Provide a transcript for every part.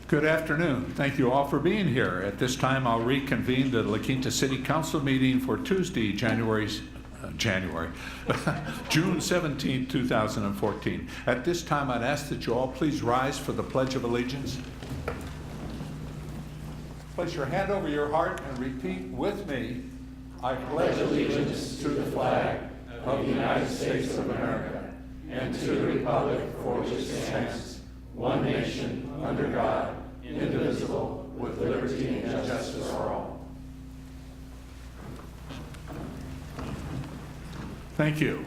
Good afternoon. Thank you all for being here. At this time, I'll reconvene the La Quinta City Council meeting for Tuesday, June 17, 2014. At this time, I'd ask that you all please rise for the Pledge of Allegiance. Place your hand over your heart and repeat with me. I pledge allegiance to the flag of the United States of America and to the republic for which it stands, one nation, under God, indivisible, with liberty and justice for all. Thank you.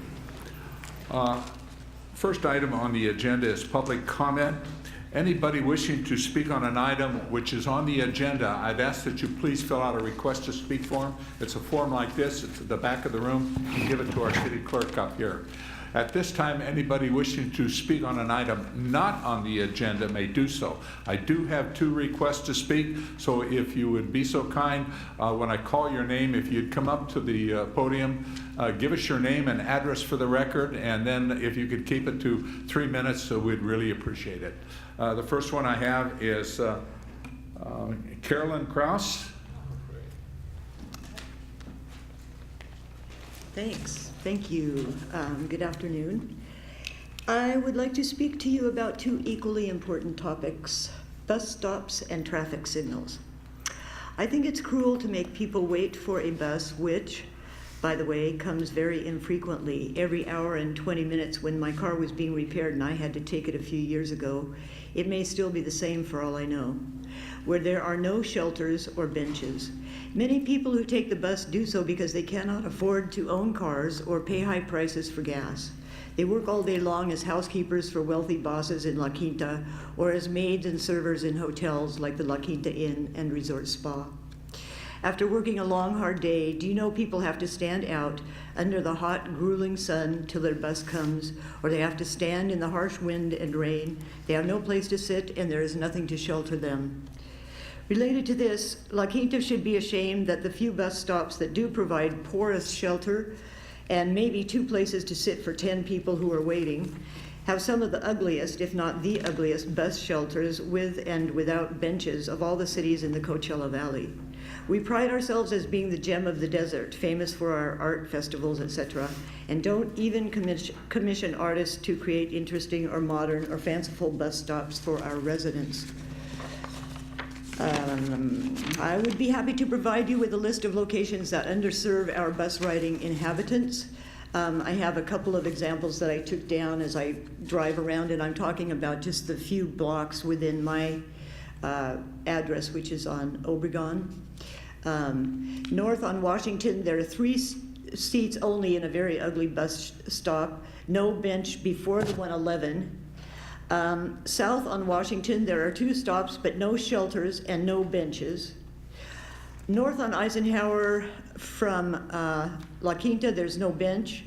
First item on the agenda is public comment. Anybody wishing to speak on an item which is on the agenda, I'd ask that you please fill out a request to speak form. It's a form like this. It's at the back of the room. You can give it to our city clerk up here. At this time, anybody wishing to speak on an item not on the agenda may do so. I do have 2 requests to speak, so if you would be so kind, when I call your name, if you'd come up to the podium, give us your name and address for the record, and then if you could keep it to 3 minutes, so we'd really appreciate it. The first one I have is Carolyn Krause. Thanks. Thank you. Good afternoon. I would like to speak to you about 2 equally important topics: bus stops and traffic signals. I think it's cruel to make people wait for a bus which, by the way, comes very infrequently, every hour and 20 minutes. When my car was being repaired and I had to take it a few years ago, it may still be the same for all I know, where there are no shelters or benches. Many people who take the bus do so because they cannot afford to own cars or pay high prices for gas. They work all day long as housekeepers for wealthy bosses in La Quinta or as maids and servers in hotels like the La Quinta Inn and Resort Spa. After working a long, hard day, do you know people have to stand out under the hot, grueling sun till their bus comes, or they have to stand in the harsh wind and rain? They have no place to sit, and there is nothing to shelter them. Related to this, La Quinta should be ashamed that the few bus stops that do provide porous shelter and maybe 2 places to sit for 10 people who are waiting have some of the ugliest, if not the ugliest, bus shelters with and without benches of all the cities in the Coachella Valley. We pride ourselves as being the gem of the desert, famous for our art festivals, etc., and don't even commission artists to create interesting or modern or fanciful bus stops for our residents. I would be happy to provide you with a list of locations that underserve our bus riding inhabitants. I have a couple of examples that I took down as I drive around, and I'm talking about just the few blocks within my address, which is on Obregon. North on Washington, there are 3 seats only in a very ugly bus stop, no bench before the 111. South on Washington, there are 2 stops, but no shelters and no benches. North on Eisenhower from La Quinta, there's no bench.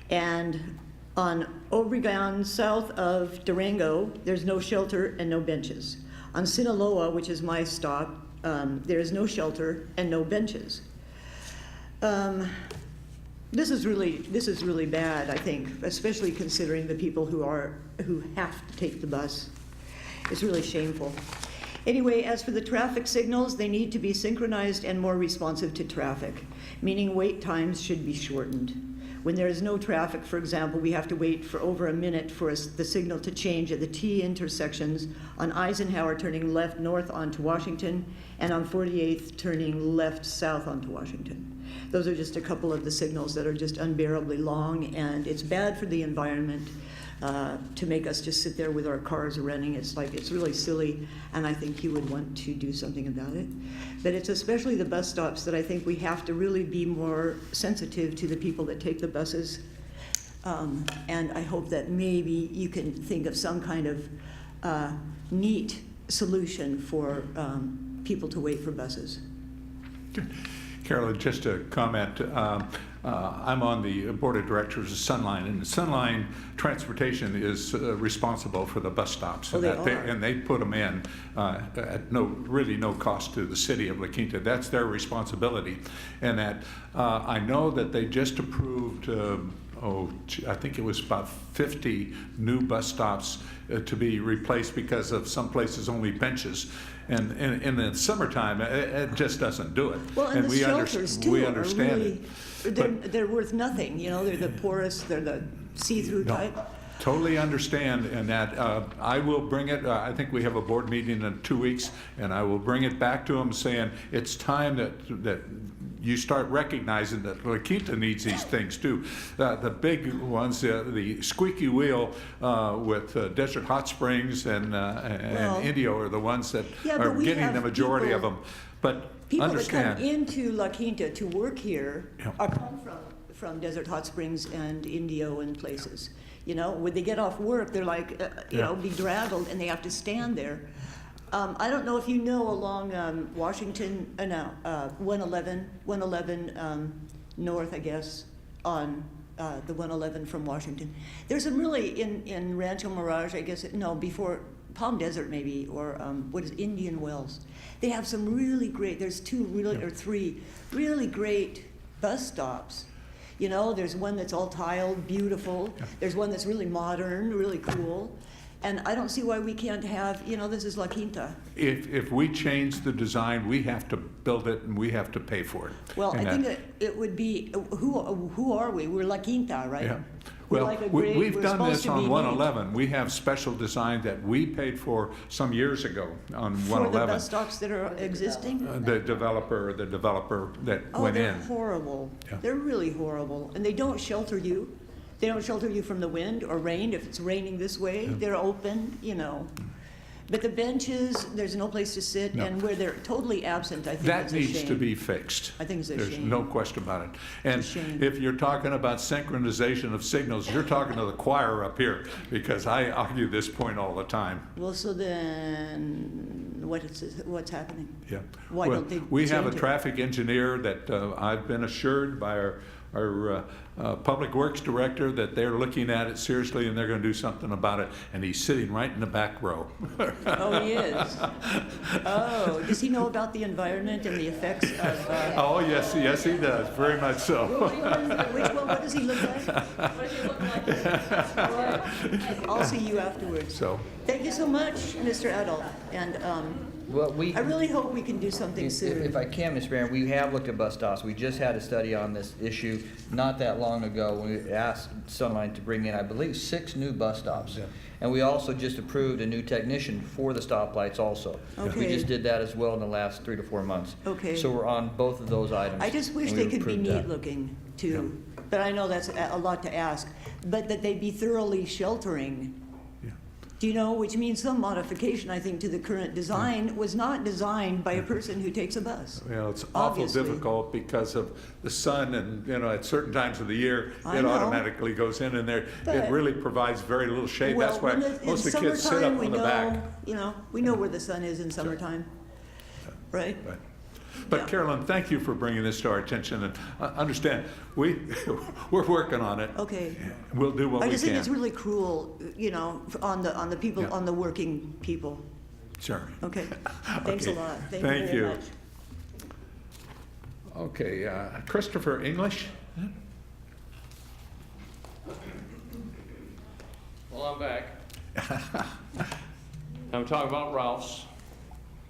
And on Obregon, south of Durango, there's no shelter and no benches. On Sinaloa, which is my stop, there is no shelter and no benches. This is really bad, I think, especially considering the people who have to take the bus. It's really shameful. Anyway, as for the traffic signals, they need to be synchronized and more responsive to traffic, meaning wait times should be shortened. When there is no traffic, for example, we have to wait for over a minute for the signal to change at the T intersections on Eisenhower turning left north onto Washington and on 48th turning left south onto Washington. Those are just a couple of the signals that are just unbearably long, and it's bad for the environment to make us just sit there with our cars running. It's really silly, and I think you would want to do something about it. But it's especially the bus stops that I think we have to really be more sensitive to the people that take the buses. And I hope that maybe you can think of some kind of neat solution for people to wait for buses. Carolyn, just a comment. I'm on the board of directors of Sunline, and Sunline Transportation is responsible for the bus stops, and they put them in at really no cost to the city of La Quinta. That's their responsibility, and that I know that they just approved I think it was about 50 new bus stops to be replaced because of some places only benches. And in the summertime, it just doesn't do it. Well, and the we shelters too we are understand really, it. they're worth nothing, you know, they're the porous, they're the see-through No, type. totally understand, and that I will bring it. I think we have a board meeting in 2 weeks, and I will bring it back to them, saying it's time that you start recognizing that La Quinta needs these things too. The big ones, the squeaky wheel with Desert Hot Springs and Indio are the ones that are getting the majority of them. But People understand. that come into La Quinta to work here Yeah. are come from Desert Hot Springs and Indio and places. You know, when they get off work, they're like, you know, bedraggled, and they have to stand there. I don't know if you know along Washington, 111 North, I guess, on the 111 from Washington. There's some really, in Rancho Mirage, I guess, before Palm Desert maybe, or what is Indian Wells. They have some really great, there's three really great bus stops. You know, there's one that's all tiled, beautiful. Yeah. There's one that's really modern, really cool. And I don't see why we can't have, you know, this is La Quinta. If we change the design, we have to build it and we have to pay for it. Well, And I think that it would be, who are we? We're La Quinta, right? Yeah. We're Well, like a grade, we've we're done supposed this to on be 111. We have special design that we paid for some years ago on neat. For the 111. bus stops that are existing? The developer that Oh, went they're in. horrible. Yeah. They're really horrible. And they don't shelter you. They don't shelter you from the wind or rain. If it's raining this way, they're open, you know. But the benches, there's no place to sit, No. and where they're totally absent, I think That it's a needs to shame. be fixed. I think it's a There's shame. no question about it. And It's a shame. if you're talking about synchronization of signals, you're talking to the choir up here, because I argue this point all the time. Well, so then, what's happening? Yeah. Why Well, don't they we have a change it? traffic engineer that I've been assured by our Public Works Director that they're looking at it seriously and they're going to do something about it. And he's sitting right in the back row. Oh, he is? Oh, does he know about the environment and the effects of, Oh, yes, he does, very much so. which one, what does he look like? I'll see you afterwards. So, Thank you so much, Mr. Adult, and Well, I really hope we can do something soon. if I can, Mr. Mayor, we have looked at bus stops. We just had a study on this issue not that long ago. We asked Sunline to bring in, I believe, 6 new bus stops. Yeah. And we also just approved a new technician for the stoplights also. We Okay. just did that as well in the last 3 to 4 months. Okay. So we're on both of those items. I just wish and they we could be approved that. neat looking too, but I know that's a lot to ask, but that they be thoroughly sheltering. yeah. Do you know, which means some modification, I think, to the current design was not designed by a person who takes a bus. Well, it's awful Obviously. difficult because of the sun and, at certain times of the year, I it know. automatically goes in there. It But- really provides very little shade. That's why Well, in most of the kids sit up summertime, we on the back. know, we know where the sun is in summertime, right? Right. But Yeah. Carolyn, thank you for bringing this to our attention, and understand, we're working on it. Okay. We'll do what I we just think it's can. really cruel, on the people, Yeah. on the working people. Sure. Okay, thanks a Okay. lot. Thank Thank you you. very much. Okay, Christopher English? Well, I'm back. I'm talking about Ralph's,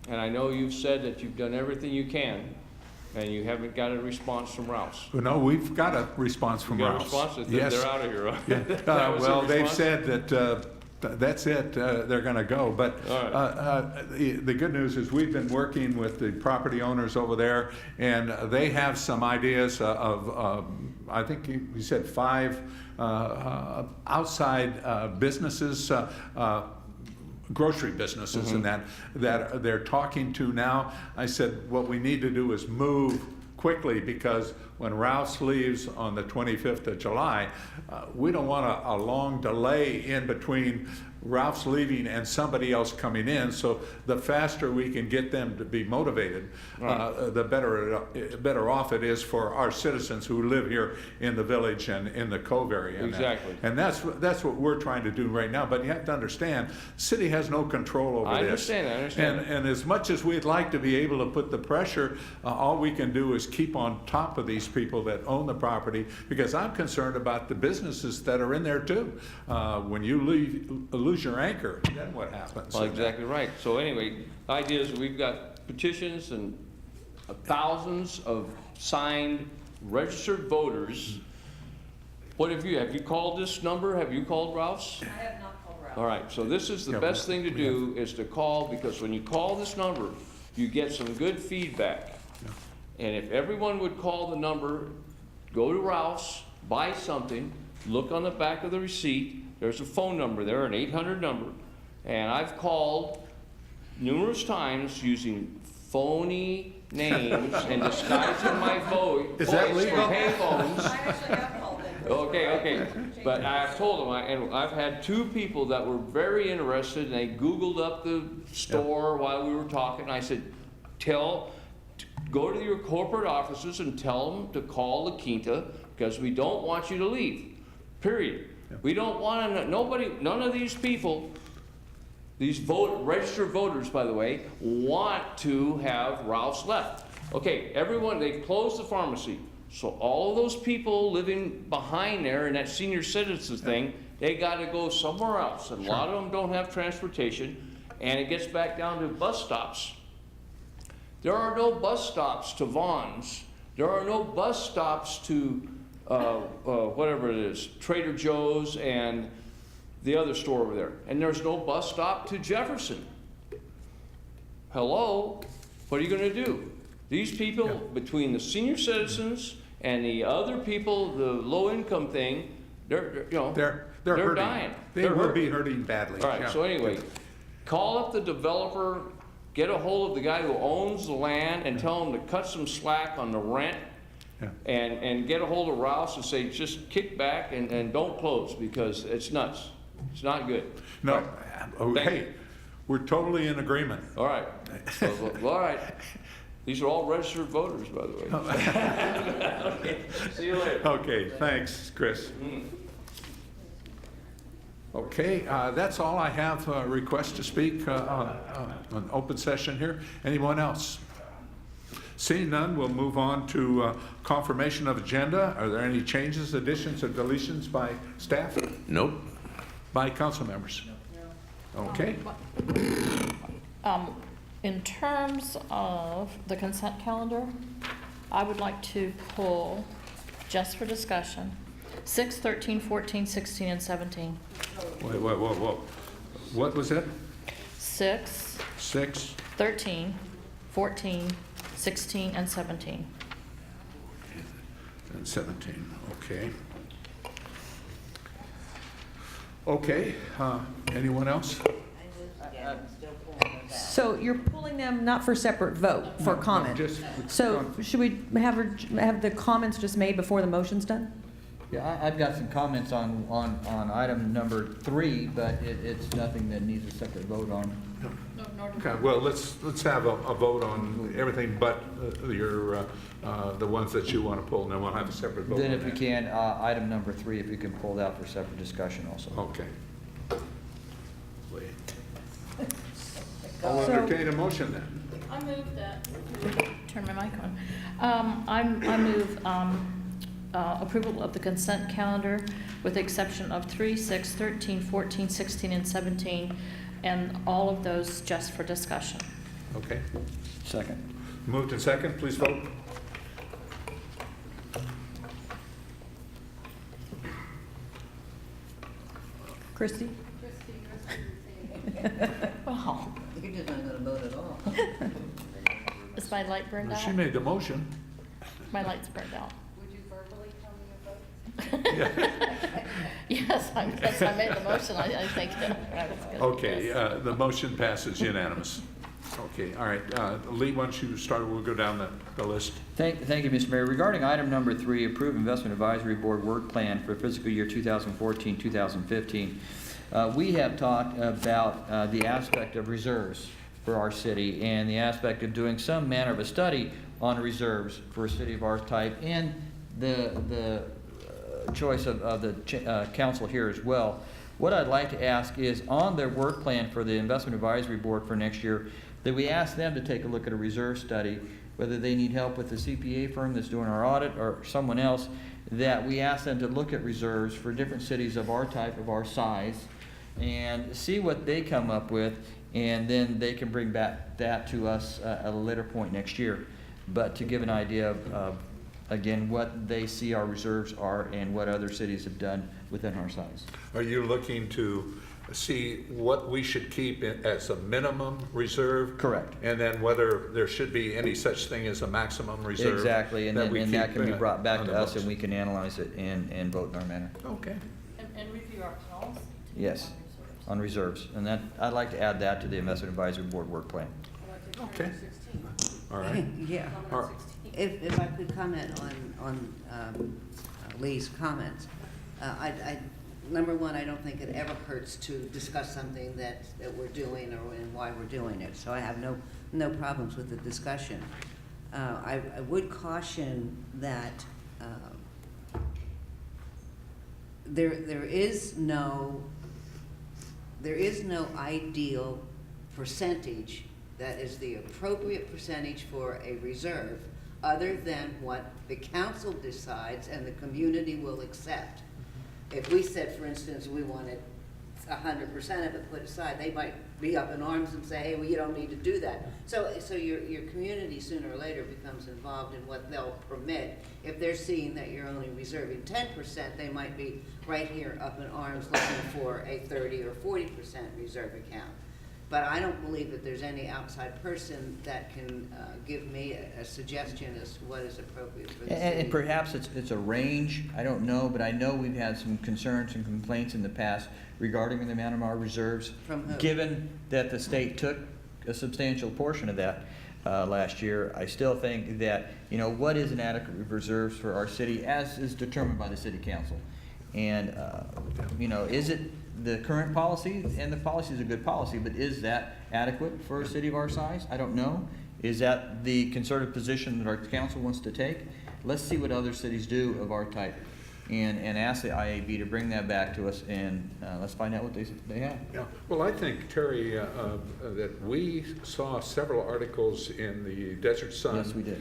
and I know you've said that you've done everything you can, and you haven't got a response from Ralph's. No, we've got a response from You got a Ralph's. response? Yes. They're out of here, huh? Yeah. That was the Well, they've response? said that that's it, they're going to go. But All the good news is we've been working with the property owners over there, and they have some ideas of I think he said 5 outside businesses, grocery businesses, and that they're talking to now. I said, what we need to do is move quickly, because when Ralph's leaves on the 25th of July, we don't want a long delay in between Ralph's leaving and somebody else coming in, so the faster we can get them to be motivated, the better off it is for our citizens who live here in the village and in the Cove area. Exactly. And that's what we're trying to do right now, but you have to understand, the city has no control over this. I understand. And as much as we'd like to be able to put the pressure, all we can do is keep on top of these people that own the property, because I'm concerned about the businesses that are in there too. When you lose your anchor, then what happens? Well, exactly right. So anyway, the idea is we've got petitions and thousands of signed registered voters. What have you called this number? Have you called Ralph's? I have not called Ralph. All right, so this is the best thing to do, is to call, because when you call this number, you get some good feedback. And if everyone would call the number, go to Ralph's, buy something, look on the back of the receipt, there's a phone number there, an 800 number, and I've called numerous times using phony names and disguising my voice Is that with legal? payphones. I actually have called them. Okay, but I've told them, and I've had 2 people that were very interested, and they Googled up the store while we were talking. I said, go to your corporate offices and tell them to call the Quinta, because we don't want you to leave, period. We don't want to, none of these people, these registered voters, by the way, want to have Ralph's left. Okay, everyone, they've closed the pharmacy. So all of those people living behind there in that senior citizens thing, they got to go somewhere else. And a lot of them don't have transportation. And it gets back down to bus stops. There are no bus stops to Vaughn's. There are no bus stops to whatever it is, Trader Joe's and the other store over there. And there's no bus stop to Jefferson. Hello, what are you going to do? These people, between the senior citizens and the other people, the low-income thing, they're hurting. dying. They will be hurting badly. All right, so anyway, call up the developer, get a hold of the guy who owns the land and tell him to cut some slack on the rent, and get a hold of Rouse and say, just kick back and don't close, because it's nuts. It's not good. No, Thank hey, you. we're totally in agreement. All right. All right. These are all registered voters, by the way. Okay. See you later. Okay, thanks, Chris. Okay, that's all I have, requests to speak on open session here. Anyone else? Seeing none, we'll move on to confirmation of agenda. Are there any changes, additions, or deletions by staff? Nope. By council members? Okay. In terms of the consent calendar, I would like to pull, just for discussion, 6, 13, 14, 16, and 17. Wait, whoa. What was it? 6, 6, 13, 14, 16, and 17. and 17, okay. Okay, anyone else? So you're pulling them not for separate vote, for No, comment? just- So should we have the comments just made before the motion's done? Yeah, I've got some comments on item number 3, but it's nothing that needs a separate vote on. Okay, well, let's have a vote on everything but the ones that you want to pull, and then we'll have a separate vote. Then on if we that. can, item number 3, if you can pull that for separate discussion also. Okay. I'll entertain a motion then. I move that. Turn my mic on. I move approval of the consent calendar with the exception of 3, 6, 13, 14, 16, and 17, and all of those just for discussion. Okay. Second. Moved and second, please vote. Christie? Well, You're just not gonna vote at all. is my light burned She out? made the motion. My light's burned out. Would you verbally tell me your vote? Yes, I made the motion, I think. I was gonna- Okay, yes. the motion passes unanimous. Okay, all right, Lee, why don't you start, we'll go down the list. Thank you, Mr. Mayor. Regarding item number 3, approve investment advisory board work plan for fiscal year 2014-2015. We have talked about the aspect of reserves for our city and the aspect of doing some manner of a study on reserves for a city of our type, and the choice of the council here as well. What I'd like to ask is on their work plan for the Investment Advisory Board for next year, that we ask them to take a look at a reserve study, whether they need help with the CPA firm that's doing our audit or someone else, that we ask them to look at reserves for different cities of our type, of our size, and see what they come up with, and then they can bring back that to us at a later point next year. But to give an idea of again, what they see our reserves are and what other cities have done within our size. Are you looking to see what we should keep as a minimum reserve? Correct. And then whether there should be any such thing as a maximum reserve? Exactly, and we that keep, can be brought back on to the us books? and we can analyze it and vote in our manner. Okay. And review our policy. too, Yes, on reserves. on reserves. And that, I'd like to add that to the Investment Advisory Board work plan. Okay. All right. Yeah, All right. if I could comment on Lee's comments. Number one, I don't think it ever hurts to discuss something that we're doing and why we're doing it, so I have no problems with the discussion. I would caution that there is no ideal percentage that is the appropriate percentage for a reserve, other than what the council decides and the community will accept. If we said, for instance, we wanted 100% of it put aside, they might be up in arms and say, hey, well, you don't need to do that. So your community sooner or later becomes involved in what they'll permit. If they're seeing that you're only reserving 10%, they might be right here up in arms looking for a 30 or 40% reserve account. But I don't believe that there's any outside person that can give me a suggestion as to what is appropriate for the city. And perhaps it's a range, I don't know, but I know we've had some concerns and complaints in the past regarding the amount of our reserves. From who? Given that the state took a substantial portion of that last year, I still think that, you know, what is an adequate reserves for our city as is determined by the city council? And, you know, is it the current policy? And the policy is a good policy, but is that adequate for a city of our size? I don't know. Is that the concerted position that our council wants to take? Let's see what other cities do of our type and ask the IAB to bring that back to us, and let's find out what they have. Yeah, well, I think, Terry, that we saw several articles in the Desert Sun. Yes, we did.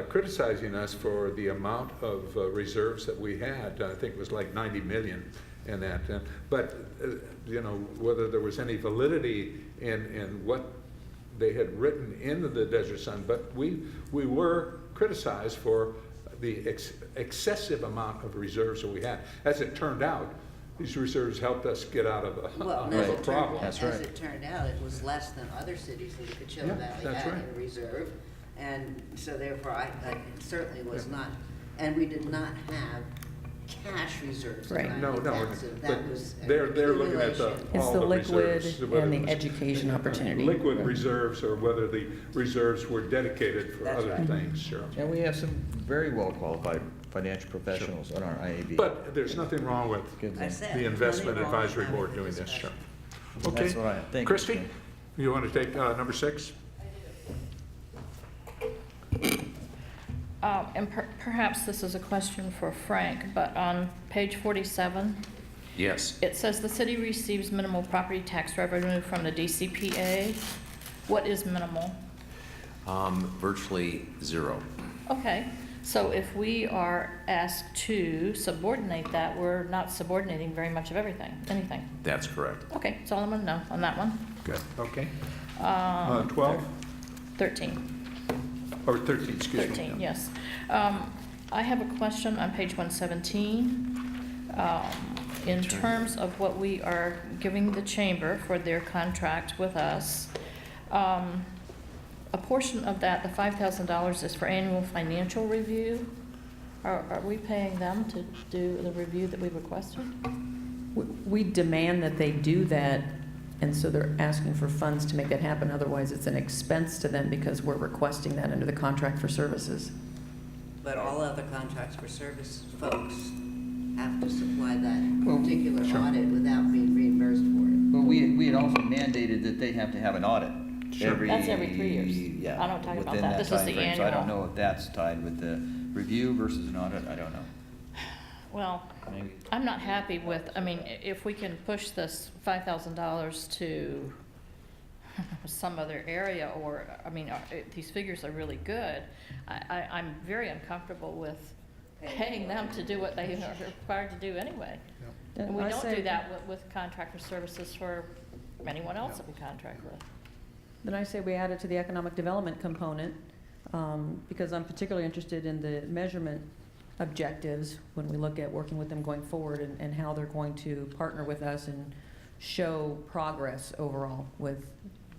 Criticizing us for the amount of reserves that we had. I think it was like 90 million in that. But, you know, whether there was any validity in what they had written into the Desert Sun, but we were criticized for the excessive amount of reserves that we had. As it turned out, these reserves helped us get out of a problem. That's As right. it turned out, it was less than other cities in the Coachella Yeah, Valley that's had right. in reserve. And so therefore, it certainly was not, and we did not have cash reserves. in Right. No, 90,000. but That was an they're looking at accumulation. It's all the the liquid reserves, whether and it the was education opportunity. liquid reserves or whether the reserves were dedicated for That's other right. things, sure. And we have some very well qualified financial professionals on our IAB. But there's nothing wrong with Good I thing. said, the nothing Investment wrong Advisory with Board having doing the this, sure. discussion. Okay. That's what I think. Christie, you want to take number 6? And perhaps this is a question for Frank, but on page 47, Yes, it says the city receives minimal property tax revenue from the DCPA. What is minimal? virtually zero. Okay, so if we are asked to subordinate that, we're not subordinating very much of anything. That's correct. Okay, that's all I'm gonna know on that one. Good, okay. 12? 12, 13. or 13, excuse me. 13, yes. I have a question on page 117. In terms of what we are giving the chamber for their contract with us, a portion of that, the $5,000, is for annual financial review. Are we paying them to do the review that we requested? We demand that they do that, and so they're asking for funds to make that happen. Otherwise, it's an expense to them because we're requesting that under the contract for services. But all other contracts for service folks have to supply that Well, particular sure. audit without being reimbursed for it. But we had also mandated that they have to have an audit. Sure. That's every 3 years. Yeah. I don't talk about within that. This is the timeframe. So I don't annual. know if that's tied with the review versus an audit, I don't know. Well, Maybe. I'm not happy with, I mean, if we can push this $5,000 to some other area, or, I mean, these figures are really good. I'm very uncomfortable with paying them to do what they are required to do anyway. And we I don't say- do that with contractor services for anyone else that we contract with. Then I say we add it to the economic development component, because I'm particularly interested in the measurement objectives when we look at working with them going forward, and how they're going to partner with us and show progress overall with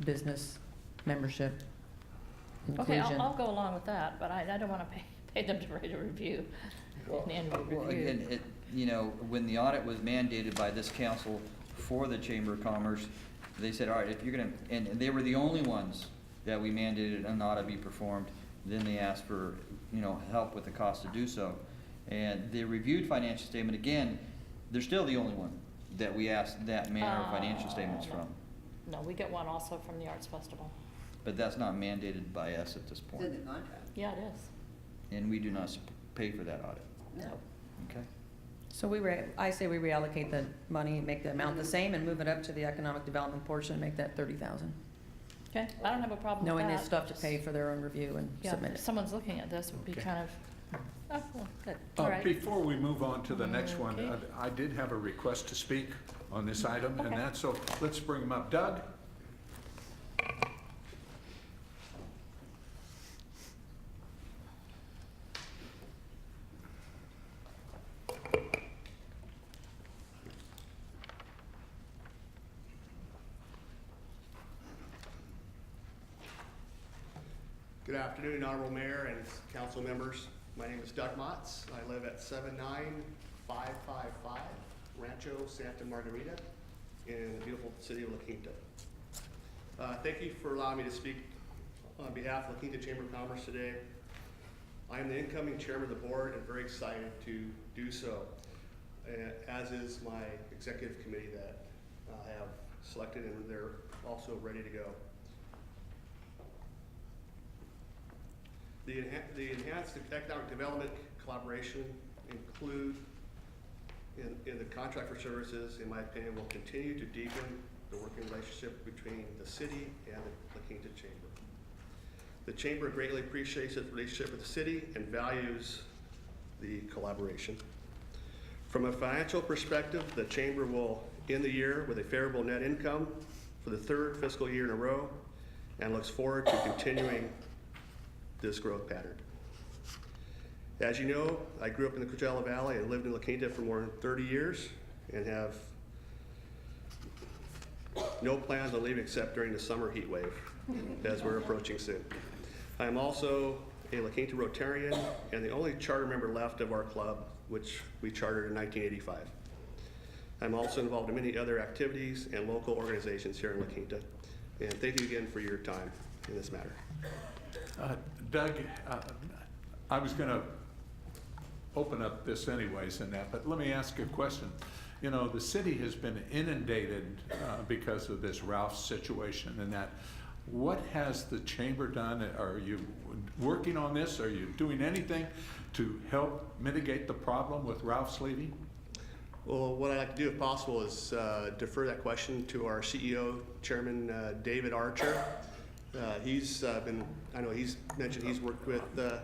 business membership Okay, inclusion. I'll go along with that, but I don't want to pay them to write a review, an annual Well, review. again, you know, when the audit was mandated by this council for the Chamber of Commerce, they said, all right, if you're gonna, and they were the only ones that we mandated an audit be performed. Then they asked for, you know, help with the cost to do so. And the reviewed financial statement, again, they're still the only one that we asked that manner of financial statements No. from. No, we get one also from the Arts Festival. But that's not mandated by us at this It's point. in the contract. Yeah, it is. And we do not pay for that audit, No. okay? So I say we reallocate the money, make the amount the same, and move it up to the economic development portion, and make that 30,000. Okay, I don't have a problem with Knowing that. they still have to pay for their own review and Yeah, submit if it. someone's looking at this, it would be Okay. kind of, oh, well, good, all right. Before we move on to the next one, Okay. I did have a request to speak on this item, and Okay. that's, so let's bring him up. Doug? Good afternoon, Honorable Mayor and council members. My name is Doug Motz. I live at 79555 Rancho Santa Margarita in the beautiful city of La Quinta. Thank you for allowing me to speak on behalf of La Quinta Chamber of Commerce today. I am the incoming chairman of the board and very excited to do so, as is my executive committee that I have selected, and they're also ready to go. The enhanced economic development collaboration include in the contract for services, in my opinion, will continue to deepen the working relationship between the city and the La Quinta Chamber. The Chamber greatly appreciates its relationship with the city and values the collaboration. From a financial perspective, the Chamber will end the year with a favorable net income for the third fiscal year in a row, and looks forward to continuing this growth pattern. As you know, I grew up in the Coachella Valley and lived in La Quinta for more than 30 years and have no plans on leaving except during the summer heat wave, as we're approaching soon. I am also a La Quinta Rotarian and the only charter member left of our club, which we chartered in 1985. I'm also involved in many other activities and local organizations here in La Quinta. And thank you again for your time in this matter. Doug, I was going to open up this anyways and that, but let me ask you a question. You know, the city has been inundated because of this Ralph's situation and that. What has the chamber done? Are you working on this? Are you doing anything to help mitigate the problem with Ralph's leaving? Well, what I'd like to do, if possible, is defer that question to our CEO, Chairman David Archer. He's I know he's mentioned he's worked with the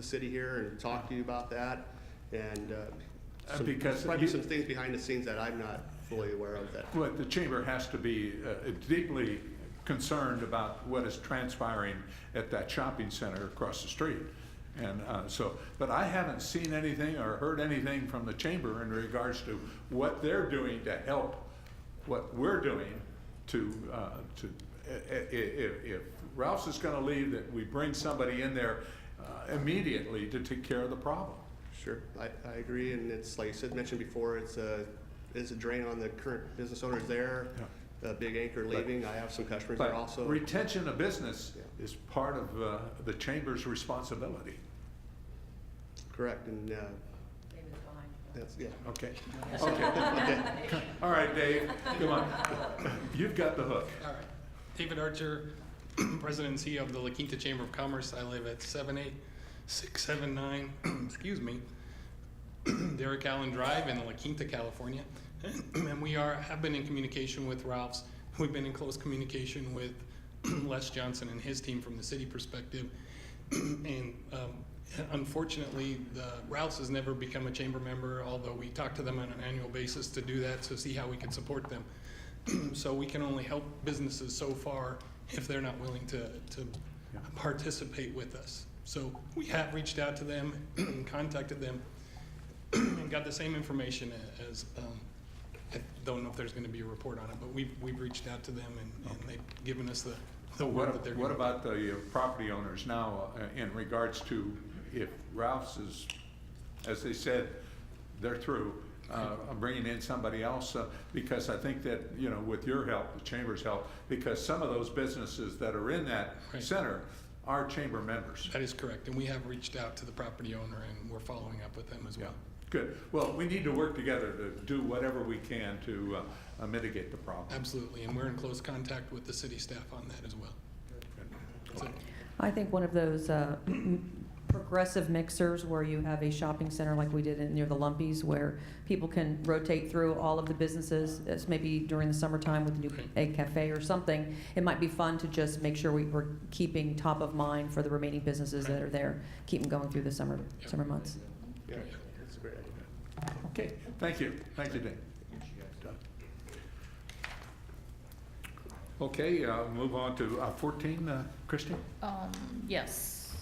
city here and talked to you about that. And Because probably some things behind the scenes that I'm not fully aware of. That Well, the chamber has to be deeply concerned about what is transpiring at that shopping center across the street. And but I haven't seen anything or heard anything from the chamber in regards to what they're doing to help what we're doing to if Ralph's is going to leave, that we bring somebody in there immediately to take care of the problem. Sure, I agree, and it's like you said, mentioned before, it's a drain on the current business owners there. Yeah. A big anchor leaving. I have some customers But there also. retention of business Yeah. is part of the chamber's responsibility. Correct, and That's, yeah. Okay, okay. All right, Dave, come on. You've got the hook. All right. David Archer, President and CEO of the La Quinta Chamber of Commerce. I live at 78679, excuse me, Derrick Allen Drive in La Quinta, California. And we have been in communication with Ralph's. We've been in close communication with Les Johnson and his team from the city perspective. And unfortunately, Ralph's has never become a chamber member, although we talk to them on an annual basis to do that, to see how we can support them. So we can only help businesses so far if they're not willing to participate with us. So we have reached out to them and contacted them and got the same information as, I don't know if there's going to be a report on it, but we've reached out to them and they've given us the word that they're What going about the property owners now in regards to if Ralph's is, as they said, they're through, bringing in somebody else? Because I think that, you know, with your help, the chamber's help, because some of those businesses that are in that Right. center are chamber members. That is correct, and we have reached out to the property owner and we're following up with them as Yeah, well. good. Well, we need to work together to do whatever we can to mitigate the problem. Absolutely, and we're in close contact with the city staff on that as well. So, I think one of those progressive mixers where you have a shopping center like we did near the Lumpies, where people can rotate through all of the businesses, as maybe during the summertime with the new egg cafe or something. It might be fun to just make sure we're keeping top of mind for the remaining businesses that are there, keep them going through the summer months. Yeah, that's a great idea. Okay, thank you. Thank you, Dave. Okay, move on to 14, Christine. Yes.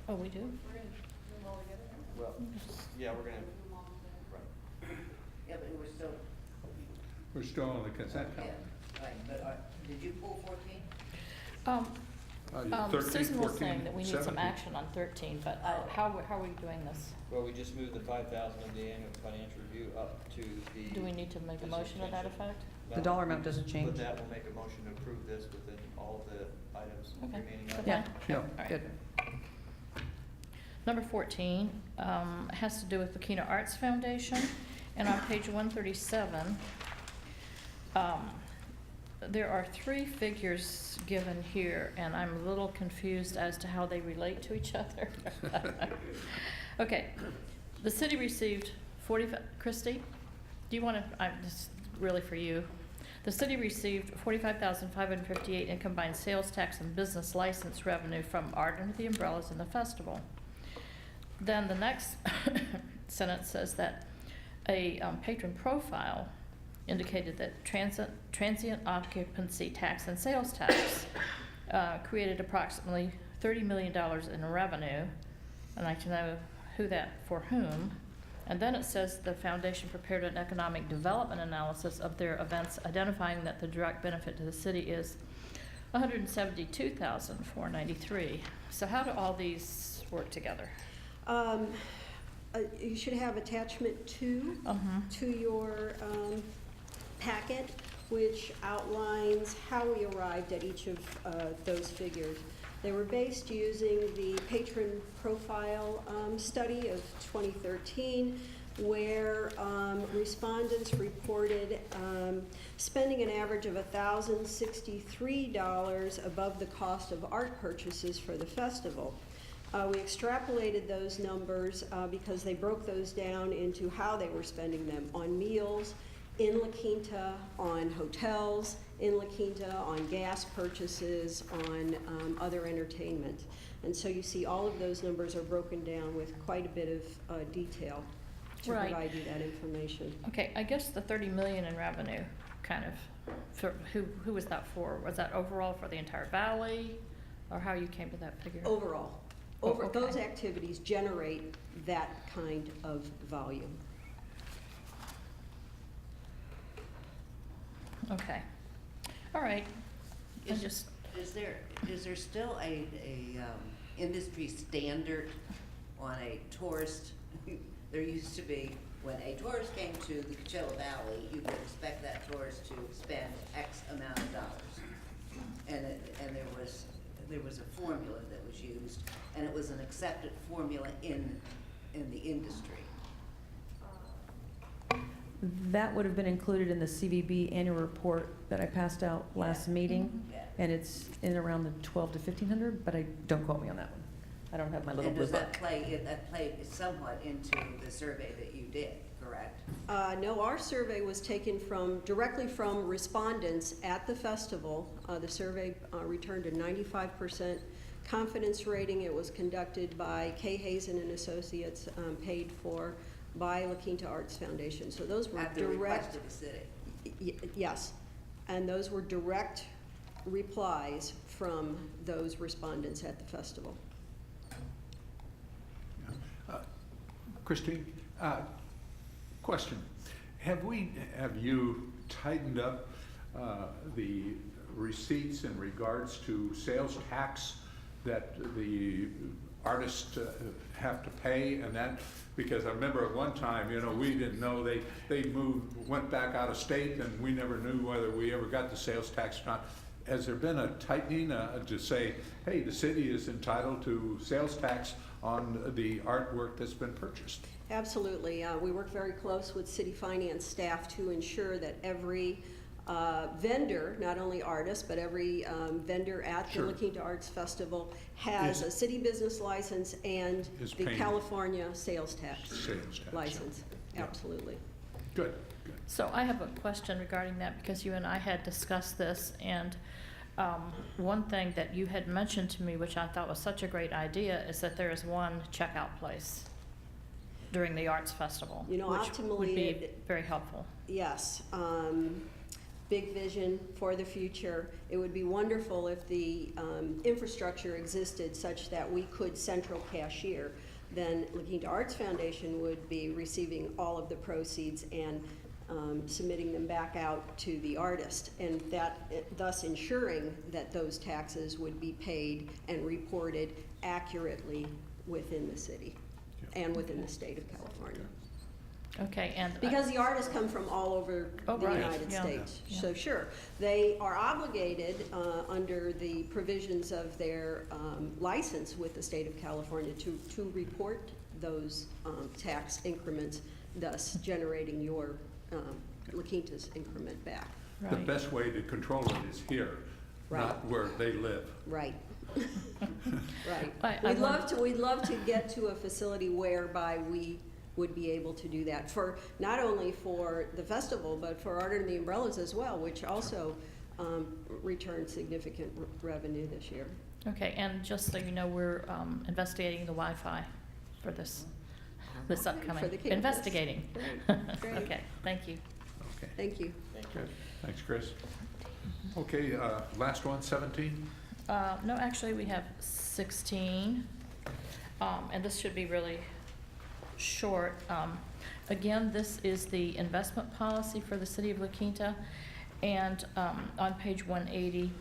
Oh, we do? Well, yeah, we're gonna, Yeah, but we're still, We're still on the consent yeah, calendar. right, but did you pull 14? 13, Susan was 14, saying that we need some 17. action on 13, but how are we doing this? well, we just moved the 5,000 of the annual financial review up to the. Do we need to make a motion to that effect? The dollar amount doesn't change. With that, we'll make a motion to approve this within all of the items, Okay. remaining So items. Yeah. fine? Yeah. All right. Good. Number 14 has to do with the Quinta Arts Foundation, and on page 137, there are 3 figures given here, and I'm a little confused as to how they relate to each other. Okay, the city received 45, Christie, do you want to, this is really for you. The city received $45,558 in combined sales tax and business license revenue from Art Under the Umbrellas and the festival. Then the next sentence says that a patron profile indicated that transient occupancy tax and sales tax created approximately $30 million in revenue. And I can know who that, for whom. And then it says the foundation prepared an economic development analysis of their events, identifying that the direct benefit to the city is $172,493. So how do all these work together? You should have attachment 2 to your packet, which outlines how we arrived at each of those figures. They were based using the patron profile study of 2013, where respondents reported spending an average of $1,063 above the cost of art purchases for the festival. We extrapolated those numbers because they broke those down into how they were spending them on meals, in La Quinta, on hotels, in La Quinta, on gas purchases, on other entertainment. And so you see all of those numbers are broken down with quite a bit of detail to Right. provide you that information. Okay, I guess the 30 million in revenue, kind of, for, who was that for? Was that overall for the entire valley, or how you came to that figure? Overall, Oh, okay. those activities generate that kind of volume. Okay, all right. I Is- just, Is there still a industry standard on a tourist? There used to be, when a tourist came to the Coachella Valley, you could expect that tourist to spend X amount of dollars. And there was there was a formula that was used, and it was an accepted formula in the industry. That would have been included in the CVB annual report that I passed out last meeting, Yeah. and it's in around the 12 to 1,500, but don't quote me on that one. I don't have my little And blue does book. that play somewhat into the survey that you did, correct? No, our survey was taken directly from respondents at the festival. The survey returned a 95% confidence rating. It was conducted by K. Hazen and Associates, paid for by La Quinta Arts Foundation. So those were At the request direct, of the city. yes. And those were direct replies from those respondents at the festival. Christine, question. Have you tightened up the receipts in regards to sales tax that the artists have to pay and that? Because I remember at one time, we didn't know, they went back out of state and we never knew whether we ever got the sales tax or not. Has there been a tightening to say, hey, the city is entitled to sales tax on the artwork that's been purchased? Absolutely. We work very close with city finance staff to ensure that every vendor, not only artists, but every vendor at the Sure. La Quinta Arts Festival has a city business license and Is the paying California sales tax Sales tax. license. Yeah. Absolutely. Good. So I have a question regarding that, because you and I had discussed this, and one thing that you had mentioned to me, which I thought was such a great idea, is that there is one checkout place during the arts festival, You know, which optimally, would be very helpful. Yes. Big vision for the future. It would be wonderful if the infrastructure existed such that we could central cashier. Then La Quinta Arts Foundation would be receiving all of the proceeds and submitting them back out to the artist, and thus ensuring that those taxes would be paid and reported accurately within the city and within the state of California. Okay, and Because the artists come from all over Oh, the right, United yeah, States. yeah. So sure, they are obligated under the provisions of their license with the state of California to report those tax increments, thus generating your La Quinta's increment back. right. The best way to control it is here, not where they live. Right. Right. I We'd love to get to a facility whereby we would be able to do that for, not only for the festival, but for Art Under the Umbrellas as well, which also returned significant revenue this year. Okay, and just so you know, we're investigating the Wi-Fi for this upcoming. For the campus. Investigating. Great. Okay, thank you. Okay, Thank you. good. Thanks, Chris. Okay, last one, 17. No, actually, we have 16, and this should be really short. Again, this is the investment policy for the city of La Quinta, and on page 180,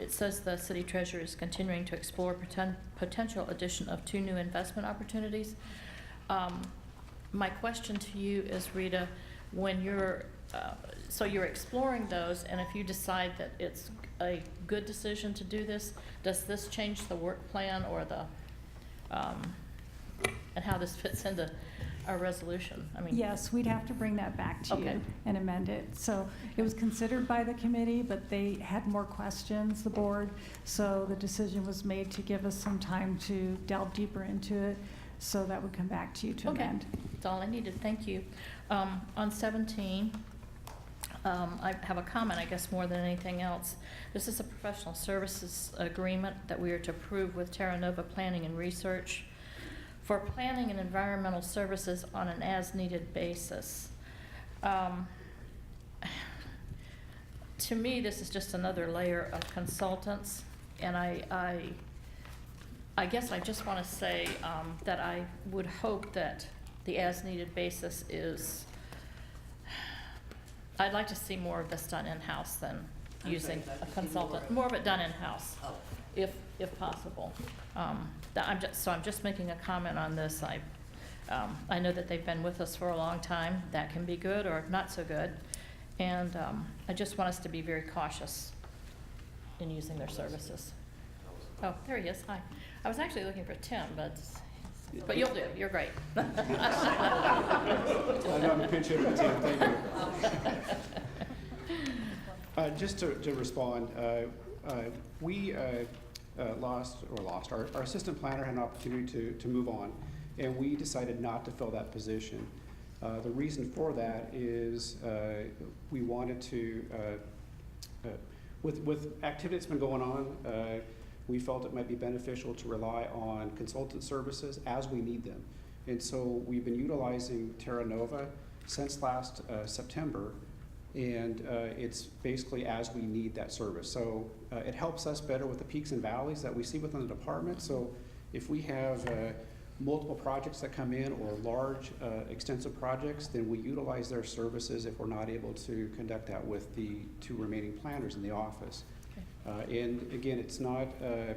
it says the city treasurer is continuing to explore potential addition of 2 new investment opportunities. My question to you is, Rita, when you're exploring those, and if you decide that it's a good decision to do this, does this change the work plan or the, and how this fits into our resolution? I mean, Yes, we'd have to bring that back to Okay. you and amend it. So it was considered by the committee, but they had more questions, the board. So the decision was made to give us some time to delve deeper into it. So that would come back to you to Okay. amend. That's all I needed, thank you. On 17, I have a comment, I guess, more than anything else. This is a professional services agreement that we are to approve with Terra Nova Planning and Research for planning and environmental services on an as-needed basis. To me, this is just another layer of consultants, and I guess I just want to say that I would hope that the as-needed basis is, I'd like to see more of this done in-house than I'm using sorry, a I'd like to see consultant. more More of it done in-house, Oh, if possible. I'm just making a comment on this. I know that they've been with us for a long time. That can be good or not so good. And I just want us to be very cautious in using their services. Oh, there he is, hi. I was actually looking for Tim, but you'll do, you're great. I know I'm a pinch hitter, Tim, thank you. Just to respond, we lost, our assistant planner had an opportunity to move on, and we decided not to fill that position. The reason for that is we wanted to, with activity that's been going on, we felt it might be beneficial to rely on consultant services as we need them. And so we've been utilizing Terra Nova since last September, and it's basically as we need that service. So it helps us better with the peaks and valleys that we see within the department. So if we have multiple projects that come in or large extensive projects, then we utilize their services if we're not able to conduct that with the 2 remaining planners in the office. And again, it's not a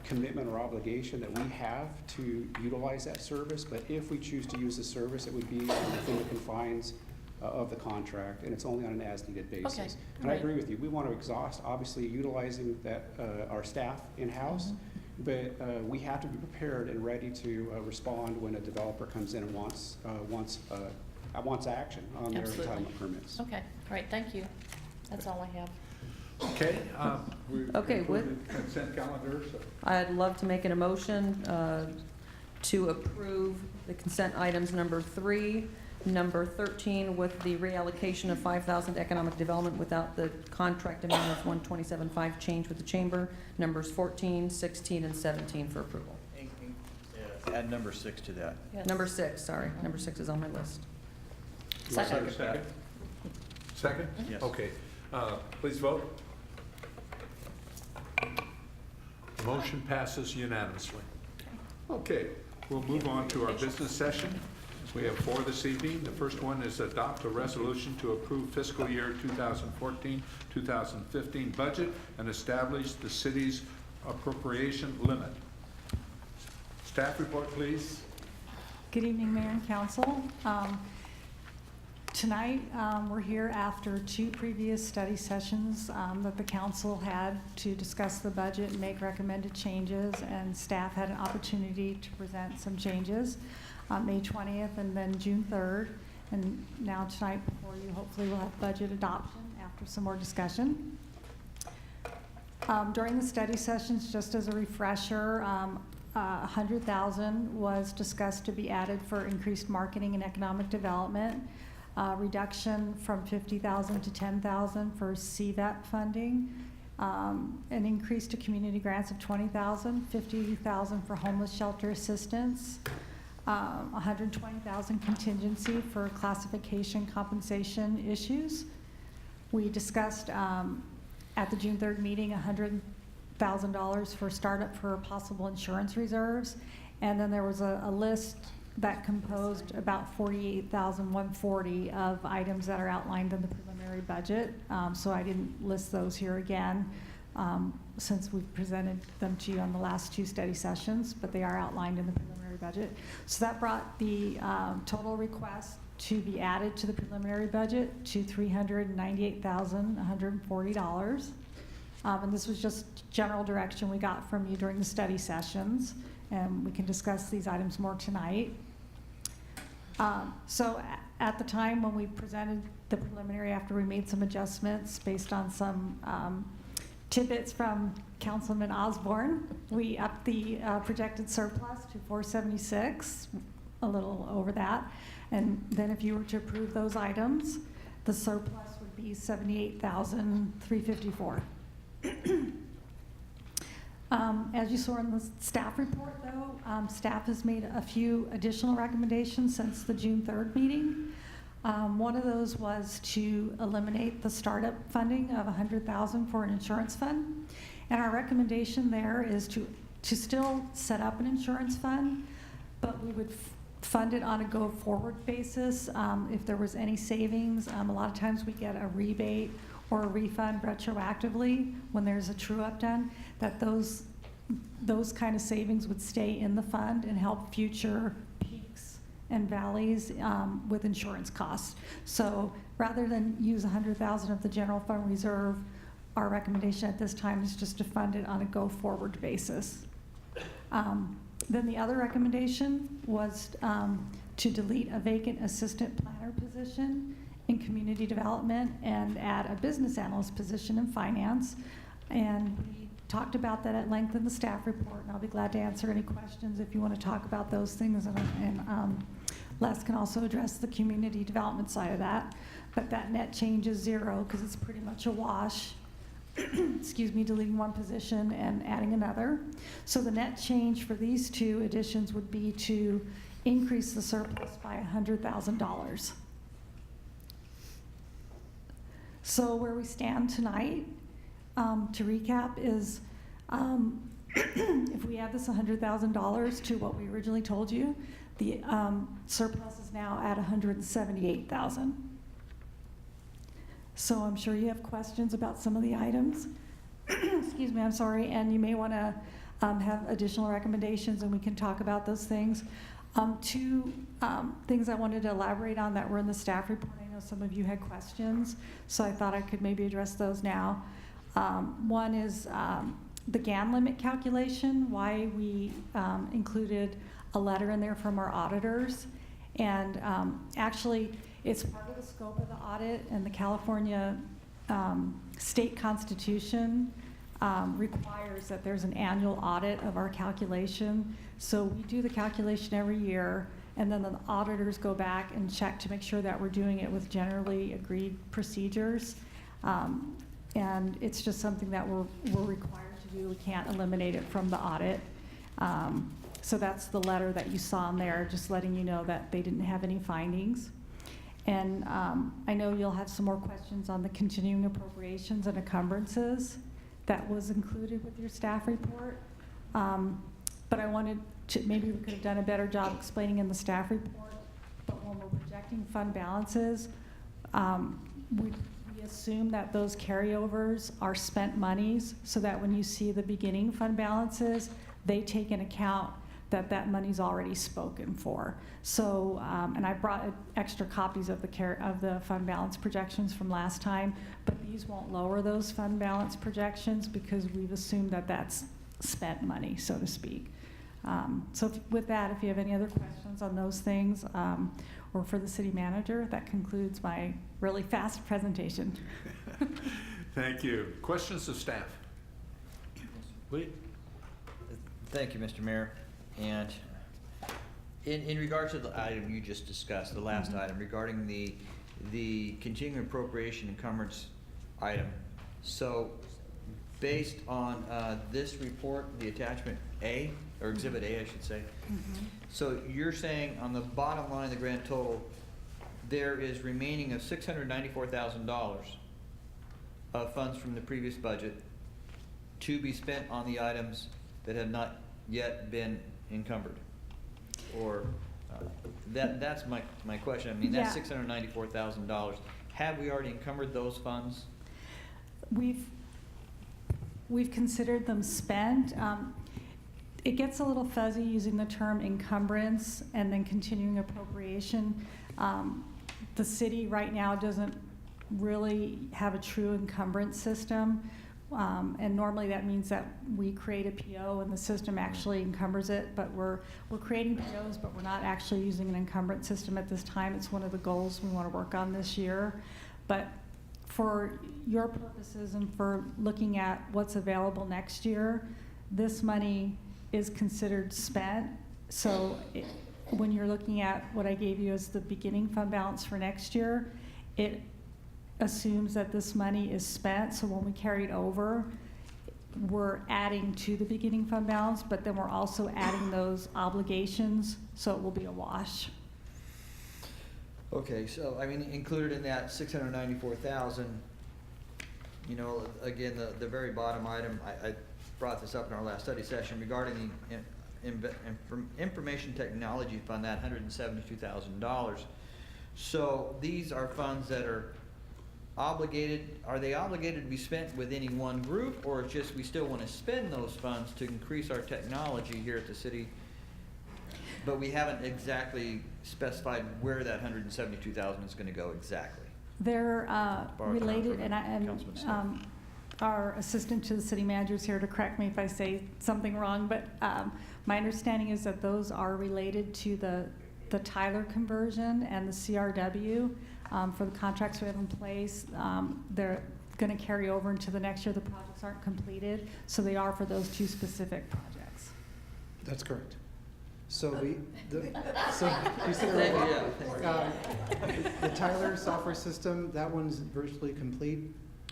commitment or obligation that we have to utilize that service, but if we choose to use the service, it would be within the confines of the contract, and it's only on an as-needed basis. Okay. And I agree with you. We want to exhaust, obviously, utilizing that our staff in-house, but we have to be prepared and ready to respond when a developer comes in and wants action on their Absolutely. entitlement permits. Okay, all right, thank you. That's all I have. Okay, we Okay, included consent calendar, so. I'd love to make an emotion to approve the consent items number 3, number 13 with the reallocation of 5,000 economic development without the contract amount of 127.5 change with the chamber, numbers 14, 16, and 17 for approval. Add number 6 to that. Yes. Number 6, sorry, number 6 is on my list. You want Second. a second? Second? Yes. Okay, please vote. Motion passes unanimously. Okay, we'll move on to our business session. We have 4 this evening. The first one is adopt a resolution to approve fiscal year 2014-2015 budget and establish the city's appropriation limit. Staff report, please. Good evening, Mayor and Council. Tonight, we're here after 2 previous study sessions that the council had to discuss the budget and make recommended changes, and staff had an opportunity to present some changes on May 20th and then June 3rd. And now tonight before you, hopefully we'll have budget adoption after some more discussion. During the study sessions, just as a refresher, $100,000 was discussed to be added for increased marketing and economic development. Reduction from $50,000 to $10,000 for CVEP funding, an increase to community grants of $20,000, $50,000 for homeless shelter assistance, $120,000 contingency for classification compensation issues. We discussed at the June 3rd meeting $100,000 for startup for possible insurance reserves, and then there was a list that composed about $48,140 of items that are outlined in the preliminary budget. So I didn't list those here again since we've presented them to you on the last 2 study sessions, but they are outlined in the preliminary budget. So that brought the total request to be added to the preliminary budget to $398,140. And this was just general direction we got from you during the study sessions, and we can discuss these items more tonight. So at the time when we presented the preliminary, after we made some adjustments based on some tidbits from Councilman Osborne, we upped the projected surplus to 476, a little over that. And then if you were to approve those items, the surplus would be $78,354. As you saw in the staff report, though, staff has made a few additional recommendations since the June 3rd meeting. One of those was to eliminate the startup funding of $100,000 for an insurance fund. And our recommendation there is to still set up an insurance fund, but we would fund it on a go-forward basis. If there was any savings, a lot of times we get a rebate or a refund retroactively when there's a true-up done, that those kind of savings would stay in the fund and help future peaks and valleys with insurance costs. So rather than use $100,000 of the general fund reserve, our recommendation at this time is just to fund it on a go-forward basis. Then the other recommendation was to delete a vacant assistant planner position in community development and add a business analyst position in finance. And we talked about that at length in the staff report, and I'll be glad to answer any questions if you want to talk about those things. And Les can also address the community development side of that. But that net change is 0 because it's pretty much a wash. Excuse me, deleting one position and adding another. So the net change for these two additions would be to increase the surplus by $100,000. So where we stand tonight, to recap, is if we add this $100,000 to what we originally told you, the surplus is now at $178,000. So I'm sure you have questions about some of the items. Excuse me, I'm sorry, and you may want to have additional recommendations, and we can talk about those things. Two things I wanted to elaborate on that were in the staff report. I know some of you had questions, so I thought I could maybe address those now. One is the GAN limit calculation, why we included a letter in there from our auditors. And actually, it's part of the scope of the audit, and the California state constitution requires that there's an annual audit of our calculation. So we do the calculation every year, and then the auditors go back and check to make sure that we're doing it with generally agreed procedures. And it's just something that we're required to do. We can't eliminate it from the audit. So that's the letter that you saw in there, just letting you know that they didn't have any findings. And I know you'll have some more questions on the continuing appropriations and encumbrances that was included with your staff report. But I wanted to, maybe we could have done a better job explaining in the staff report, but when we're projecting fund balances, we assume that those carryovers are spent monies, so that when you see the beginning fund balances, they take into account that that money's already spoken for. So, and I brought extra copies of the fund balance projections from last time, but these won't lower those fund balance projections because we've assumed that that's spent money, so to speak. So with that, if you have any other questions on those things, or for the city manager, that concludes my really fast presentation. Thank you. Questions of staff? Lee? Thank you, Mr. Mayor. And in regards to the item you just discussed, the last item regarding the continuing appropriation encumbrance item. So based on this report, the attachment A, or exhibit A, I should say. So you're saying on the bottom line, the grand total, there is remaining of $694,000 of funds from the previous budget to be spent on the items that have not yet been encumbered? Or that's my question. I mean, that's $694,000. Have we already encumbered those funds? We've considered them spent. It gets a little fuzzy using the term encumbrance and then continuing appropriation. The city right now doesn't really have a true encumbrance system. And normally that means that we create a PO and the system actually encumbers it, but we're creating POs, but we're not actually using an encumbrance system at this time. It's one of the goals we want to work on this year. But for your purposes and for looking at what's available next year, this money is considered spent. So when you're looking at what I gave you as the beginning fund balance for next year, it assumes that this money is spent. So when we carry it over, we're adding to the beginning fund balance, but then we're also adding those obligations, so it will be a wash. Okay, so I mean, included in that 694,000, you know, again, the very bottom item, I brought this up in our last study session regarding the information technology fund, that $172,000. So these are funds that are obligated. Are they obligated to be spent with any one group, or just we still want to spend those funds to increase our technology here at the city, but we haven't exactly specified where that $172,000 is going to go exactly? They're related, and Our assistant to the city manager is here to correct me if I say something wrong, but my understanding is that those are related to the Tyler conversion and the CRW for the contracts we have in place. They're going to carry over into the next year. The projects aren't completed, so they are for those two specific projects. That's correct. So you said the Tyler software system, that one's virtually complete.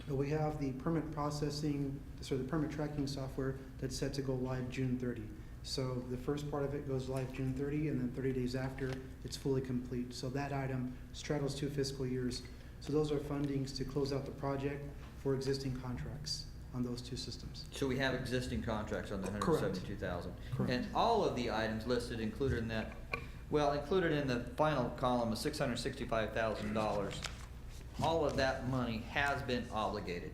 But we have the permit processing, the permit tracking software that's set to go live June 30. So the first part of it goes live June 30, and then 30 days after, it's fully complete. So that item straddles 2 fiscal years. So those are fundings to close out the project for existing contracts on those 2 systems. So we have existing contracts on the Correct. 172,000. Correct. And all of the items listed included in that, well, included in the final column of $665,000, all of that money has been obligated.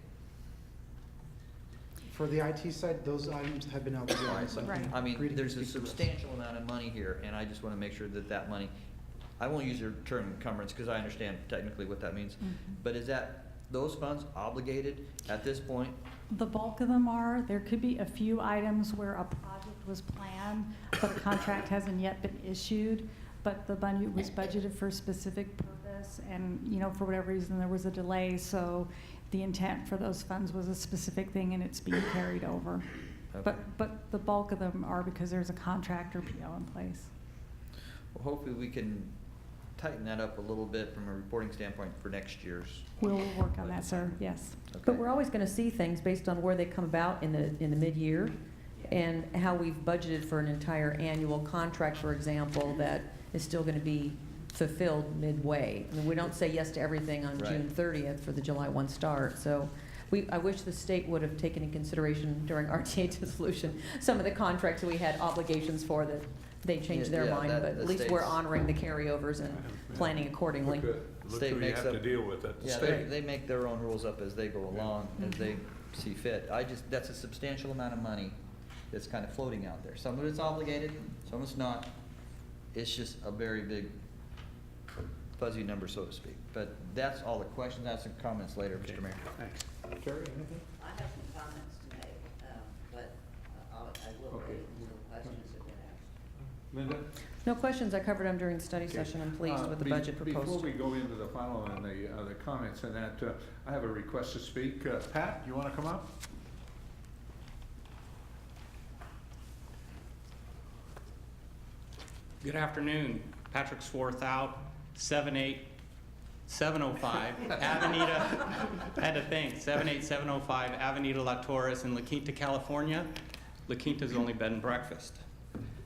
For the IT side, those items have been obligated. Right, so, Right. I mean, Agreed to there's a speak to us. substantial amount of money here, and I just want to make sure that that money, I won't use your term encumbrance because I understand technically what that means, but is that, those funds obligated at this point? The bulk of them are. There could be a few items where a project was planned, but a contract hasn't yet been issued, but the money was budgeted for a specific purpose, and, you know, for whatever reason, there was a delay, so the intent for those funds was a specific thing, and it's being carried over. Okay. But the bulk of them are because there's a contract or PO in place. Well, hopefully we can tighten that up a little bit from a reporting standpoint for next year's. We'll work on that, sir, yes. Okay. But we're always going to see things based on where they come about in the mid-year and how we've budgeted for an entire annual contract, for example, that is still going to be fulfilled midway. I mean, we don't say yes to everything on Right. June 30th for the July 1 start. So I wish the state would have taken in consideration during RTA dissolution some of the contracts that we had obligations for that they changed their Yeah, mind, that- but the at least we're state's- honoring the carryovers and planning accordingly. Look State who you makes have to up- deal with it. The Yeah, state. they make their own rules up as they go along, as they see fit. That's a substantial amount of money that's kind of floating out there. Some of it's obligated, some of it's not. It's just a very big fuzzy number, so to speak. But that's all the questions, that's some comments later, Mr. Mayor. Thanks. Terry, anything? I have some comments to make, but I will Okay. wait until questions have been asked. Linda? No questions. I covered them during the study session. I'm pleased with the budget Before proposed. we go into the final and the comments and that, I have a request to speak. Pat, you want to come up? Good afternoon. Patrick Swarthout, 78705 Avenida, I had to think, 78705 Avenida La Torres in La Quinta, California. La Quinta's only bed and breakfast.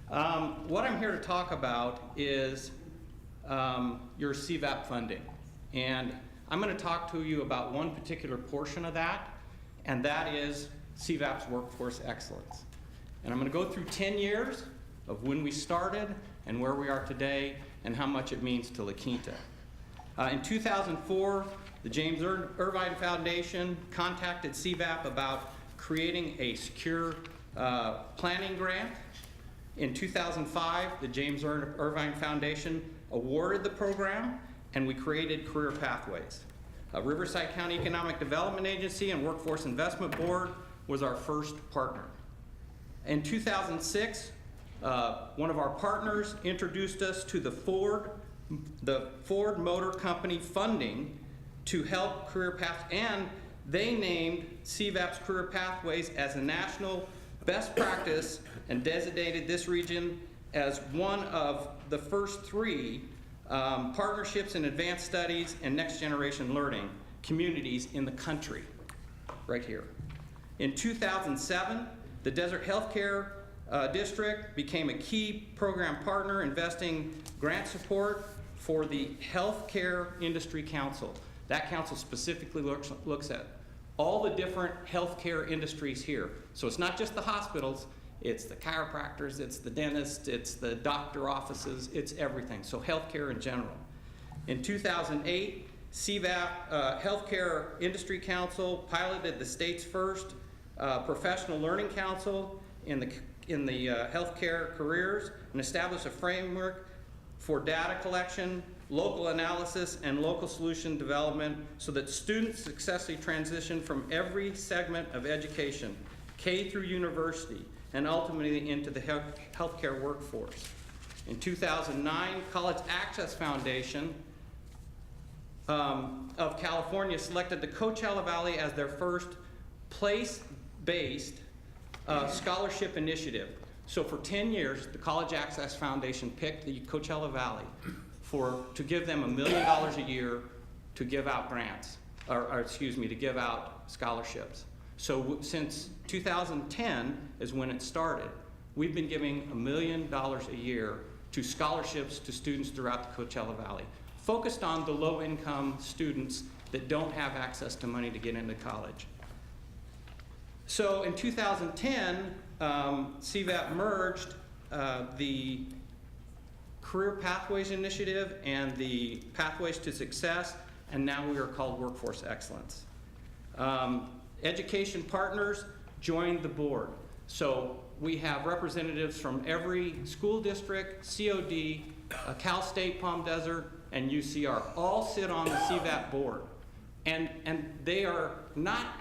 What I'm here to talk about is your CVAP funding. And I'm going to talk to you about one particular portion of that, and that is CVAP's workforce excellence. And I'm going to go through 10 years of when we started and where we are today and how much it means to La Quinta. In 2004, the James Irvine Foundation contacted CVAP about creating a secure planning grant. In 2005, the James Irvine Foundation awarded the program, and we created Career Pathways. Riverside County Economic Development Agency and Workforce Investment Board was our first partner. In 2006, one of our partners introduced us to the Ford Motor Company funding to help career paths, and they named CVAP's Career Pathways as a national best practice and designated this region as one of the first 3 partnerships in advanced studies and next generation learning communities in the country, right here. In 2007, the Desert Healthcare District became a key program partner, investing grant support for the Healthcare Industry Council. That council specifically looks at all the different healthcare industries here. So it's not just the hospitals, it's the chiropractors, it's the dentists, it's the doctor offices, it's everything. So healthcare in general. In 2008, CVAP Healthcare Industry Council piloted the state's first professional learning council in the healthcare careers and established a framework for data collection, local analysis, and local solution development so that students successfully transition from every segment of education, K through university, and ultimately into the healthcare workforce. In 2009, College Access Foundation of California selected the Coachella Valley as their first place-based scholarship initiative. So for 10 years, the College Access Foundation picked the Coachella Valley to give them $1 million a year to give out grants, to give out scholarships. So since 2010 is when it started, we've been giving $1 million a year to scholarships to students throughout the Coachella Valley, focused on the low-income students that don't have access to money to get into college. So in 2010, CVAP merged the Career Pathways Initiative and the Pathways to Success, and now we are called Workforce Excellence. Education partners joined the board. So we have representatives from every school district, COD, Cal State Palm Desert, and UCR, all sit on the CVAP board. And they are not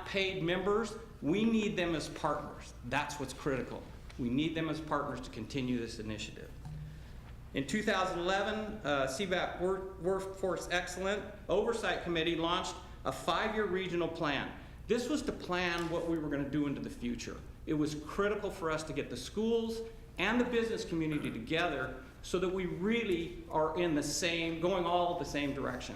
paid members. We need them as partners. That's what's critical. We need them as partners to continue this initiative. In 2011, CVAP Workforce Excellence Oversight Committee launched a 5-year regional plan. This was to plan what we were going to do into the future. It was critical for us to get the schools and the business community together so that we really are in the same, going all the same direction.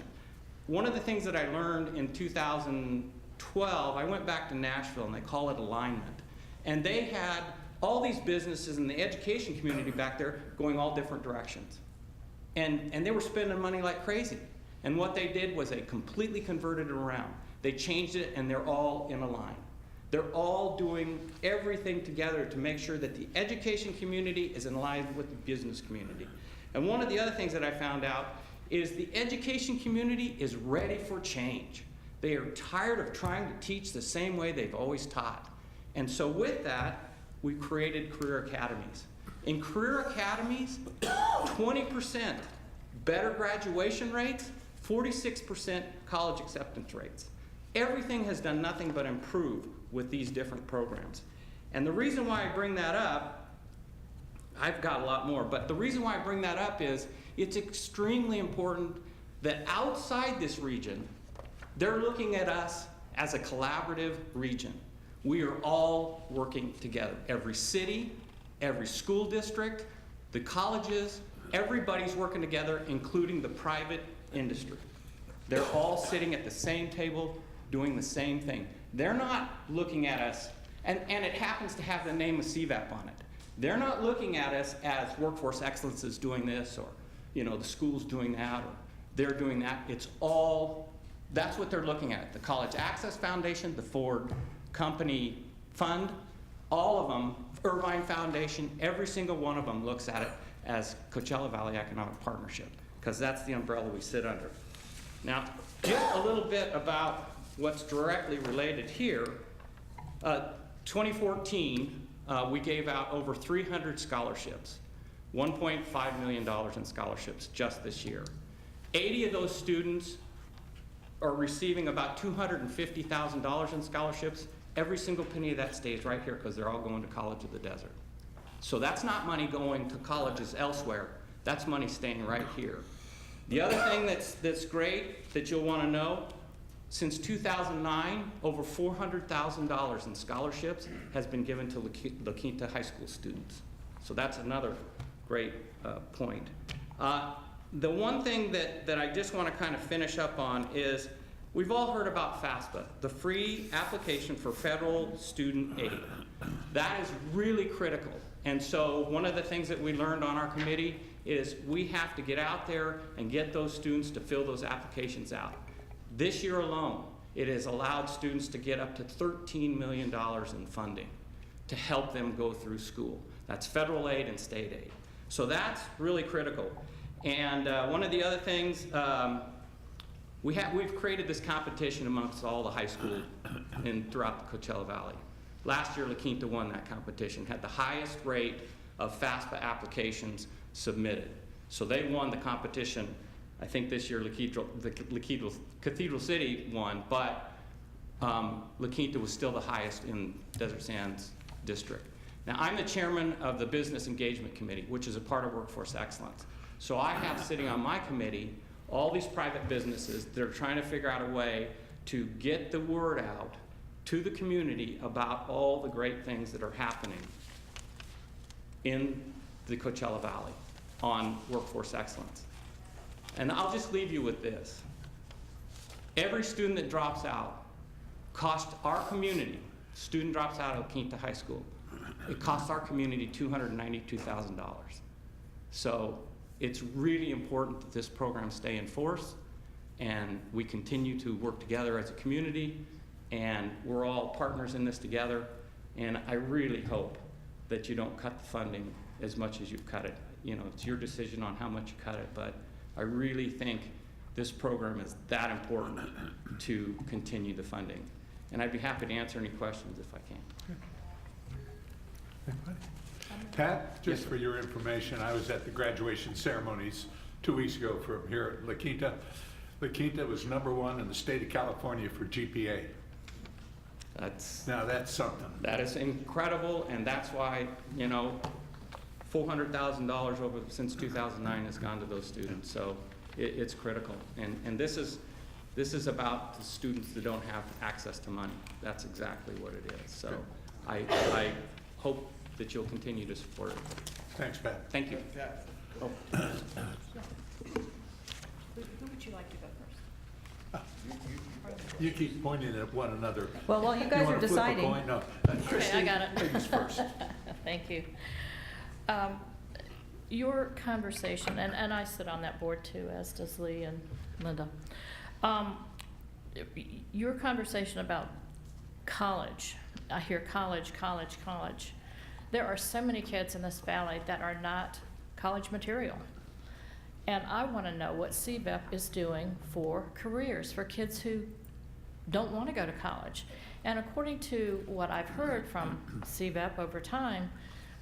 One of the things that I learned in 2012, I went back to Nashville and they call it alignment. And they had all these businesses in the education community back there going all different directions. And they were spending money like crazy. And what they did was they completely converted it around. They changed it and they're all in a line. They're all doing everything together to make sure that the education community is in line with the business community. And one of the other things that I found out is the education community is ready for change. They are tired of trying to teach the same way they've always taught. And so with that, we created career academies. In career academies, 20% better graduation rates, 46% college acceptance rates. Everything has done nothing but improve with these different programs. And the reason why I bring that up, I've got a lot more, but the reason why I bring that up is it's extremely important that outside this region, they're looking at us as a collaborative region. We are all working together. Every city, every school district, the colleges, everybody's working together, including the private industry. They're all sitting at the same table, doing the same thing. They're not looking at us, and it happens to have the name of CVAP on it. They're not looking at us as Workforce Excellence is doing this, or the school's doing that, or they're doing that. It's all, that's what they're looking at. The College Access Foundation, the Ford Company Fund, all of them, Irvine Foundation, every single one of them looks at it as Coachella Valley Economic Partnership, because that's the umbrella we sit under. Now, just a little bit about what's directly related here. 2014, we gave out over 300 scholarships, $1.5 million in scholarships just this year. 80 of those students are receiving about $250,000 in scholarships. Every single penny of that stays right here because they're all going to College of the Desert. So that's not money going to colleges elsewhere. That's money staying right here. The other thing that's great that you'll want to know, since 2009, over $400,000 in scholarships has been given to La Quinta high school students. So that's another great point. The one thing that I just want to kind of finish up on is we've all heard about FAFSA, the Free Application for Federal Student Aid. That is really critical. And so one of the things that we learned on our committee is we have to get out there and get those students to fill those applications out. This year alone, it has allowed students to get up to $13 million in funding to help them go through school. That's federal aid and state aid. So that's really critical. And one of the other things, we've created this competition amongst all the high schools throughout the Coachella Valley. Last year, La Quinta won that competition, had the highest rate of FAFSA applications submitted. So they won the competition. I think this year Cathedral City won, but La Quinta was still the highest in Desert Sands District. Now, I'm the chairman of the Business Engagement Committee, which is a part of Workforce Excellence. So I have sitting on my committee all these private businesses that are trying to figure out a way to get the word out to the community about all the great things that are happening in the Coachella Valley on workforce excellence. And I'll just leave you with this. Every student that drops out costs our community, student drops out of Quinta High School, it costs our community $292,000. So it's really important that this program stay in force and we continue to work together as a community, and we're all partners in this together. And I really hope that you don't cut the funding as much as you've cut it. You know, it's your decision on how much you cut it, but I really think this program is that important to continue the funding. And I'd be happy to answer any questions if I can. Pat, just for your information, I was at the graduation ceremonies 2 weeks ago from here at La Quinta. La Quinta was #1 in the state of California for GPA. Now that's something. That is incredible, and that's why, you know, $400,000 over since 2009 has gone to those students. So it's critical, and this is about the students that don't have access to money. That's exactly what it is. So I hope that you'll continue to support it. Thanks, Pat. Thank you. Who would you like to go first? You keep pointing at one another. Well, while you guys are wanna flip a deciding. coin? No. Okay, I Christine, got it. ladies first. Thank you. Your conversation, and I sit on that board too, as does Lee and Linda. Your conversation about college, I hear college, college, college. There are so many kids in this valley that are not college material. And I want to know what CVEP is doing for careers, for kids who don't want to go to college. And according to what I've heard from CVEP over time,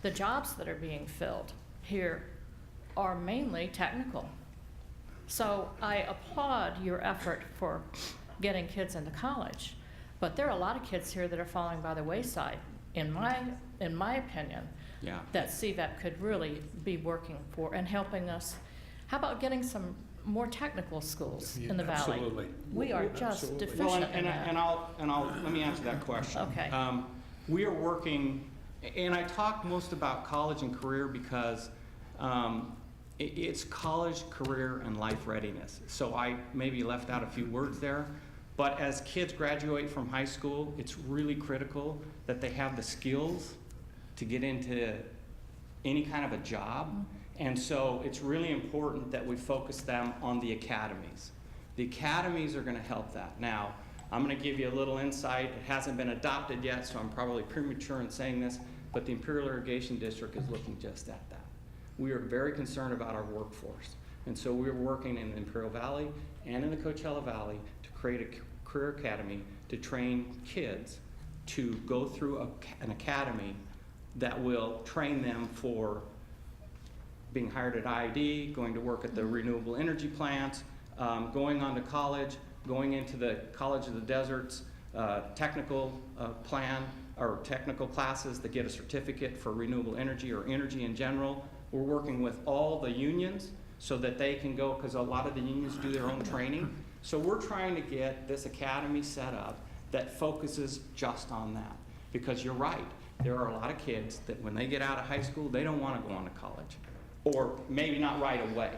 the jobs that are being filled here are mainly technical. So I applaud your effort for getting kids into college, but there are a lot of kids here that are falling by the wayside, in my opinion, Yeah. that CVEP could really be working for and helping us. How about getting some more technical schools in the valley? Absolutely. We are just Absolutely. deficient Well, in that. and I'll let me answer that question. Okay. We are working, and I talk most about college and career because it's college, career, and life readiness. So I maybe left out a few words there, but as kids graduate from high school, it's really critical that they have the skills to get into any kind of a job. And so it's really important that we focus them on the academies. The academies are going to help that. Now, I'm going to give you a little insight. It hasn't been adopted yet, so I'm probably premature in saying this, but the Imperial Irrigation District is looking just at that. We are very concerned about our workforce. And so we're working in the Imperial Valley and in the Coachella Valley to create a career academy to train kids to go through an academy that will train them for being hired at IID, going to work at the renewable energy plants, going on to college, going into the College of the Deserts technical plan or technical classes that get a certificate for renewable energy or energy in general. We're working with all the unions so that they can go, because a lot of the unions do their own training. So we're trying to get this academy set up that focuses just on that. Because you're right, there are a lot of kids that when they get out of high school, they don't want to go on to college. Or maybe not right away.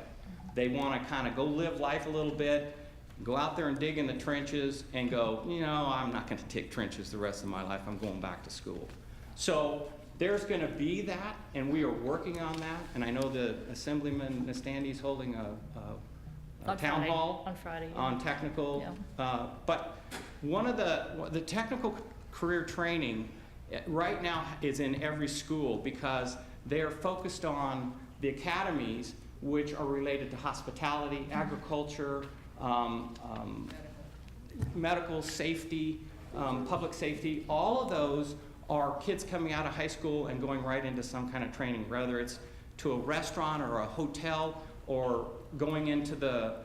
They want to kind of go live life a little bit, go out there and dig in the trenches and go, you know, I'm not going to take trenches the rest of my life, I'm going back to school. So there's going to be that, and we are working on that. And I know the Assemblyman Nastandi's holding a town hall on Friday, yeah. on technical. Yeah. But one of the technical career training right now is in every school because they're focused on the academies which are related to hospitality, agriculture, medical safety, public safety. All of those are kids coming out of high school and going right into some kind of training, whether it's to a restaurant or a hotel, or going into the,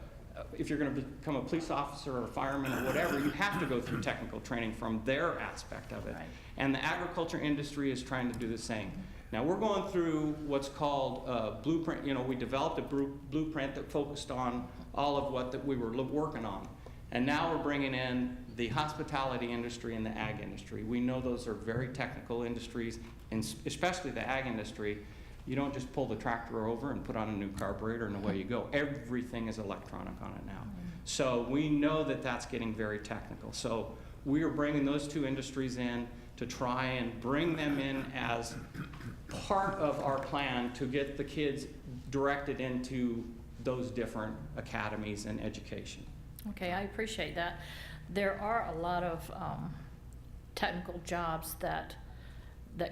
if you're going to become a police officer or a fireman or whatever, you have to go through technical training from their aspect of it. Right. And the agriculture industry is trying to do the same. Now, we're going through what's called a blueprint. You know, we developed a blueprint that focused on all of what that we were working on. And now we're bringing in the hospitality industry and the ag industry. We know those are very technical industries, and especially the ag industry. You don't just pull the tractor over and put on a new carburetor and away you go. Everything is electronic on it now. So we know that that's getting very technical. So we are bringing those two industries in to try and bring them in as part of our plan to get the kids directed into those different academies and education. Okay, I appreciate that. There are a lot of technical jobs that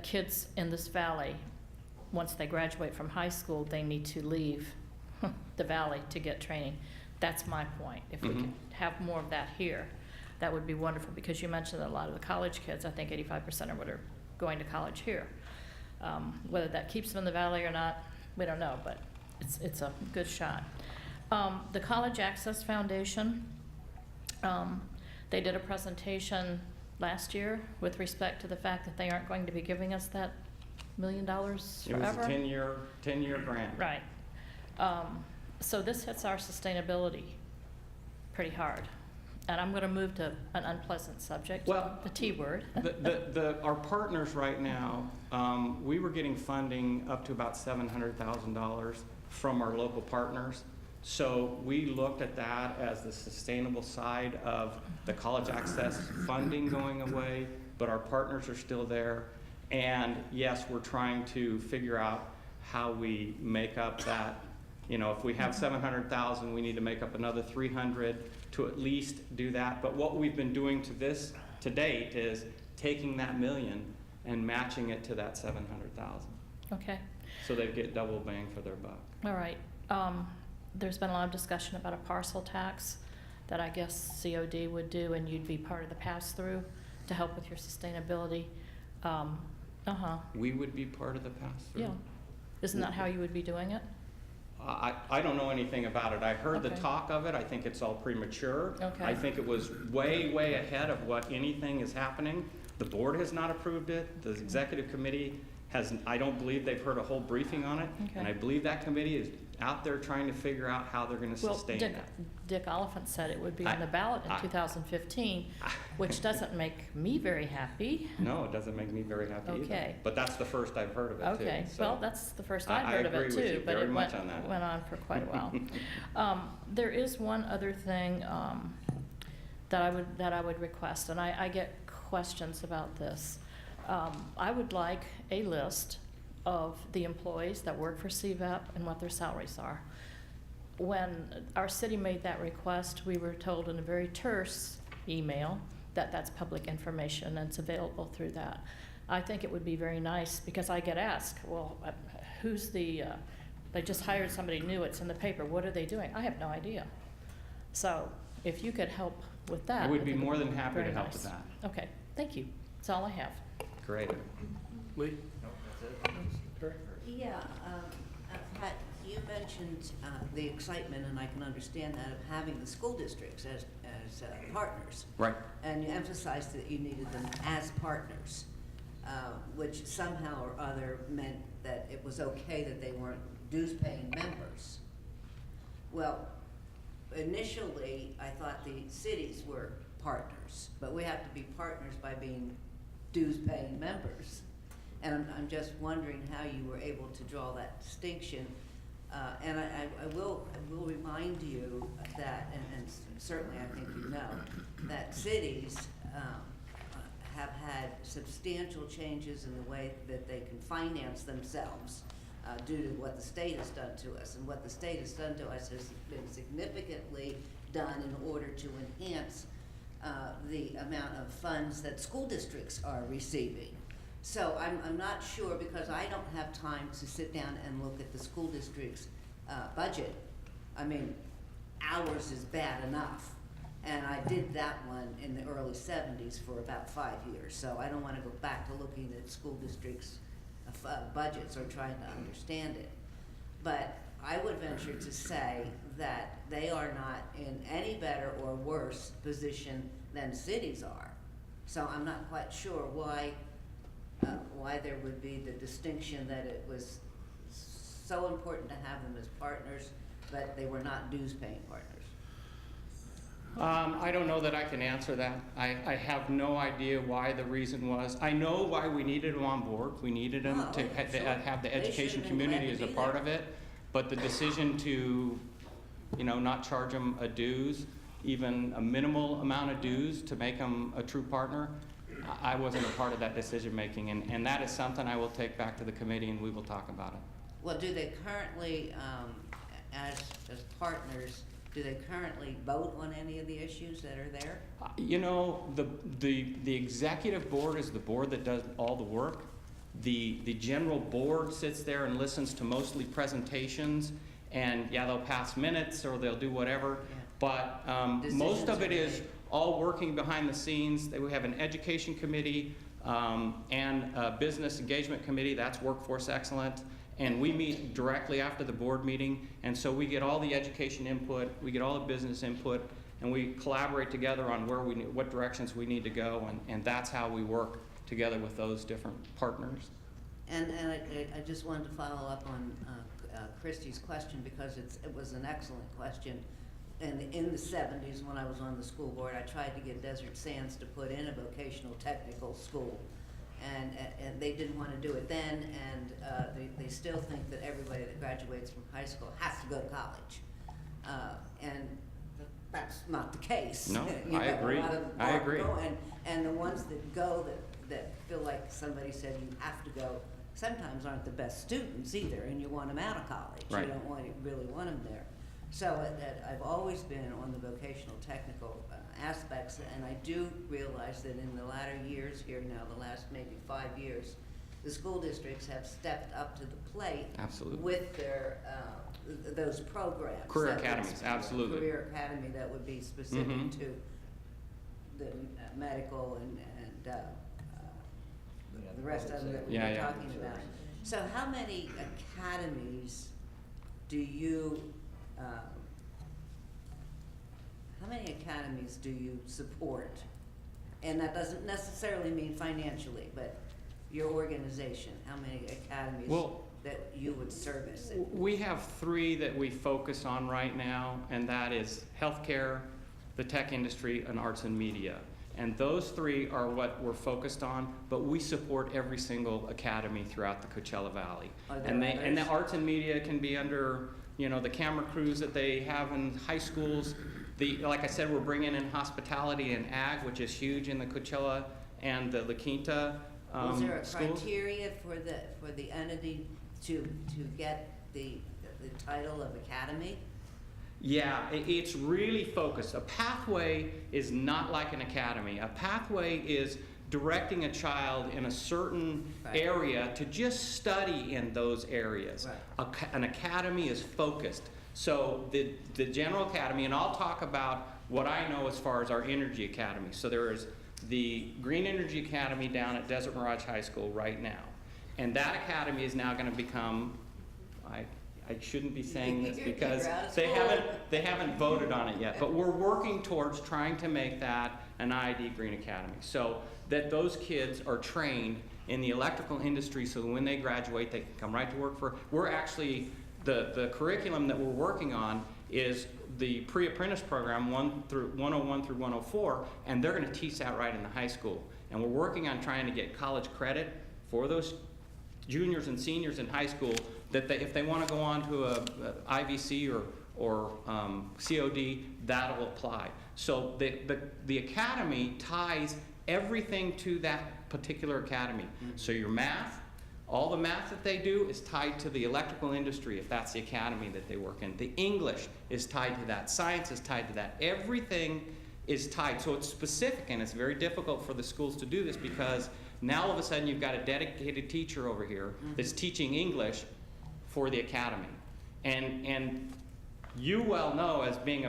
kids in this valley, once they graduate from high school, they need to leave the valley to get training. That's my point. If we could have more of that here, that would be wonderful, because you mentioned that a lot of the college kids, I think 85% of what are going to college here. Whether that keeps them in the valley or not, we don't know, but it's a good shot. The College Access Foundation, they did a presentation last year with respect to the fact that they aren't going to be giving us that $1 million forever. It was a 10-year grant. Right. So this hits our sustainability pretty hard. And I'm going to move to an unpleasant subject, Well, the T word. Our partners right now, we were getting funding up to about $700,000 from our local partners. So we looked at that as the sustainable side of the college access funding going away, but our partners are still there. And yes, we're trying to figure out how we make up that. You know, if we have 700,000, we need to make up another 300 to at least do that. But what we've been doing to date is taking that $1 million and matching it to that 700,000. Okay. So they get double bang for their buck. All right. There's been a lot of discussion about a parcel tax that I guess COD would do, and you'd be part of the pass-through to help with your sustainability. We would be part of the pass-through. Yeah. Isn't that how you would be doing it? I don't know anything about it. I heard the Okay. talk of it. I think it's all premature. Okay. I think it was way, way ahead of what anything is happening. The board has not approved it. The executive committee has, I don't believe they've heard a whole briefing on it. Okay. And I believe that committee is out there trying to figure out how they're going to Well, sustain Dick, that. Dick Oliphant said it would be on the ballot in 2015, which doesn't make me very happy. No, it doesn't make me very happy either. Okay. But that's the first I've heard of it too. Okay, so well, that's the first I've I heard of it agree with you too, but very it much went on that. went on for quite a while. There is one other thing that I would request, and I get questions about this. I would like a list of the employees that work for CVEP and what their salaries are. When our city made that request, we were told in a very terse email that that's public information and it's available through that. I think it would be very nice, because I get asked, well, who's the, they just hired somebody new, it's in the paper, what are they doing? I have no idea. So if you could help with that. I would be think it more would than be happy very to help nice. with that. Okay, thank you. That's all I have. Great. Lee? Yeah, Pat, you mentioned the excitement, and I can understand that, of having the school districts as partners. Right. And you emphasized that you needed them as partners, which somehow or other meant that it was okay that they weren't dues-paying members. Well, initially, I thought the cities were partners, but we have to be partners by being dues-paying members. And I'm just wondering how you were able to draw that distinction. And I will remind you that, and certainly I think you know, that cities have had substantial changes in the way that they can finance themselves due to what the state has done to us. And what the state has done to us has been significantly done in order to enhance the amount of funds that school districts are receiving. So I'm not sure, because I don't have time to sit down and look at the school district's budget. I mean, ours is bad enough. And I did that one in the early 70s for about 5 years. So I don't want to go back to looking at school districts' budgets or trying to understand it. but I would venture to say that they are not in any better or worse position than cities are. So I'm not quite sure why there would be the distinction that it was so important to have them as partners, but they were not dues-paying partners. I don't know that I can answer that. I have no idea why the reason was. I know why we needed them on board. We needed them Oh, to sure. have the They education should've been glad community to as a be part there. of it. But the decision to, not charge them a dues, even a minimal amount of dues to make them a true partner, I wasn't a part of that decision-making. And that is something I will take back to the committee and we will talk about it. Well, do they currently, as partners, do they currently vote on any of the issues that are there? The executive board is the board that does all the work. The general board sits there and listens to mostly presentations, and yeah, they'll pass minutes or they'll do whatever. Yeah. But Decisions most of are it is made. all working behind the scenes. We have an education committee and a business engagement committee. That's workforce excellence. And we meet directly after the board meeting, and so we get all the education input, we get all the business input, and we collaborate together on what directions we need to go, and that's how we work together with those different partners. And I just wanted to follow up on Christie's question, because it was an excellent question. And in the 70s, when I was on the school board, I tried to get Desert Sands to put in a vocational technical school. And they didn't want to do it then, and they still think that everybody that graduates from high school has to go to college. And that's not the case. No, You I know, a agree. lot of I agree. go, and the ones that go that feel like somebody said you have to go, sometimes aren't the best students either, and you want them out of college. Right. You don't really want them there. So I've always been on the vocational technical aspects, and I do realize that in the latter years here now, the last maybe 5 years, the school districts have stepped up to the plate. Absolutely. With their, those programs. Career That was- academies, absolutely. Career academy that would be specific Mhm. to the medical and the rest of them that we Yeah, were yeah. talking about. So how many academies do you support? And that doesn't necessarily mean financially, but your organization, how many academies Well, that you would service? We have 3 that we focus on right now, and that is healthcare, the tech industry, and arts and media. And those 3 are what we're focused on, but we support every single academy throughout the Coachella Valley. Are there And the others? arts and media can be under, the camera crews that they have in high schools. Like I said, we're bringing in hospitality and ag, which is huge in the Coachella and the La Quinta Was there a schools. criteria for the entity to get the title of academy? Yeah, it's really focused. A pathway is not like an academy. A pathway is directing a child in a certain Right. area to just study in those areas. Right. An academy is focused. So the general academy, and I'll talk about what I know as far as our energy academy. So there is the Green Energy Academy down at Desert Mirage High School right now. And that academy is now going to become, I shouldn't be saying this because You're out of they school. haven't voted on it yet, but we're working towards trying to make that an IID Green Academy, so that those kids are trained in the electrical industry, so that when they graduate, they can come right to work for. We're actually the curriculum that we're working on is the pre-apprentice program 101 through 104, and they're going to teach that right in the high school. And we're working on trying to get college credit for those juniors and seniors in high school, that if they want to go on to a IVC or COD, that'll apply. So the academy ties everything to that particular academy. So your math, all the math that they do is tied to the electrical industry, if that's the academy that they work in. The English is tied to that. Science is tied to that. Everything is tied. So it's specific, and it's very difficult for the schools to do this because now all of a sudden you've got a dedicated teacher over here that's teaching English for the academy. And you well know, as being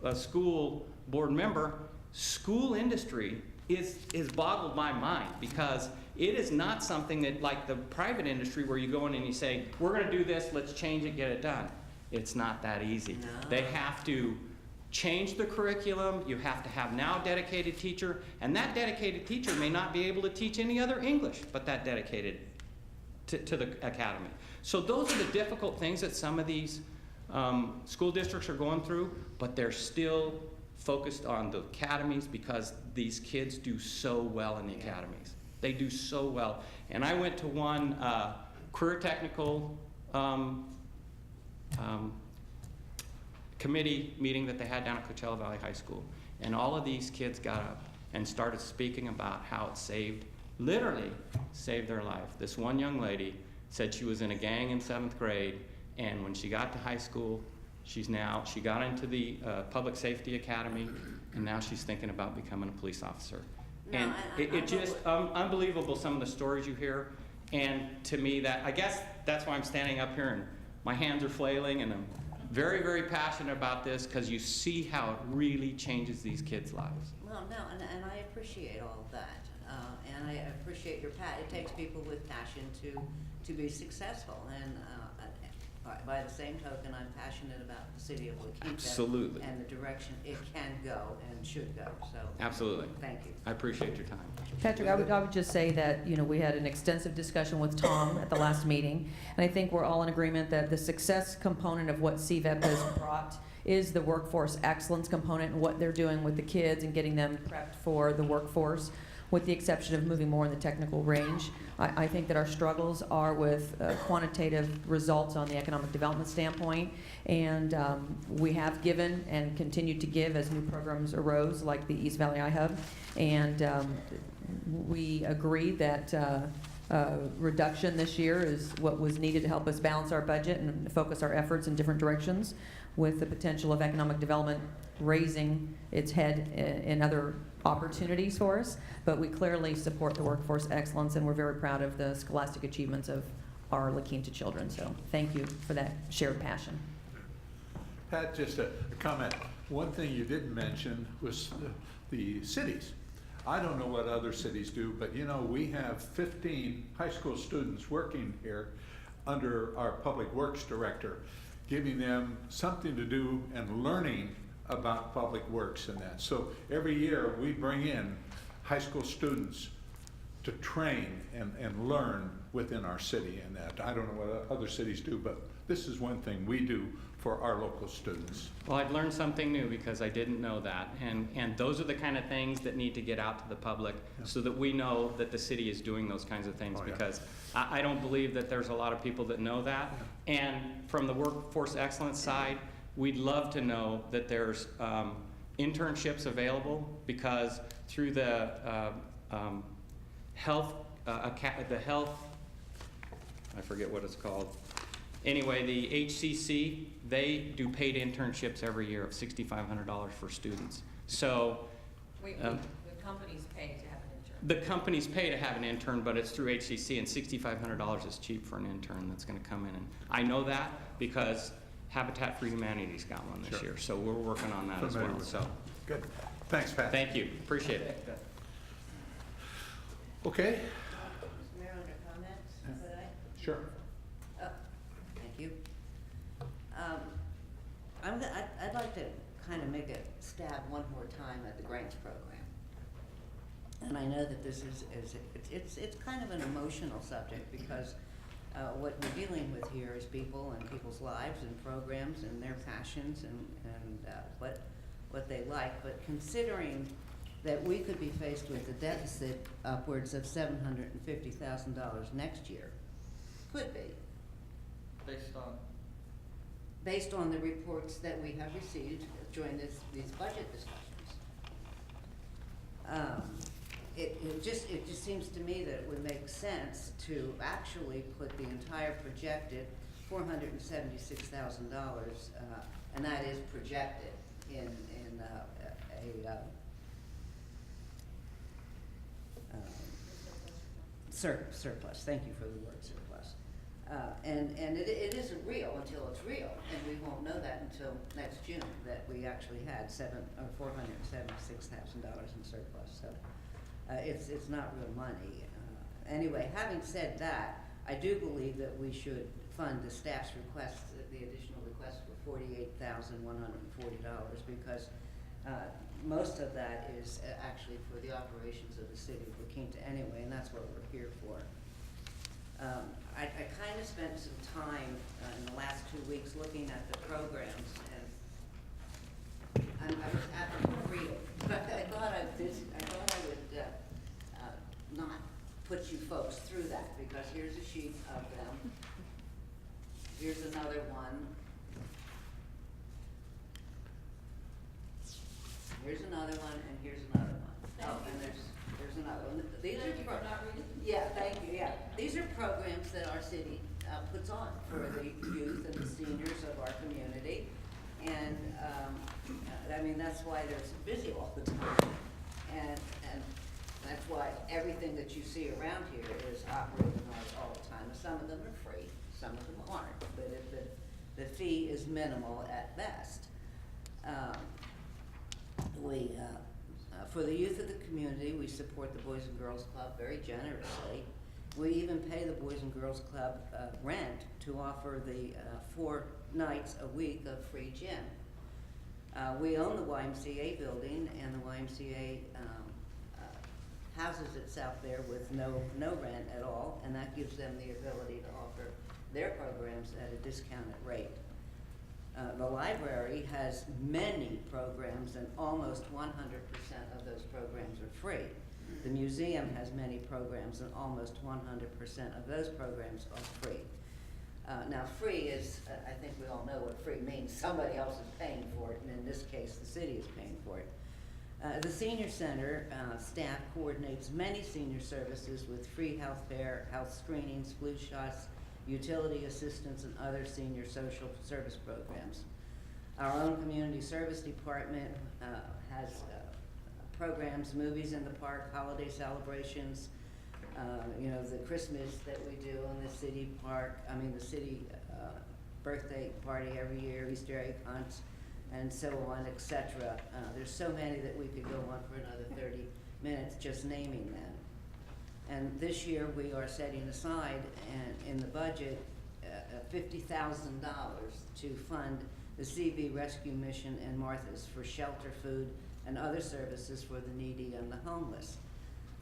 a school board member, school industry is boggled my mind, because it is not something that, like the private industry, where you go in and you say, we're gonna do this, let's change it, get it done. It's not that easy. No. They have to change the curriculum, you have to have now a dedicated teacher, and that dedicated teacher may not be able to teach any other English but that dedicated to the academy. So those are the difficult things that some of these school districts are going through, but they're still focused on the academies because these kids do so well in the academies. They do so well. And I went to one career technical committee meeting that they had down at Coachella Valley High School. And all of these kids got up and started speaking about how it saved, literally saved their life. This one young lady said she was in a gang in 7th grade, and when she got to high school, she got into the public safety academy, and now she's thinking about becoming a police officer. No, And it just, unbelievable, some of the stories you hear. And to me, I guess that's why I'm standing up here and my hands are flailing, and I'm very, very passionate about this, because you see how it really changes these kids' lives. Well, no, and I appreciate all of that, and I appreciate your it takes people with passion to be successful, and by the same token, I'm passionate about the city of La Quinta. Absolutely. And the direction it can go and should go, so. Absolutely. Thank you. I appreciate your time. Patrick, I would just say that, we had an extensive discussion with Tom at the last meeting, and I think we're all in agreement that the success component of what CVEP has brought is the workforce excellence component and what they're doing with the kids and getting them prepped for the workforce, with the exception of moving more in the technical range. I think that our struggles are with quantitative results on the economic development standpoint, and we have given and continue to give as new programs arose, like the East Valley iHub, and we agree that reduction this year is what was needed to help us balance our budget and focus our efforts in different directions, with the potential of economic development raising its head in other opportunities for us. But we clearly support the workforce excellence, and we're very proud of the scholastic achievements of our La Quinta children. So thank you for that shared passion. Pat, just a comment. One thing you didn't mention was the cities. I don't know what other cities do, but we have 15 high school students working here under our public works director, giving them something to do and learning about public works and that. So every year we bring in high school students to train and learn within our city and that. I don't know what other cities do, but this is one thing we do for our local students. Well, I've learned something new, because I didn't know that. And those are the kind of things that need to get out to the public, so that we know that the city is doing those kinds of things, because I don't believe that there's a lot of people that know that. And from the workforce excellence side, we'd love to know that there's internships available, because through the health, I forget what it's called. Anyway, the HCC, they do paid internships every year of $6,500 for students. So The companies pay to have an intern. the companies pay to have an intern, but it's through HCC, and $6,500 is cheap for an intern that's going to come in. And I know that because Habitat for Humanity's got one this year, so we're working on that as well. So Good. Thanks, Pat. thank you, appreciate it. Okay. Mr. Mayor, under comments, could I? Sure. Oh, thank you. I'd like to kind of make a stab one more time at the grants program. And I know that this it's kind of an emotional subject, because what we're dealing with here is people and people's lives and programs and their passions and what they like. But considering that we could be faced with a deficit upwards of $750,000 next year, could be, based on the reports that we have received during these budget discussions. It just seems to me that it would make sense to actually put the entire projected $476,000, and that is projected in surplus. Thank you for the word surplus. And it isn't real until it's real, and we won't know that until next June, that we actually had $476,000 in surplus. So It's not real money. Anyway, having said that, I do believe that we should fund the staff's request, the additional request for $48,140, because most of that is actually for the operations of the city of La Quinta anyway, and that's what we're here for. I kind of spent some time in the last 2 weeks looking at the programs, and I was happy to read it, but I thought I would not put you folks through that, because here's a sheet of them. Here's another one. Here's another one, and here's another one. Oh, and there's another one. These are yeah, thank you. Yeah, these are programs that our city puts on for the youth and the seniors of our community, and I mean that's why they're so busy all the time, and that's why everything that you see around here is operating all the time. Some of them are free, some of them aren't, but the fee is minimal at best. For the youth of the community, we support the Boys and Girls Club very generously. We even pay the Boys and Girls Club rent to offer the 4 nights a week of free gym. We own the YMCA building, and the YMCA houses itself there with no rent at all, and that gives them the ability to offer their programs at a discounted rate. The library has many programs, and almost 100% of those programs are free. The museum has many programs, and almost 100% of those programs are free. Now, free is, I think we all know what free means. Somebody else is paying for it, and in this case, the city is paying for it. The Senior Center staff coordinates many senior services with free health care, health screenings, flu shots, utility assistance, and other senior social service programs. Our own community service department has programs, movies in the park, holiday celebrations, you know, the Christmas that we do in the city park, the city birthday party every year, Easter egg hunts, and so on, etc. There's so many that we could go on for another 30 minutes just naming them. And this year we are setting aside in the budget $50,000 to fund the CV Rescue Mission and Martha's for shelter, food, and other services for the needy and the homeless.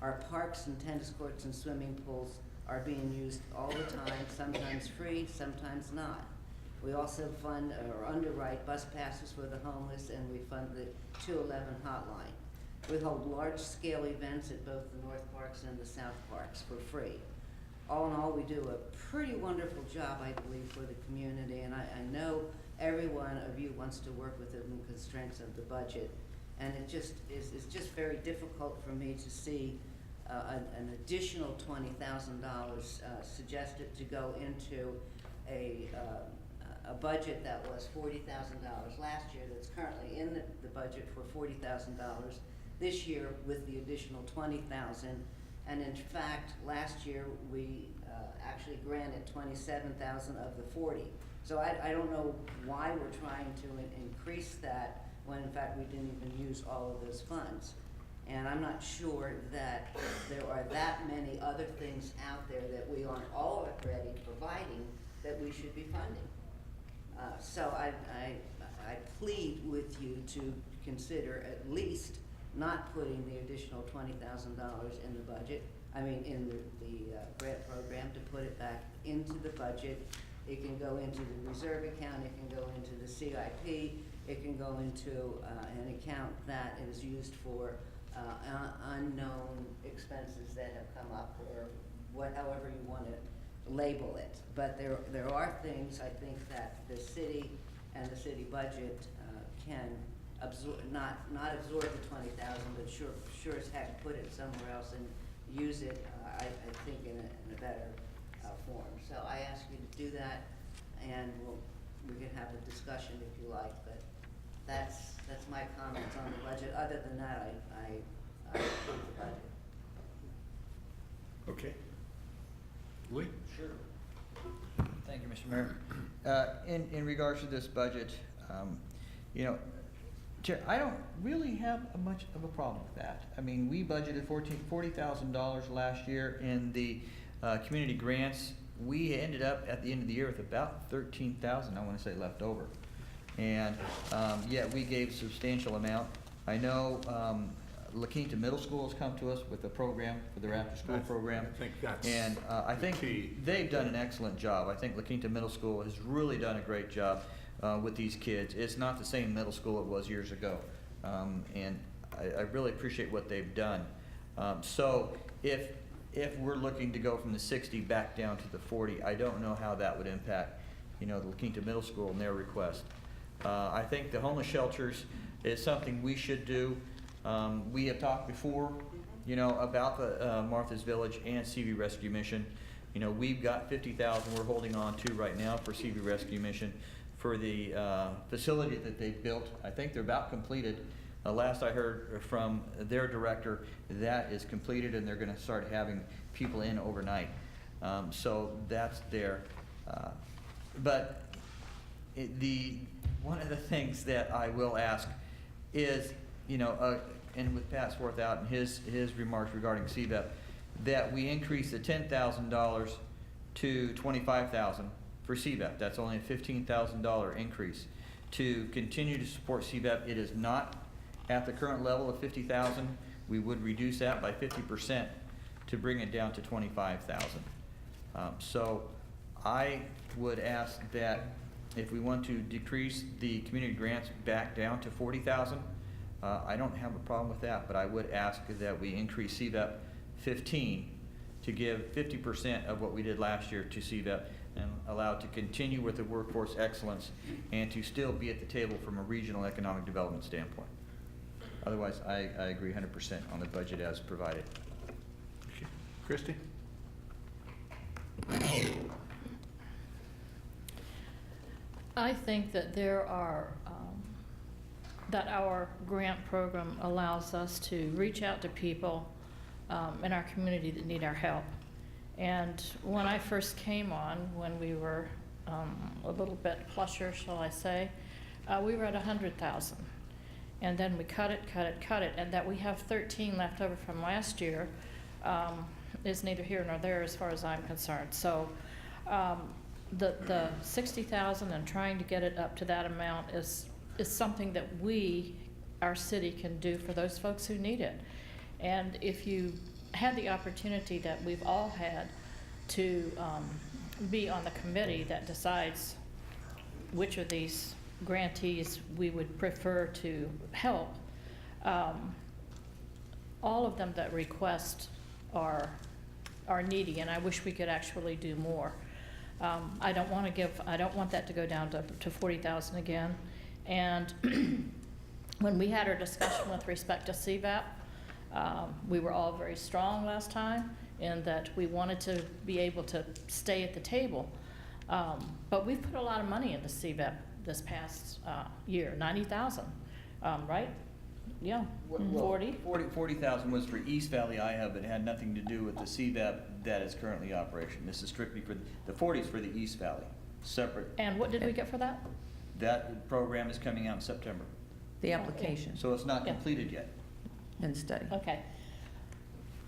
Our parks and tennis courts and swimming pools are being used all the time, sometimes free, sometimes not. We also fund or underwrite bus passes for the homeless, and we fund the 211 hotline. We hold large-scale events at both the North Parks and the South Parks for free. All in all, we do a pretty wonderful job, I believe, for the community, and I know every one of you wants to work within the constraints of the budget, and it's just very difficult for me to see an additional $20,000 suggested to go into a budget that was $40,000 last year, that's currently in the budget for $40,000 this year with the additional $20,000. And in fact, last year we actually granted $27,000 of the $40,000. So I don't know why we're trying to increase that when in fact we didn't even use all of those funds. And I'm not sure that there are that many other things out there that we aren't already providing that we should be funding. So I plead with you to consider at least not putting the additional $20,000 in the budget, in the grant program, to put it back into the budget. It can go into the reserve account, it can go into the CIP, it can go into an account that is used for unknown expenses that have come up, or however you want to label it. But there are things, I think, that the city and the city budget can absorb, not absorb the $20,000, but sure as heck put it somewhere else and use it, I think, in a better form. So I ask you to do that, and we can have a discussion if you like, but that's my comments on the budget. Other than that, I approve the budget. Okay. Lee? Sure. Thank you, Mr. Mayor. In regards to this budget, Chair, I don't really have much of a problem with that. I mean, we budgeted $40,000 last year in the community grants. We ended up at the end of the year with about 13,000, I want to say, left over. And yet we gave a substantial amount. I know La Quinta Middle School has come to us with a program for their after-school program. I think that's And I think key. they've done an excellent job. I think La Quinta Middle School has really done a great job with these kids. It's not the same middle school it was years ago. And I really appreciate what they've done. So if we're looking to go from the 60 back down to the 40, I don't know how that would impact, the La Quinta Middle School and their request. I think the homeless shelters is something we should do. We have talked before, about the Martha's Village and CV Rescue Mission. We've got 50,000 we're holding on to right now for CV Rescue Mission for the facility that they've built. I think they're about completed. Last I heard from their director, that is completed and they're gonna start having people in overnight. So that's there. But one of the things that I will ask is, and with Pat Swarthout and his remarks regarding CVEP, that we increase the $10,000 to $25,000 for CVEP. That's only a $15,000 increase. To continue to support CVEP, it is not at the current level of $50,000. We would reduce that by 50% to bring it down to $25,000. So I would ask that if we want to decrease the community grants back down to $40,000, I don't have a problem with that, but I would ask that we increase CVEP 15 to give 50% of what we did last year to CVEP and allow it to continue with the workforce excellence and to still be at the table from a regional economic development standpoint. Otherwise, I agree 100% on the budget as provided. Okay. Christie? I think that that our grant program allows us to reach out to people in our community that need our help. And when I first came on, when we were a little bit plusher, shall I say, we were at 100,000. And then we cut it, and that we have 13 left over from last year is neither here nor there as far as I'm concerned. So the 60,000 and trying to get it up to that amount is something that our city can do for those folks who need it. And if you had the opportunity that we've all had to be on the committee that decides which of these grantees we would prefer to help, all of them that request are needy, and I wish we could actually do more. I don't want that to go down to 40,000 again. And when we had our discussion with respect to CVAP, we were all very strong last time in that we wanted to be able to stay at the table. But we've put a lot of money into CVAP this past year, 90,000, right? Yeah, 40,000 was for East Valley IHUB, but it had nothing to do with the CVAP that is currently in operation. This is strictly for, the 40 is for the East Valley, separate. And what did we get for that? That program is coming out in September. The application So it's not completed yet. and study. Okay.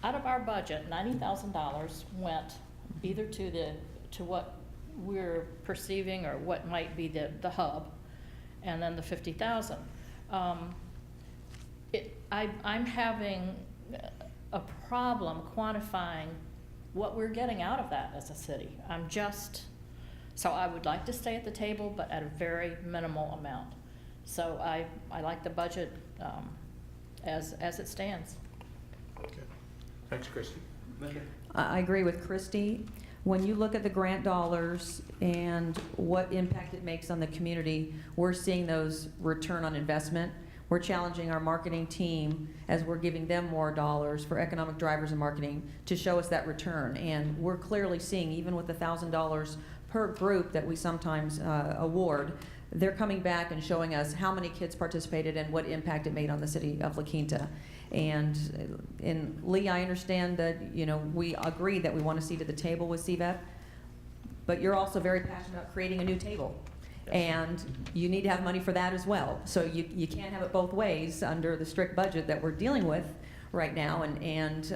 Out of our budget, $90,000 went either to what we're perceiving or what might be the hub, and then the 50,000. I'm having a problem quantifying what we're getting out of that as a city. So I would like to stay at the table, but at a very minimal amount. So I like the budget as it stands. Okay. Thanks, Christie. I agree with Christie. When you look at the grant dollars and what impact it makes on the community, we're seeing those return on investment. We're challenging our marketing team as we're giving them more dollars for economic drivers and marketing to show us that return. And we're clearly seeing, even with the $1,000 per group that we sometimes award, they're coming back and showing us how many kids participated and what impact it made on the city of La Quinta. And Lee, I understand that, we agree that we want a seat at the table with CVEP, but you're also very passionate about creating a new table. And you need to have money for that as well. So you can't have it both ways under the strict budget that we're dealing with right now. And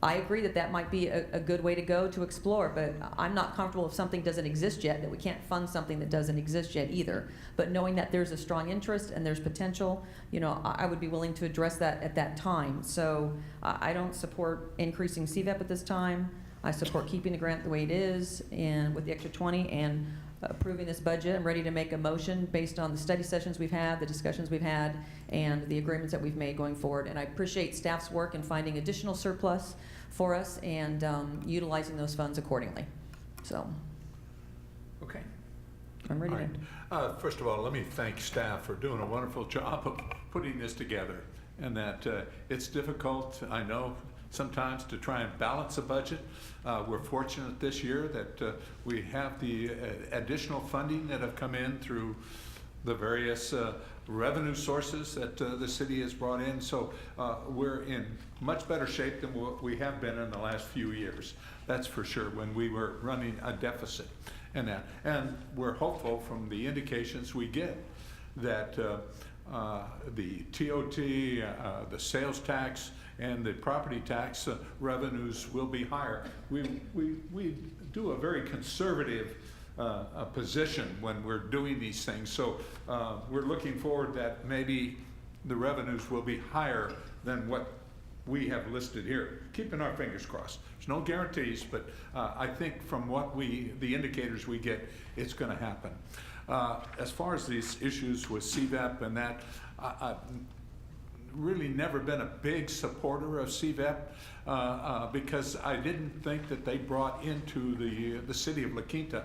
I agree that that might be a good way to go to explore, but I'm not comfortable if something doesn't exist yet, that we can't fund something that doesn't exist yet either. But knowing that there's a strong interest and there's potential, you know, I would be willing to address that at that time. So I don't support increasing CVEP at this time. I support keeping the grant the way it is and with the extra 20 and approving this budget. I'm ready to make a motion based on the study sessions we've had, the discussions we've had, and the agreements that we've made going forward. And I appreciate staff's work in finding additional surplus for us and utilizing those funds accordingly. So Okay. I'm ready All right. First of all, let me thank staff for doing a wonderful job of putting this together. And that it's difficult, I know, sometimes to try and balance a budget. We're fortunate this year that we have the additional funding that have come in through the various revenue sources that the city has brought in. So we're in much better shape than what we have been in the last few years. That's for sure, when we were running a deficit and that. And we're hopeful from the indications we get that the TOT, the sales tax, and the property tax revenues will be higher. We do a very conservative position when we're doing these things. So we're looking forward that maybe the revenues will be higher than what we have listed here. Keeping our fingers crossed. There's no guarantees, but I think from what the indicators we get, it's going to happen. As far as these issues with CVEP and that, I've really never been a big supporter of CVEP because I didn't think that they brought into the city of La Quinta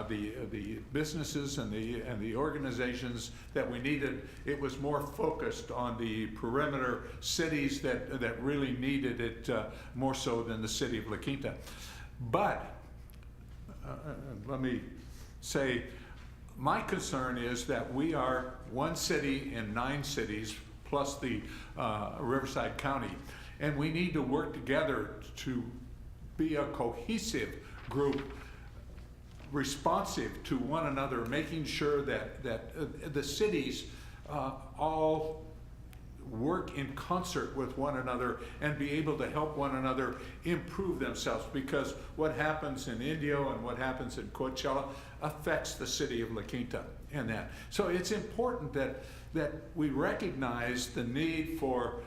the businesses and the organizations that we needed. It was more focused on the perimeter cities that really needed it more so than the city of La Quinta. But let me say, my concern is that we are one city in 9 cities plus the Riverside County. And we need to work together to be a cohesive group, responsive to one another, making sure that the cities all work in concert with one another and be able to help one another improve themselves, because what happens in Indio and what happens in Coachella affects the city of La Quinta and that. So it's important that we recognize the need for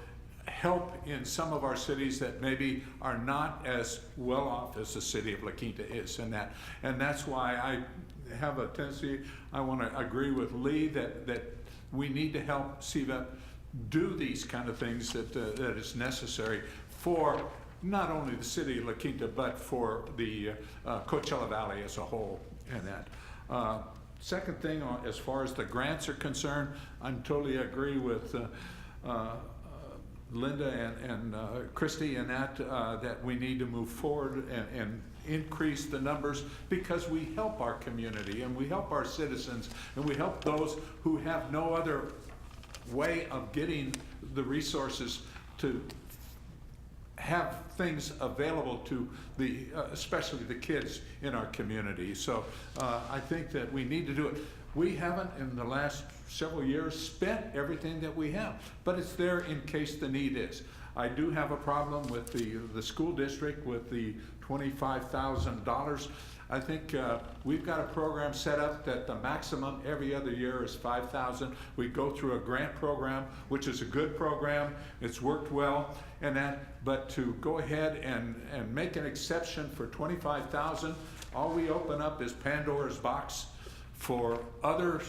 help in some of our cities that maybe are not as well off as the city of La Quinta is, and that's why I have a tendency, I want to agree with Lee that we need to help CVEP do these kind of things that is necessary for not only the city of La Quinta, but for the Coachella Valley as a whole, and that. Second thing, as far as the grants are concerned, I'm totally agree with Linda and Christy in that we need to move forward and increase the numbers, because we help our community and we help our citizens and we help those who have no other way of getting the resources to have things available to especially the kids in our community. So I think that we need to do it. We haven't in the last several years spent everything that we have, but it's there in case the need is. I do have a problem with the school district with the $25,000. I think we've got a program set up that the maximum every other year is $5,000. We go through a grant program, which is a good program. It's worked well, and that. But to go ahead and make an exception for $25,000, all we open up is Pandora's box for other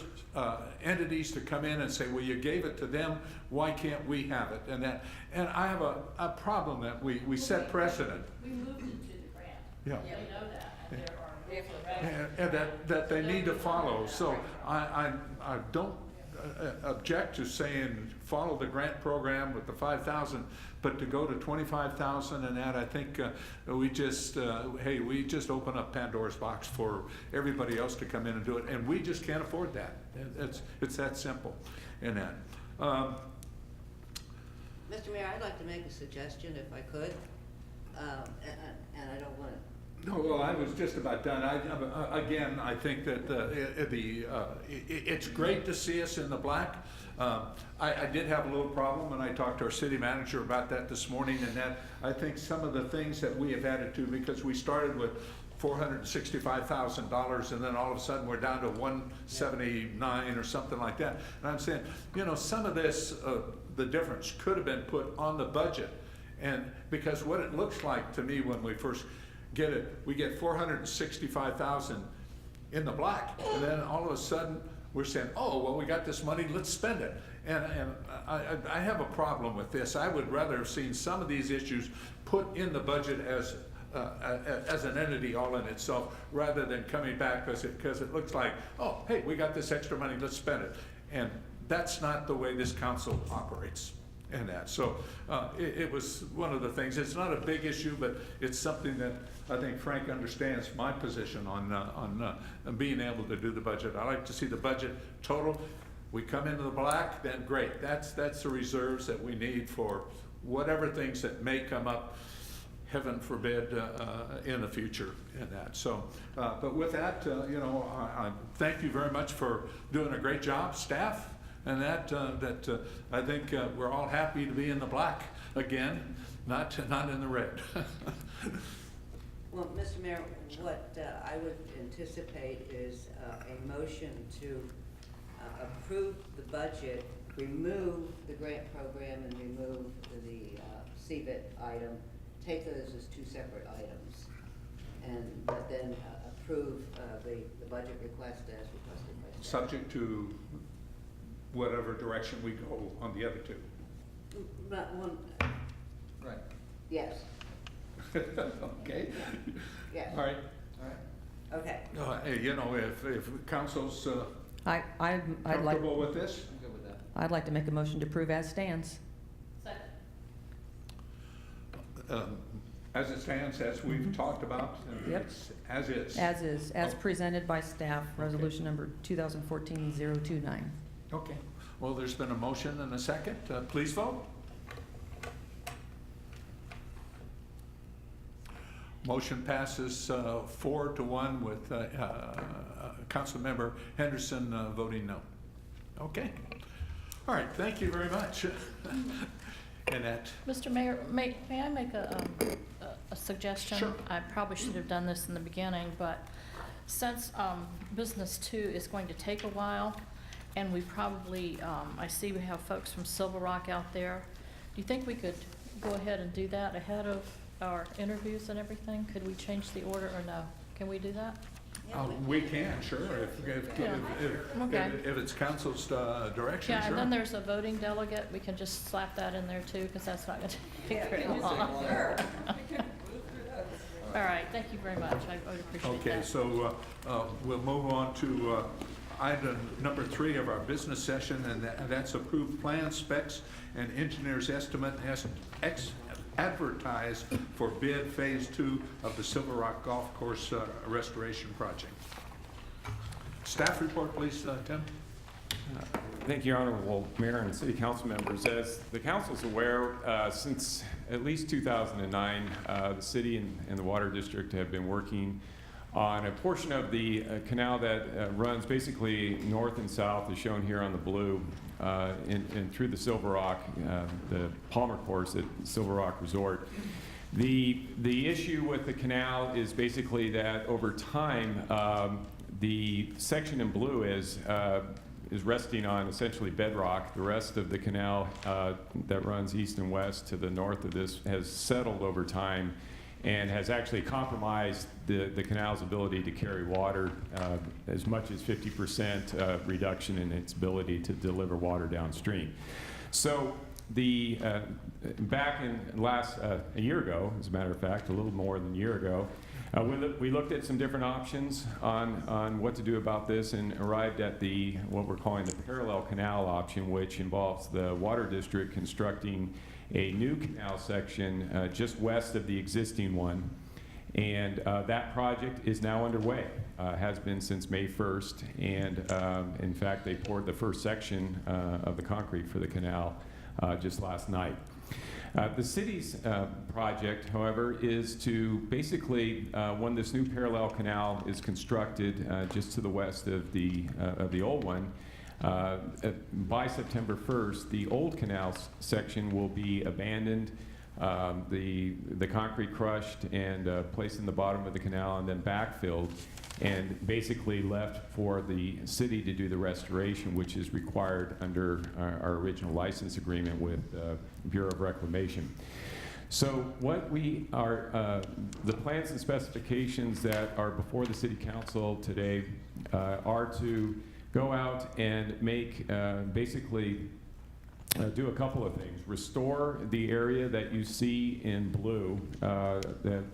entities to come in and say, well, you gave it to them, why can't we have it? And I have a problem that we set precedent. We moved it to the grant. Yeah. They know that, and there are And that they need to follow. So I don't object to saying follow the grant program with the 5,000, but to go to 25,000 and that, I think we just open up Pandora's box for everybody else to come in and do it, and we just can't afford that. It's that simple in that. Mr. Mayor, I'd like to make a suggestion if I could, and I don't want to No, well, I was just about done. Again, I think that it's great to see us in the black. I did have a little problem, and I talked to our city manager about that this morning, and that I think some of the things that we have added to, because we started with $465,000, and then all of a sudden we're down to 179 or something like that. And I'm saying, you know, some of this, the difference could have been put on the budget. And because what it looks like to me when we first get it, we get 465,000 in the black, and then all of a sudden we're saying, oh, well, we got this money, let's spend it. And I have a problem with this. I would rather have seen some of these issues put in the budget as an entity all in itself, rather than coming back because it looks like, oh, hey, we got this extra money, let's spend it. And that's not the way this council operates. And that, so it was one of the things. It's not a big issue, but it's something that I think Frank understands my position on being able to do the budget. I like to see the budget total. We come into the black, then great. That's the reserves that we need for whatever things that may come up, heaven forbid, in the future. In that. So, but with that, you know, I thank you very much for doing a great job, staff. And that I think we're all happy to be in the black again, not in the red. Well, Mr. Mayor, what I would anticipate is a motion to approve the budget, remove the grant program, and remove the CVIT item, take those as two separate items, and then approve the budget request as requested by staff. Subject to whatever direction we go on the other two. But one, Right. yes, Okay. yes. All right. Okay. Hey, you know, if council's I'd like, comfortable with this, I'm good with that. I'd like to make a motion to approve as stands. Second. as it stands, as we've talked about, Yep. it's as is. As is, as Oh. presented by staff, resolution number 2014-029. Okay. Well, there's been a motion and a second. Please vote. Motion passes 4-1 with Councilmember Henderson voting no. Okay. All right. Thank you very much. Annette. Mr. Mayor, may I make a suggestion? Sure. I probably should have done this in the beginning, but since business 2 is going to take a while, and we probably, I see we have folks from Silver Rock out there, do you think we could go ahead and do that ahead of our interviews and everything? Could we change the order or no? Can we do that? We can, sure, if it's council's direction, Yeah, sure. and then there's a voting delegate. We can just slap that in there too, because that's not going to take very long. All right, thank you very much. I would appreciate that. Okay, so we'll move on to item number 3 of our business session, and that's approved plan specs and engineer's estimate advertised for bid phase 2 of the Silver Rock Golf Course restoration project. Staff report, please, Tim. Thank you, Honorable Mayor and City Council members. As the Council's aware, since at least 2009, the City and the Water District have been working on a portion of the canal that runs basically north and south, as shown here on the blue, and through the Silver Rock, the Palmer Course at Silver Rock Resort. The issue with the canal is basically that over time, the section in blue is resting on essentially bedrock. The rest of the canal that runs east and west to the north of this has settled over time and has actually compromised the canal's ability to carry water, as much as 50% reduction in its ability to deliver water downstream. So back in a year ago, as a matter of fact, a little more than a year ago, we looked at some different options on what to do about this and arrived at what we're calling the parallel canal option, which involves the Water District constructing a new canal section just west of the existing one. And that project is now underway, has been since May 1st. And in fact, they poured the first section of the concrete for the canal just last night. The city's project, however, is to basically, when this new parallel canal is constructed just to the west of the old one, by September 1st, the old canal section will be abandoned, the concrete crushed and placed in the bottom of the canal and then backfilled, and basically left for the city to do the restoration, which is required under our original license agreement with Bureau of Reclamation. So what we are, the plans and specifications that are before the City Council today are to go out and make, basically do a couple of things. Restore the area that you see in blue, that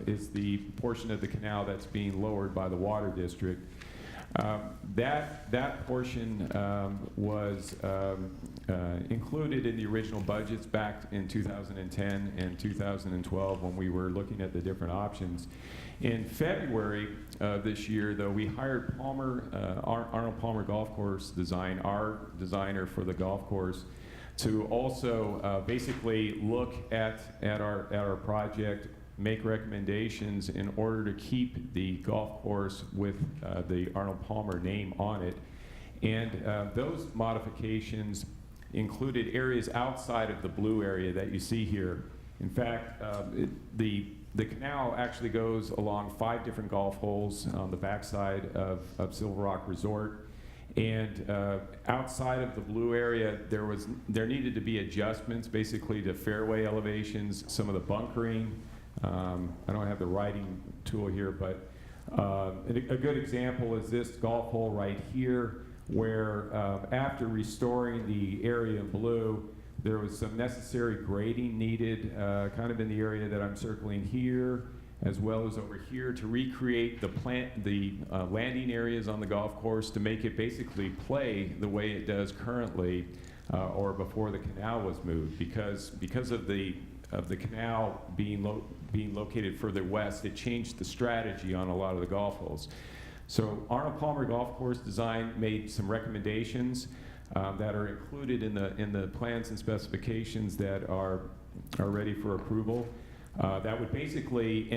is the portion of the canal that's being lowered by the Water District. That portion was included in the original budgets back in 2010 and 2012 when we were looking at the different options. In February this year, though, we hired Arnold Palmer Golf Course Design, our designer for the golf course, to also basically look at our project, make recommendations in order to keep the golf course with the Arnold Palmer name on it. And those modifications included areas outside of the blue area that you see here. In fact, the canal actually goes along 5 different golf holes on the backside of Silver Rock Resort. And outside of the blue area, there needed to be adjustments basically to fairway elevations, some of the bunkering. I don't have the writing tool here, but a good example is this golf hole right here, where after restoring the area in blue, there was some necessary grading needed kind of in the area that I'm circling here, as well as over here, to recreate the landing areas on the golf course to make it basically play the way it does currently or before the canal was moved. Because of the canal being located further west, it changed the strategy on a lot of the golf holes. So Arnold Palmer Golf Course Design made some recommendations that are included in the plans and specifications that are ready for approval. That would basically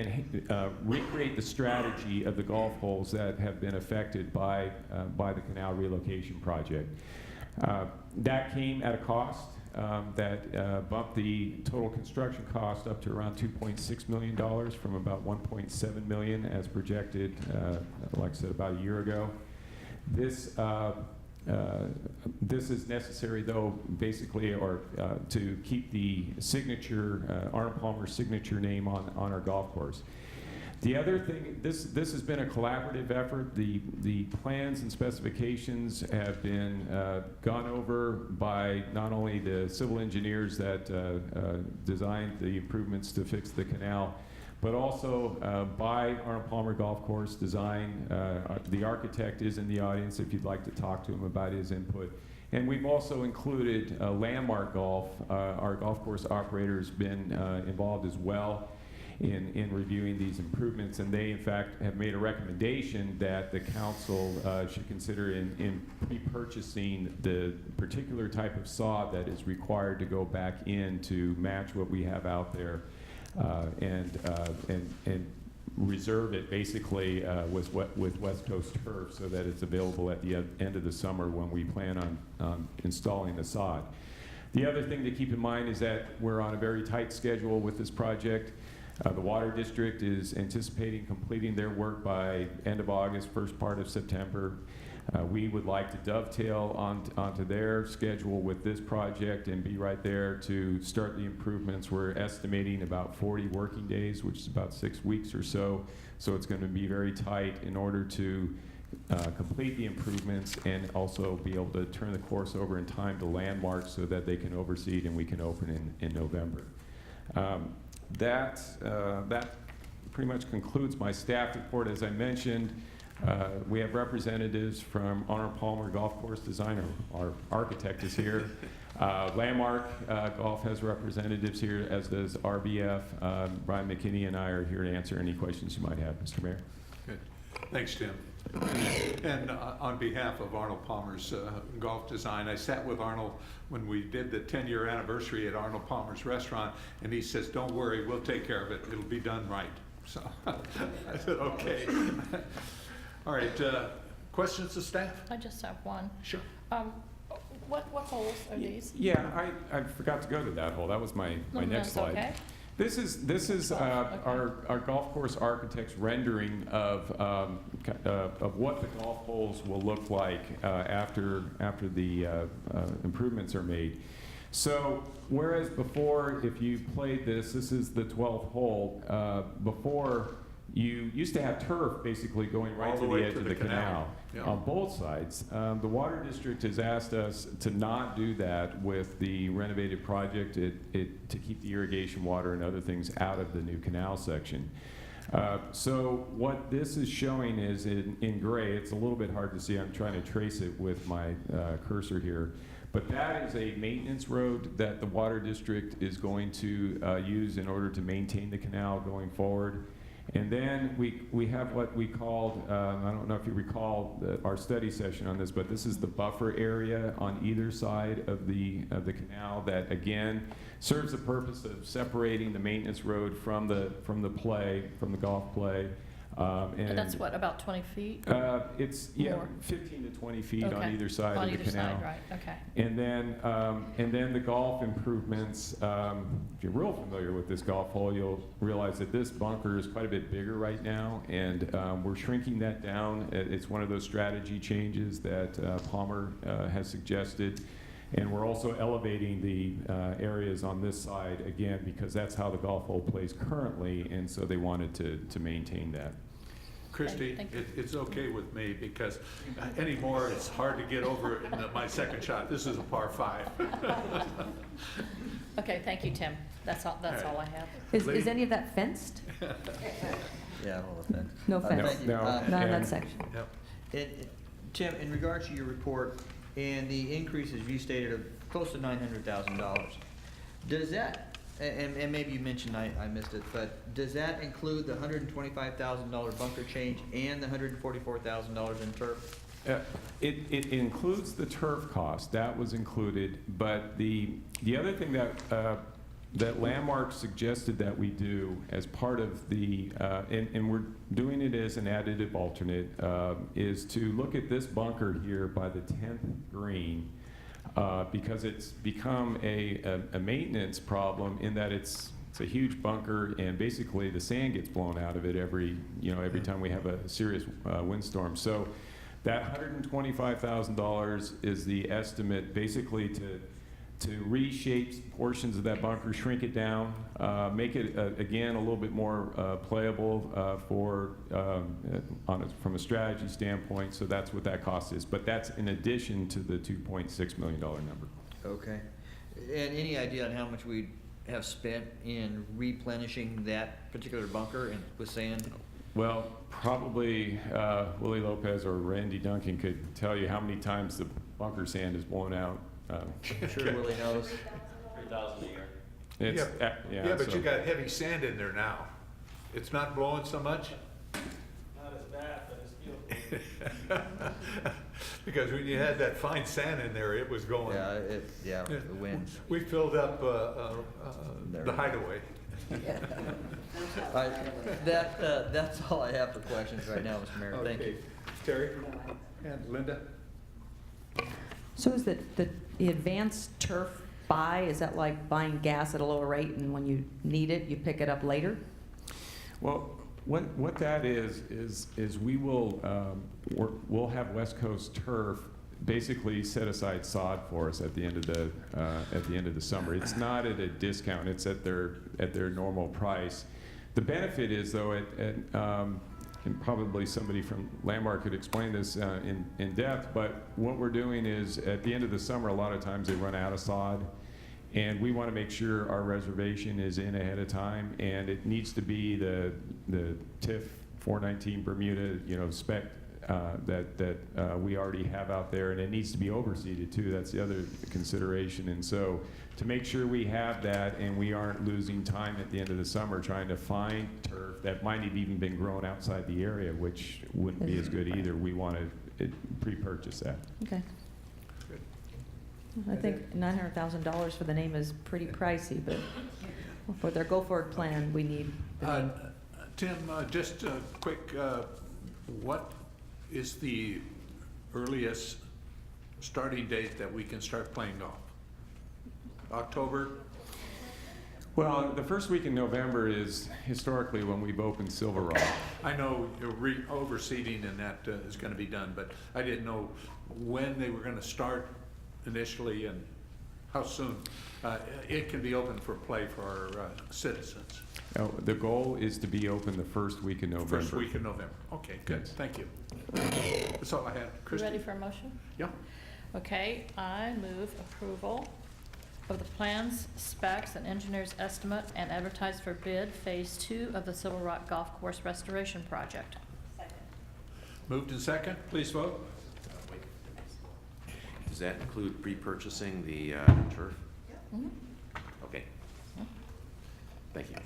recreate the strategy of the golf holes that have been affected by the canal relocation project. That came at a cost that bumped the total construction cost up to around $2.6 million from about $1.7 million as projected, like I said, about a year ago. This is necessary, though, basically, to keep the signature, Arnold Palmer's signature name on our golf course. The other thing, this has been a collaborative effort. The plans and specifications have been gone over by not only the civil engineers that designed the improvements to fix the canal, but also by Arnold Palmer Golf Course Design. The architect is in the audience if you'd like to talk to him about his input. And we've also included Landmark Golf. Our golf course operator has been involved as well in reviewing these improvements, and they in fact have made a recommendation that the council should consider in pre-purchasing the particular type of sod that is required to go back in to match what we have out there. And reserve it basically with West Coast turf so that it's available at the end of the summer when we plan on installing the sod. The other thing to keep in mind is that we're on a very tight schedule with this project. The Water District is anticipating completing their work by end of August, first part of September. We would like to dovetail onto their schedule with this project and be right there to start the improvements. We're estimating about 40 working days, which is about 6 weeks or so. So it's going to be very tight in order to complete the improvements and also be able to turn the course over in time to Landmark so that they can oversee it and we can open in November. That pretty much concludes my staff report. As I mentioned, we have representatives from Arnold Palmer Golf Course Design. Our architect is here. Landmark Golf has representatives here, as does RBF. Brian McKinney and I are here to answer any questions you might have, Mr. Mayor. Good. Thanks, Tim. And on behalf of Arnold Palmer's Golf Design, I sat with Arnold when we did the 10-year anniversary at Arnold Palmer's restaurant, and he says, "Don't worry, we'll take care of it. It'll be done right." So I said, okay. All right, questions of staff? I just have one. Sure. What holes are these? Yeah, I forgot to go to that hole. That was my next That's slide. okay. This is our golf course architect's rendering of what the golf holes will look like after the improvements are made. So whereas before, if you played this is the 12th hole. Before, you used to have turf basically going right to the edge of the canal. Yeah. On both sides. The Water District has asked us to not do that with the renovated project to keep the irrigation water and other things out of the new canal section. So what this is showing is in gray. It's a little bit hard to see. I'm trying to trace it with my cursor here. But that is a maintenance road that the Water District is going to use in order to maintain the canal going forward. And then we have what we called, I don't know if you recall our study session on this, but this is the buffer area on either side of the canal that again serves the purpose of separating the maintenance road from the golf play. And that's what, about 20 feet? It's More. 15 to 20 feet on Okay. either side On of the either canal. side, right, okay. And then the golf improvements. If you're real familiar with this golf hole, you'll realize that this bunker is quite a bit bigger right now, and we're shrinking that down. It's one of those strategy changes that Palmer has suggested. And we're also elevating the areas on this side again because that's how the golf hole plays currently, and so they wanted to maintain that. Christie, Thank you. it's okay with me because anymore it's hard to get over in my second shot. This is a par 5. Okay, thank you, Tim. That's all I have. Is any of that fenced? Yeah, all of that. No fence? Thank you. No, Not in that and- section? Yep. Tim, in regards to your report and the increases you stated of close to $900,000, does that, and maybe you mentioned I missed it, but does that include the $125,000 bunker change and the $144,000 in turf? It includes the turf cost, that was included, but the other thing that Landmark suggested that we do as part of the, and we're doing it as an additive alternate, is to look at this bunker here by the 10th green, because it's become a maintenance problem in that it's a huge bunker, and basically the sand gets blown out of it every time we have a serious windstorm. So that $125,000 is the estimate, basically to reshape portions of that bunker, shrink it down, make it again a little bit more playable from a strategy standpoint. So that's what that cost is, but that's in addition to the $2.6 million number. Okay. And any idea on how much we have spent in replenishing that particular bunker and with sand? Well, probably Willie Lopez or Randy Duncan could tell you how many times the bunker sand is blown out. I'm sure Willie knows. 3,000 a year. It's, Yeah, but so- you got heavy sand in there now. It's not blowing so much? Not as bad, but it's still. Because when you had that fine sand in there, it was going. Yeah, the winds. We filled up There the we go. hideaway. That's all I have for questions right now, Mr. Mayor. Thank you. Terry and Linda? So is the advanced turf buy, is that like buying gas at a lower rate and when you need it, you pick it up later? Well, what that is we will we'll have West Coast Turf basically set aside sod for us at the end of the summer. It's not at a discount; it's at their normal price. The benefit is though, and probably somebody from Landmark could explain this in depth, but what we're doing is at the end of the summer, a lot of times they run out of sod. And we want to make sure our reservation is in ahead of time, and it needs to be the TIF 419 Bermuda, spec that we already have out there, and it needs to be overseeded too. That's the other consideration. And so to make sure we have that and we aren't losing time at the end of the summer trying to find turf that might have even been grown outside the area, which wouldn't be as good either. We want to pre-purchase that. Okay. I think $900,000 for the name is pretty pricey, but for their go-forward plan, we need the name. Tim, just a quick, what is the earliest starting date that we can start playing golf? October? Well, the first week in November is historically when we've opened Silver Rock. I know overseeding and that is going to be done, but I didn't know when they were going to start initially and how soon it can be open for play for our citizens. The goal is to be open the first week in November. First week in November. Okay, good. Yes. Thank you. That's all I had. You Christie? ready for a motion? Yeah. Okay, I move approval of the plans, specs, and engineer's estimate and advertise for bid Phase 2 of the Silver Rock Golf Course Restoration Project. Moved in second. Please vote. Does that include pre-purchasing the turf? Mhm. Okay. Thank you.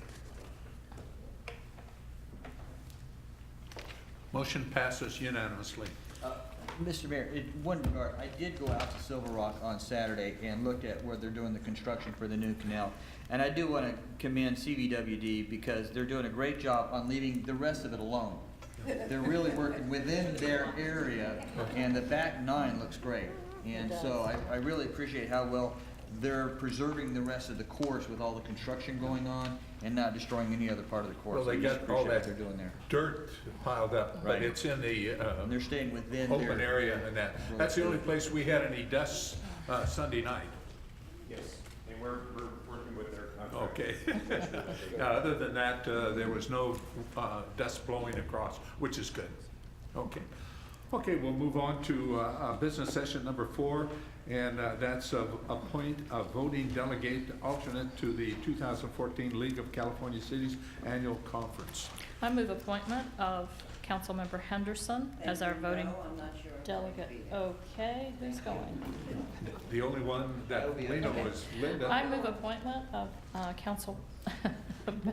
Motion passes unanimously. Mr. Mayor, in one regard, I did go out to Silver Rock on Saturday and looked at where they're doing the construction for the new canal. And I do want to commend CVWD because they're doing a great job on leaving the rest of it alone. They're really working within their area, and the back nine looks great. And so I really appreciate how well they're preserving the rest of the course with all the construction going on and not destroying any other part of the course. Well, they I just got all appreciate what that they're doing there. dirt piled up, but Right. it's in the And they're staying within open their area and that. That's the only place we had any dust Sunday night. Yes, and we're working with their contractor. Okay. Other than that, there was no dust blowing across, which is good. Okay. Okay, we'll move on to business session number 4, and that's appoint a voting delegate alternate to the 2014 League of California Cities Annual Conference. I move appointment of Councilmember Henderson as our voting I'm not sure. delegate. Okay, who's going? The only one that we know Okay. is Linda. I move appointment of Council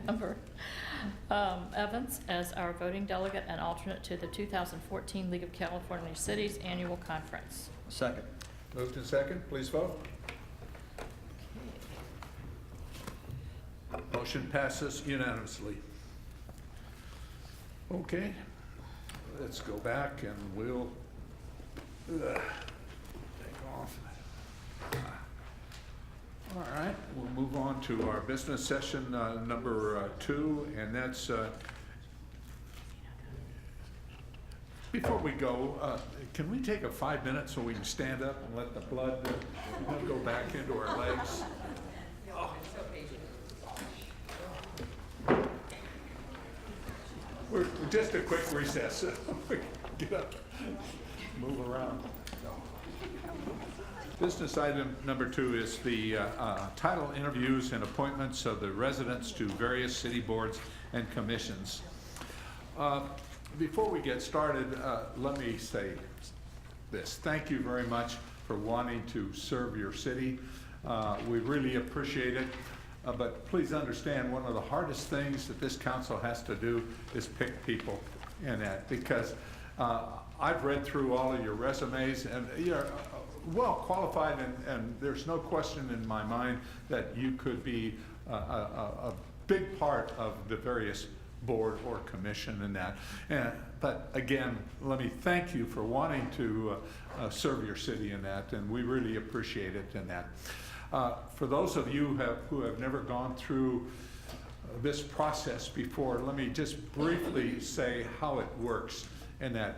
Member Evans as our voting delegate and alternate to the 2014 League of California Cities Annual Conference. Second. Moved in second, please vote. Motion passes unanimously. Okay, let's go back and we'll take off. All right, we'll move on to our business session number 2, and that's, before we go, can we take a 5 minutes so we can stand up and let the blood go back into our legs? We're just a quick recess. Get up, move around. Business item number 2 is the title interviews and appointments of the residents to various city boards and commissions. Before we get started, let me say this. Thank you very much for wanting to serve your city. We really appreciate it. But please understand, one of the hardest things that this council has to do is pick people in that, because I've read through all of your resumes, and you're well qualified, and there's no question in my mind that you could be a big part of the various board or commission in that. But again, let me thank you for wanting to serve your city in that, and we really appreciate it in that. For those of you who have never gone through this process before, let me just briefly say how it works in that.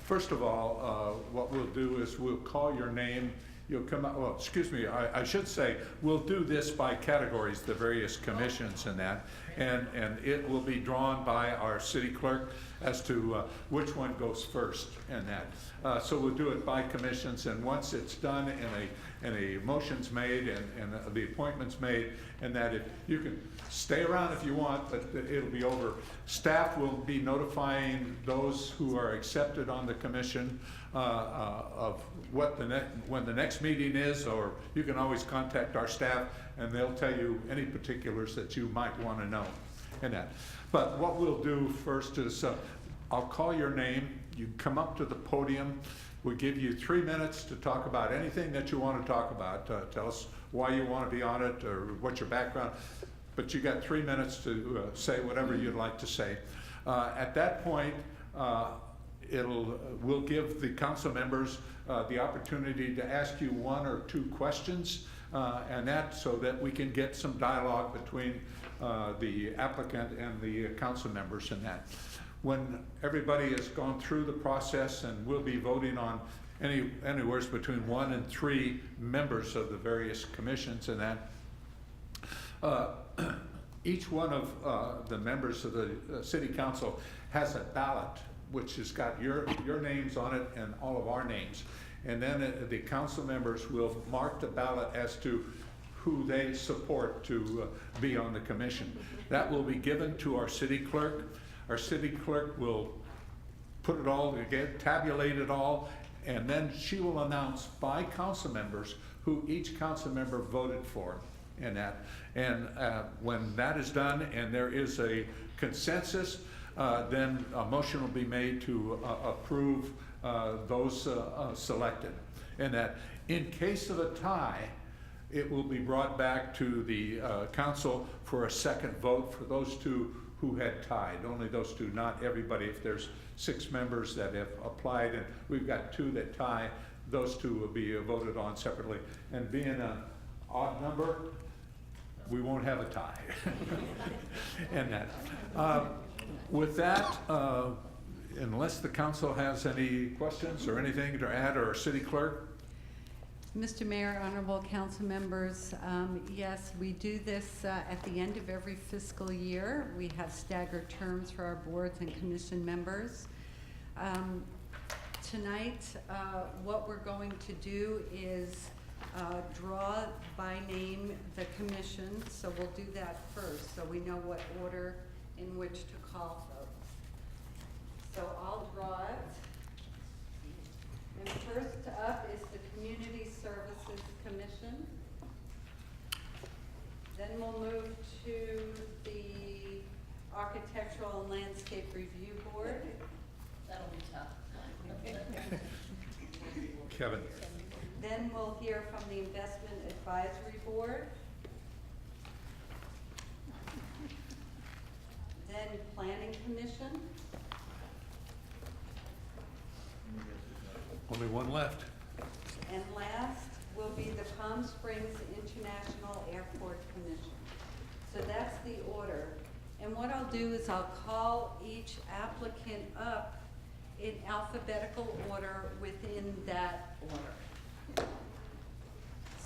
First of all, what we'll do is we'll call your name. You'll come out, well, excuse me, I should say, we'll do this by categories, the various commissions and that. and it will be drawn by our city clerk as to which one goes first and that. So we'll do it by commissions, and once it's done and a motion's made and the appointment's made, and that if you can stay around if you want, but it'll be over. Staff will be notifying those who are accepted on the commission of what when the next meeting is, or you can always contact our staff and they'll tell you any particulars that you might want to know in that. But what we'll do first is I'll call your name, you come up to the podium, we'll give you 3 minutes to talk about anything that you want to talk about. Tell us why you want to be on it or what's your background, but you got 3 minutes to say whatever you'd like to say. At that point, we'll give the council members the opportunity to ask you 1 or 2 questions, and that so that we can get some dialogue between the applicant and the council members in that. When everybody has gone through the process, and we'll be voting on anywhere between 1 and 3 members of the various commissions and that, each one of the members of the city council has a ballot which has got your names on it and all of our names. And then the council members will mark the ballot as to who they support to be on the commission. That will be given to our city clerk. Our city clerk will put it all together, tabulate it all, and then she will announce by council members who each council member voted for in that. And when that is done and there is a consensus, then a motion will be made to approve those selected. And that in case of a tie, it will be brought back to the council for a second vote for those 2 who had tied. Only those 2, not everybody. If there's 6 members that have applied and we've got 2 that tie, those 2 will be voted on separately. And being an odd number, we won't have a tie. And that. With that, unless the council has any questions or anything to add, or city clerk? Mr. Mayor, honorable council members, yes, we do this at the end of every fiscal year. We have staggered terms for our boards and commission members. Tonight, what we're going to do is draw by name the commission, so we'll do that first, so we know what order in which to call folks. So I'll draw it. And first up is the Community Services Commission. Then we'll move to the Architectural and Landscape Review Board. That'll be tough. Kevin. Then we'll hear from the Investment Advisory Board. Then Planning Commission. Only 1 left. And last will be the Palm Springs International Airport Commission. So that's the order. And what I'll do is I'll call each applicant up in alphabetical order within that order.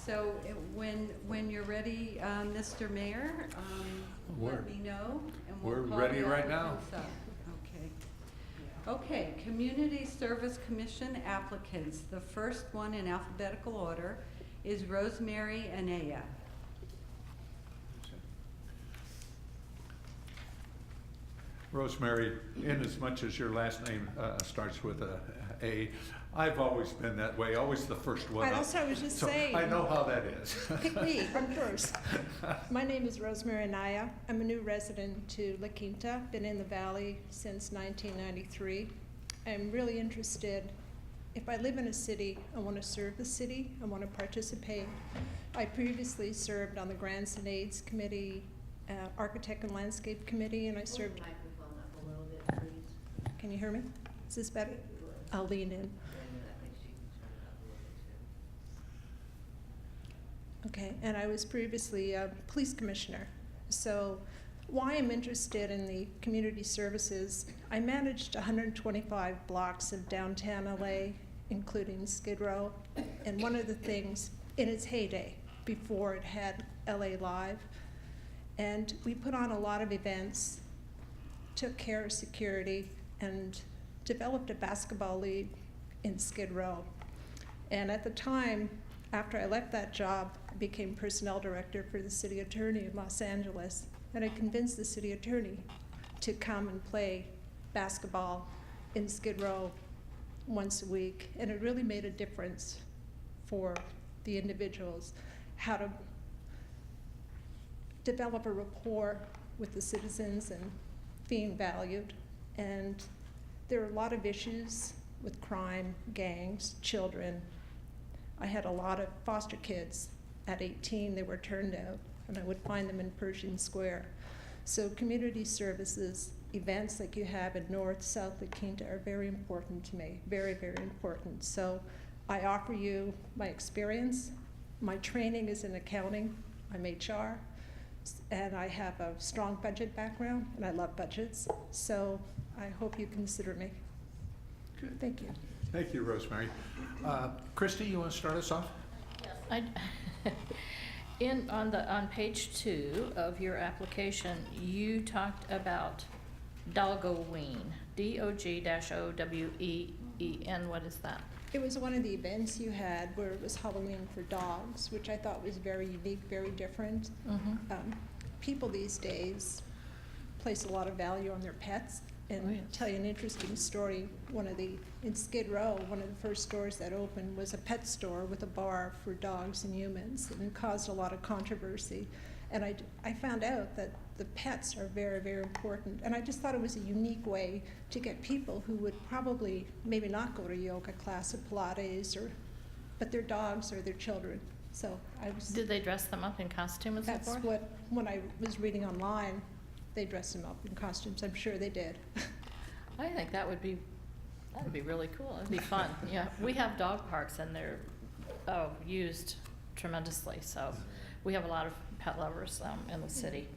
So when you're ready, Mr. Mayor, let me know. And we'll We're call ready the right now. applicants up. Okay, Community Service Commission applicants. The first one in alphabetical order is Rosemary Anaya. Rosemary, in as much as your last name starts with A, I've always been that way, always the first one up. That's what I was just So saying. I know how that is. Pick me, I'm first. My name is Rosemary Anaya. I'm a new resident to La Quinta, been in the valley since 1993. I'm really interested, if I live in a city, I want to serve the city, I want to participate. I previously served on the Grants and Aids Committee, Architect and Landscape Committee, and I served. Microphone up a little bit, please. Can you hear me? Is this better? I'll lean in. Okay, and I was previously a police commissioner. So why I'm interested in the community services, I managed 125 blocks of downtown LA, including Skid Row. And one of the things, in its heyday, before it had LA Live, And we put on a lot of events, took care of security, and developed a basketball league in Skid Row. And at the time, after I left that job, I became personnel director for the city attorney in Los Angeles. And I convinced the city attorney to come and play basketball in Skid Row once a week. And it really made a difference for the individuals, how to develop a rapport with the citizens and being valued. And there are a lot of issues with crime, gangs, children. I had a lot of foster kids. At 18, they were turned out, and I would find them in Pershing Square. So community services, events like you have in North, South La Quinta are very important to me, very, very important. So I offer you my experience. My training is in accounting. I'm HR, and I have a strong budget background, and I love budgets. So I hope you consider me. Good. Thank you. Thank you, Rosemary. Christy, you want to start us off? Yes. On page 2 of your application, you talked about Dogoween, D-O-G-O-W-E-E-N. What is that? It was one of the events you had where it was Halloween for dogs, which I thought was very unique, very different. People these days place a lot of value on their pets. And tell you an interesting story, in Skid Row, one of the first stores that opened was a pet store with a bar for dogs and humans, and it caused a lot of controversy. And I found out that the pets are very, very important. And I just thought it was a unique way to get people who would probably maybe not go to yoga class or Pilates, but their dogs or their children. So I was. Did they dress them up in costume and so forth? That's what, when I was reading online, they dressed them up in costumes. I'm sure they did. I think that would be really cool. It'd be fun. Yeah, we have dog parks and they're used tremendously. So we have a lot of pet lovers in the city.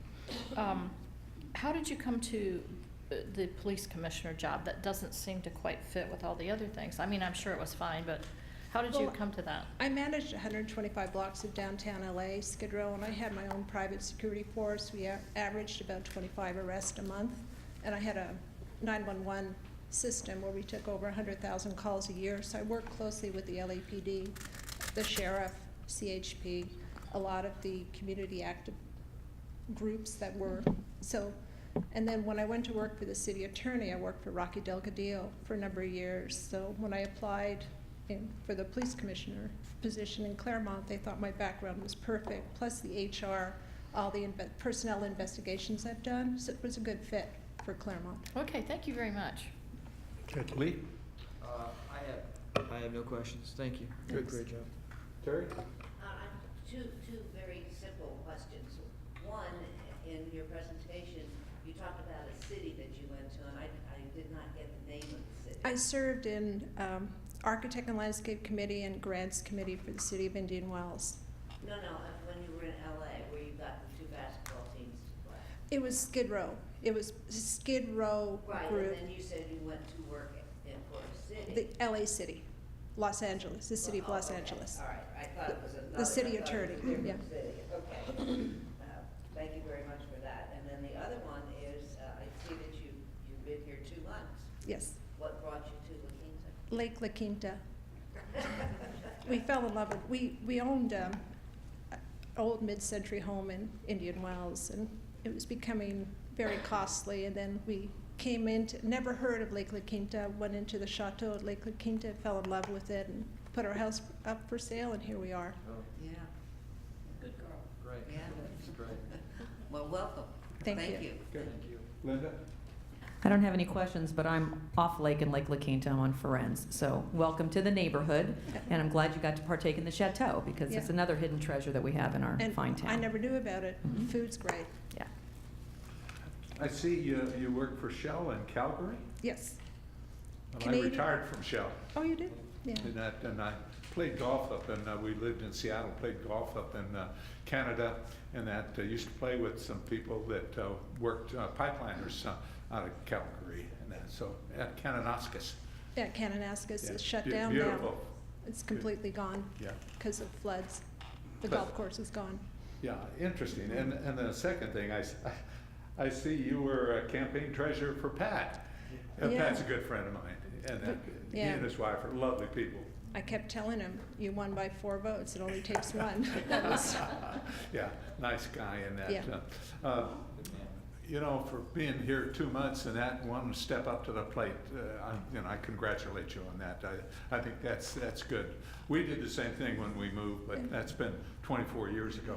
How did you come to the police commissioner job? That doesn't seem to quite fit with all the other things. I mean, I'm sure it was fine, but how did you come to that? I managed 125 blocks of downtown LA, Skid Row, and I had my own private security force. We averaged about 25 arrests a month, and I had a 911 system where we took over 100,000 calls a year. So I worked closely with the LAPD, the sheriff, CHP, a lot of the community active groups that were so. And then when I went to work for the city attorney, I worked for Rocky Delgadillo for a number of years. So when I applied for the police commissioner position in Claremont, they thought my background was perfect, plus the HR, all the personnel investigations I've done, so it was a good fit for Claremont. Okay, thank you very much. Good. Lee? I have no questions. Thank you. Good. Great job. Terry? Two very simple questions. One, in your presentation, you talked about a city that you went to, and I did not get the name of the city. I served in Architect and Landscape Committee and Grants Committee for the City of Indian Wells. No, when you were in LA, where you got the 2 basketball teams to play. It was Skid Row. It was Skid Row Right, group. and then you said you went to work for a city. The LA City, Los Angeles, the city of Los Angeles. All right, I thought it was another. The city I thought it attorney, was a different yeah. city. Okay. Thank you very much for that. And then the other one is, I see that you've been here 2 months. Yes. What brought you to La Quinta? Lake La Quinta. We fell in love with, we owned an old mid-century home in Indian Wells, and it was becoming very costly, and then we came into, never heard of Lake La Quinta, went into the chateau at Lake La Quinta, fell in love with it, and put our house up for sale, and here we are. Yeah. Good girl. Great. Yeah. That's great. Well, welcome. Thank you. Good. Thank you. Linda? I don't have any questions, but I'm off lake in Lake La Quinta. I'm on Ferenz. So welcome to the neighborhood, and I'm glad you got to partake in the chateau because it's Yeah. another hidden treasure that we have in our And fine town. I never knew about it. Mhm. Food's great. Yeah. I see you work for Shell in Calgary? Yes. Well, I Canadian- retired from Shell. Oh, you did? Yeah. And I played golf up in, we lived in Seattle, played golf up in Canada, and that used to play with some people that worked pipeliners out of Calgary and that, so at Kananaskis. Yeah, Kananaskis Yeah. is shut down now. Beautiful. It's completely gone Yeah. because of floods. The But- golf course is gone. Yeah, interesting. And the second thing, I see you were a campaign treasurer for Pat. Yeah. Pat's a good friend of mine, and he Yeah. and his wife are lovely people. I kept telling him, you won by 4 votes, it only takes one. That was, Yeah, nice guy in that. Yeah. You know, for being here 2 months and that, wanting to step up to the plate, I congratulate you on that. I think that's good. We did the same thing when we moved, but that's been 24 years ago.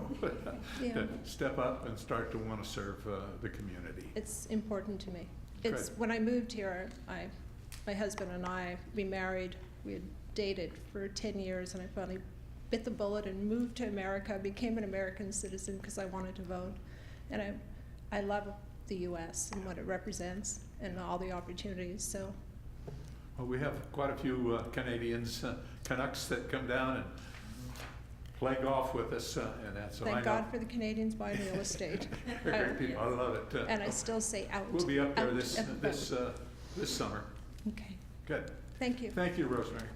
Yeah. To step up and start to want to serve the community. it's important to me. Good. It's, when I moved here, my husband and I, we married, we had dated for 10 years, and I finally bit the bullet and moved to America, became an American citizen because I wanted to vote. And I love the U.S. and what it represents and all the opportunities, so. Well, we have quite a few Canadians, Canucks that come down and play golf with us, and that's, so I know. Thank God for the Canadians buying real estate. They're great people, I love it. And I still say out. We'll be up there out, this summer. Okay, Good. thank you. Thank you, Rosemary.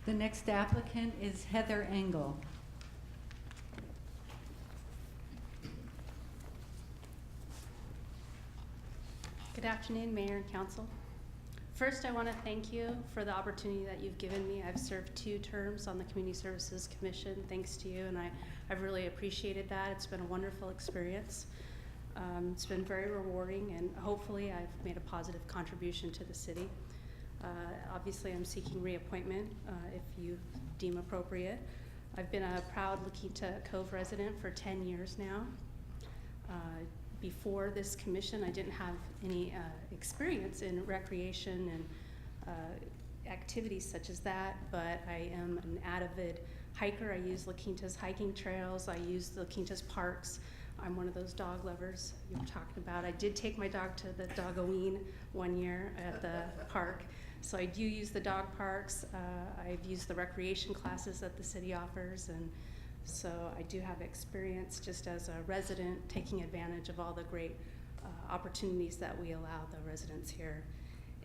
The next applicant is Heather Engel. Good afternoon, Mayor and Council. First, I want to thank you for the opportunity that you've given me. I've served 2 terms on the Community Services Commission, thanks to you, and I've really appreciated that. It's been a wonderful experience. It's been very rewarding, and hopefully I've made a positive contribution to the city. Obviously, I'm seeking reappointment if you deem appropriate. I've been a proud La Quinta Cove resident for 10 years now. Before this commission, I didn't have any experience in recreation and activities such as that, but I am an avid hiker. I use La Quinta's hiking trails. I use La Quinta's parks. I'm one of those dog lovers you were talking about. I did take my dog to the Dog-O-Ween one year at the park. So I do use the dog parks. I've used the recreation classes that the city offers, and so I do have experience just as a resident taking advantage of all the great opportunities that we allow the residents here.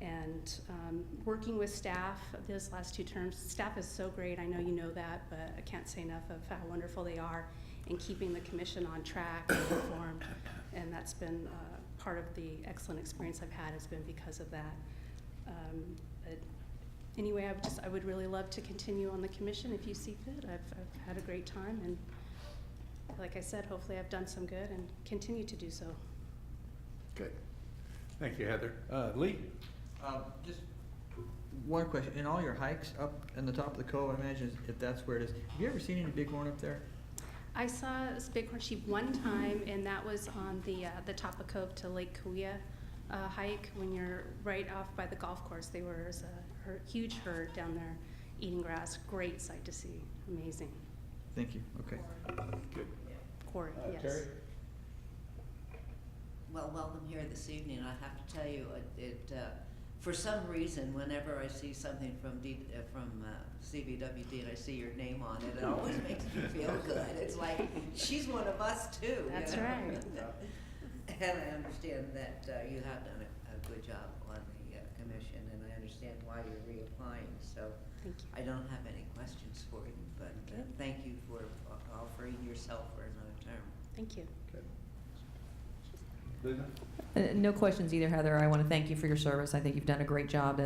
And working with staff this last 2 terms, staff is so great. I know you know that, but I can't say enough of how wonderful they are in keeping the commission on track and informed. And that's been part of the excellent experience I've had has been because of that. But anyway, I would really love to continue on the commission if you see fit. I've had a great time, and like I said, hopefully I've done some good and continue to do so. Good. Thank you, Heather. Lee? Just one question. In all your hikes up in the top of the cove, I imagine if that's where it is, have you ever seen any bighorn up there? I saw this bighorn sheep one time, and that was on the top of Cove to Lake Kauai hike when you're right off by the golf course. There was a huge herd down there eating grass. Great sight to see. Amazing. Thank you. Okay. Good. Corey, yes. Terry? Well, welcome here this evening. I have to tell you, for some reason, whenever I see something from CBWD and I see your name on it, it always makes me feel good. It's like, she's one of us too. That's you know? right. And I understand that you have done a good job on the commission, and I understand why you're reapplying. So Thank you. I don't have any questions for you, but thank you for offering yourself for another term. Thank you. No questions either, Heather. I want to thank you for your service. I think you've done a great job.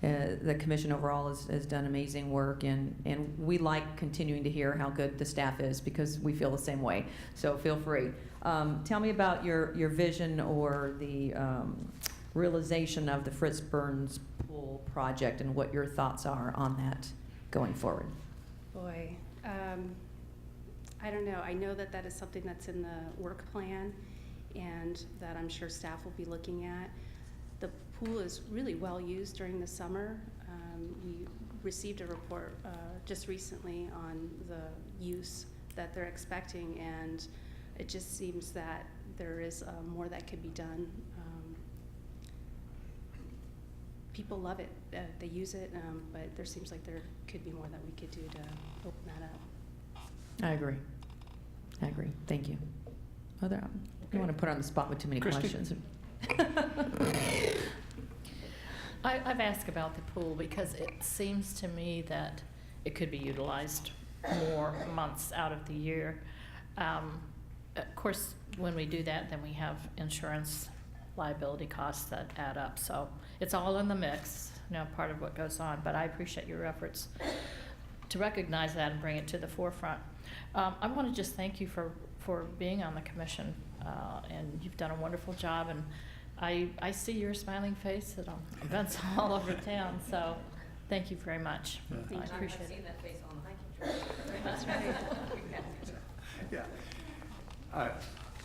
The commission overall has done amazing work, and we like continuing to hear how good the staff is because we feel the same way. So feel free. Tell me about your vision or the realization of the Fritz Burns Pool project and what your thoughts are on that going forward. Boy, I don't know. I know that is something that's in the work plan, and that I'm sure staff will be looking at. The pool is really well used during the summer. We received a report just recently on the use that they're expecting, and it just seems that there is more that could be done. People love it. They use it, but there seems like there could be more that we could do to open that up. I agree. Thank you. Other, I don't want to put her on the spot with too many Christy? questions. I've asked about the pool because it seems to me that it could be utilized more months out of the year. Of course, when we do that, then we have insurance liability costs that add up. So it's all in the mix, part of what goes on. But I appreciate your efforts to recognize that and bring it to the forefront. I want to just thank you for being on the commission, and you've done a wonderful job. And I see your smiling face at events all over town. So thank you very much. I appreciate it. I've seen that face on the hiking trail. That's right. Yeah.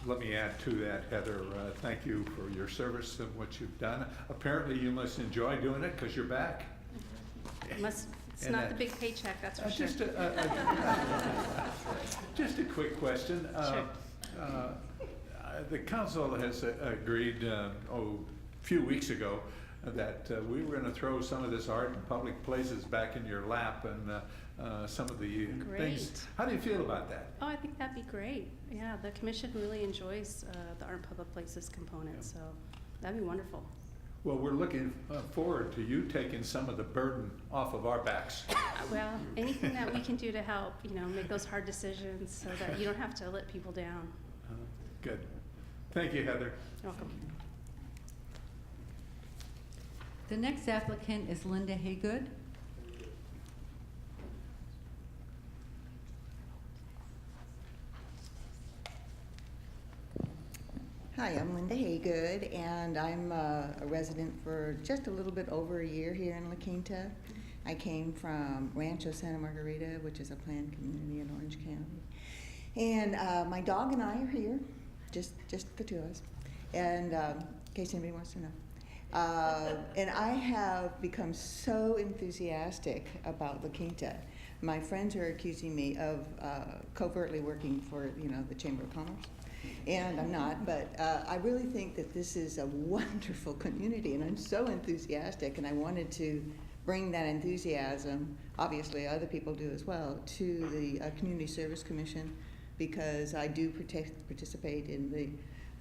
Let me add to that, Heather. Thank you for your service and what you've done. Apparently, you must enjoy doing it because you're back. It's not the big paycheck, that's for sure. Just a quick question. Sure. The council has agreed a few weeks ago that we were going to throw some of this art in public places back in your lap and some of the things. How do you feel about that? Oh, I think that'd be great. Yeah, the commission really enjoys the art in public places component, so that'd be wonderful. Well, we're looking forward to you taking some of the burden off of our backs. Well, anything that we can do to help, make those hard decisions so that you don't have to let people down. Good. Thank you, Heather. You're welcome. The next applicant is Linda Haygood. Hi, I'm Linda Haygood, and I'm a resident for just a little bit over a year here in La Quinta. I came from Rancho Santa Margarita, which is a planned community in Orange County. And my dog and I are here, just the two of us, and in case anybody wants to know. And I have become so enthusiastic about La Quinta. My friends are accusing me of covertly working for, the Chamber of Commerce. And I'm not, but I really think that this is a wonderful community, and I'm so enthusiastic, and I wanted to bring that enthusiasm, obviously other people do as well, to the Community Service Commission, because I do participate in the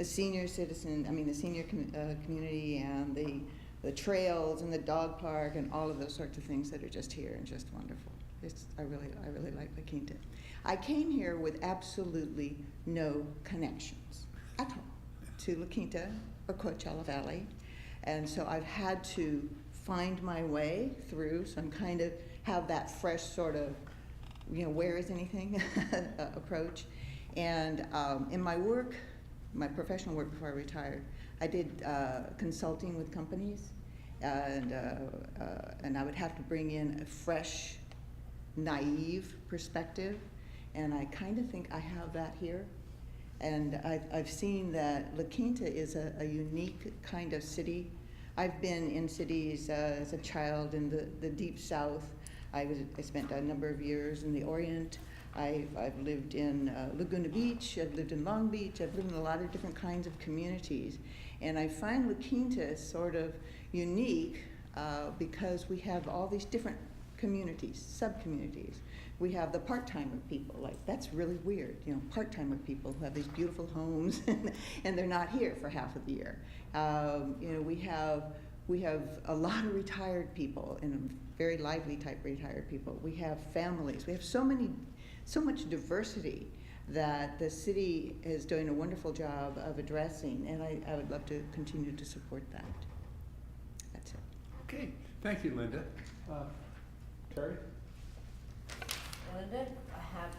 senior community and the trails and the dog park and all of those sorts of things that are just here and just wonderful. I really like La Quinta. I came here with absolutely no connections at all to La Quinta or Coachella Valley, and so I've had to find my way through. So I'm kind of have that fresh sort of, where is anything approach. And in my work, my professional work before I retired, I did consulting with companies, and I would have to bring in a fresh, naive perspective, and I kind of think I have that here. And I've seen that La Quinta is a unique kind of city. I've been in cities as a child in the deep south. I spent a number of years in the Orient. I've lived in Laguna Beach, I've lived in Long Beach, I've lived in a lot of different kinds of communities. And I find La Quinta sort of unique because we have all these different communities, sub-communities. We have the part-timer people, that's really weird, part-timer people who have these beautiful homes and they're not here for half of the year. We have a lot of retired people and very lively type retired people. We have families. We have so much diversity that the city is doing a wonderful job of addressing, and I would love to continue to support that. That's it. Okay, thank you, Linda. Terry? Linda, I have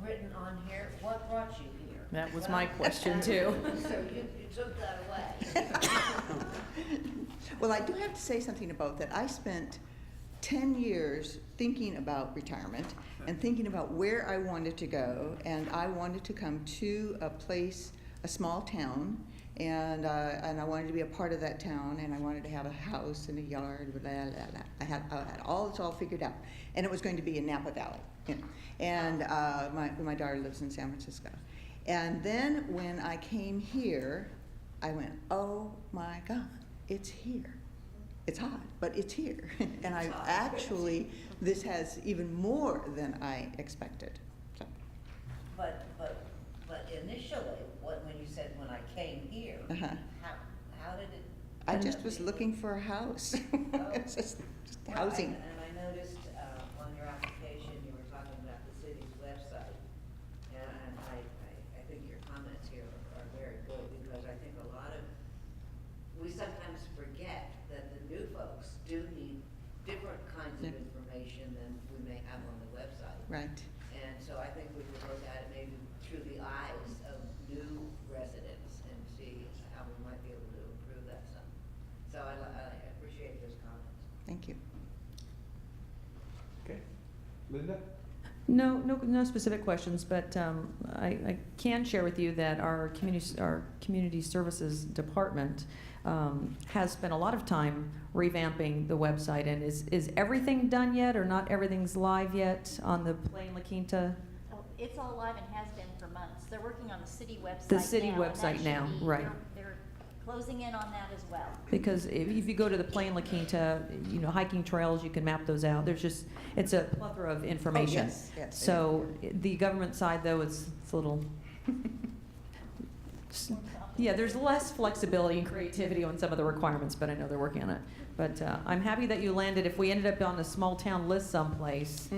written on here, what brought you here? That was my question too. So you took that away. Well, I do have to say something about that. I spent 10 years thinking about retirement and thinking about where I wanted to go, and I wanted to come to a small town, and I wanted to be a part of that town, and I wanted to have a house and a yard, blah, blah, blah. I had all this all figured out, and it was going to be in Napa Valley, and my daughter lives in San Francisco. And then when I came here, I went, oh my God, it's here. It's hot, but it's here. And this has even more than I expected. So. But initially, when you said when I came here, how did it? I just was looking for a house. It's just housing. And I noticed on your application you were talking about the Right. And so I think we could look at it maybe through the eyes of new residents and see how we might be able to improve that some. So I appreciate those comments. Thank you. Okay. Linda? No specific questions, but I can share with you that our community services department has spent a lot of time revamping the website. And is everything done yet, or not everything's live yet on the Plain La Quinta? Oh, it's all live and has been for months. They're working on the city website The city now, and that website should now, be- right. They're closing in on that as well. Because if you go to the Plain La Quinta, hiking trails, you can map those out. It's a plethora of information. yes, yes, it So the government side, though, it's a little, yeah, there's less flexibility and creativity on some of the requirements, but I know they're working on it. But I'm happy that you landed. If we ended up on a small town list someplace,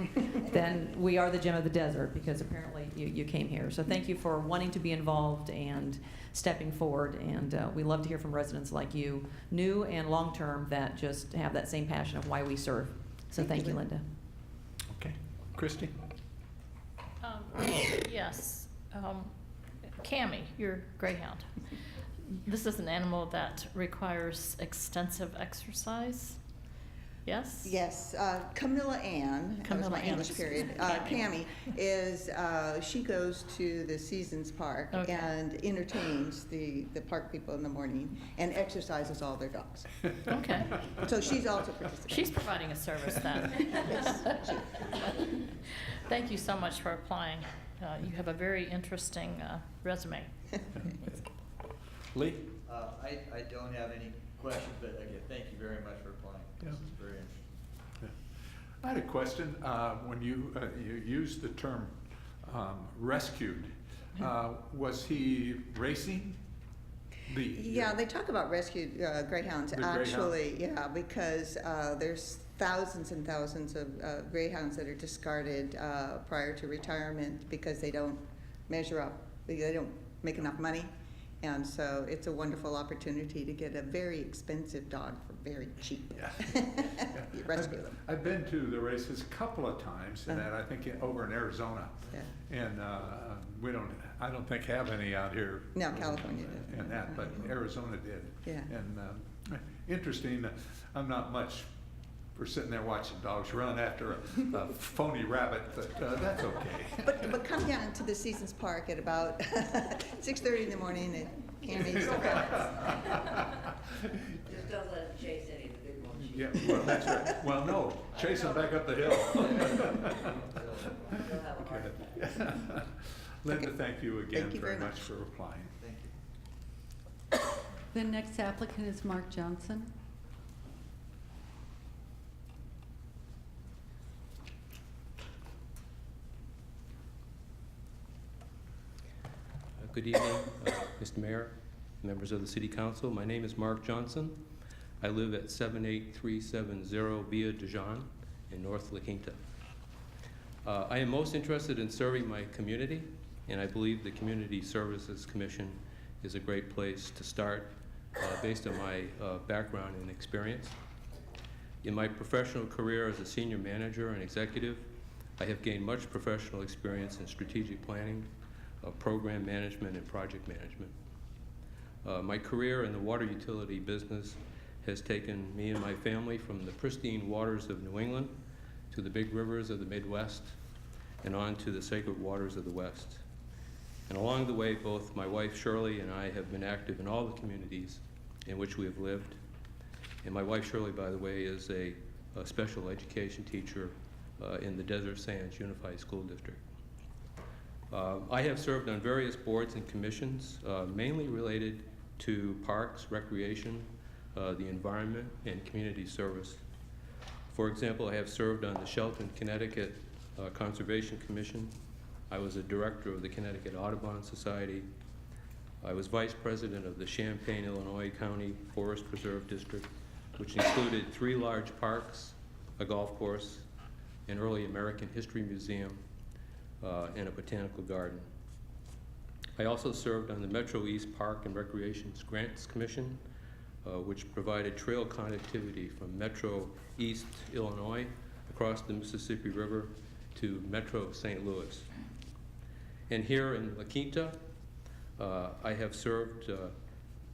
then we are the gem of the desert, because apparently you came here. So thank you for wanting to be involved and stepping forward. And we love to hear from residents like you, new and long-term, that just have that same passion of why we serve. So thank you, Linda. Okay. Christie? Yes. Cammy, your greyhound. This is an animal that requires extensive exercise. Yes? Yes, Camilla Ann, that was Camilla my Ann, English excuse period. me. Cammy is, she goes to the Seasons Park Okay. and entertains the park people in the morning and exercises all their dogs. Okay. So she's also participating. She's providing a service then. Yes. Thank you so much for applying. You have a very interesting resume. Lee? I don't have any questions, but again, thank you very much for applying. Yeah. This is very interesting. I had a question. When you used the term rescued, was he racing? Yeah, they talk about rescued greyhounds, The actually, yeah, because there's thousands and thousands of greyhounds that are discarded prior to retirement because they don't measure up, they don't make enough money. And so it's a wonderful opportunity to get a very expensive dog for very cheap. Yeah. You rescue them. I've been to the races a couple of times, and that I think over in Arizona. Yeah. And I don't think have any out here. No, California did. And that, but Arizona did. Yeah. And interesting, I'm not much for sitting there watching dogs run after a phony rabbit, but that's okay. But come down to the Seasons Park at about 6:30 in the morning and Cammy's the rabbits. Just don't let them chase any of the big ones. Yeah, well, that's right. Well, no, chase them back up the hill. They'll have a heart attack. Linda, thank you again Thank you very very much for applying. Thank you. The next applicant is Mark Johnson. Good evening, Mr. Mayor, members of the City Council. My name is Mark Johnson. I live at 78370 Via Dijon in North La Quinta. I am most interested in serving my community, and I believe the Community Services Commission is a great place to start based on my background and experience. In my professional career as a senior manager and executive, I have gained much professional experience in strategic planning, program management, and project management. My career in the water utility business has taken me and my family from the pristine waters of New England to the big rivers of the Midwest and on to the sacred waters of the West. And along the way, both my wife Shirley and I have been active in all the communities in which we have lived. And my wife Shirley, by the way, is a special education teacher in the Desert Sands Unified School District. I have served on various boards and commissions, mainly related to parks, recreation, the environment, and community service. For example, I have served on the Shelton, Connecticut Conservation Commission. I was a director of the Connecticut Audubon Society. I was vice president of the Champaign, Illinois County Forest Preserve District, which included 3 large parks, a golf course, an early American history museum, and a botanical garden. I also served on the Metro East Park and Recreation Grants Commission, which provided trail connectivity from Metro East Illinois across the Mississippi River to Metro St. Louis. And here in La Quinta, I have served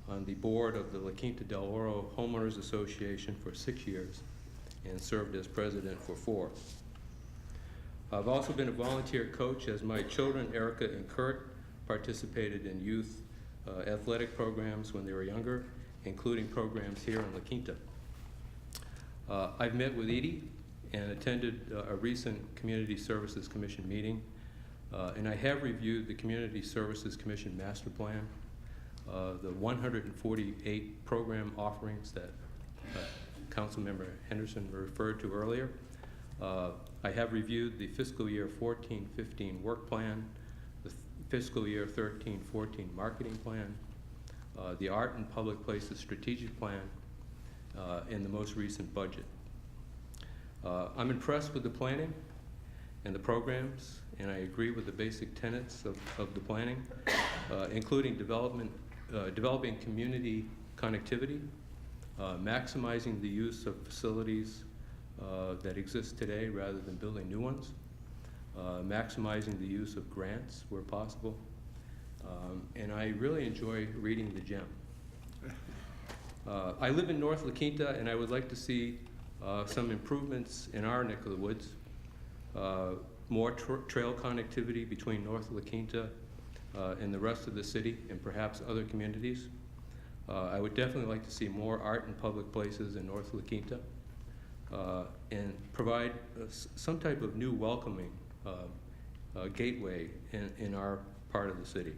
on the board of the La Quinta del Oro Homeowners Association for 6 years and served as president for 4. I've also been a volunteer coach as my children, Erica and Kurt, participated in youth athletic programs when they were younger, including programs here in La Quinta. I've met with Edie and attended a recent Community Services Commission meeting, and I have reviewed the Community Services Commission Master Plan, the 148 program offerings that Councilmember Henderson referred to earlier. I have reviewed the fiscal year 14-15 work plan, the fiscal year 13-14 marketing plan, the Art and Public Places strategic plan, and the most recent budget. I'm impressed with the planning and the programs, and I agree with the basic tenets of the planning, including developing community connectivity, maximizing the use of facilities that exist today rather than building new ones, maximizing the use of grants where possible, and I really enjoy reading the GEM. I live in North La Quinta, and I would like to see some improvements in our neck of the woods, more trail connectivity between North La Quinta and the rest of the city and perhaps other communities. I would definitely like to see more art and public places in North La Quinta, and provide some type of new welcoming gateway in our part of the city.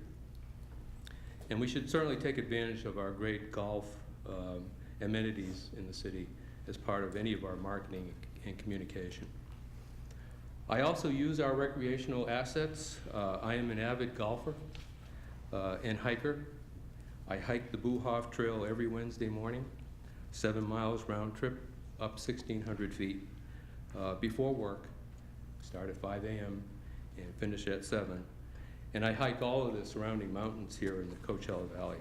And we should certainly take advantage of our great golf amenities in the city as part of any of our marketing and communication. I also use our recreational assets. I am an avid golfer and hiker. I hike the Buhoff Trail every Wednesday morning, 7 miles round trip, up 1,600 feet before work. Start at 5 a.m. and finish at 7. And I hike all of the surrounding mountains here in the Coachella Valley.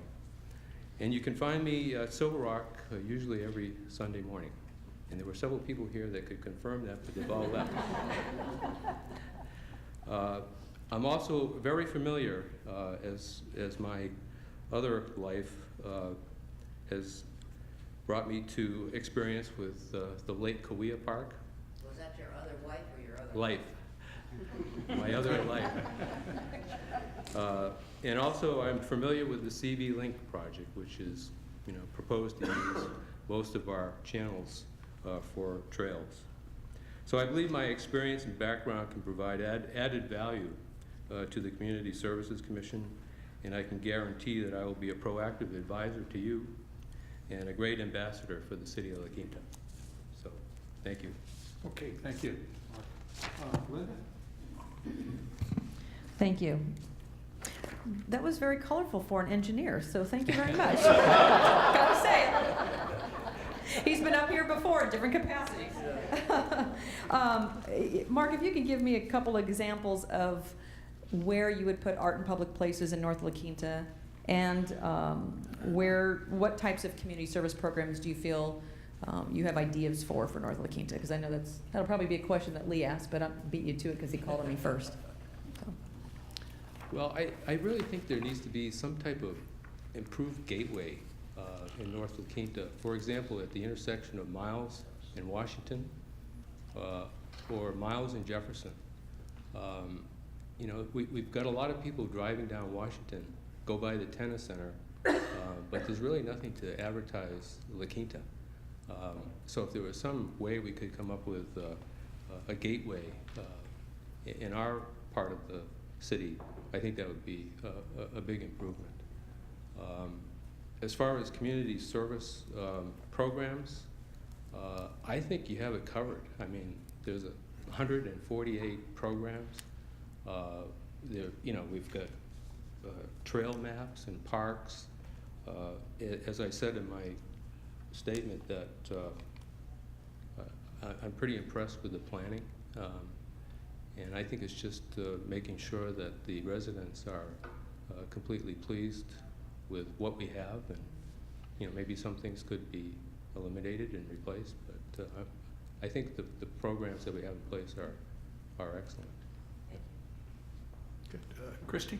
And you can find me at Silver Rock usually every Sunday morning. And there were several people here that could confirm that, but they've all left. I'm also very familiar, as my other life has brought me to experience with the Lake Cahuilla Park. Was that your other wife or your other life? My other life. And also I'm familiar with the CV Link project, which is, proposed to use most of our channels for trails. So I believe my experience and background can provide added value to the Community Services Commission, and I can guarantee that I will be a proactive advisor to you and a great ambassador for the city of La Quinta. So, thank you. Okay, thank you. Linda? Thank you. That was very colorful for an engineer, so thank you very much. Gotta say. He's been up here before in different capacities. Mark, if you could give me a couple examples of where you would put art in public places in North La Quinta, and what types of community service programs do you feel you have ideas for North La Quinta? Because I know that'll probably be a question that Lee asked, but I'll beat you to it because he called on me first. So. Well, I really think there needs to be some type of improved gateway in North La Quinta. For example, at the intersection of Miles and Washington, or Miles and Jefferson. We've got a lot of people driving down Washington, go by the tennis center, but there's really nothing to advertise La Quinta. So if there was some way we could come up with a gateway in our part of the city, I think that would be a big improvement. As far as community service programs, I think you have it covered. I mean, there's 148 programs. We've got trail maps and parks. As I said in my statement, that I'm pretty impressed with the planning, and I think it's just making sure that the residents are completely pleased with what we have, and maybe some things could be eliminated and replaced, but I think the programs that we have in place are excellent. Good. Christie?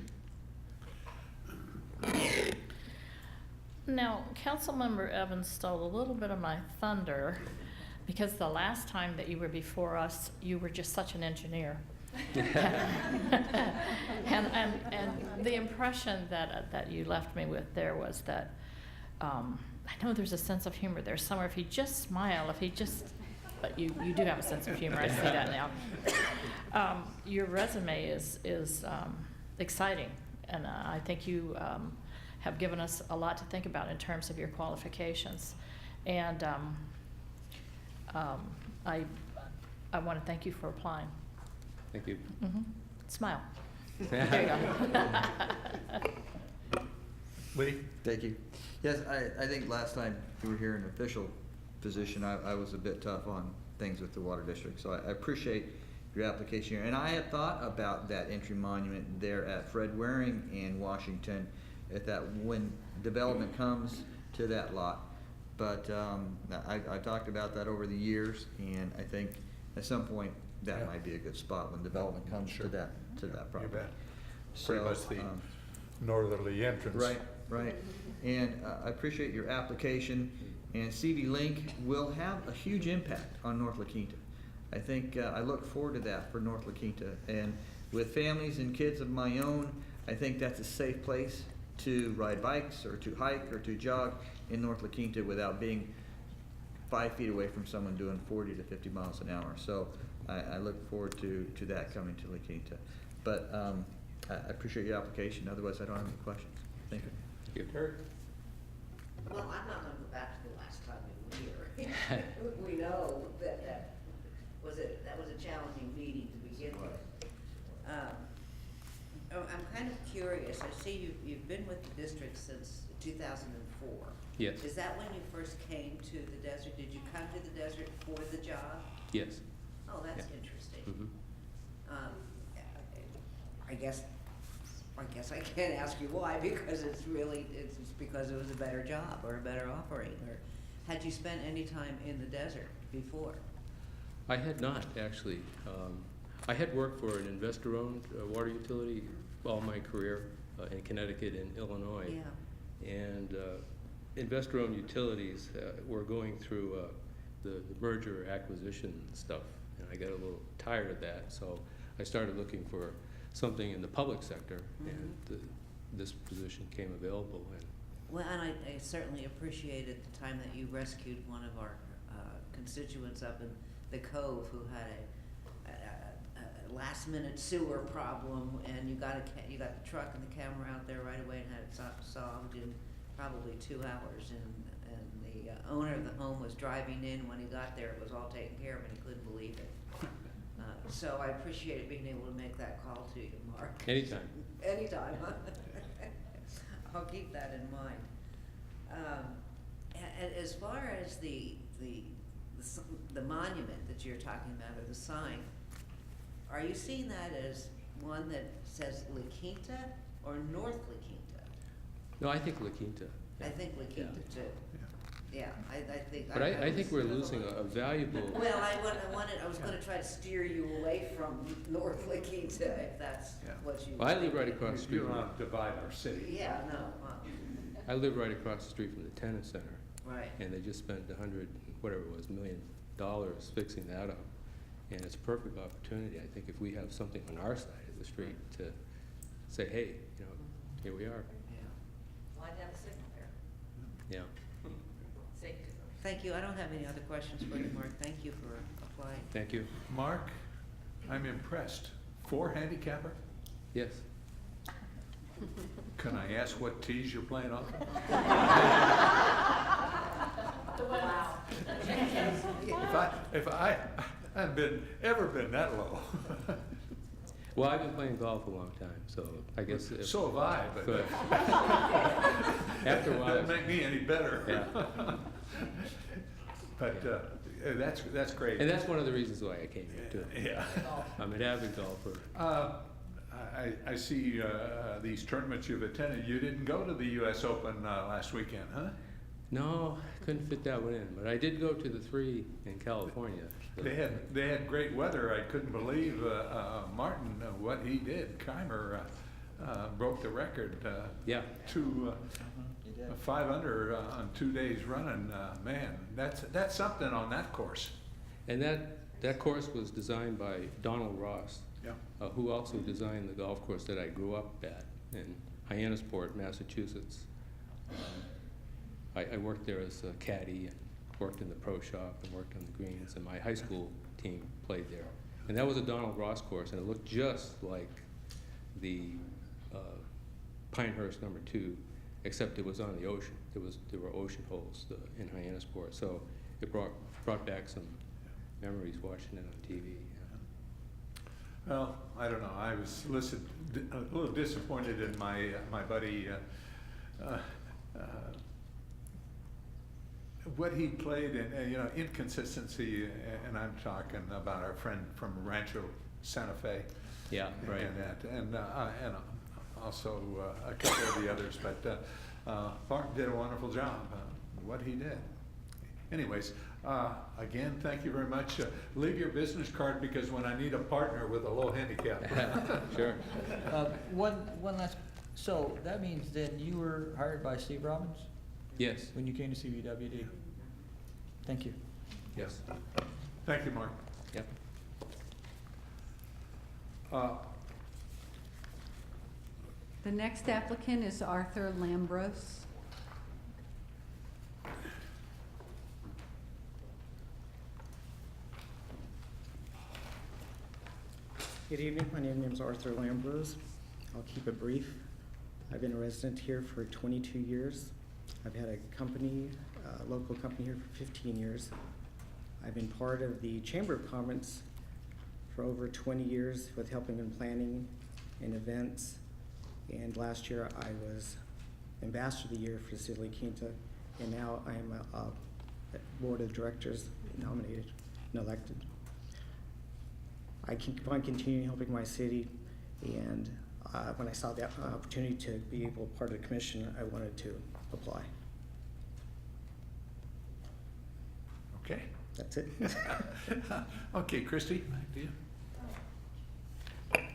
Now, Councilmember Evans stole a little bit of my thunder because the last time that you were before us, you were just such an engineer. And the impression that you left me with there was that, I know there's a sense of humor there somewhere. If he just smiled, if he just, but you do have a sense of humor, I see that now. Your resume is exciting, and I think you have given us a lot to think about in terms of your qualifications. And I want to thank you for applying. Thank you. Smile. There you go. Lee? Thank you. Yes, I think last time you were here in official position, I was a bit tough on things with the water district, so I appreciate your application here. And I had thought about that entry monument there at Fred Waring in Washington, at that when development comes to that lot. But I talked about that over the years, and I think at some point that might be a good spot when development comes to that property. You bet. So, Pretty much the northerly entrance. Right, right. And I appreciate your application, and CV Link will have a huge impact on North La Quinta. I think I look forward to that for North La Quinta. And with families and kids of my own, I think that's a safe place to ride bikes or to hike or to jog in North La Quinta without being 5 feet away from someone doing 40 to 50 miles an hour. So I look forward to that coming to La Quinta. But I appreciate your application. Otherwise, I don't have any questions. Thank you. Thank you. Kurt? Well, I'm not gonna go back to the last time we were here. We know that was a challenging meeting to begin with. I'm kind of curious, I see you've been with the district since 2004. Yes. Is that when you first came to the desert? Did you come to the desert for the job? Yes. Oh, that's Yeah. interesting. I guess I can't ask you why, because it's because it was a better job or a better offering, or had you spent any time in the desert before? I had not, actually. I had worked for an investor-owned water utility all my career in Connecticut and Illinois. Yeah. And investor-owned utilities were going through the merger acquisition stuff, and I got a little tired of that, so I started looking for something in the public sector, and this position came available. And Well, and I certainly appreciated the time that you rescued one of our constituents up in the Cove who had a last-minute sewer problem, and you got the truck and the camera out there right away and had it solved in probably 2 hours. And the owner of the home was driving in. When he got there, it was all taken care of, and he couldn't believe it. So I appreciated being able to make that call to you, Mark. anytime. Anytime, huh? I'll keep that in mind. As far as the monument that you're talking about, or the sign, are you seeing that as one that says La Quinta or North La Quinta? No, I think La Quinta. I think La Quinta too. Yeah, I think. But I think we're losing a valuable. Well, I was gonna try to steer you away from North La Quinta, if that's what you. Well, I live right across the street. You don't want to divide our city. Yeah, no. I live right across the street from the tennis center. Right. And they just spent $100 million fixing that up. And it's a perfect opportunity, I think, if we have something on our side of the street to say, hey, here we are. Yeah. Well, I'd have a signal there. Yeah. Safety. Thank you. I don't have any other questions for you, Mark. Thank you for applying. Thank you. Mark, I'm impressed. 4 handicapper? Yes. Can I ask what tees you're playing on? Wow. If I haven't ever been that low. Well, I've been playing golf a long time, so I guess. So have I, but. After a while. Doesn't make me any better. Yeah. But that's great. And that's one of the reasons why I came here too. Yeah. I'm an avid golfer. I see these tournaments you've attended. You didn't go to the U.S. Open last weekend, huh? No, couldn't fit that one in, but I did go to the 3 in California. So- They had great weather. I couldn't believe Martin, what he did. Keimer broke the record. Yeah. 5 under on 2 days running. Man, that's something on that course. And that course was designed by Donald Ross, Yeah. who also designed the golf course that I grew up at in Hyannisport, Massachusetts. I worked there as a caddy and worked in the pro shop and worked on the greens, and my high school team played there. And that was a Donald Ross course, and it looked just like the Pinehurst number 2, except it was on the ocean. There were ocean holes in Hyannisport, so it brought back some memories watching it on TV. Well, I don't know. I was a little disappointed in my buddy. What he played in, inconsistency, and I'm talking about our friend from Rancho Santa Fe. Yeah, right. And also a couple of the others, but Martin did a wonderful job, what he did. Anyways, again, thank you very much. Leave your business card, because when I need a partner with a low handicap. Sure. One last, so that means then you were hired by Steve Robbins? Yes. When you came to CBWD? Thank you. Yes. Thank you, Mark. Yep. The next applicant is Arthur Lambros. Good evening. My name is Arthur Lambros. I'll keep it brief. I've been a resident here for 22 years. I've had a company, local company here for 15 years. I've been part of the Chamber of Commerce for over 20 years with helping in planning and events. And last year I was Ambassador of the Year for the City of Quinta, and now I am a Board of Directors nominated and elected. I keep on continuing helping my city, and when I saw the opportunity to be able part of the commission, I wanted to apply. Okay. That's it. Okay, Christy, back to you.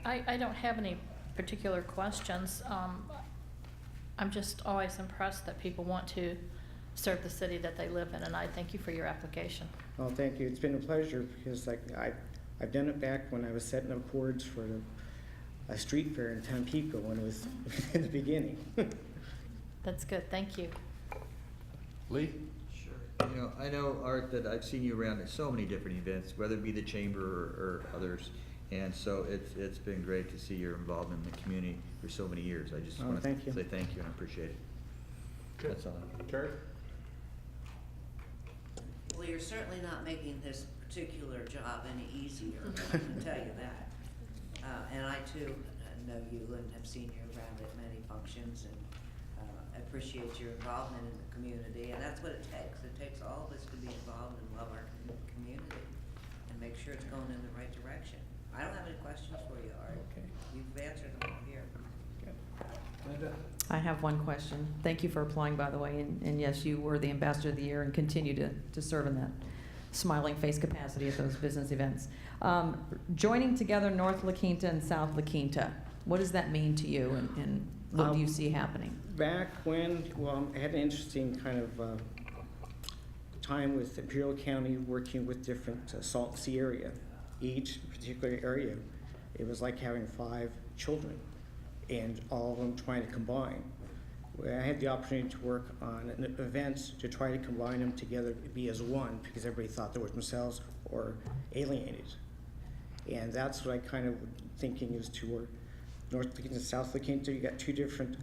I don't have any particular questions. I'm just always impressed that people want to serve the city that they live in, and I thank you for your application. Well, thank you. It's been a pleasure, because I've done it back when I was setting up cords for a street fair in Tampico when it was in the beginning. That's good. Thank you. Lee? Sure. I know, Art, that I've seen you around at so many different events, whether it be the chamber or others. And so it's been great to see your involvement in the community for so many years. I just want to thank you. say thank you and appreciate it. Good. That's all. Terry? Well, you're certainly not making this particular job any easier, I can tell you that. And I too know you and have seen you around at many functions, and appreciate your involvement in the community, and that's what it takes. It takes all of us to be involved and love our community and make sure it's going in the right direction. I don't have any questions for you, Art. Okay. You've answered them all here. Linda? I have one question. Thank you for applying, by the way, and yes, you were the Ambassador of the Year and continue to serve in that smiling face capacity at those business events. Joining together North La Quinta and South La Quinta, what does that mean to you, and what do you see happening? Back when, I had an interesting kind of time with Imperial County working with different salt and sea area. Each particular area, it was like having 5 children and all of them trying to combine. I had the opportunity to work on events to try to combine them together, be as one, because everybody thought they were themselves or alienated. And that's what I kind of thinking is to work North La Quinta and South La Quinta. You got 2 different,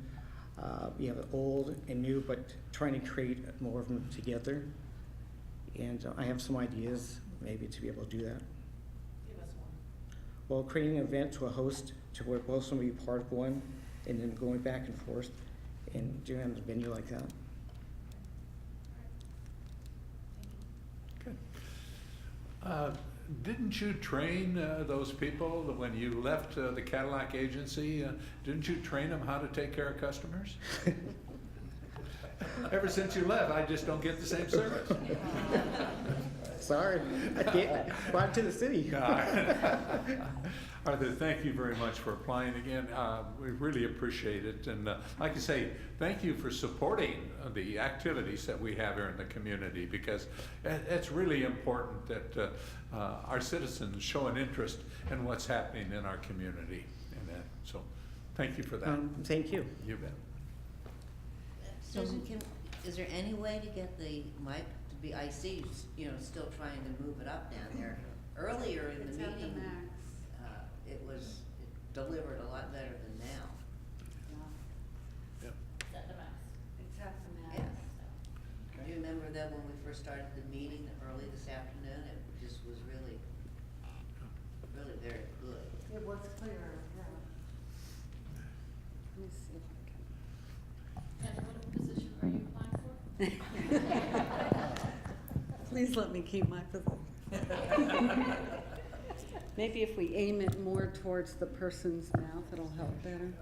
you have old and new, but trying to create more of them together. And I have some ideas maybe to be able to do that. Give us one. Well, creating an event to a host to where both of them be part of one, and then going back and forth and doing it on a venue like that. Good. Didn't you train those people when you left the Cadillac agency? Didn't you train them how to take care of customers? Ever since you left, I just don't get the same service. Sorry, I can't, brought it to the city. Arthur, thank you very much for applying again. We really appreciate it. And like I say, thank you for supporting the activities that we have here in the community, because it's really important that our citizens show an interest in what's happening in our community. And so thank you for that. Thank you. You bet. Susan, is there any way to get the mic to be, I see, you know, still trying to move it up down there. Earlier in the It's at the meeting, max. it delivered a lot better than now. Yep. It's at the max. It's at the max. Yeah. Do you remember that when we first started the meeting early this afternoon, it just was really, really very good. It was clear, yeah. Let me see if I can. And what position are you applying for? Please let me keep my position. Maybe if we aim it more towards the person's mouth, it'll help better.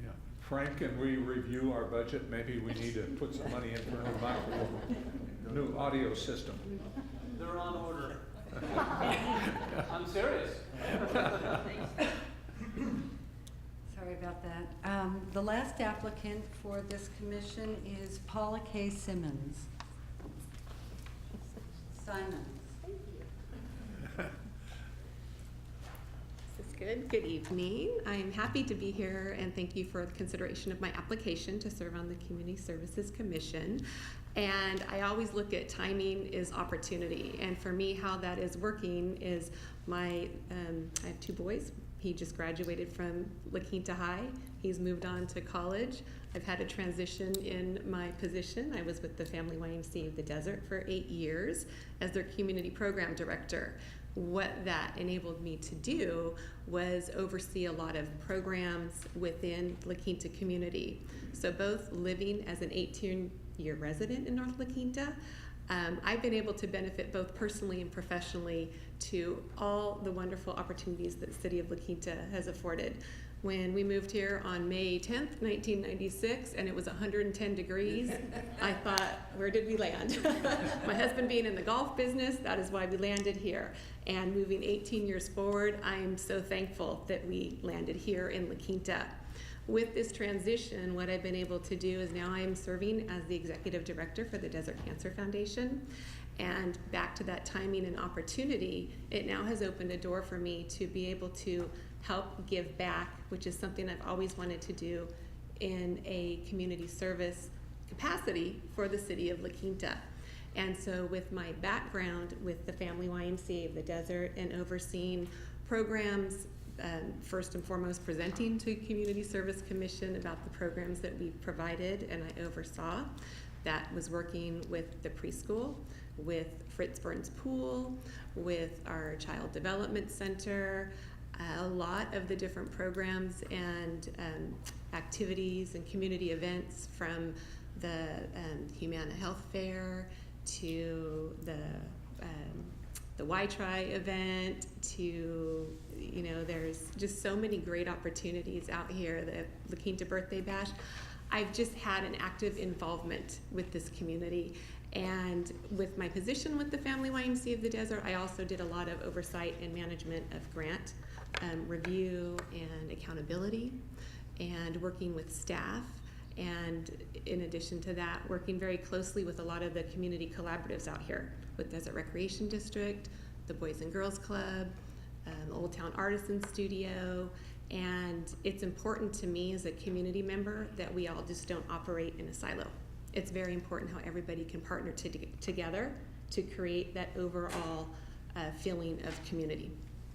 Yeah. Frank, can we review our budget? Maybe we need to put some money in for a new microphone, new audio system. They're on order. I'm serious. Sorry about that. The last applicant for this commission is Paula K. Simmons. Simons. This is good. Good evening. I am happy to be here and thank you for the consideration of my application to serve on the Community Services Commission. And I always look at timing is opportunity. And for me, how that is working is I have two boys. He just graduated from La Quinta High. He's moved on to college. I've had a transition in my position. I was with the Family YMCA of the Desert for 8 years as their community program director. What that enabled me to do was oversee a lot of programs within La Quinta community. So both living as an 18-year resident in North La Quinta, I've been able to benefit both personally and professionally to all the wonderful opportunities that the city of La Quinta has afforded. When we moved here on May 10th, 1996, and it was 110 degrees, I thought, where did we land? My husband being in the golf business, that is why we landed here. And moving 18 years forward, I am so thankful that we landed here in La Quinta. With this transition, what I've been able to do is now I am serving as the executive director for the Desert Cancer Foundation. And back to that timing and opportunity, it now has opened a door for me to be able to help give back, which is something I've always wanted to do in a community service capacity for the city of La Quinta. And so with my background with the Family YMCA of the Desert and overseeing programs, first and foremost presenting to Community Service Commission about the programs that we provided and I oversaw, that was working with the preschool, with Fritz Burns Pool, with our Child Development Center, a lot of the different programs and activities and community events, from the Humana Health Fair to the Y-Tri event to, you know, there's just so many great opportunities out here, the La Quinta Birthday Bash. I've just had an active involvement with this community. And with my position with the Family YMCA of the Desert, I also did a lot of oversight and management of grant review and accountability, and working with staff. And in addition to that, working very closely with a lot of the community collaboratives out here, with Desert Recreation District, the Boys and Girls Club, Old Town Artisan Studio. And it's important to me as a community member that we all just don't operate in a silo. It's very important how everybody can partner together to create that overall feeling of community.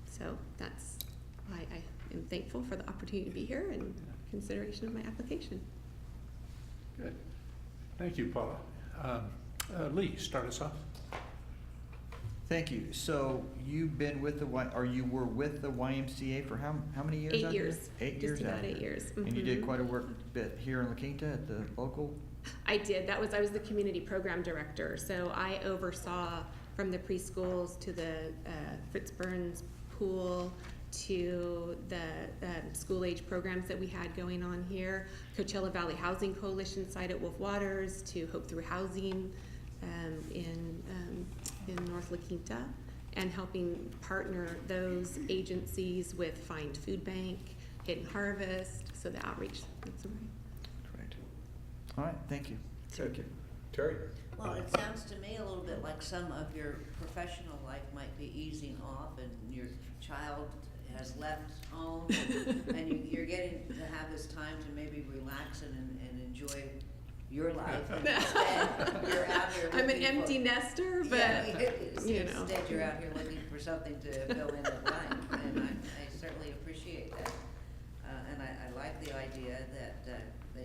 So that's why I am thankful for the opportunity to be here and consideration of my application. Good. Thank you, Paula. Lee, start us off. Thank you. So you've been with you were with the YMCA for how many years? 8 out years. Here? 8 years. Just about out 8 here. years. And you did quite a work bit here in La Quinta at the local. I did. I was the community program director. So I oversaw from the preschools to the Fritz Burns Pool to the school-age programs that we had going on here, Coachella Valley Housing Coalition site at Wolf Waters, to Hope Through Housing in North La Quinta, and helping partner those agencies with Find Food Bank, Hidden Harvest, so the outreach. That's right. Great. All right, thank you. Thank you. Terry? Well, it sounds to me a little bit like some of your professional life might be easing off and your child has left home and you're getting to have this time to maybe relax and enjoy your life. And instead, you're out here I'm an looking empty for, nester, but yeah, you know. Instead, you're out here looking for something to fill in the blank, and I certainly appreciate that. And I like the idea that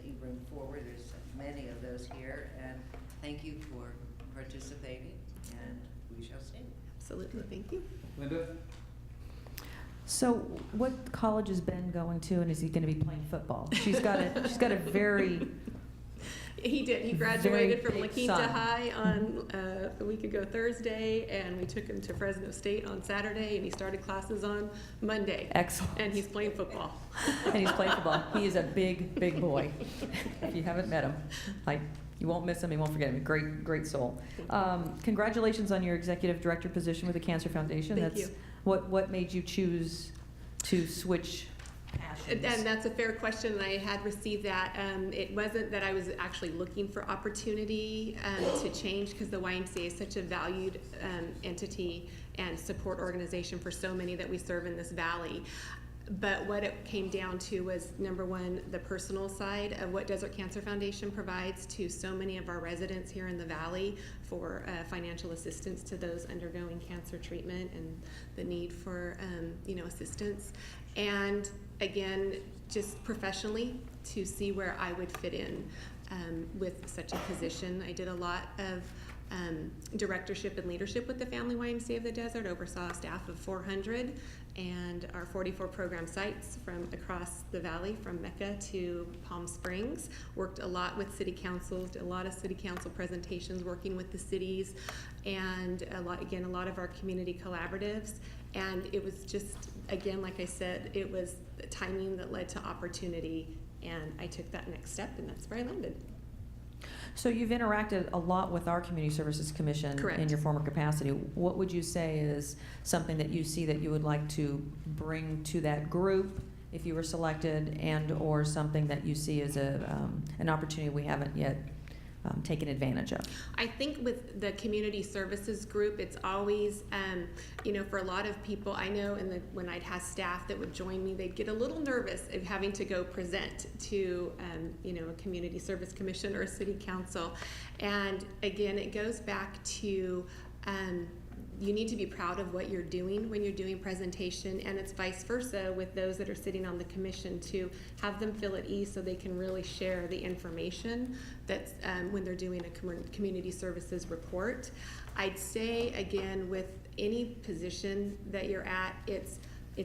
you bring forward. There's many of those here, and thank you for participating, and we shall see. Absolutely, thank you. Linda? So what college is Ben going to, and is he going to be playing football? She's got a very... He did. He graduated Very from La big Quinta son. High on a week ago Thursday, and we took him to Fresno State on Saturday, and he started classes on Monday. Excellent. And he's playing football. And he's playing football. He is a big, big boy. If you haven't met him, you won't miss him. You won't forget him. Great soul. Congratulations on your executive director position with the Cancer Foundation. Thank you. What made you choose to switch passions? And that's a fair question, and I had received that. It wasn't that I was actually looking for opportunity to change, because the YMCA is such a valued entity and support organization for so many that we serve in this valley. But what it came down to was, number one, the personal side of what Desert Cancer Foundation provides to so many of our residents here in the valley for financial assistance to those undergoing cancer treatment and the need for assistance. And again, just professionally, to see where I would fit in with such a position. I did a lot of directorship and leadership with the Family YMCA of the Desert, oversaw a staff of 400 and our 44 program sites from across the valley, from Mecca to Palm Springs. Worked a lot with city councils, did a lot of city council presentations, working with the cities, and a lot of our community collaboratives. And it was just, again, like I said, it was the timing that led to opportunity, and I took that next step, and that's where I landed. So you've interacted a lot with our Community Services Commission. Correct. In your former capacity. What would you say is something that you see that you would like to bring to that group if you were selected, and or something that you see as an opportunity we haven't yet taken advantage of? I think with the community services group, it's always, for a lot of people, I know when I'd have staff that would join me, they'd get a little nervous of having to go present to, a community service commission or a city council. And again, it goes back to, you need to be proud of what you're doing when you're doing presentation, and it's vice versa with those that are sitting on the commission, to have them feel at ease so they can really share the information that's when they're doing a community services report. I'd say, again, with any position that you're at, it's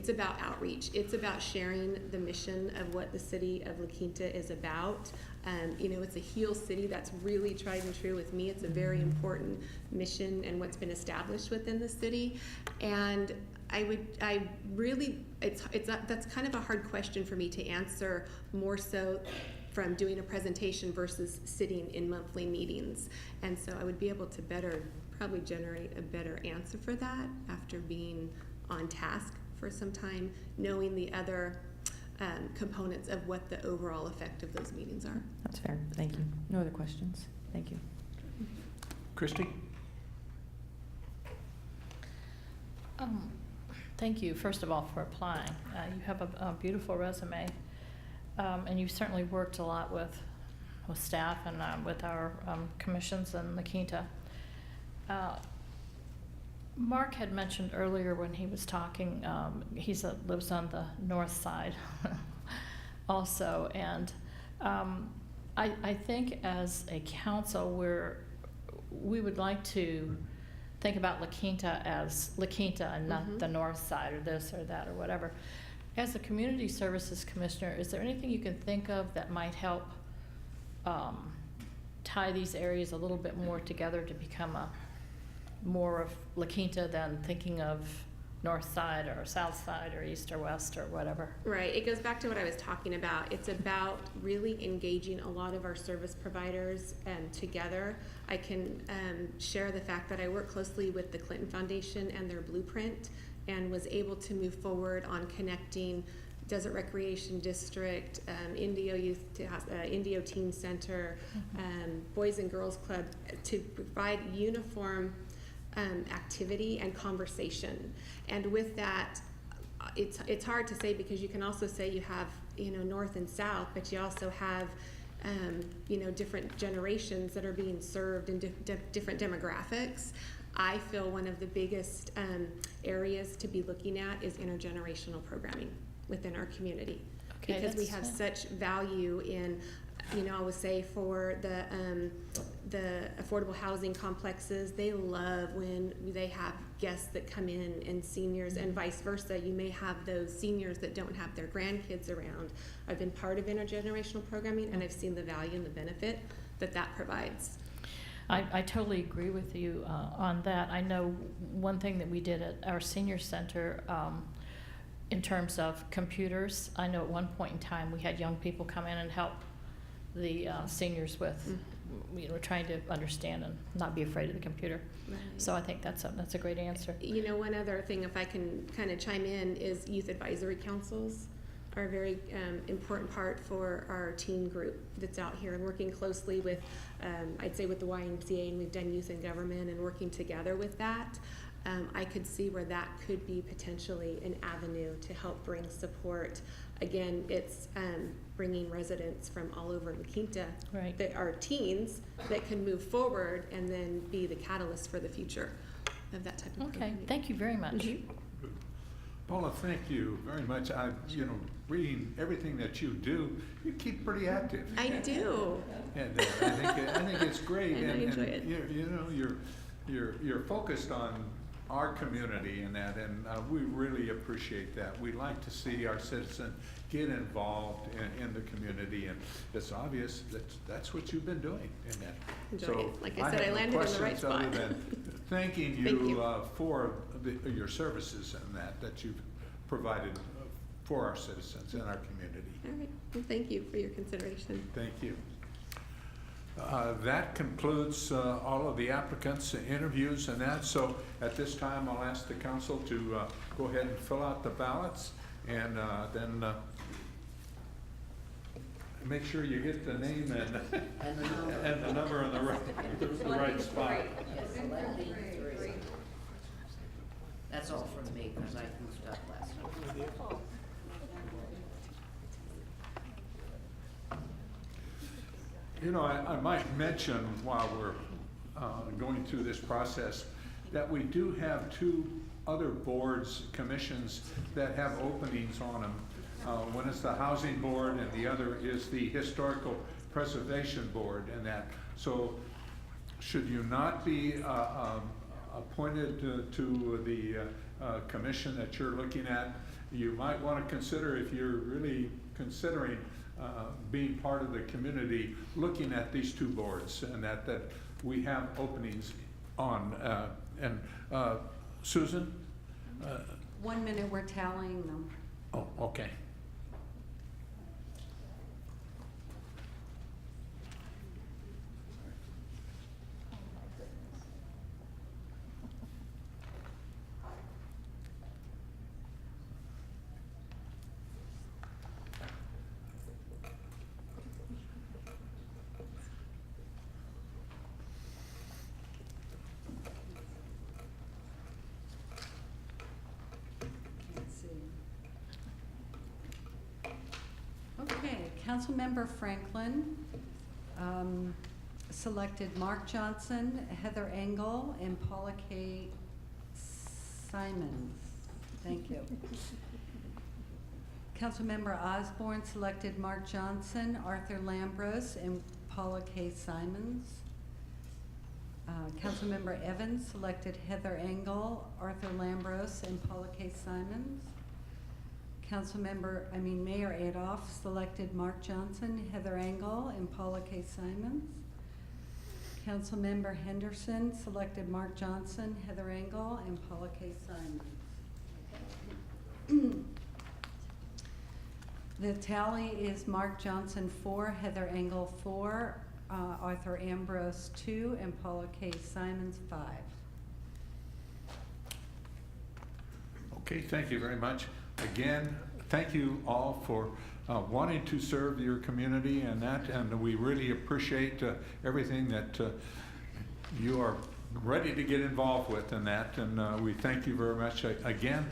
about outreach. It's about sharing the mission of what the city of La Quinta is about. It's a heal city. That's really tried and true with me. It's a very important mission and what's been established within the city. And that's kind of a hard question for me to answer, more so from doing a presentation versus sitting in monthly meetings. And so I would be able to probably generate a better answer for that after being on task for some time, knowing the other components of what the overall effect of those meetings are. That's fair. Thank you. No other questions? Thank you. Christy? Thank you, first of all, for applying. You have a beautiful resume, and you've certainly worked a lot with staff and with our commissions in La Quinta. Mark had mentioned earlier when he was talking, he lives on the north side also, and I think as a council we would like to think about La Quinta as La Quinta and not the north side or this or that or whatever. As a community services commissioner, is there anything you can think of that might help tie these areas a little bit more together to become more of La Quinta than thinking of north side or south side or east or west or whatever. Right, it goes back to what I was talking about. It's about really engaging a lot of our service providers together. I can share the fact that I work closely with the Clinton Foundation and their blueprint, and was able to move forward on connecting Desert Recreation District, Indio Youth, Indio Teen Center, Boys and Girls Club, to provide uniform activity and conversation. And with that, it's hard to say, because you can also say you have, north and south, but you also have different generations that are being served in different demographics. I feel one of the biggest areas to be looking at is intergenerational programming within our community, because we have such value in, I would say for the affordable housing complexes, they love when they have guests that come in and seniors, and vice versa. You may have those seniors that don't have their grandkids around. I've been part of intergenerational programming, and I've seen the value and the benefit that provides. I totally agree with you on that. I know one thing that we did at our senior center, in terms of computers, I know at one point in time we had young people come in and help the seniors with, trying to understand and not be afraid of the computer. Right. So I think that's a great answer. One other thing, if I can kind of chime in, is youth advisory councils are a very important part for our teen group that's out here, and working closely with, I'd say with the YMCA, and we've done youth in government and working together with that. I could see where that could be potentially an avenue to help bring support. Again, it's bringing residents from all over La Quinta that are teens that can move forward and then be the catalyst for the future of that type of Okay, thank you very much. Paula, thank you very much. Reading everything that you do, you keep pretty active. I do. And I think it's great. And I enjoy it. You're focused on our community and that, and we really appreciate that. We like to see our citizens get involved in the community, and it's obvious that that's what you've been doing in that. Enjoy it. Like I said, I landed in the right spot. Other than thanking you, for your services and that you've provided for our citizens and our community. All right. Well, thank you for your consideration. Thank you. That concludes all of the applicants' interviews and that. So at this time, I'll ask the council to go ahead and fill out the ballots, and then make sure you get the name and the number in the right spot. That's all from me, because I goofed up last time. I might mention while we're going through this process that we do have two other boards, commissions that have openings on them. One is the Housing Board, and the other is the Historical Preservation Board, and that. So should you not be appointed to the commission that you're looking at, you might want to consider, if you're really considering being part of the community, looking at these two boards, and that we have openings on. Susan? 1 minute, we're tallying them. Oh, okay. Okay, Councilmember Franklin selected Mark Johnson, Heather Engel, and Paula K. Simons. Thank you. Councilmember Osborne selected Mark Johnson, Arthur Lambros, and Paula K. Simons. Councilmember Evans selected Heather Engel, Arthur Lambros, and Paula K. Simons. Mayor Adolph selected Mark Johnson, Heather Engel, and Paula K. Simons. Councilmember Henderson selected Mark Johnson, Heather Engel, and Paula K. Simons. The tally is Mark Johnson 4, Heather Engel 4, Arthur Ambrose 2, and Paula K. Simons 5. Okay, thank you very much. Again, thank you all for wanting to serve your community and that, and we really appreciate everything that you are ready to get involved with in that, and we thank you very much again.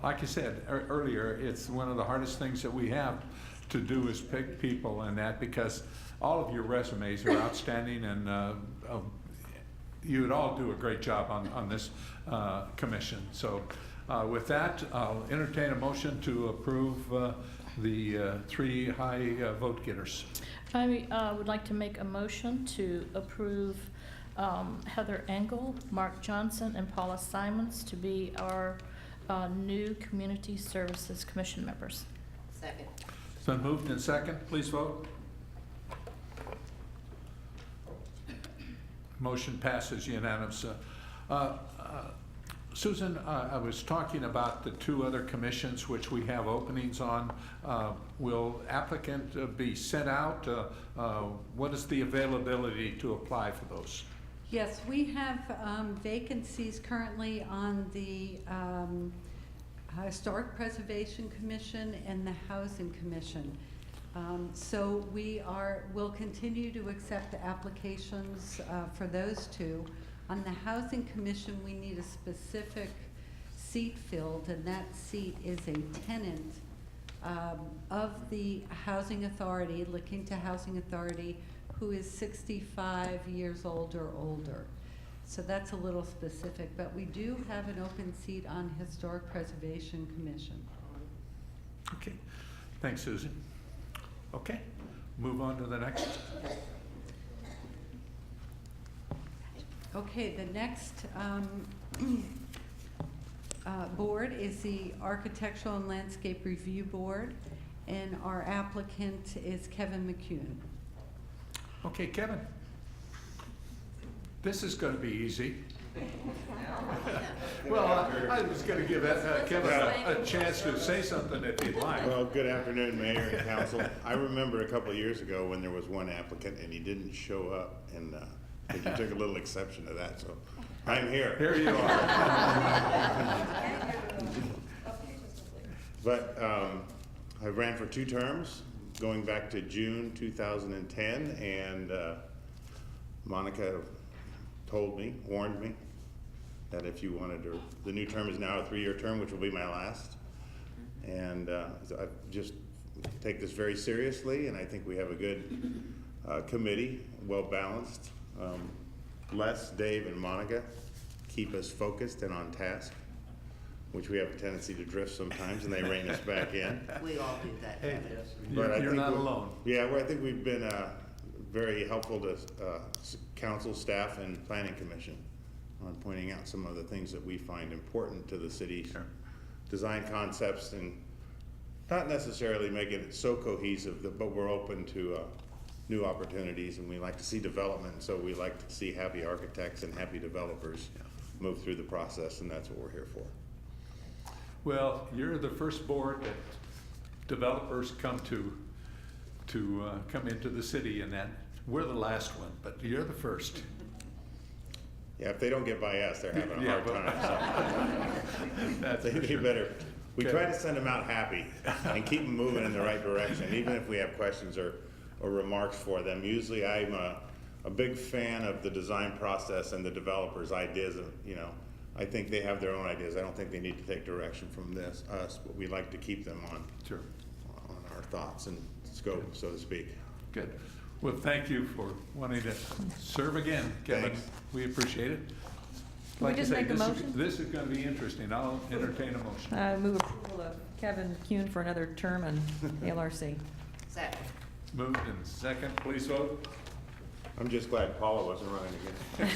Like I said earlier, it's one of the hardest things that we have to do is pick people and that, because all of your resumes are outstanding, and you would all do a great job on this commission. So with that, I'll entertain a motion to approve the 3 high vote getters. I would like to make a motion to approve Heather Engel, Mark Johnson, and Paula Simons to be our new Community Services Commission members. Second. It's been moved and second. Please vote. Motion passes unanimous. Susan, I was talking about the 2 other commissions which we have openings on. Will applicant be sent out? What is the availability to apply for those? Yes, we have vacancies currently on the Historic Preservation Commission and the Housing Commission. So we'll continue to accept the applications for those 2. On the Housing Commission, we need a specific seat filled, and that seat is a tenant of the Housing Authority, La Quinta Housing Authority, who is 65 years old or older. So that's a little specific, but we do have an open seat on Historic Preservation Commission. Okay, thanks, Susan. Okay, move on to the next. Okay, the next board is the Architectural and Landscape Review Board, and our applicant is Kevin McCune. Okay, Kevin. This is going to be easy. Well, I was going to give Kevin a chance to say something if he'd like. Well, good afternoon, Mayor and Council. I remember a couple of years ago when there was one applicant and he didn't show up, and I think you took a little exception to that, so I'm here. Here you are. But I ran for 2 terms, going back to June 2010, and Monica warned me that if you wanted to, the new term is now a 3-year term, which will be my last. And so I just take this very seriously, and I think we have a good committee, well-balanced. Les, Dave, and Monica keep us focused and on task, which we have a tendency to drift sometimes, and they rein us back in. We all do that. Hey, But you're not alone. Yeah, well, I think we've been very helpful to council, staff, and planning commission on pointing out some of the things that we find important to the city's design concepts, and not necessarily making it so cohesive, but we're open to new opportunities, and we like to see development, so we like to see happy architects and happy developers move through the process, and that's what we're here for. Well, you're the first board that developers come come into the city, and that we're the last one, but you're the first. Yeah, if they don't get by us, they're having a hard time. So. That's they for sure. better. We Okay. try to send them out happy and keep them moving in the right direction, even if we have questions or remarks for them. Usually, I'm a big fan of the design process and the developers' ideas. I think they have their own ideas. I don't think they need to take direction from us, but we like to keep them on our thoughts and scope, so to speak. Good. Well, thank you for wanting to serve again, Kevin. Thanks. We appreciate it. Can we just make a motion? This is going to be interesting. I'll entertain a motion. Move approval of Kevin McCune for another term on the LRC. Second. Moved and second. Please vote. I'm just glad Paula wasn't running again.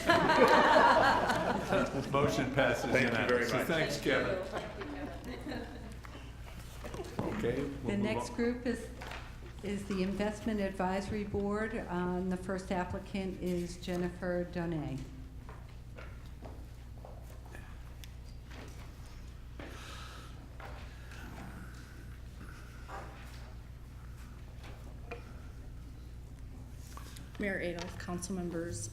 Motion passes Thank you very unanimously. much. Thanks, Kevin. Okay. The next group is the Investment Advisory Board. The first applicant is Jennifer Donay. Mayor Adolph, council members,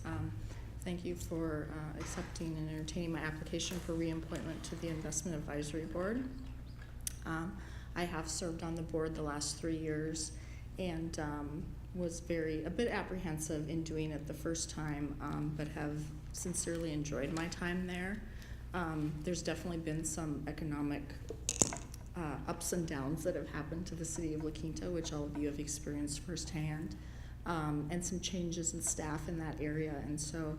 thank you for accepting and entertaining my application for reappointment to the Investment Advisory Board. I have served on the board the last 3 years and was a bit apprehensive in doing it the first time, but have sincerely enjoyed my time there. There's definitely been some economic ups and downs that have happened to the city of La Quinta, which all of you have experienced firsthand, and some changes in staff in that area. And so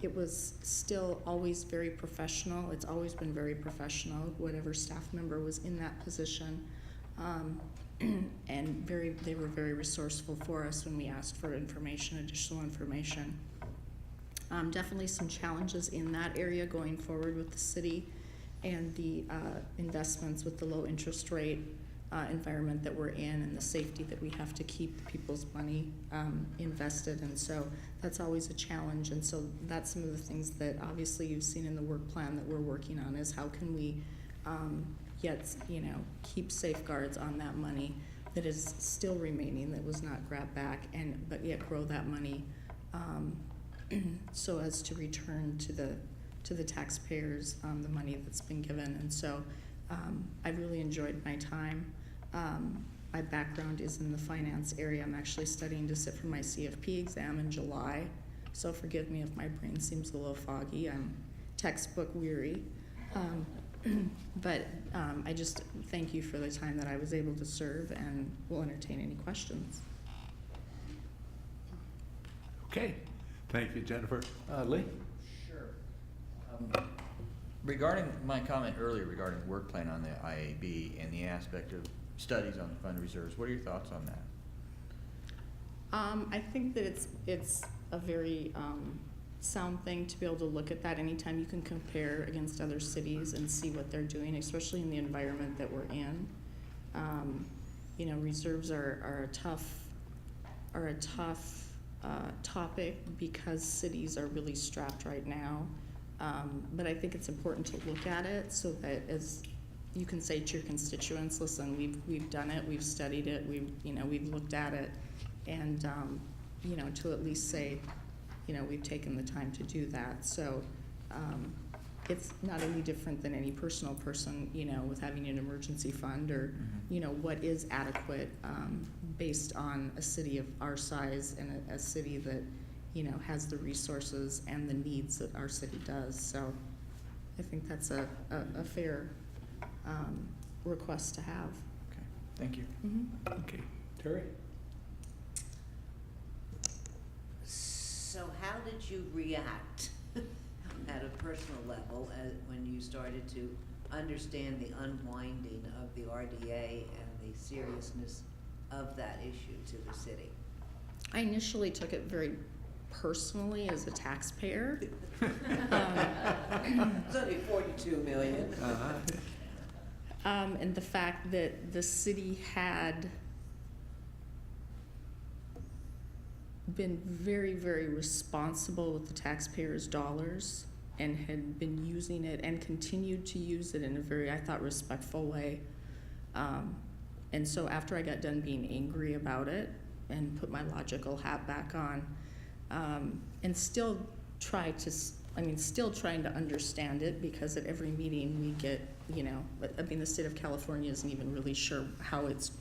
it was still always very professional. It's always been very professional, whatever staff member was in that position. And they were very resourceful for us when we asked for additional information. Definitely some challenges in that area going forward with the city and the investments with the low interest rate environment that we're in, and the safety that we have to keep people's money invested. And so that's always a challenge. And so that's some of the things that obviously you've seen in the work plan that we're working on, is how can we yet, keep safeguards on that money that is still remaining, that was not grabbed back, but yet grow that money so as to return to the taxpayers the money that's been given. And so I really enjoyed my time. My background is in the finance area. I'm actually studying to sit for my CFP exam in July, so forgive me if my brain seems a little foggy. I'm textbook weary. But I just thank you for the time that I was able to serve, and will entertain any questions. Okay, thank you, Jennifer. Lee? Sure. Regarding my comment earlier regarding the work plan on the IAB and the aspect of studies on the fund reserves, what are your thoughts on that? I think that it's a very sound thing to be able to look at that anytime you can compare against other cities and see what they're doing, especially in the environment that we're in. Reserves are a tough topic because cities are really strapped right now. But I think it's important to look at it so that as you can say to your constituents, listen, we've done it, we've studied it, we've looked at it, and to at least say, we've taken the time to do that. So it's not any different than any personal person, with having an emergency fund or, what is adequate based on a city of our size and a city that, has the resources and the needs that our city does. So I think that's a fair request to have. Okay, thank you. Mm-hmm. Okay, Terry? So how did you react at a personal level when you started to understand the unwinding of the RDA and the seriousness of that issue to the city? I initially took it very personally as a taxpayer. It's only 42 million. And the fact that the city had been very, very responsible with the taxpayers' dollars and had been using it and continued to use it in a very, I thought, respectful way. And so after I got done being angry about it and put my logical hat back on, and still trying to understand it, because at every meeting we get, the state of California isn't even really sure how it's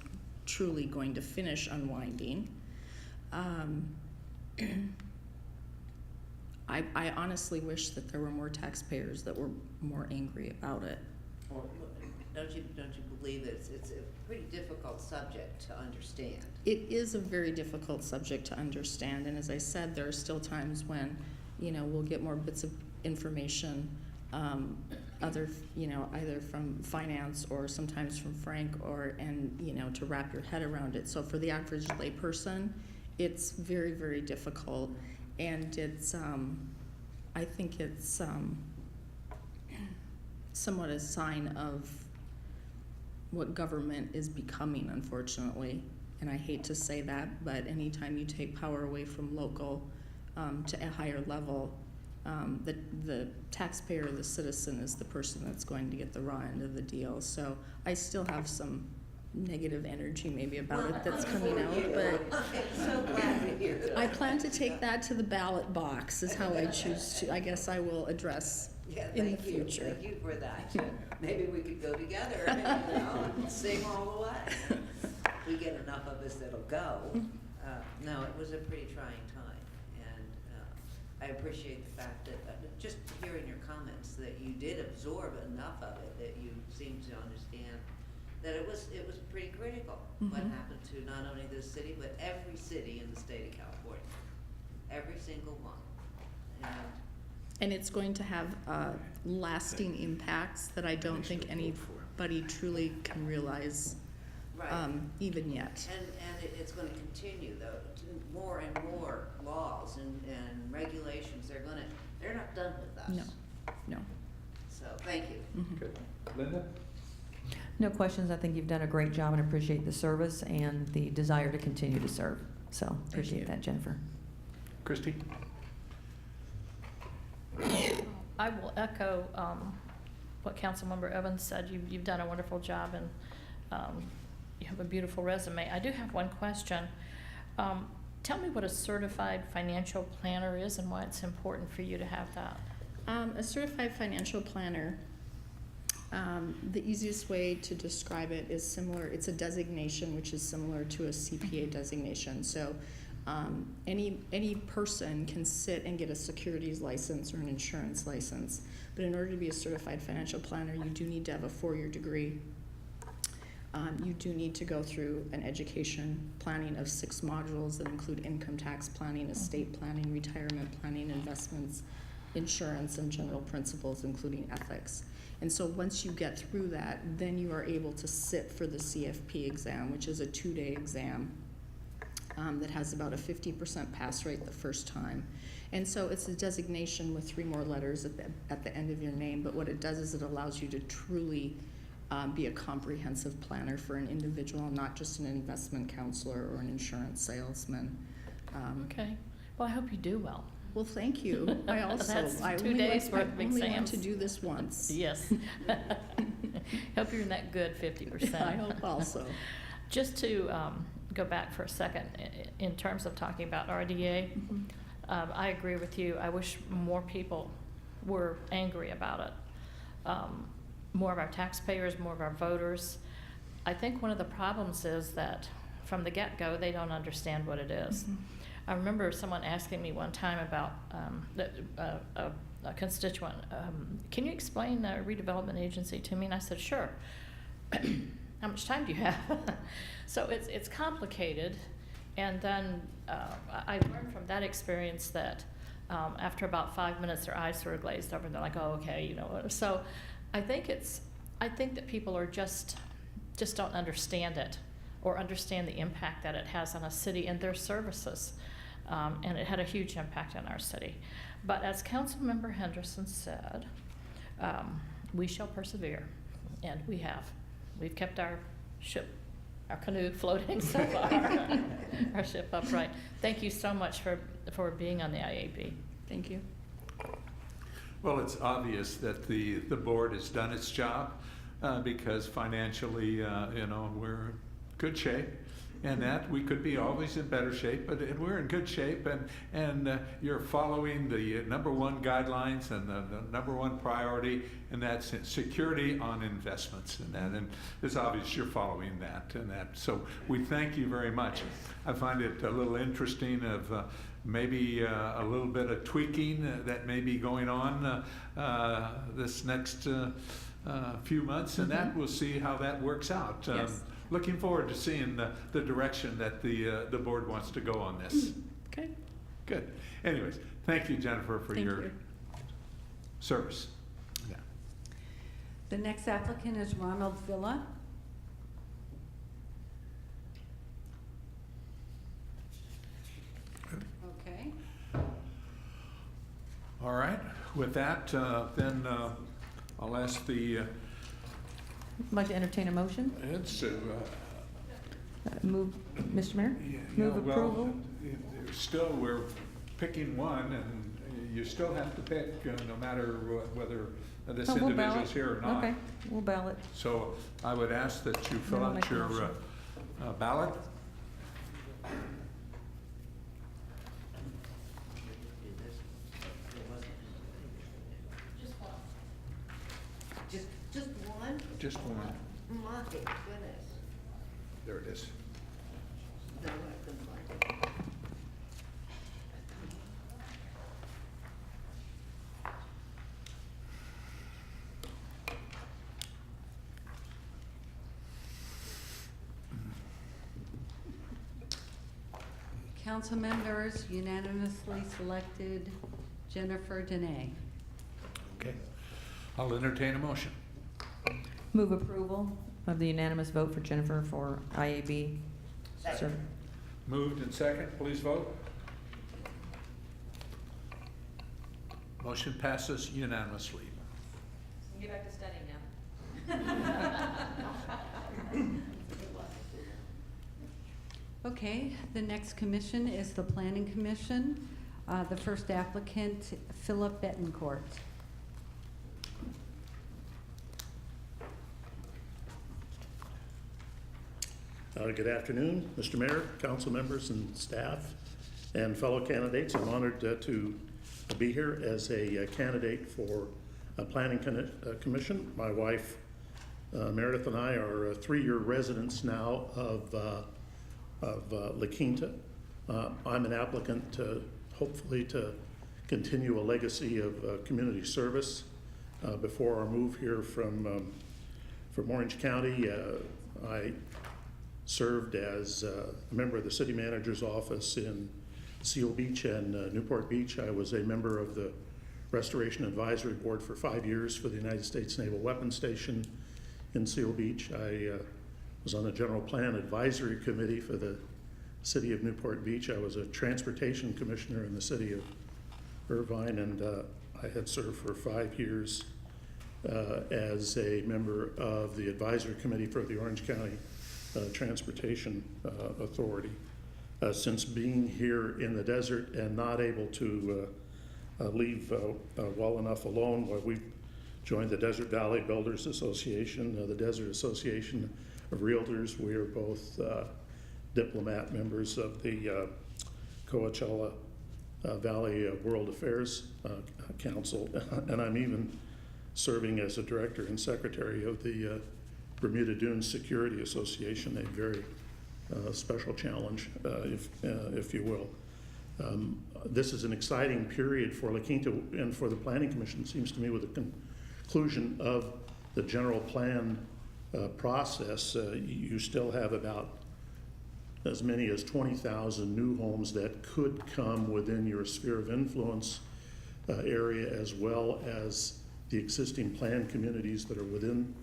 truly going to finish unwinding. I honestly wish that there were more taxpayers that were more angry about it. Well, don't you believe it's a pretty difficult subject to understand? It is a very difficult subject to understand, and as I said, there are still times when, we'll get more bits of information, either from finance or sometimes from Frank, to wrap your head around it. So for the average layperson, it's very, very difficult, and it's, I think it's somewhat a sign of what government is becoming, unfortunately. And I hate to say that, but anytime you take power away from local to a higher level, the taxpayer, the citizen, is the person that's going to get the raw end of the deal. So I still have some negative energy maybe about it that's coming out, but I'm so glad to hear that. I plan to take that to the ballot box is how I choose to, I guess I will address Yeah, in the thank you. future. Thank you for that. Maybe we could go together, you know, and sing all the way. We get enough of us that'll go. No, it was a pretty trying time, and I appreciate the fact that, just hearing your comments, that you did absorb enough of it, that you seemed to understand that it was pretty critical what happened to not only this city, but every city in the state of California. Every single one. And it's going to have lasting impacts that I don't think anybody truly can realize Right. even yet. And it's gonna continue though, to more and more laws and regulations, they're not done with us. No. So, thank you. Good. Linda? No questions. I think you've done a great job and appreciate the service and the desire to continue to serve. So appreciate that, Jennifer. Christie? I will echo what Councilmember Evans said. You've done a wonderful job, and you have a beautiful resume. I do have one question. Tell me what a certified financial planner is and why it's important for you to have that. A certified financial planner, the easiest way to describe it is similar. It's a designation which is similar to a CPA designation. So any person can sit and get a securities license or an insurance license. But in order to be a certified financial planner, you do need to have a 4-year degree. You do need to go through an education planning of 6 modules that include income tax planning, estate planning, retirement planning, investments, insurance, and general principles, including ethics. And so once you get through that, then you are able to sit for the CFP exam, which is a 2-day exam that has about a 50% pass rate the first time. And so it's a designation with 3 more letters at the end of your name, but what it does is it allows you to truly be a comprehensive planner for an individual, not just an investment counselor or an insurance salesman. Okay. Well, I hope you do well. Well, thank you. I also, That's I 2 only days want, worth of I only want exams. to do this once. Yes. Hope you're in that good 50%. I hope also. Just to go back for a second, in terms of talking about RDA, I agree with you. I wish more people were angry about it. More of our taxpayers, more of our voters. I think one of the problems is that from the get-go, they don't understand what it is. I remember someone asking me one time about a constituent, can you explain the redevelopment agency to me? And I said, sure. How much time do you have? So it's complicated. And then I learned from that experience that after about 5 minutes, their eyes sort of glazed over and they're like, oh, okay, you know. So I think that people are just don't understand it or understand the impact that it has on a city and their services. And it had a huge impact on our city. But as Councilmember Henderson said, we shall persevere, and we have. We've kept our canoe floating so far, our ship upright. Thank you so much for being on the IAB. Thank you. Well, it's obvious that the board has done its job because financially, we're in good shape. And that we could be always in better shape, but we're in good shape, and you're following the #1 guidelines and the #1 priority, and that's security on investments, and it's obvious you're following that. So we thank you very much. I find it a little interesting of maybe a little bit of tweaking that may be going on this next few months, and that we'll see how that works out. Yes. Looking forward to seeing the direction that the board wants to go on this. Okay. Good. Anyways, thank you, Jennifer, for your service. Yeah. The next applicant is Ronald Villa. Okay. All right. With that, then I'll ask the. I'd like to entertain a motion. It's Move, Mr. Mayor? yeah, Move well, approval. still, we're picking one, and you still have to pick, no matter whether this Oh, we'll individual's ballot. here or not. Okay, we'll ballot. So I would ask that you fill I'll out make a your motion. ballot. Just one? Just one. My goodness. There it is. No, I couldn't find it. Council members unanimously selected Jennifer Dene. Okay. I'll entertain a motion. Move approval of the unanimous vote for Jennifer for IAB. Second. Moved and second, please vote. Motion passes unanimously. Get back to studying now. Okay, the next commission is the Planning Commission. The first applicant, Philip Betancourt. Good afternoon, Mr. Mayor, council members and staff, and fellow candidates. I'm honored to be here as a candidate for a planning commission. My wife, Meredith, and I are 3-year residents now of La Quinta. I'm an applicant hopefully to continue a legacy of community service. Before our move here from Orange County, I served as a member of the city manager's office in Seal Beach and Newport Beach. I was a member of the Restoration Advisory Board for 5 years for the United States Naval Weapons Station in Seal Beach. I was on the General Plan Advisory Committee for the city of Newport Beach. I was a transportation commissioner in the city of Irvine, and I had served for 5 years as a member of the advisory committee for the Orange County Transportation Authority. Since being here in the desert and not able to leave well enough alone, we've joined the Desert Valley Builders Association, the Desert Association of Realtors. We are both diplomat members of the Coachella Valley World Affairs Council, and I'm even serving as a director and secretary of the Bermuda Dunes Security Association, a very special challenge, if you will. This is an exciting period for La Quinta and for the Planning Commission, it seems to me, with the conclusion of the general plan process. You still have about as many as 20,000 new homes that could come within your sphere of influence area, as well as the existing planned communities that are within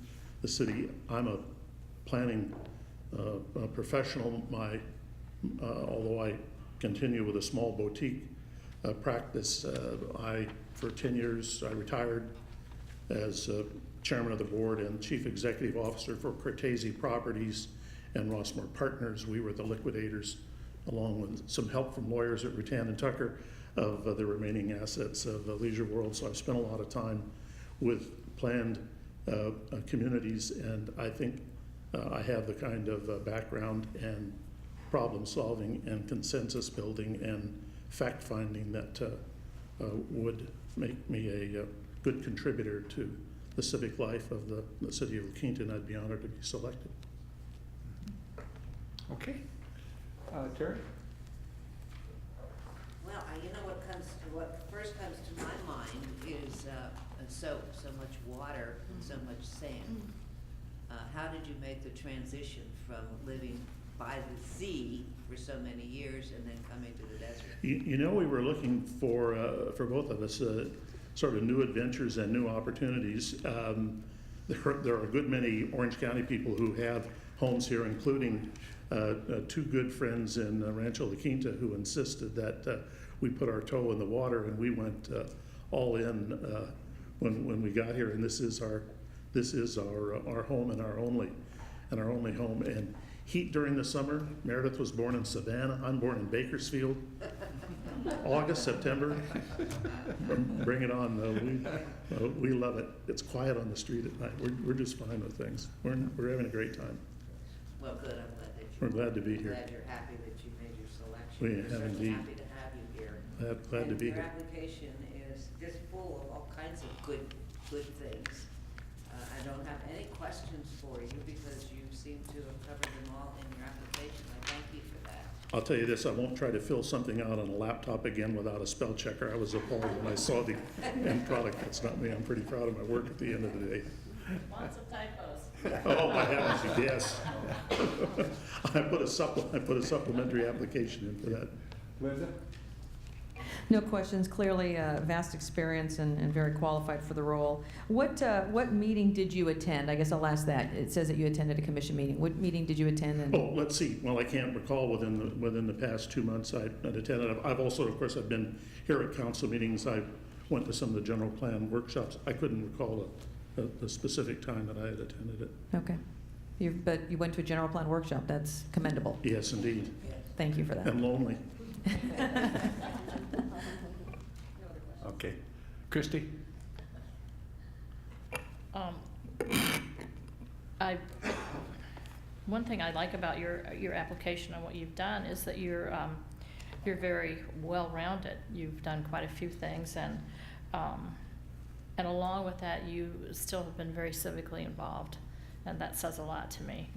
the city. I'm a planning professional. Although I continue with a small boutique practice, for 10 years, I retired as chairman of the board and chief executive officer for Cortese Properties and Rossmore Partners. We were the liquidators, along with some help from lawyers at Rutan and Tucker, of the remaining assets of Leisure World. So I've spent a lot of time with planned communities, and I think I have the kind of background and problem solving and consensus building and fact finding that would make me a good contributor to the civic life of the city of La Quinta, and I'd be honored to be selected. Okay. Terry? Well, you know what first comes to my mind is so much water and so much sand. How did you make the transition from living by the sea for so many years and then coming to the desert? You know, we were looking for both of us sort of new adventures and new opportunities. There are a good many Orange County people who have homes here, including two good friends in Rancho La Quinta who insisted that we put our toe in the water, and we went all in when we got here. And this is our home and our only home. And heat during the summer. Meredith was born in Savannah. I'm born in Bakersfield. August, September, bring it on. We love it. It's quiet on the street at night. We're just fine with things. We're having a great time. Well, good, I'm glad that you. We're glad to be here. Glad you're happy that you made your selection. We We're have certainly indeed. happy to have you here. Glad to be And your here. application is just full of all kinds of good things. I don't have any questions for you because you seem to have covered them all in your application. I thank you for that. I'll tell you this, I won't try to fill something out on a laptop again without a spell checker. I was appalled when I saw the end product. That's not me. I'm pretty proud of my work at the end of the day. Lots of typos. Oh, my heavens, yes. I put a supplementary application in for that. Linda? No questions, clearly vast experience and very qualified for the role. What meeting did you attend? I guess I'll ask that. It says that you attended a commission meeting. What meeting did you attend? And Oh, let's see. Well, I can't recall within the past 2 months I'd attended. I've also, of course, I've been here at council meetings. I went to some of the general plan workshops. I couldn't recall the specific time that I had attended it. Okay. But you went to a general plan workshop. That's commendable. Yes, indeed. Thank you for that. And lonely. Okay. Christie? One thing I like about your application and what you've done is that you're very well-rounded. You've done quite a few things, and along with that, you still have been very civically involved, and that says a lot to me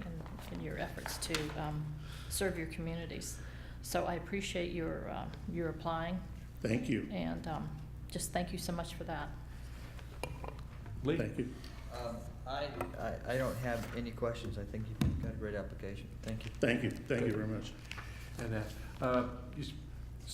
in your efforts to serve your communities. So I appreciate your applying. Thank you. And just thank you so much for that. Lee? Thank you. I don't have any questions. I think you've got a great application. Thank you. Thank you. Thank you very much. And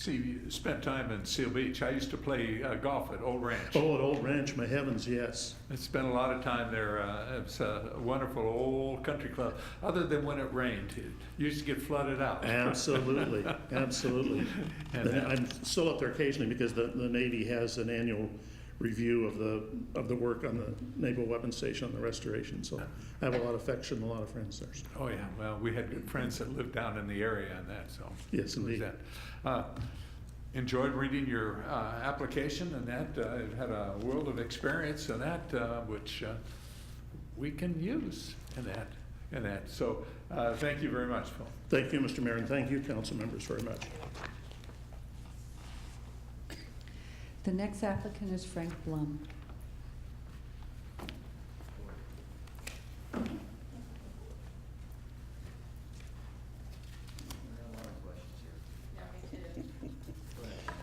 you spent time in Seal Beach. I used to play golf at Old Ranch. Oh, at Old Ranch, my heavens, yes. I spent a lot of time there. It's a wonderful old country club, other than when it rained. It used to get flooded out. Absolutely, absolutely. And I'm still up there occasionally because the Navy has an annual review of the work on the Naval Weapons Station on the restoration. So I have a lot of affection and a lot of friends there. So. Oh, yeah. Well, we had good friends that lived down in the area and that, so. Yes, indeed. Enjoyed reading your application and that. Had a world of experience in that, which we can use in that. So thank you very much, Phil. Thank you, Mr. Mayor, and thank you, council members, very much. The next applicant is Frank Blum.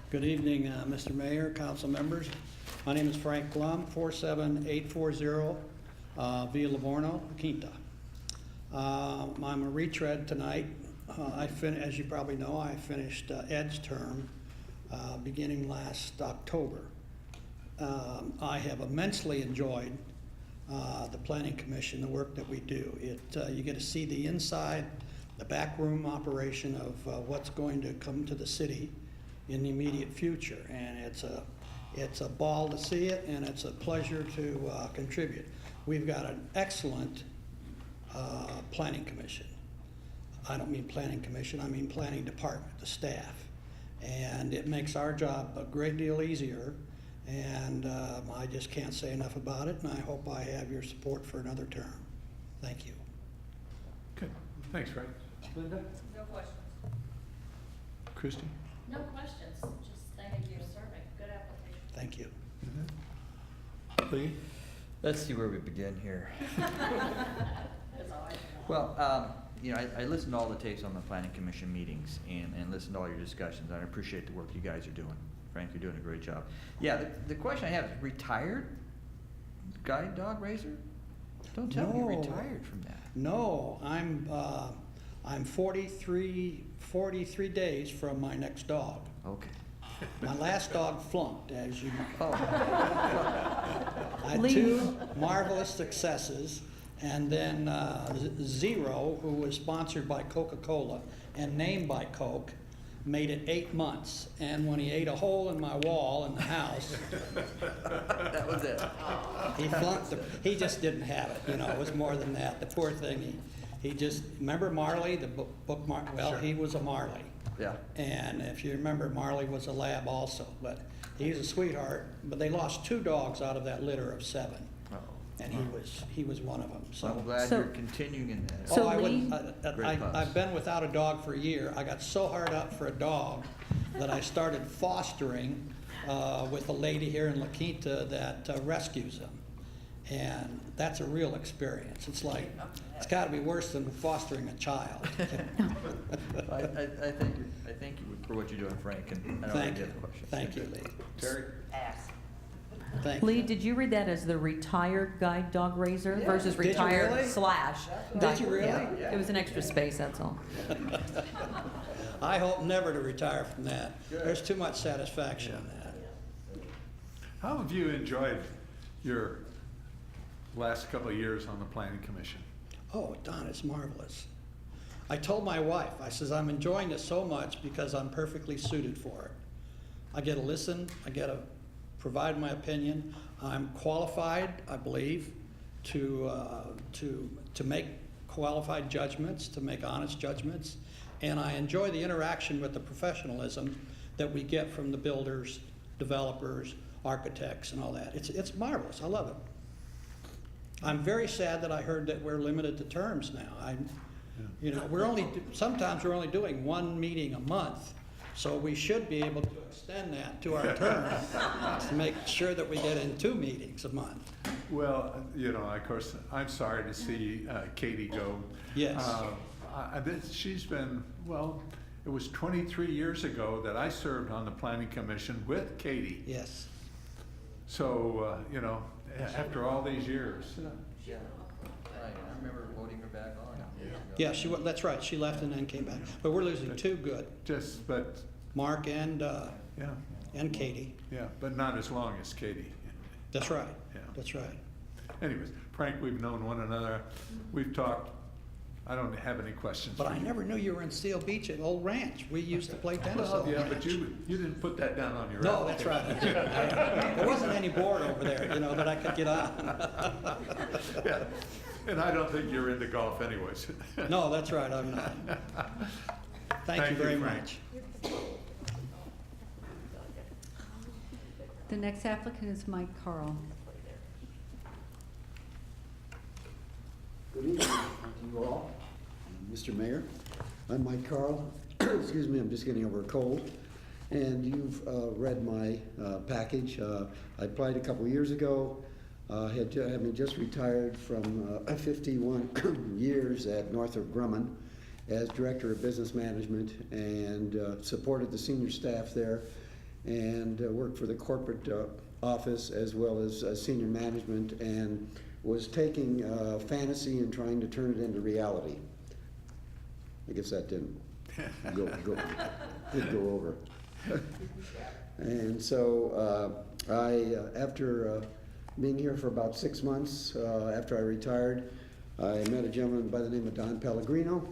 Good evening, Mr. Mayor, council members. My name is Frank Blum, 47840 Via Livorno, Quinta. I'm a retread tonight. As you probably know, I finished Ed's term beginning last October. I have immensely enjoyed the Planning Commission, the work that we do. You get to see the inside, the backroom operation of what's going to come to the city in the immediate future, and it's a ball to see it, and it's a pleasure to contribute. We've got an excellent Planning Commission. I don't mean Planning Commission, I mean Planning Department, the staff. And it makes our job a great deal easier, and I just can't say enough about it, and I hope I have your support for another term. Thank you. Good. Thanks, Frank. Linda? No questions. Christie? No questions. Just thank you for serving. Good application. Thank you. Lee? Let's see where we begin here. That's all I know. Well, I listened to all the tapes on the Planning Commission meetings and listened to all your discussions. I appreciate the work you guys are doing. Frank, you're doing a great job. Yeah, the question I have is, retired guide dog raiser? Don't tell me you're retired from that. No, I'm 43 days from my next dog. Okay. My last dog flunked, as you know. Oh. I had 2 marvelous successes, and then Zero, who was sponsored by Coca-Cola and named by Coke, made it 8 months. And when he ate a hole in my wall in the house, that was it. He flunked. He just didn't have it. It was more than that. The poor thing. He just remember Marley, the book Marley. Well, Sure. He was a Marley. Yeah. And if you remember, Marley was a lab also, but he's a sweetheart. But they lost 2 dogs out of that litter of 7. And he was one of them, so. I'm glad you're continuing in that. Oh, Great pups. I've been without a dog for a year. I got so hard up for a dog that I started fostering with a lady here in La Quinta that rescues them. And that's a real experience. It's like, it's gotta be worse than fostering a child. I thank you for what you're doing, Frank, and I don't Thank have you. any other questions. Thank you, Lee. Terry? Thank Lee, you. did you read that as the retired guide dog raiser Yeah. versus Did you retired really? slash? Did guide- you really? Yeah. It was an extra space, that's all. I hope never to retire from that. There's too much satisfaction in that. How have you enjoyed your last couple of years on the Planning Commission? Oh, Don, it's marvelous. I told my wife, I says, I'm enjoying this so much because I'm perfectly suited for it. I get to listen, I get to provide my opinion. I'm qualified, I believe, to make qualified judgments, to make honest judgments. And I enjoy the interaction with the professionalism that we get from the builders, developers, architects, and all that. It's marvelous, I love it. I'm very sad that I heard that we're limited to terms now. You know, sometimes we're only doing 1 meeting a month, so we should be able to extend that to our term to make sure that we get in 2 meetings a month. Well, you know, of course, I'm sorry to see Katie go. Yes. She's been, well, it was 23 years ago that I served on the Planning Commission with Katie. Yes. So, you know, after all these years. Yeah. Right, I remember voting her back on. Yeah, that's right, she left and then came back. But we're losing 2 good. But Mark and Katie. Yeah, but not as long as Katie. That's right. Yeah. That's right. Anyways, Frank, we've known one another. We've talked. I don't have any questions. But for I you. never knew you were in Seal Beach at Old Ranch. We used to play tennis Well, at Old yeah, Ranch. but you didn't put that down on your No, that's right. application. There wasn't any board over there, you know, that I could get on. Yeah. And I don't think you're into golf anyways. No, that's right, I'm not. Thank you very Frank. much. The next applicant is Mike Carl. Good evening to you all. Mr. Mayor, I'm Mike Carl. Excuse me, I'm just getting over a cold. And you've read my package. I applied a couple years ago. Having just retired from 51 years at Northrop Grumman as Director of Business Management and supported the senior staff there and worked for the corporate office as well as senior management and was taking fantasy and trying to turn it into reality. I guess that didn't go over. And so after being here for about 6 months after I retired, I met a gentleman by the name of Don Pellegrino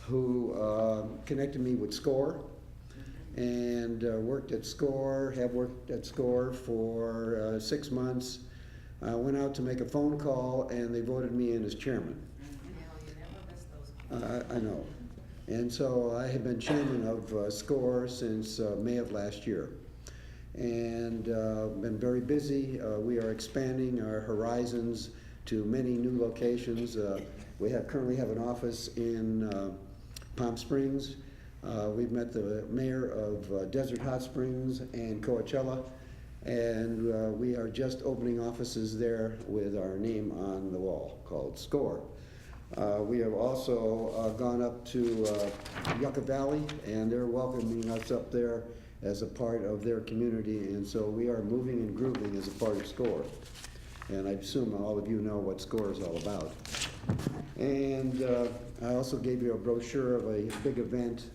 who connected me with SCORE and have worked at SCORE for 6 months. I went out to make a phone call and they voted me in as chairman. I know. And so I have been chairman of SCORE since May of last year. And been very busy. We are expanding our horizons to many new locations. We currently have an office in Palm Springs. We've met the mayor of Desert Hot Springs and Coachella, and we are just opening offices there with our name on the wall called SCORE. We have also gone up to Yucca Valley, and they're welcoming us up there as a part of their community, and so we are moving and grooving as a part of SCORE. And I assume all of you know what SCORE is all about. And I also gave you a brochure of a big event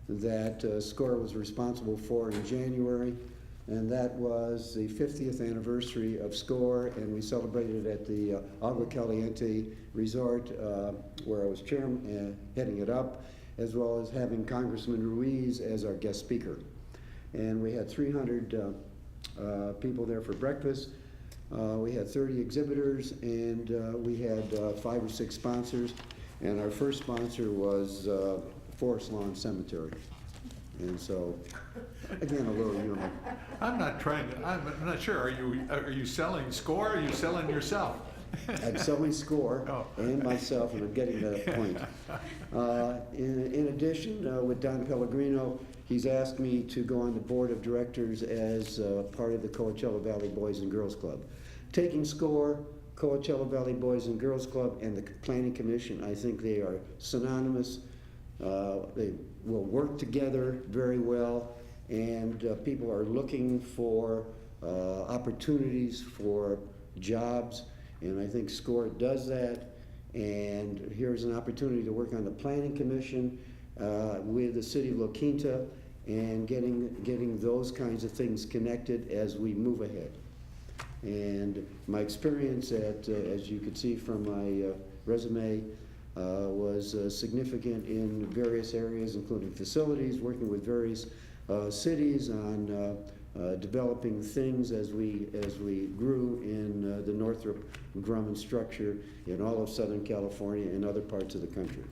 that SCORE was responsible for in January, and that was the 50th anniversary of SCORE, and we celebrated it at the Agua Caliente Resort, where I was chairman, heading it up, as well as having Congressman Ruiz as our guest speaker. And we had 300 people there for breakfast. We had 30 exhibitors, and we had 5 or 6 sponsors. And our first sponsor was Forest Lawn Cemetery. And so, again, a little humor. I'm not trying to, I'm not sure, are you selling SCORE, or are you selling yourself? I'm selling SCORE and myself, and I'm getting to that point. In addition, with Don Pellegrino, he's asked me to go on the board of directors as part of the Coachella Valley Boys and Girls Club. Taking SCORE, Coachella Valley Boys and Girls Club, and the Planning Commission, I think they are synonymous. They will work together very well, and people are looking for opportunities for jobs, and I think SCORE does that. And here's an opportunity to work on the Planning Commission with the city of La Quinta, and getting those kinds of things connected as we move ahead. And my experience as you could see from my resume, was significant in various areas, including facilities, working with various cities on developing things as we grew in the Northrop Grumman structure in all of Southern California and other parts of the country.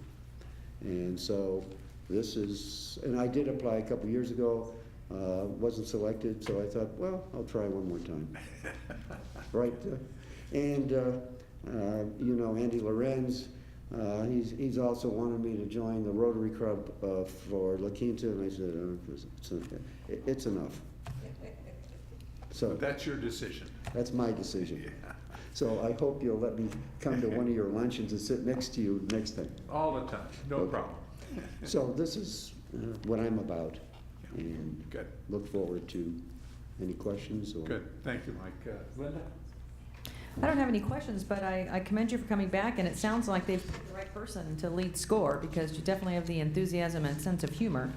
And so this is, and I did apply a couple years ago, wasn't selected, so I thought, well, I'll try one more time. Right? And you know, Andy Lorenz, he's also wanted me to join the Rotary Club for La Quinta, and I said, it's enough. So That's your decision. that's my decision. Yeah. So I hope you'll let me come to one of your luncheons and sit next to you next time. All the time, no Okay. problem. So this is what I'm about, and Good. look forward to any questions or. Good, thank you, Mike. Linda? I don't have any questions, but I commend you for coming back, and it sounds like they've picked the right person to lead SCORE, because you definitely have the enthusiasm and sense of humor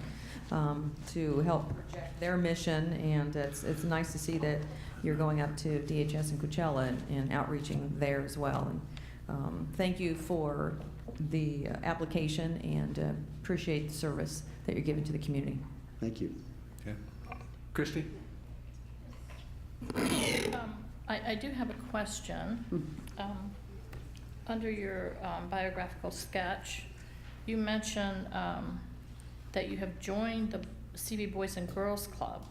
to help project their mission, and it's nice to see that you're going up to DHS and Coachella and outreaching there as well. And thank you for the application, and appreciate the service that you're giving to the community. Thank you. Yeah. Christie? I do have a question. Under your biographical sketch, you mentioned that you have joined the CB Boys and Girls Club,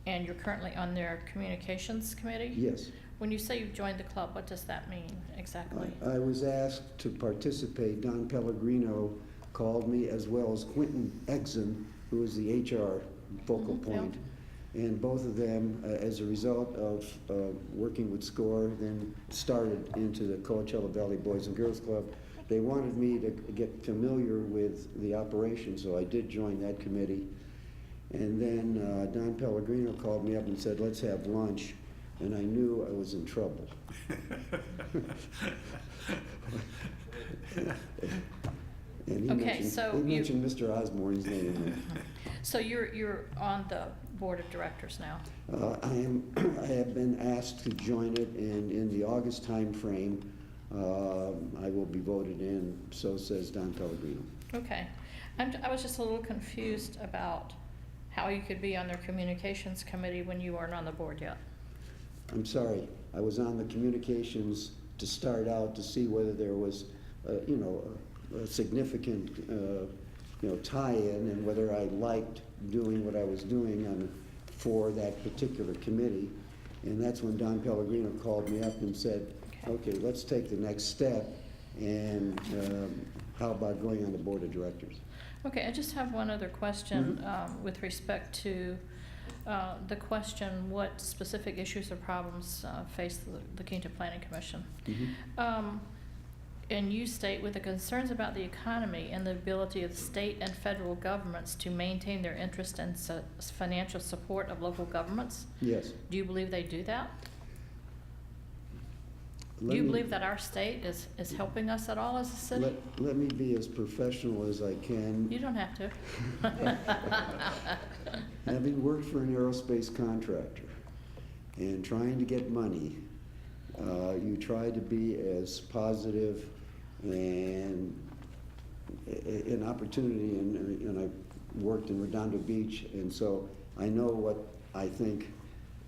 and you're currently on their communications committee? Yes. When you say you've joined the club, what does that mean exactly? I was asked to participate. Don Pellegrino called me, as well as Quinta Exon, who is the HR focal point. And both of them, as a result of working with SCORE, then started into the Coachella Valley Boys and Girls Club. They wanted me to get familiar with the operation, so I did join that committee. And then Don Pellegrino called me up and said, let's have lunch. And I knew I was in trouble. And he mentioned Mr. Osborne's name. So you're on the board of directors now? I have been asked to join it, and in the August time frame, I will be voted in, so says Don Pellegrino. Okay. I was just a little confused about how you could be on their communications committee when you weren't on the board yet. I'm sorry, I was on the communications to start out to see whether there was, you know, a significant, you know, tie-in, and whether I liked doing what I was doing for that particular committee. And that's when Don Pellegrino called me up and said, okay, let's take the next step, and how about going on the board of directors? Okay, I just have one other question with respect to the question, what specific issues or problems face the Quinta Planning Commission? And you state, with the concerns about the economy and the ability of state and federal governments to maintain their interest in financial support of local governments? Yes. Do you believe they do that? Do you believe that our state is helping us at all as a city? Let me be as professional as I can. You don't have to. Having worked for an aerospace contractor and trying to get money, you try to be as positive and an opportunity, and I worked in Redondo Beach, and so I know what I think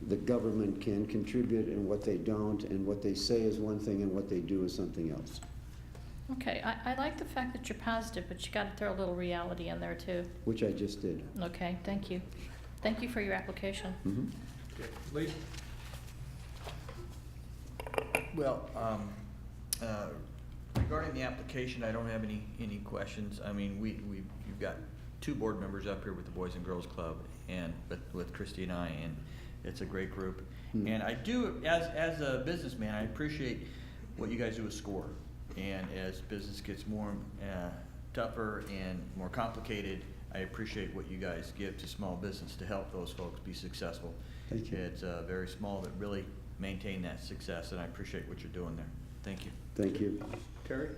the government can contribute and what they don't, and what they say is one thing and what they do is something else. Okay, I like the fact that you're positive, but you gotta throw a little reality in there too. which I just did. Okay, thank you. Thank you for your application. Mhm. Okay, Lee? Well, regarding the application, I don't have any questions. I mean, you've got two board members up here with the Boys and Girls Club and with Christy and I, and it's a great group. And I do, as a businessman, I appreciate what you guys do with SCORE. And as business gets more tougher and more complicated, I appreciate what you guys give to small business to help those folks be successful. Thank you. It's very small that really maintain that success, and I appreciate what you're doing there. Thank you. Thank you. Terry?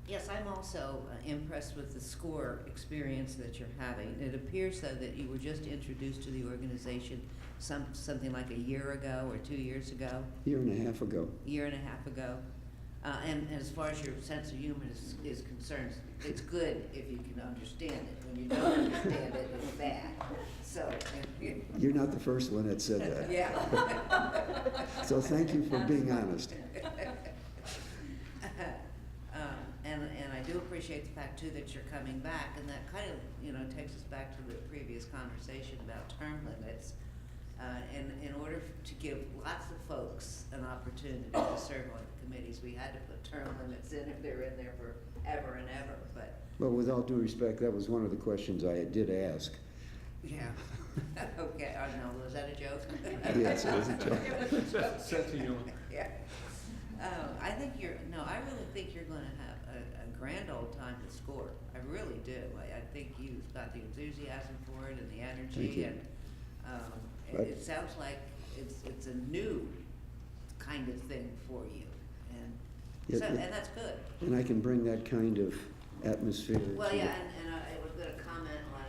Yes, I'm also impressed with the SCORE experience that you're having. It appears, though, that you were just introduced to the organization something like a year ago or 2 years ago. Year and a half ago. Year and a half ago. And as far as your sense of humor is concerned, it's good if you can understand it. When you don't understand it, it's bad. So. You're not the first one that said that. Yeah. So thank you for being honest. And I do appreciate the fact too that you're coming back, and that kind of, takes us back to the previous conversation about term limits. In order to give lots of folks an opportunity to serve on the committees, we had to put term limits in if they're in there forever and ever, but. Well, with all due respect, that was one of the questions I did ask. Yeah. Okay, no, was that a joke? Yes, it was a joke. It was a joke. Sense of humor. Yeah. I really think you're gonna have a grand old time to SCORE. I really do. I think you've got the enthusiasm for it and the energy. Thank you. And it sounds like it's a new kind of thing for you. And so, and that's good. And I can bring that kind of atmosphere to Well, the- yeah, and I was gonna comment on,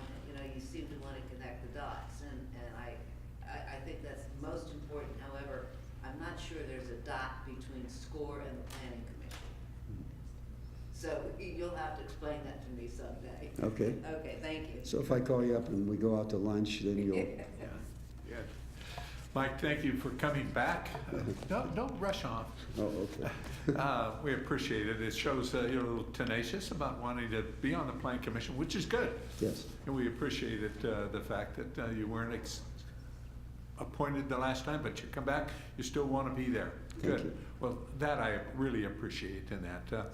you seem to wanna connect the dots, and I think that's most important. However, I'm not sure there's a dot between SCORE and the Planning Commission. So you'll have to explain that to me someday. Okay. Okay, thank you. So if I call you up and we go out to lunch, then you'll, Yeah. Mike, thank you for coming back. Don't rush off. oh, okay. We appreciate it. It shows you're a little tenacious about wanting to be on the Plan Commission, which is good. Yes. And we appreciate it, the fact that you weren't appointed the last time, but you come back, you still want to be there. Thank Good. you. Well, that I really appreciate in that.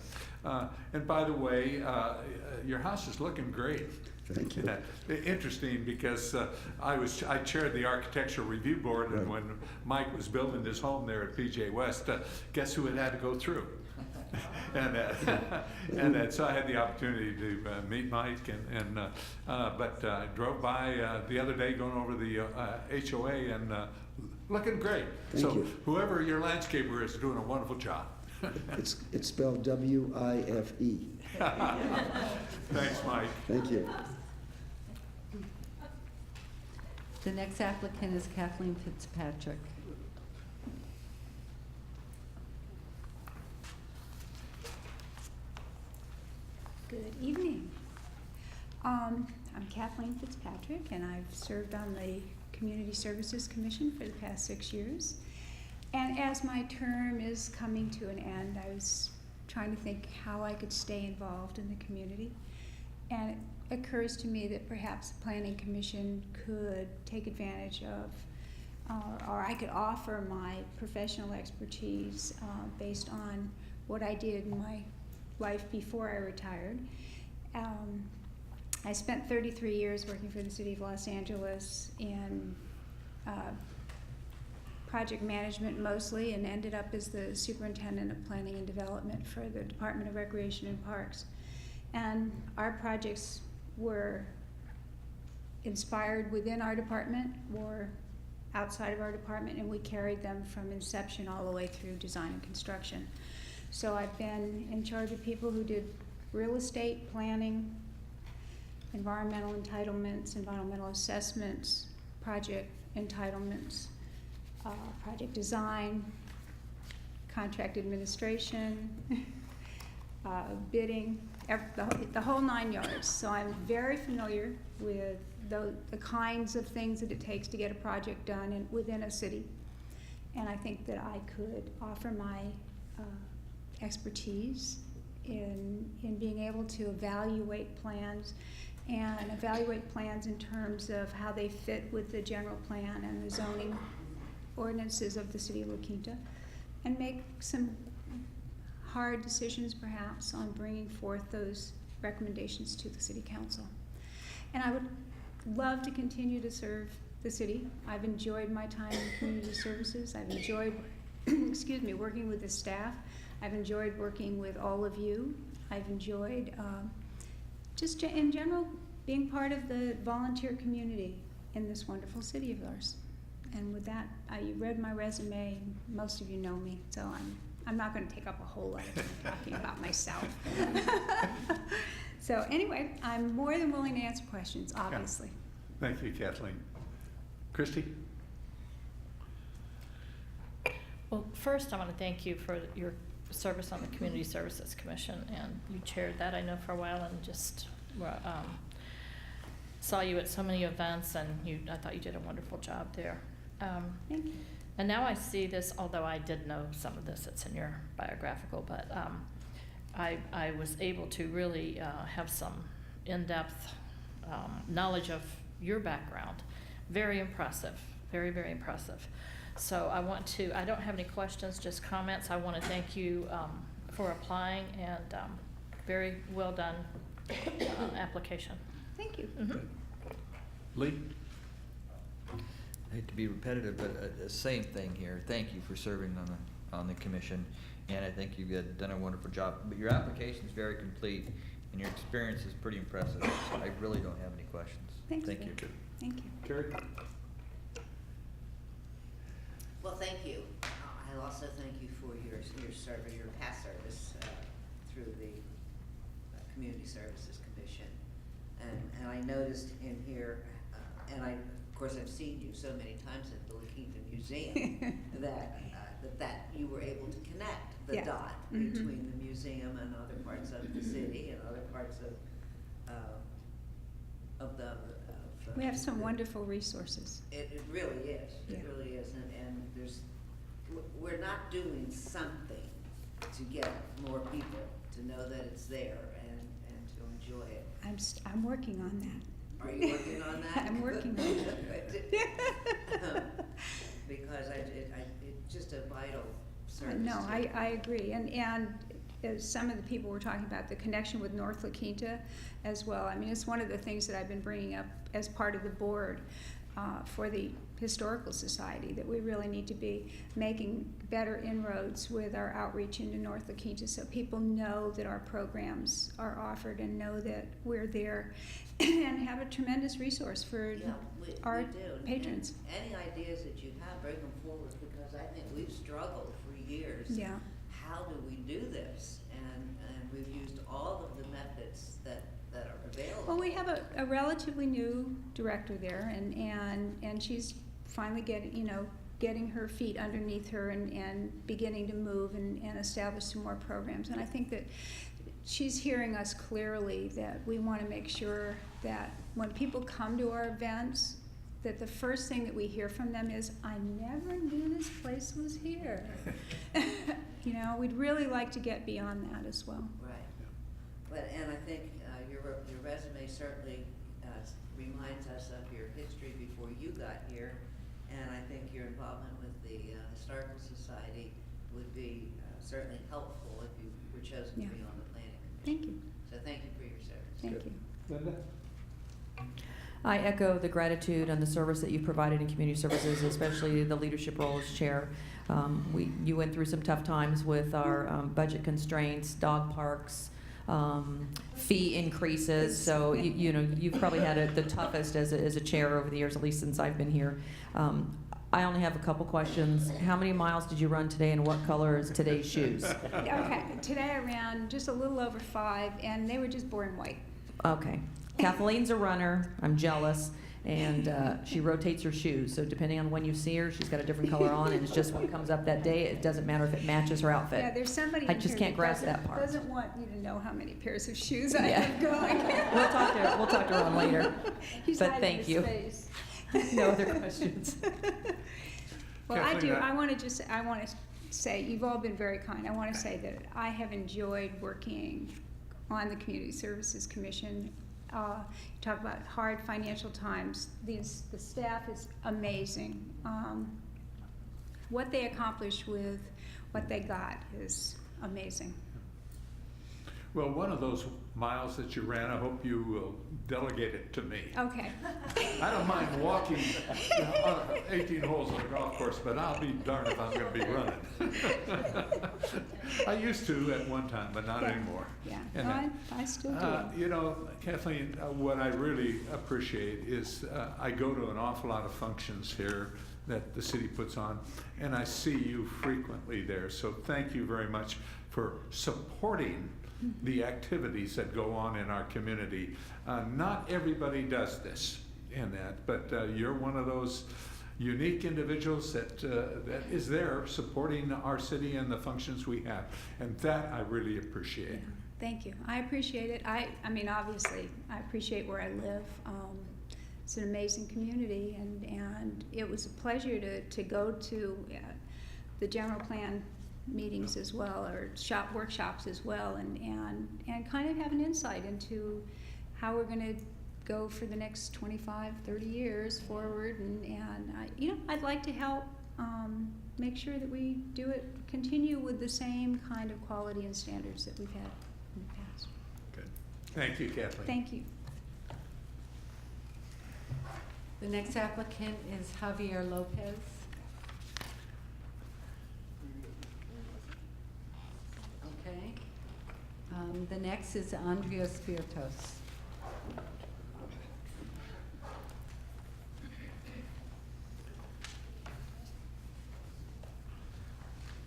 And by the way, your house is looking great. Thank you. Interesting, because I chaired the architectural review board, and when Mike was building his home there at PJ West, guess who it had to go through? and so I had the opportunity to meet Mike, but I drove by the other day going over the HOA, and looking great. Thank you. Whoever your landscaper is doing a wonderful job. It's spelled W-I-F-E. Thanks, Mike. Thank you. The next applicant is Kathleen Fitzpatrick. Good evening. I'm Kathleen Fitzpatrick, and I've served on the Community Services Commission for the past 6 years. And as my term is coming to an end, I was trying to think how I could stay involved in the community. And it occurs to me that perhaps the Planning Commission could take advantage of, or I could offer my professional expertise based on what I did in my life before I retired. I spent 33 years working for the City of Los Angeles in project management mostly, and ended up as the superintendent of planning and development for the Department of Recreation and Parks. And our projects were inspired within our department or outside of our department, and we carried them from inception all the way through design and construction. So I've been in charge of people who did real estate planning, environmental entitlements, environmental assessments, project entitlements, project design, contract administration, bidding, the whole 9 yards. So I'm very familiar with the kinds of things that it takes to get a project done within a city. And I think that I could offer my expertise in being able to evaluate plans in terms of how they fit with the general plan and the zoning ordinances of the city of La Quinta, and make some hard decisions perhaps on bringing forth those recommendations to the city council. And I would love to continue to serve the city. I've enjoyed my time in community services. I've enjoyed excuse me, working with the staff. I've enjoyed working with all of you. I've enjoyed just in general being part of the volunteer community in this wonderful city of ours. And with that, you read my resume, and most of you know me, so I'm not going to take up a whole lot of time talking about myself. So anyway, I'm more than willing to answer questions, obviously. Yeah. Thank you, Kathleen. Christy? Well, first I want to thank you for your service on the Community Services Commission, and you chaired that, I know, for a while, and just saw you at so many events, and I thought you did a wonderful job there. Thank you. And now I see this, although I did know some of this, it's in your biographical, but I was able to really have some in-depth knowledge of your background. Very impressive, very, very impressive. So I don't have any questions, just comments. I want to thank you for applying, and very well done application. Thank you. Mm-hmm. Lee? I hate to be repetitive, but the same thing here. Thank you for serving on the commission, and I think you've done a wonderful job. But your application is very complete, and your experience is pretty impressive. So I really don't have any questions. Thank you. Thank you. Carrie? Well, thank you. I also thank you for your past service through the Community Services Commission. And I noticed in here, and of course I've seen you so many times at the La Quinta Museum, that you were able to connect the Yes. dot Mm-hmm. between the museum and other parts of the city and other parts of the We have some wonderful resources. It really is. Yeah. It really is. And we're not doing something to get more people to know that it's there and to enjoy it. I'm working on that. Are you working on that? I'm working on that. Because it's just a vital service. No, I agree. And as some of the people were talking about, the connection with North La Quinta as well. I mean, it's one of the things that I've been bringing up as part of the board for the Historical Society, that we really need to be making better inroads with our outreach into North La Quinta, so people know that our programs are offered and know that we're there and have a tremendous resource for our patrons. And any ideas that you have, bring them forward, because I think we've struggled for years. Yeah. How do we do this? And we've used all of the methods that are available. Well, we have a relatively new director there, and she's finally getting her feet underneath her and beginning to move and establish some more programs. And I think that she's hearing us clearly, that we want to make sure that when people come to our events, that the first thing that we hear from them is, I never knew this place was here. We'd really like to get beyond that as well. Right. And I think your resume certainly reminds us of your history before you got here, and I think your involvement with the Historical Society would be certainly helpful if you were chosen to be on the planning commission. Thank you. So thank you for your service. Thank you. Linda? I echo the gratitude and the service that you've provided in community services, especially the leadership role as chair. You went through some tough times with our budget constraints, dog parks, fee increases. So you've probably had it the toughest as a chair over the years, at least since I've been here. I only have a couple questions. How many miles did you run today, and what color is today's shoes? Okay, today I ran just a little over 5, and they were just boring white. Okay. Kathleen's a runner. I'm jealous. And she rotates her shoes. So depending on when you see her, she's got a different color on, and it's just what comes up that day. It doesn't matter if it matches her outfit. Yeah, there's somebody I in just here can't grasp that part. doesn't want you to know how many pairs of shoes I Yeah. have going. We'll talk to her on later. He's But hiding thank his you. face. No other questions. Well, Kathleen, I want to say, you've all been very kind. I want to say that I have enjoyed working on the Community Services Commission. You talk about hard financial times. The staff is amazing. What they accomplish with what they got is amazing. Well, one of those miles that you ran, I hope you will delegate it to me. Okay. I don't mind walking 18 holes on the golf course, but I'll be darned if I'm going to be running. I used to at one time, but not anymore. Yeah, And no, I still do. you know, Kathleen, what I really appreciate is I go to an awful lot of functions here that the city puts on, and I see you frequently there. So thank you very much for supporting the activities that go on in our community. Not everybody does this in that, but you're one of those unique individuals that is there supporting our city and the functions we have, and that I really appreciate. Yeah, thank you. I appreciate it. I mean, obviously, I appreciate where I live. It's an amazing community, and it was a pleasure to go to the general plan meetings as well, or workshops as well, and kind of have an insight into how we're going to go for the next 25, 30 years forward, and you know, I'd like to help make sure that we continue with the same kind of quality and standards that we've had in the past. Good. Thank you, Kathleen. Thank you. The next applicant is Javier Lopez. Okay. The next is Andrea Spiritos.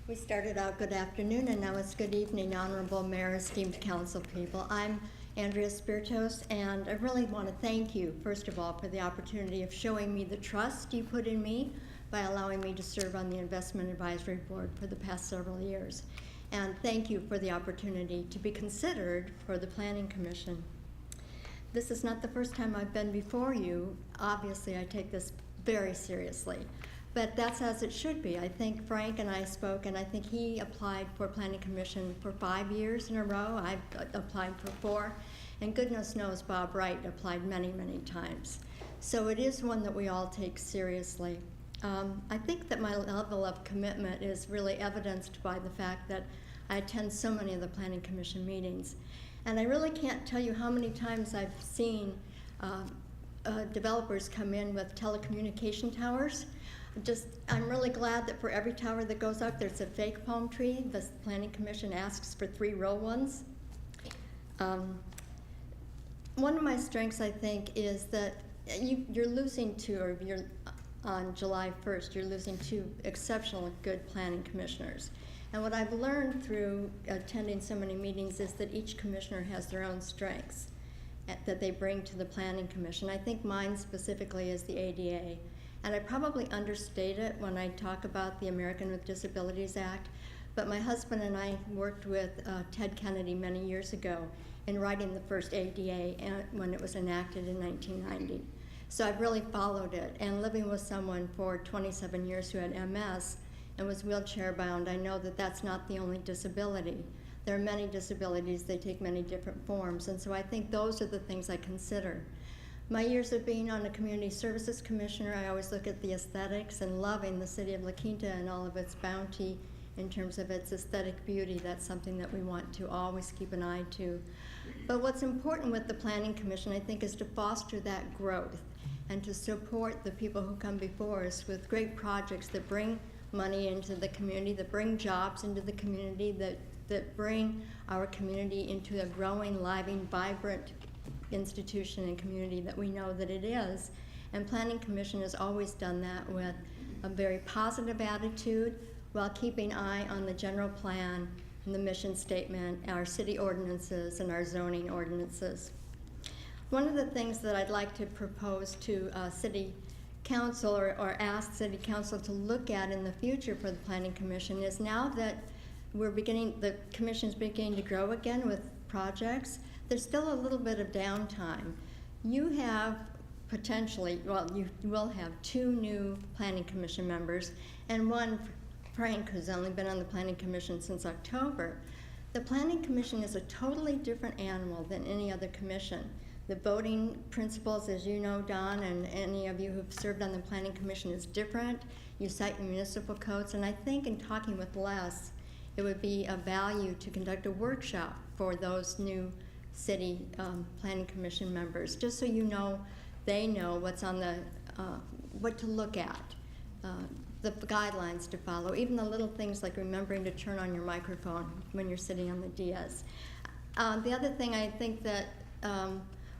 We started out good afternoon, and now it's good evening, Honorable Mayor, esteemed council people. I'm Andrea Spiritos, and I really want to thank you, first of all, for the opportunity of showing me the trust you put in me by allowing me to serve on the Investment Advisory Board for the past several years. And thank you for the opportunity to be considered for the Planning Commission. This is not the first time I've been before you. Obviously, I take this very seriously. But that's as it should be. I think Frank and I spoke, and I think he applied for Planning Commission for 5 years in a row. I've applied for 4, and goodness knows Bob Wright applied many, many times. So it is one that we all take seriously. I think that my level of commitment is really evidenced by the fact that I attend so many of the Planning Commission meetings. And I really can't tell you how many times I've seen developers come in with telecommunication towers. I'm really glad that for every tower that goes up, there's a fake palm tree. The Planning Commission asks for 3 real ones. One of my strengths, I think, is that you're losing on July 1st, you're losing 2 exceptional good planning commissioners. And what I've learned through attending so many meetings is that each commissioner has their own strengths that they bring to the Planning Commission. I think mine specifically is the ADA. And I probably understate it when I talk about the American with Disabilities Act, but my husband and I worked with Ted Kennedy many years ago in writing the first ADA when it was enacted in 1990. So I've really followed it, and living with someone for 27 years who had MS and was wheelchair bound, I know that that's not the only disability. There are many disabilities, they take many different forms, and so I think those are the things I consider. My years of being on a community services commissioner, I always look at the aesthetics and loving the city of La Quinta and all of its bounty in terms of its aesthetic beauty. That's something that we want to always keep an eye to. But what's important with the Planning Commission, I think, is to foster that growth and to support the people who come before us with great projects that bring money into the community, that bring jobs into the community, that bring our community into a growing, living, vibrant institution and community that we know that it is. And Planning Commission has always done that with a very positive attitude while keeping an eye on the general plan and the mission statement, our city ordinances and our zoning ordinances. One of the things that I'd like to propose to City Council or ask City Council to look at in the future for the Planning Commission is, now that the Commission's beginning to grow again with projects, there's still a little bit of downtime. You have potentially, well, you will have 2 new Planning Commission members and 1 Frank, who's only been on the Planning Commission since October, the Planning Commission is a totally different animal than any other commission. The voting principles, as you know, Don, and any of you who've served on the Planning Commission, is different. You cite municipal codes, and I think in talking with Les, it would be of value to conduct a workshop for those new city Planning Commission members, just so you know, they know what's on the, what to look at, the guidelines to follow, even the little things like remembering to turn on your microphone when you're sitting on the dais. The other thing I think that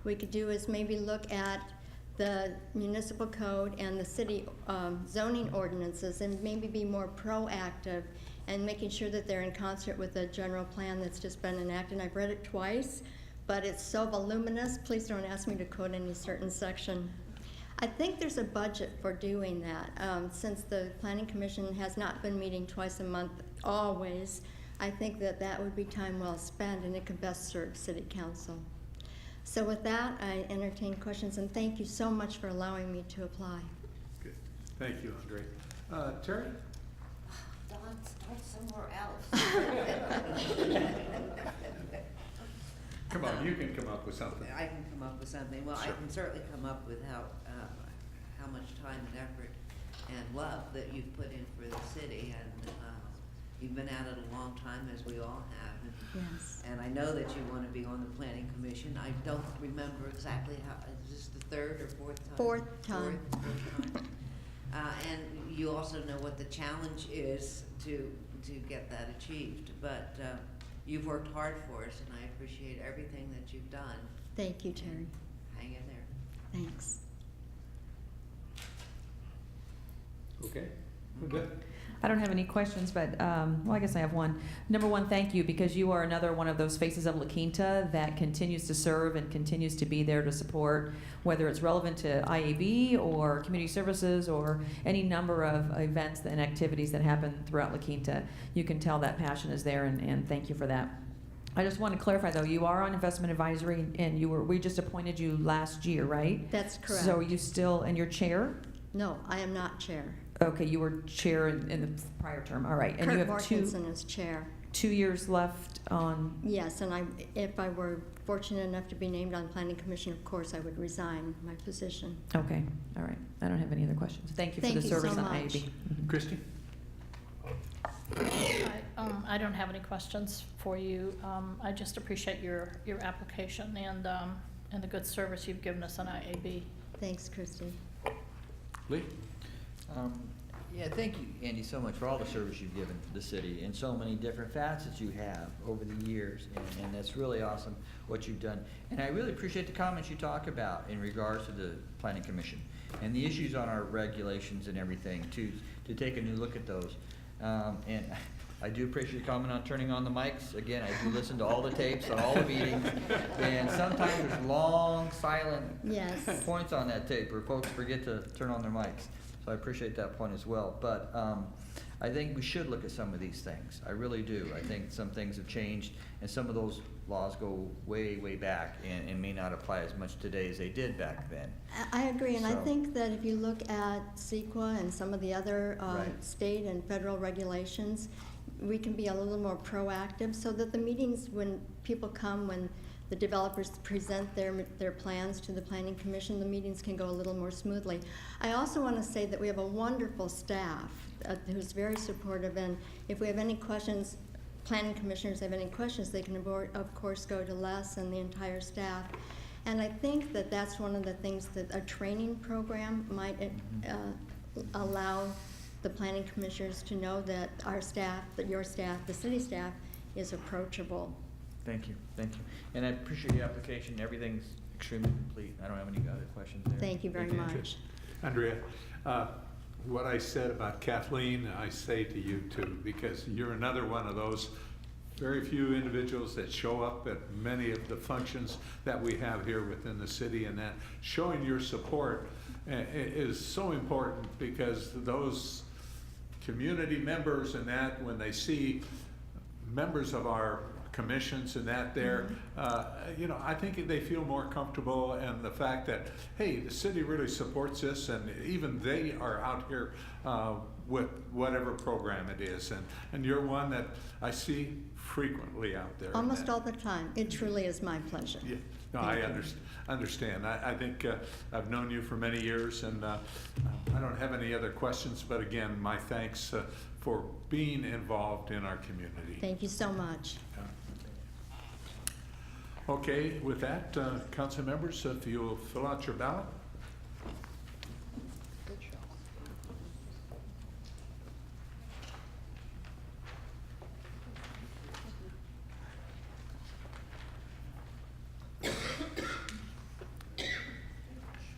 we could do is maybe look at the municipal code and the city zoning ordinances and maybe be more proactive and making sure that they're in concert with the general plan that's just been enacted. I've read it twice, but it's so voluminous, please don't ask me to quote any certain section. I think there's a budget for doing that. Since the Planning Commission has not been meeting twice a month always, I think that that would be time well spent and it could best serve City Council. So with that, I entertain questions, and thank you so much for allowing me to apply. Good. Thank you, Andre. Terry? Don't somewhere else. Come on, you can come up with something. I can come up with something. Well, Sure. I can certainly come up with how much time and effort and love that you've put in for the city, and you've been at it a long time, as we all have. And, yes. And I know that you want to be on the Planning Commission. I don't remember exactly how. Is this the third or fourth time? Fourth time. Fourth time. And you also know what the challenge is to get that achieved. But you've worked hard for us, and I appreciate everything that you've done. Thank you, Terry. Hang in there. Thanks. Okay, we're good. I don't have any questions, but, well, I guess I have one. Number one, thank you, because you are another one of those faces of La Quinta that continues to serve and continues to be there to support, whether it's relevant to IAB or community services or any number of events and activities that happen throughout La Quinta. You can tell that passion is there, and thank you for that. I just want to clarify, though, you are on investment advisory, and we just appointed you last year, right? That's correct. So you still, and you're chair? No, I am not chair. Okay, you were chair in the prior term, all right. And you Kurt have Mortensen is chair. 2 years left on, Yes, and if I were fortunate enough to be named on Planning Commission, of course, I would resign my position. okay, all right. I don't have any other questions. Thank you for the service on IAB. Mhm. Christie? I don't have any questions for you. I just appreciate your application and the good service you've given us on IAB. Thanks, Christy. Lee? Yeah, thank you, Andy, so much for all the service you've given the city and so many different facets you have over the years, and that's really awesome what you've done. And I really appreciate the comments you talk about in regards to the Planning Commission and the issues on our regulations and everything, to take a new look at those. And I do appreciate your comment on turning on the mics. Again, I do listen to all the tapes on all the meetings, and sometimes there's long, silent Yes. points on that tape where folks forget to turn on their mics. So I appreciate that point as well. But I think we should look at some of these things. I really do. I think some things have changed, and some of those laws go way, way back and may not apply as much today as they did back then. I agree, and I So- think that if you look at CEQA and some of the other Right. state and federal regulations, we can be a little more proactive so that the meetings, when people come, when the developers present their plans to the Planning Commission, the meetings can go a little more smoothly. I also want to say that we have a wonderful staff who's very supportive, and if we have any questions, Planning Commissioners have any questions, they can of course go to Les and the entire staff. And I think that that's one of the things that a training program might allow the Planning Commissioners to know that our staff, that your staff, the city staff, is approachable. Thank you, thank you. And I appreciate your application. Everything's extremely complete. I don't have any other questions there. Thank you very much. Andrea, what I said about Kathleen, I say to you too, because you're another one of those very few individuals that show up at many of the functions that we have here within the city, and that showing your support is so important, because those community members and that, when they see members of our commissions and that there, you know, I think they feel more comfortable, and the fact that, hey, the city really supports this, and even they are out here with whatever program it is, and you're one that I see frequently out there. Almost all the time. It truly is my pleasure. Yeah, no, I understand. I think I've known you for many years, and I don't have any other questions, but again, my thanks for being involved in our community. Thank you so much. Okay, with that, council members, if you'll fill out your ballot.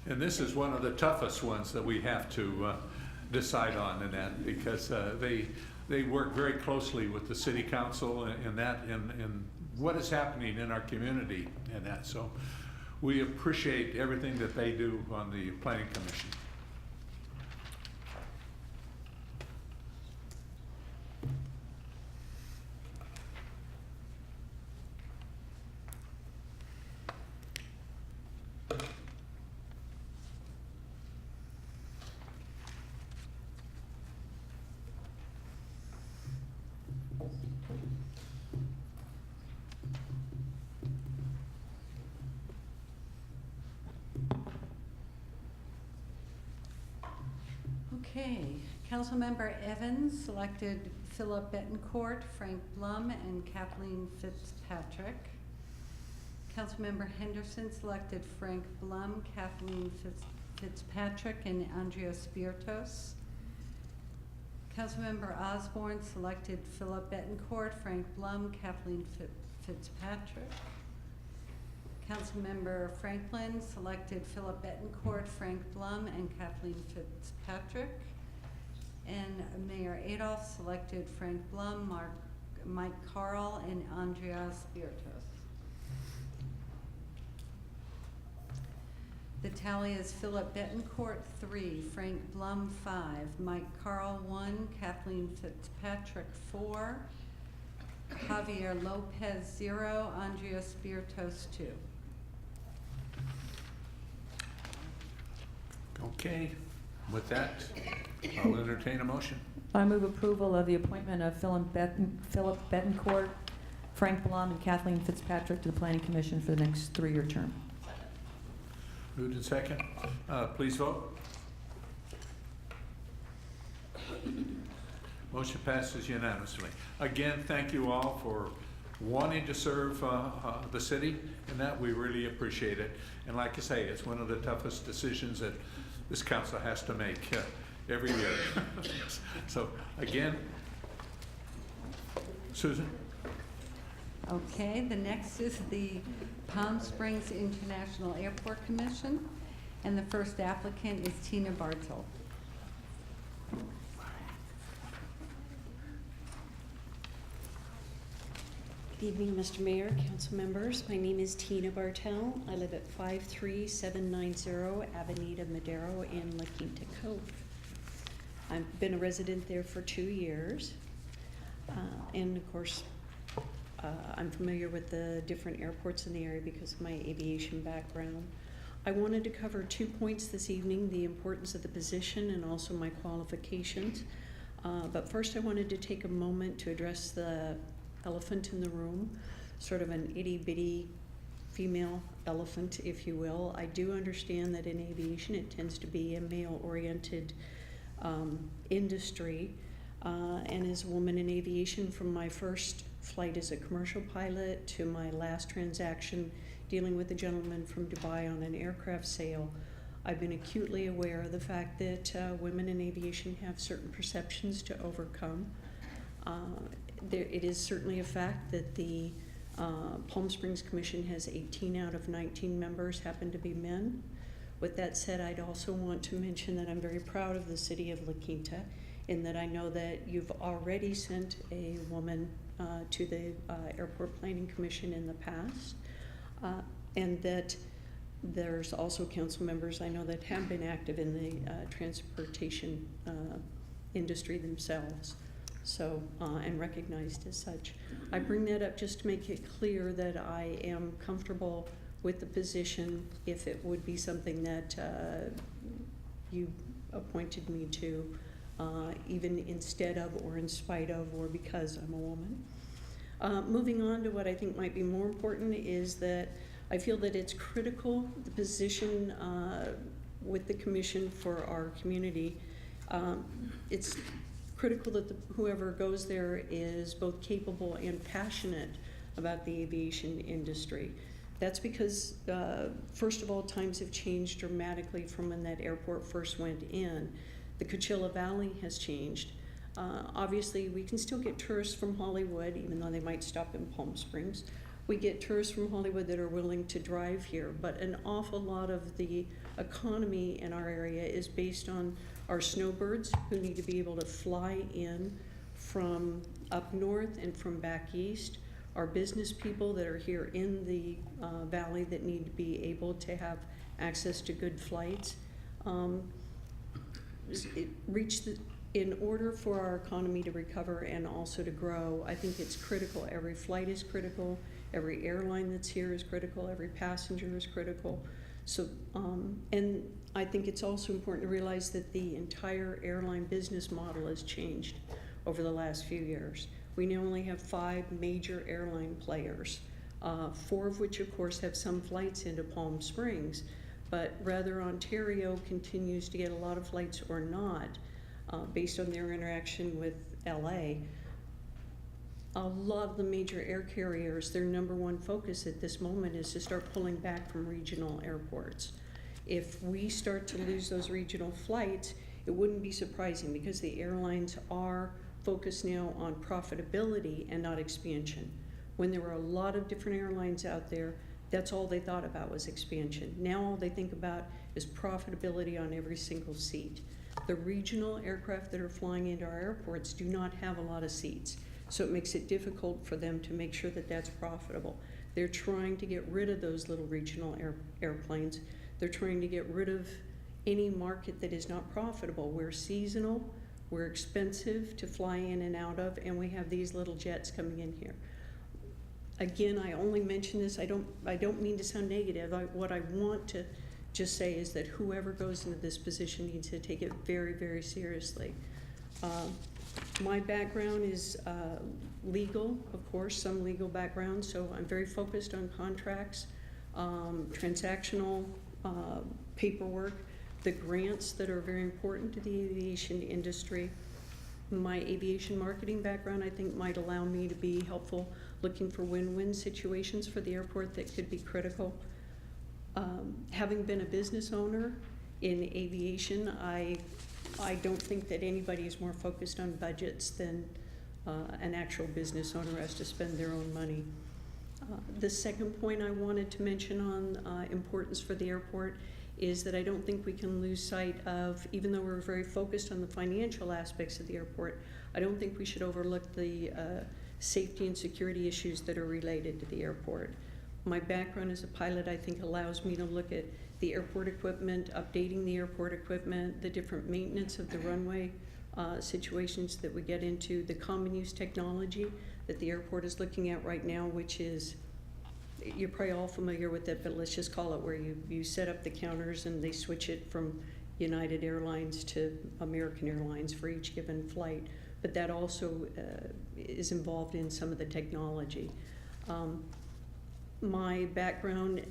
And this is one of the toughest ones that we have to decide on in that, because they work very closely with the city council in that, in what is happening in our community and that. So we appreciate everything that they do on the Planning Commission. Okay, Councilmember Evans selected Philip Betancourt, Frank Blum, and Kathleen Fitzpatrick. Councilmember Henderson selected Frank Blum, Kathleen Fitzpatrick, and Andrea Spiritos. Councilmember Osborne selected Philip Betancourt, Frank Blum, Kathleen Fitzpatrick. Councilmember Franklin selected Philip Betancourt, Frank Blum, and Kathleen Fitzpatrick. And Mayor Adolph selected Frank Blum, Mike Carl, and Andrea Spiritos. The tally is Philip Betancourt 3, Frank Blum 5, Mike Carl 1, Kathleen Fitzpatrick 4, Javier Lopez 0, Andrea Spiritos 2. Okay, with that, I'll entertain a motion. I move approval of the appointment of Philip Betancourt, Frank Blum, and Kathleen Fitzpatrick to the Planning Commission for the next 3-year term. Moved and second. Please vote. Motion passes unanimously. Again, thank you all for wanting to serve the city, and that we really appreciate it. And like I say, it's one of the toughest decisions that this council has to make every year. So again, Susan? Okay, the next is the Palm Springs International Airport Commission, and the first applicant is Tina Bartel. Good evening, Mr. Mayor, council members. My name is Tina Bartel. I live at 53790 Avenida Madero in La Quinta Cove. I've been a resident there for 2 years. And of course, I'm familiar with the different airports in the area because of my aviation background. I wanted to cover 2 points this evening, the importance of the position and also my qualifications. But first I wanted to take a moment to address the elephant in the room, sort of an itty-bitty female elephant, if you will. I do understand that in aviation it tends to be a male-oriented industry. And as a woman in aviation, from my first flight as a commercial pilot to my last transaction dealing with a gentleman from Dubai on an aircraft sale, I've been acutely aware of the fact that women in aviation have certain perceptions to overcome. It is certainly a fact that the Palm Springs Commission has 18 out of 19 members happen to be men. With that said, I'd also want to mention that I'm very proud of the city of La Quinta, in that I know that you've already sent a woman to the Airport Planning Commission in the past, and that there's also council members I know that have been active in the transportation industry themselves. So, and recognized as such. I bring that up just to make it clear that I am comfortable with the position if it would be something that you appointed me to, even instead of or in spite of or because I'm a woman. Moving on to what I think might be more important is that I feel that it's critical, the position with the commission for our community. It's critical that whoever goes there is both capable and passionate about the aviation industry. That's because, first of all, times have changed dramatically from when that airport first went in. The Coachella Valley has changed. Obviously, we can still get tourists from Hollywood, even though they might stop in Palm Springs. We get tourists from Hollywood that are willing to drive here, but an awful lot of the economy in our area is based on our snowbirds who need to be able to fly in from up north and from back east, our business people that are here in the valley that need to be able to have access to good flights. In order for our economy to recover and also to grow, I think it's critical. Every flight is critical. Every airline that's here is critical. Every passenger is critical. So, and I think it's also important to realize that the entire airline business model has changed over the last few years. We now only have 5 major airline players, 4 of which, of course, have some flights into Palm Springs, but rather Ontario continues to get a lot of flights or not, based on their interaction with LA. A lot of the major air carriers, their #1 focus at this moment is to start pulling back from regional airports. If we start to lose those regional flights, it wouldn't be surprising because the airlines are focused now on profitability and not expansion. When there were a lot of different airlines out there, that's all they thought about was expansion. Now all they think about is profitability on every single seat. The regional aircraft that are flying into our airports do not have a lot of seats, so it makes it difficult for them to make sure that that's profitable. They're trying to get rid of those little regional airplanes. They're trying to get rid of any market that is not profitable. We're seasonal, we're expensive to fly in and out of, and we have these little jets coming in here. Again, I only mention this, I don't mean to sound negative. What I want to just say is that whoever goes into this position needs to take it very, very seriously. My background is legal, of course, some legal background, so I'm very focused on contracts, transactional paperwork, the grants that are very important to the aviation industry. My aviation marketing background, I think, might allow me to be helpful looking for win-win situations for the airport that could be critical. Having been a business owner in aviation, I don't think that anybody is more focused on budgets than an actual business owner has to spend their own money. The second point I wanted to mention on importance for the airport is that I don't think we can lose sight of, even though we're very focused on the financial aspects of the airport, I don't think we should overlook the safety and security issues that are related to the airport. My background as a pilot, I think, allows me to look at the airport equipment, updating the airport equipment, the different maintenance of the runway situations that we get into, the common use technology that the airport is looking at right now, which is, you're probably all familiar with it, but let's just call it where you set up the counters and they switch it from United Airlines to American Airlines for each given flight. But that also is involved in some of the technology. My background,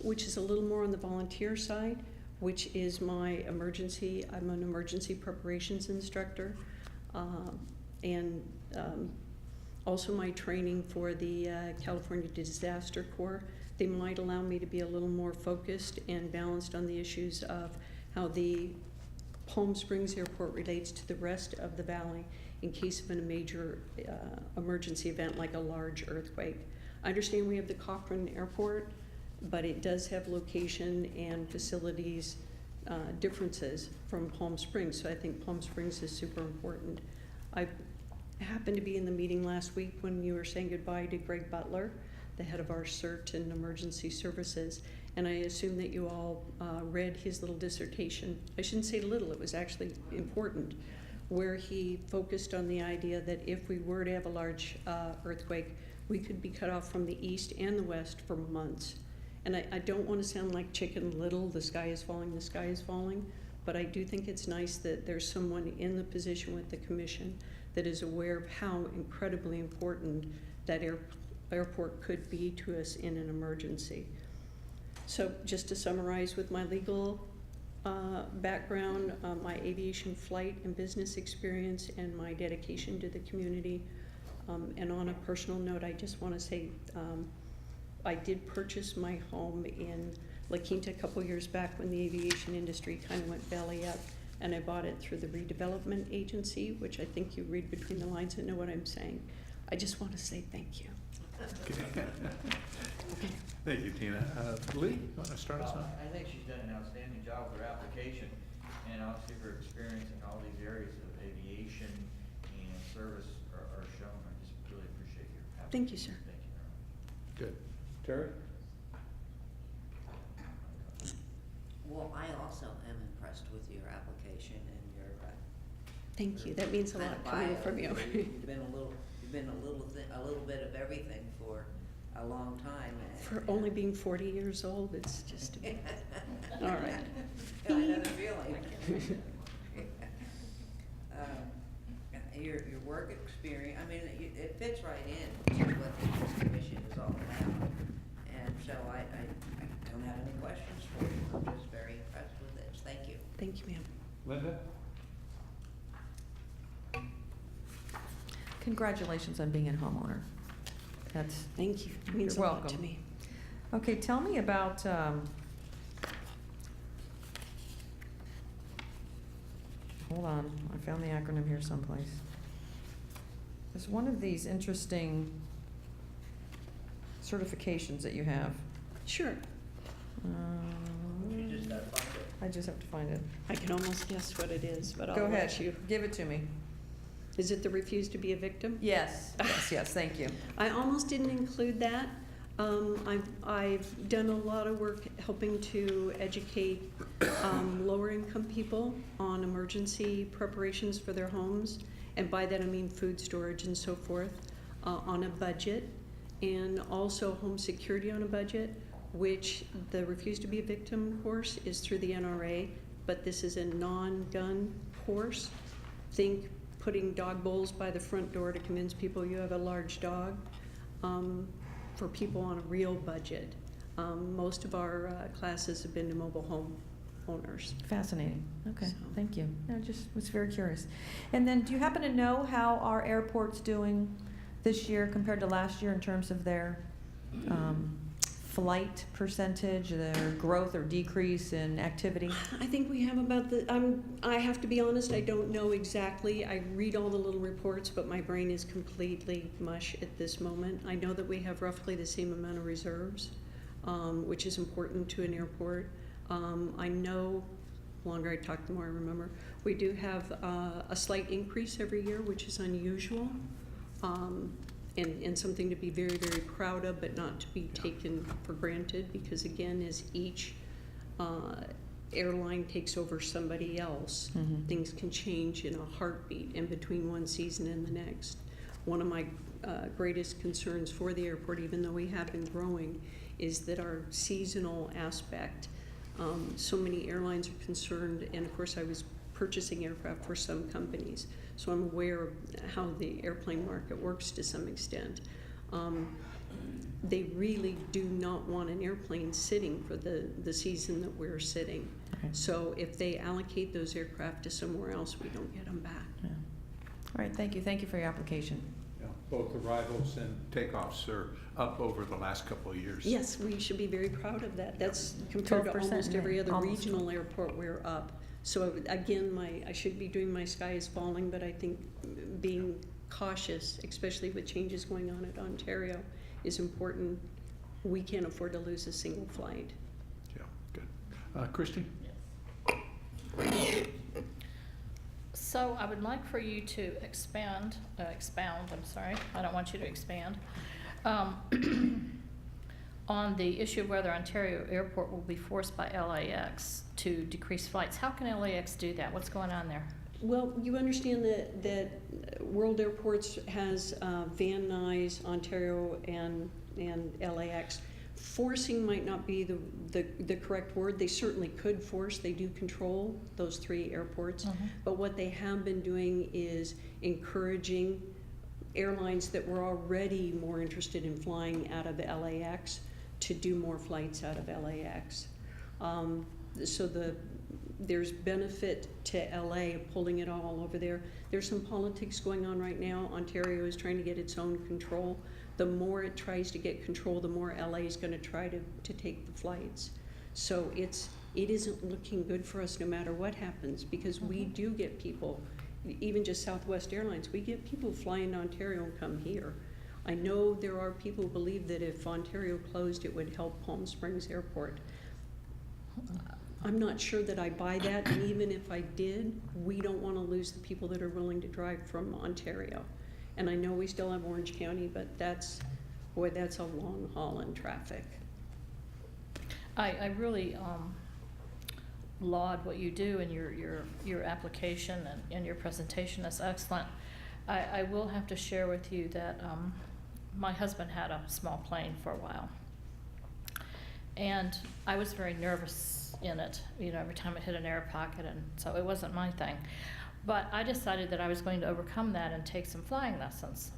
which is a little more on the volunteer side, which is my emergency, I'm an emergency preparations instructor, and also my training for the California Disaster Corps. They might allow me to be a little more focused and balanced on the issues of how the Palm Springs Airport relates to the rest of the valley in case of a major emergency event like a large earthquake. I understand we have the Cochrane Airport, but it does have location and facilities differences from Palm Springs, so I think Palm Springs is super important. I happened to be in the meeting last week when you were saying goodbye to Greg Butler, the head of our CERT and emergency services, and I assume that you all read his little dissertation. I shouldn't say little, it was actually important, where he focused on the idea that if we were to have a large earthquake, we could be cut off from the east and the west for months. And I don't want to sound like Chicken Little, the sky is falling, the sky is falling, but I do think it's nice that there's someone in the position with the commission that is aware of how incredibly important that airport could be to us in an emergency. So just to summarize with my legal background, my aviation flight and business experience, and my dedication to the community. And on a personal note, I just want to say I did purchase my home in La Quinta a couple years back when the aviation industry kind of went belly up, and I bought it through the redevelopment agency, which I think you read between the lines and know what I'm saying. I just want to say thank you. Thank you, Tina. Lee, you want to start us off? I think she's done an outstanding job with her application, and obviously her experience in all these areas of aviation and service are shown. I just really appreciate your application. Thank you, sir. Thank you very much. Good. Terry? Well, I also am impressed with your application and your. Thank you. That means a lot coming from you. You've been a little bit of everything for a long time. For only being 40 years old, it's just all right. I know the feeling. Your work experience, I mean, it fits right in to what this commission is all about. And so I don't have any questions for you. I'm just very impressed with this. Thank you. Thank you, ma'am. Linda? Congratulations on being a homeowner. Thank you. It means You're a lot welcome. to me. Okay, tell me about, hold on, I found the acronym here someplace. There's one of these interesting certifications that you have. Sure. You just gotta find it. I just have to find it. I can almost guess what it is, but I'll Go ahead, let you. give it to me. Is it the refuse to be a victim? Yes, yes, thank you. I almost didn't include that. I've done a lot of work helping to educate lower income people on emergency preparations for their homes. And by that I mean food storage and so forth, on a budget, and also home security on a budget, which the Refuse to be a Victim course is through the NRA, but this is a non-gun course. Think putting dog bowls by the front door to convince people you have a large dog, for people on a real budget. Most of our classes have been to mobile home owners. Fascinating. Okay, So. thank you. I just was very curious. And then, do you happen to know how our airport's doing this year compared to last year in terms of their flight percentage, their growth or decrease in activity? I think we have about I have to be honest, I don't know exactly. I read all the little reports, but my brain is completely mush at this moment. I know that we have roughly the same amount of reserves, which is important to an airport. I know, the longer I talk, the more I remember. We do have a slight increase every year, which is unusual, and something to be very, very proud of, but not to be taken for granted, because again, as each airline takes over somebody else, things can change in a heartbeat in between one season and the next. One of my greatest concerns for the airport, even though we have been growing, is that our seasonal aspect, so many airlines are concerned, and of course I was purchasing aircraft for some companies, so I'm aware of how the airplane market works to some extent. They really do not want an airplane sitting for the season that we're sitting. Okay. So if they allocate those aircraft to somewhere else, we don't get them back. Yeah. All right, thank you. Thank you for your application. Yeah, both arrivals and takeoffs are up over the last couple of years. Yes, we should be very proud of that. That's compared to 12% almost every other almost. regional airport, we're up. So again, I should be doing my sky is falling, but I think being cautious, especially with changes going on at Ontario, is important. We can't afford to lose a single flight. Yeah, good. Christy? So I would like for you to expound, I'm sorry, I don't want you to expand, on the issue of whether Ontario Airport will be forced by LAX to decrease flights. How can LAX do that? What's going on there? Well, you understand that World Airports has Van Nuys, Ontario, and LAX. Forcing might not be the correct word. They certainly could force. They do control those 3 airports. But what they have been doing is encouraging airlines that were already more interested in flying out of LAX to do more flights out of LAX. So there's benefit to LA pulling it all over there. There's some politics going on right now. Ontario is trying to get its own control. The more it tries to get control, the more LA is going to try to take the flights. So it isn't looking good for us no matter what happens, because we do get people, even just Southwest Airlines, we get people flying to Ontario and come here. I know there are people who believe that if Ontario closed, it would help Palm Springs Airport. I'm not sure that I buy that, and even if I did, we don't want to lose the people that are willing to drive from Ontario. And I know we still have Orange County, but that's a long haul in traffic. I really laud what you do in your application and your presentation. That's excellent. I will have to share with you that my husband had a small plane for a while, and I was very nervous in it, you know, every time it hit an air pocket, and so it wasn't my thing. But I decided that I was going to overcome that and take some flying lessons.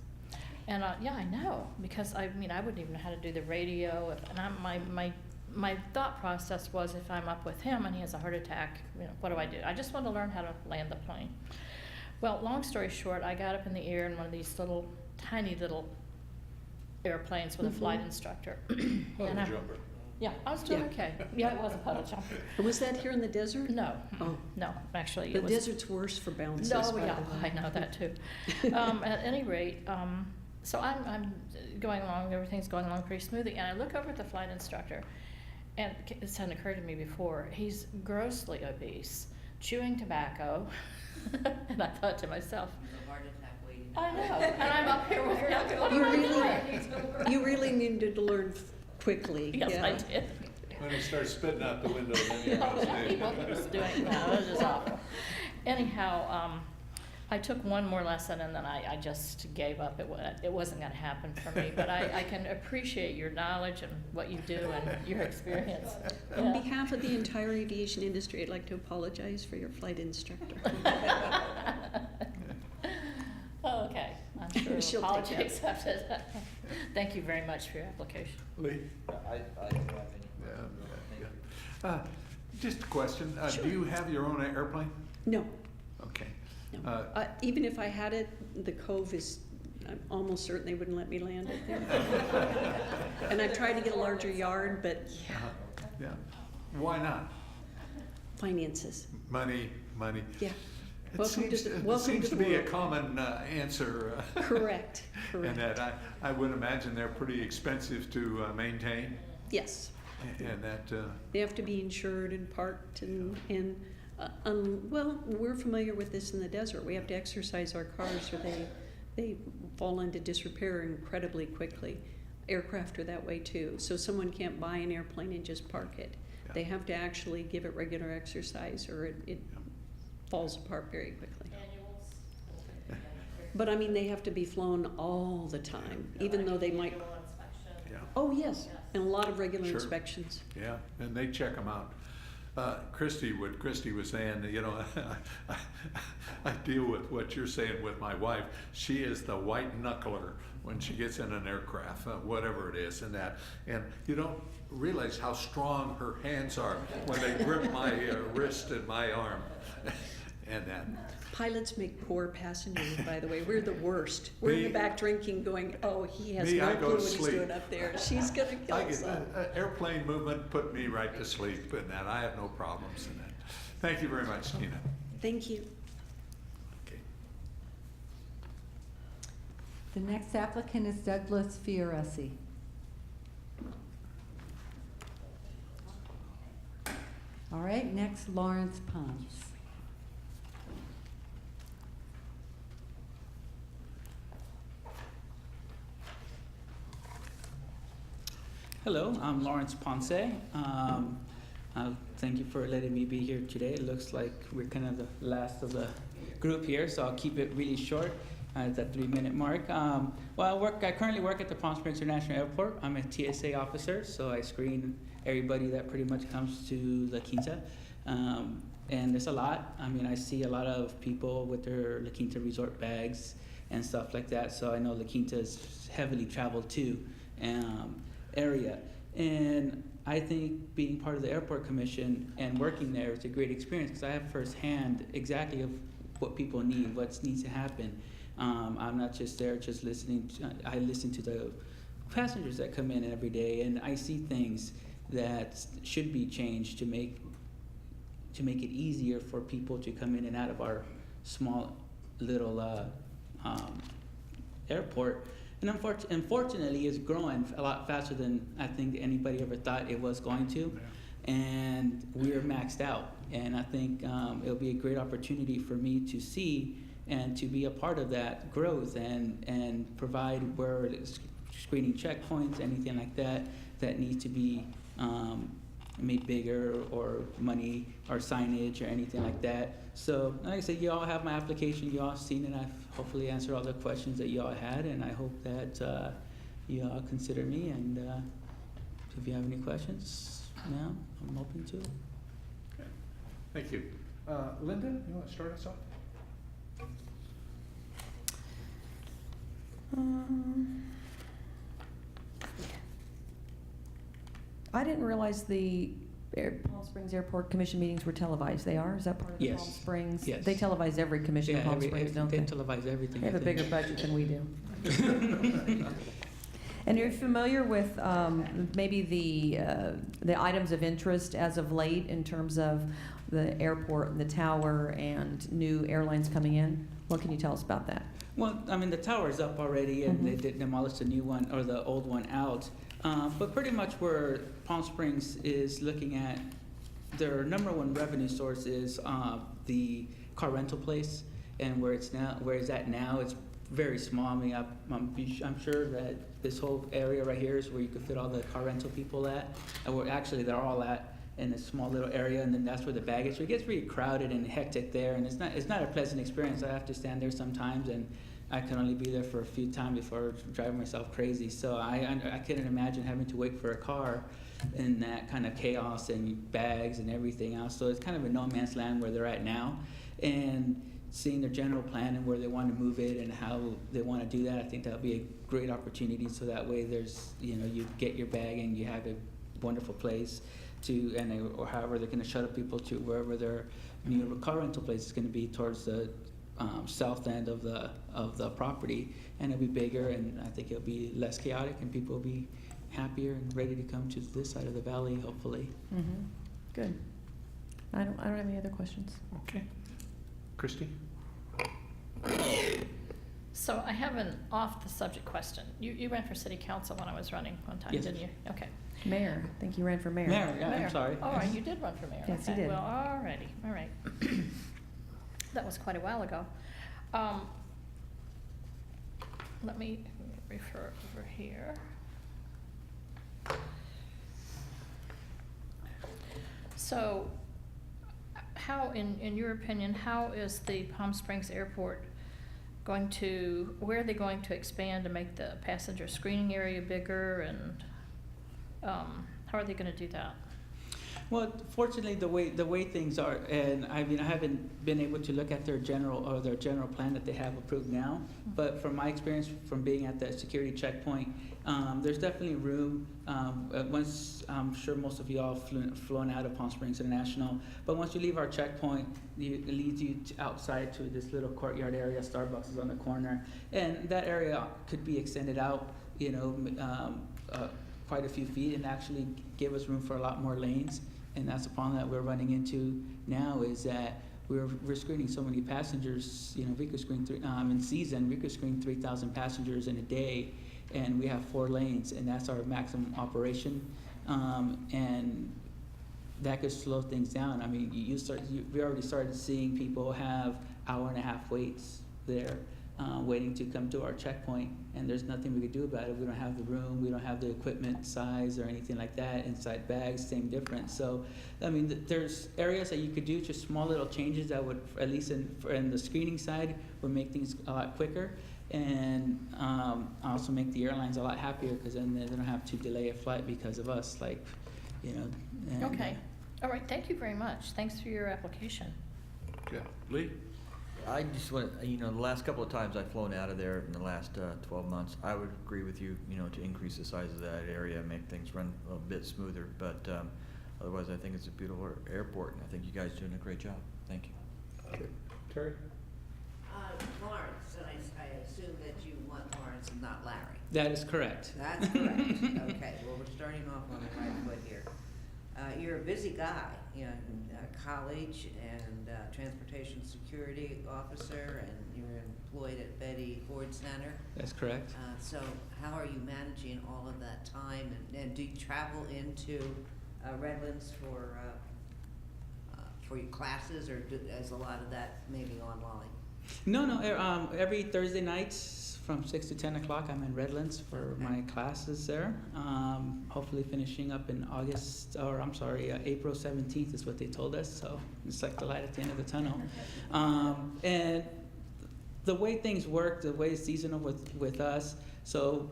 And yeah, I know, because I mean, I wouldn't even know how to do the radio. And my thought process was, if I'm up with him and he has a heart attack, you know, what do I do? I just want to learn how to land the plane. Well, long story short, I got up in the air in one of these tiny little airplanes with a flight instructor. Jumper. Yeah, I was doing okay. Yeah, it was a puddle jumper. Was that here in the desert? No. Oh. No, actually. The desert's worse for bounces. No, yeah, I know that too. At any rate, so I'm going along, everything's going along pretty smoothly, and I look over at the flight instructor, and this hadn't occurred to me before. He's grossly obese, chewing tobacco, and I thought to myself, A heart attack waiting. I know, and I'm up here with him. You really needed to learn quickly. Yes, yeah. I did. When he starts spitting out the window, then you He was doing that. It was just awful. Anyhow, I took one more lesson and then I just gave up. It wasn't going to happen for me. But I can appreciate your knowledge and what you do and your experience. On behalf of the entire aviation industry, I'd like to apologize for your flight instructor. Okay, I'm sure She'll apology take it. accepted. Thank you very much for your application. Lee? I don't have any. Just a question. Sure. Do you have your own airplane? No. Okay. No. Even if I had it, the Cove is, I'm almost certain they wouldn't let me land it there. And I've tried to get a larger yard, but Yeah. Why not? finances. Money. Yeah. It seems to be a common answer. Correct. And that I would imagine they're pretty expensive to maintain. Yes. And that. They have to be insured and parked and well, we're familiar with this in the desert. We have to exercise our cars or they fall into disrepair incredibly quickly. Aircraft are that way too. So someone can't buy an airplane and just park it. Yeah. They have to actually give it regular exercise or it falls apart very quickly. But I mean, they have to be flown all the time, even though they might. Yeah. Oh, yes, and a lot of regular inspections. Yeah, and they check them out. Christy was saying, you know, I deal with what you're saying with my wife. She is the white knuckler when she gets in an aircraft, whatever it is, and that. And you don't realize how strong her hands are when they grip my wrist and my arm. And that. Pilots make poor passengers, by the way. We're the worst. We're in the back drinking, going, "Oh, he has no clue what he's doing up there. She's gonna kill us." Airplane movement put me right to sleep, and that I have no problems in that. Thank you very much, Tina. Thank you. Okay. The next applicant is Douglas Fioresci. All right, next Lawrence Ponce. Hello, I'm Lawrence Ponce. Thank you for letting me be here today. It looks like we're kind of the last of the group here, so I'll keep it really short at that 3-minute mark. I currently work at the Palm Springs International Airport. I'm a TSA officer, so I screen everybody that pretty much comes to La Quinta. And there's a lot. I mean, I see a lot of people with their La Quinta resort bags and stuff like that, so I know La Quinta is heavily traveled to area. And I think being part of the airport commission and working there is a great experience because I have firsthand exactly of what people need, what needs to happen. I'm not just there just listening. I listen to the passengers that come in every day, and I see things that should be changed to make it easier for people to come in and out of our small little airport. And unfortunately, it's growing a lot faster than I think anybody ever thought it was going to. Yeah. And we're maxed out. And I think it'll be a great opportunity for me to see and to be a part of that growth and provide where it's screening checkpoints, anything like that, that needs to be made bigger, or money or signage or anything like that. So like I said, you all have my application, you all seen it. I've hopefully answered all the questions that you all had, and I hope that you all consider me, and if you have any questions now, I'm open to it. Okay. Thank you. Linda, you want to start us off? I didn't realize the Palm Springs Airport Commission meetings were televised. They are? Is that part of the Yes. Palm Springs? Yes. They televise every commission in Palm Springs, don't they they? televise everything. They have I a think. bigger budget than we do. And you're familiar with maybe the items of interest as of late in terms of the airport and the tower and new airlines coming in? What can you tell us about that? Well, I mean, the tower's up already, and they did demolish the new one, or the old one out. But pretty much where Palm Springs is looking at, their number one revenue source is the car rental place, and where it's at now, it's very small. I mean, I'm sure that this whole area right here is where you could fit all the car rental people at, and where actually they're all at in a small little area, and then that's where the baggage. So it gets really crowded and hectic there, and it's not a pleasant experience. I have to stand there sometimes, and I can only be there for a few times before driving myself crazy. So I couldn't imagine having to wait for a car in that kind of chaos and bags and everything else. So it's kind of a no man's land where they're at now, and seeing their general plan and where they want to move it and how they want to do that, I think that'll be a great opportunity. So that way, there's you get your bag and you have a wonderful place to, or however they're going to shuttle people to wherever their new car rental place is going to be towards the south end of the property, and it'll be bigger, and I think it'll be less chaotic, and people will be happier and ready to come to this side of the valley, hopefully. Mm-hmm. Good. I don't have any other questions. Okay. Christy? So I have an off-the-subject question. You ran for city council when I was running one time, Yes. didn't you? Okay. Mayor, I think you ran for mayor. Mayor, yeah, Mayor. I'm sorry. All right, you did run for mayor. Yes, you Okay, did. Well, all right. That was quite a while ago. Let me refer over here. So, how, in your opinion, how is the Palm Springs Airport where are they going to expand to make the passenger screening area bigger, and how are they gonna do that? Well, fortunately, the way things are, and I mean, I haven't been able to look at their general plan that they have approved now. But from my experience from being at the security checkpoint, there's definitely room. Once I'm sure most of you all flown out of Palm Springs International, but once you leave our checkpoint, it leads you outside to this little courtyard area. Starbucks is on the corner, and that area could be extended out, quite a few feet, and actually give us room for a lot more lanes. And that's the problem that we're running into now, is that we're screening so many passengers. We could screen in season, we could screen 3,000 passengers in a day, and we have 4 lanes, and that's our maximum operation. And that could slow things down. I mean, we already started seeing people have hour-and-a-half waits there waiting to come to our checkpoint, and there's nothing we could do about it. We don't have the room, we don't have the equipment size or anything like that. Inside bags, same difference. So, I mean, there's areas that you could do just small little changes that would, at least in the screening side, would make things a lot quicker, and also make the airlines a lot happier, because then they don't have to delay a flight because of us, like, you know. And, Okay, all right, thank you very much. Thanks for your application. Good. Lee? I just want, the last couple of times I've flown out of there in the last 12 months, I would agree with you, to increase the size of that area, make things run a bit smoother. But otherwise, I think it's a beautiful airport, and I think you guys are doing a great job. Thank you. Okay. Terry? Lawrence, and I assume that you want Lawrence and not Larry. That is correct. That's correct. Okay, well, we're starting off on the right foot here. You're a busy guy, in college and transportation security officer, and you're employed at Betty Ford Center. That's correct. So how are you managing all of that time? And do you travel into Redlands for your classes, or is a lot of that maybe online? No, every Thursday nights from 6 to 10 o'clock, I'm in Redlands for my classes there. Hopefully finishing up in April 17th is what they told us, so it's like the light at the end of the tunnel. And the way things work, the way it's seasonal with us, so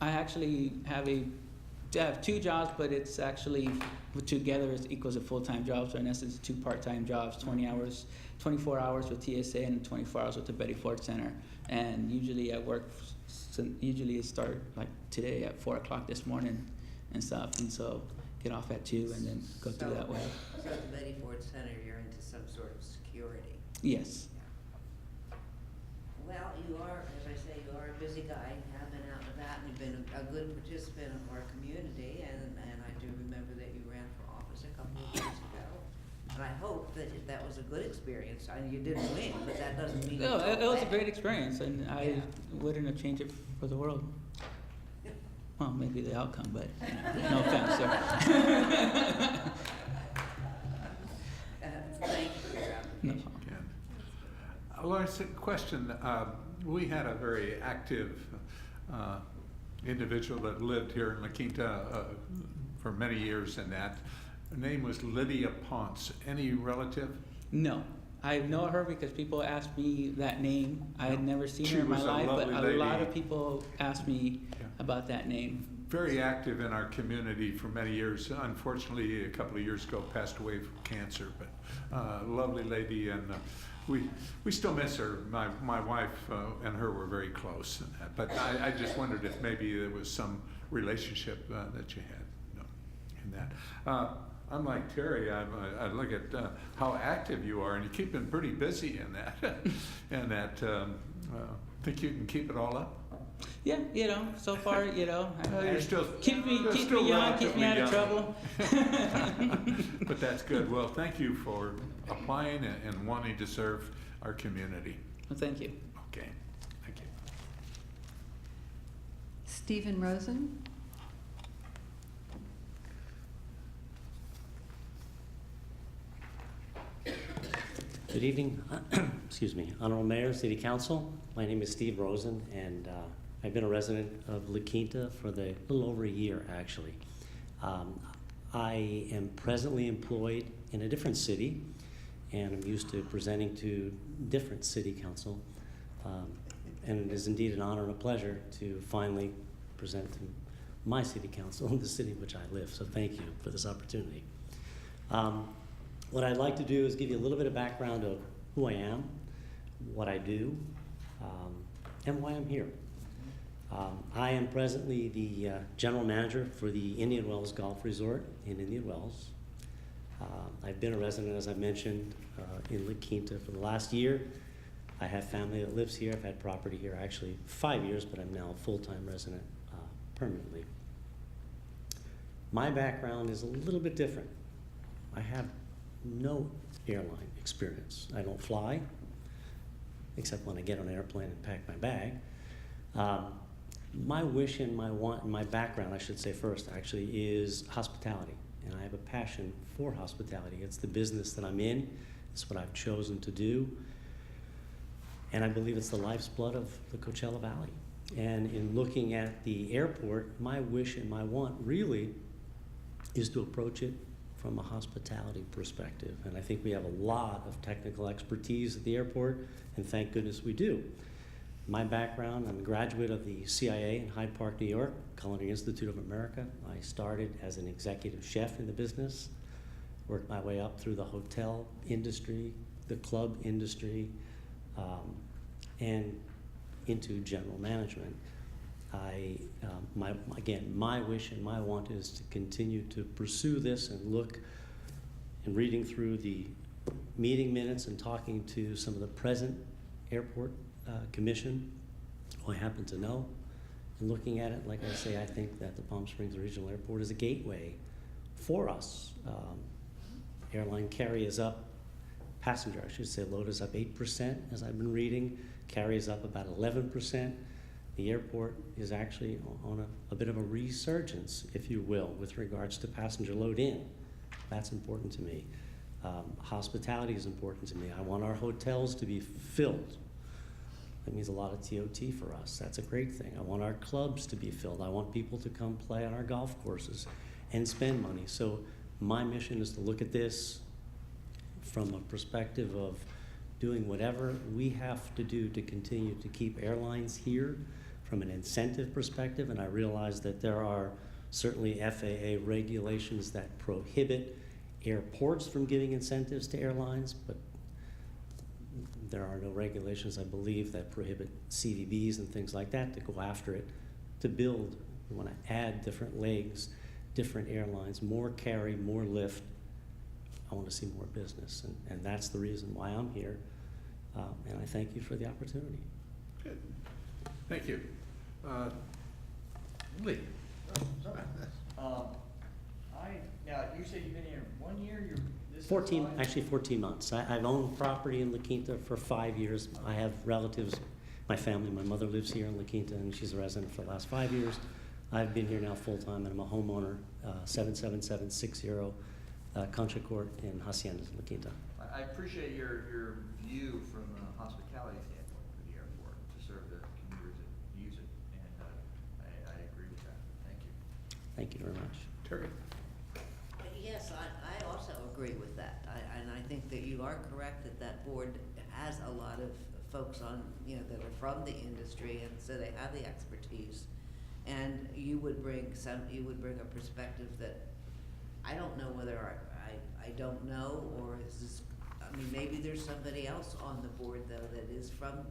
I actually have two jobs, but it's actually together it equals a full-time job. So in essence, 2 part-time jobs, 24 hours with TSA and 24 hours with the Betty Ford Center. And usually I work, usually it start like today at 4 o'clock this morning and stuff. And so get off at 2 and then go through that way. So at the Betty Ford Center, you're into some sort of security. Yes. Well, you are, as I say, you are a busy guy, have been out and about, and you've been a good participant of our community, and I do remember that you ran for office a couple of years ago. And I hope that was a good experience. I mean, you didn't win, but that doesn't mean No, it's it was a bad. great experience, and I wouldn't have changed it for the world. Well, maybe the outcome, but no offense, sir. Thank you for your No application. problem. Lawrence, a question. We had a very active individual that lived here in La Quinta for many years, and that her name was Lydia Ponce. Any relative? No. I know her because people asked me that name. I had never seen her in my She was a life, but lovely a lot lady. of people asked me about that name. Very active in our community for many years. Unfortunately, a couple of years ago, passed away from cancer, but lovely lady, and we still miss her. My wife and her were very close, but I just wondered if maybe there was some relationship that you had in that. Unlike Terry, I look at how active you are, and you're keeping pretty busy in that. And that, think you can keep it all up? Yeah, so far, You're still keep me still young, keep me out of relatively trouble. But that's good. Well, thank you for applying and wanting to serve our community. Well, thank you. Okay, thank you. Stephen Rosen? Good evening, excuse me, Honorable Mayor, City Council. My name is Steve Rosen, and I've been a resident of La Quinta for a little over a year, actually. I am presently employed in a different city, and I'm used to presenting to different city council. And it is indeed an honor and a pleasure to finally present to my city council in the city in which I live. So thank you for this opportunity. What I'd like to do is give you a little bit of background of who I am, what I do, and why I'm here. I am presently the general manager for the Indian Wells Golf Resort in Indian Wells. I've been a resident, as I mentioned, in La Quinta for the last year. I have family that lives here. I've had property here actually 5 years, but I'm now a full-time resident permanently. My background is a little bit different. I have no airline experience. I don't fly, except when I get on an airplane and pack my bag. My wish and my want and my background, I should say first, actually, is hospitality. And I have a passion for hospitality. It's the business that I'm in. It's what I've chosen to do. And I believe it's the life's blood of the Coachella Valley. And in looking at the airport, my wish and my want really is to approach it from a hospitality perspective. And I think we have a lot of technical expertise at the airport, and thank goodness we do. My background, I'm a graduate of the CIA in Hyde Park, New York, Culinary Institute of America. I started as an executive chef in the business, worked my way up through the hotel industry, the club industry, and into general management. Again, my wish and my want is to continue to pursue this and look and reading through the meeting minutes and talking to some of the present airport commission, who I happen to know, and looking at it, like I say, I think that the Palm Springs Regional Airport is a gateway for us. Airline carry is up, passenger, I should say, load is up 8%, as I've been reading, carry is up about 11%. The airport is actually on a bit of a resurgence, if you will, with regards to passenger load in. That's important to me. Hospitality is important to me. I want our hotels to be filled. That means a lot of TOT for us. That's a great thing. I want our clubs to be filled. I want people to come play on our golf courses and spend money. So my mission is to look at this from a perspective of doing whatever we have to do to continue to keep airlines here from an incentive perspective. And I realize that there are certainly FAA regulations that prohibit airports from giving incentives to airlines, but there are no regulations, I believe, that prohibit CVBs and things like that to go after it, to build. We want to add different legs, different airlines, more carry, more lift. I want to see more business, and that's the reason why I'm here. And I thank you for the opportunity. Good. Thank you. Lee. Now, you said you've been here 1 year, this is 14 July? months. I've owned property in La Quinta for 5 years. I have relatives, my family, my mother lives here in La Quinta, and she's a resident for the last 5 years. I've been here now full-time, and I'm a homeowner, 77760 Concha Court in Haciendas, La Quinta. I appreciate your view from a hospitality standpoint for the airport to serve the commuters that use it, and I agree with that. Thank you. Thank you very much. Terry. Yes, I also agree with that. And I think that you are correct that that board has a lot of folks on, that are from the industry, and so they have the expertise. And you would bring a perspective that I don't know whether I don't know, or is this, maybe there's somebody else on the board though that is from.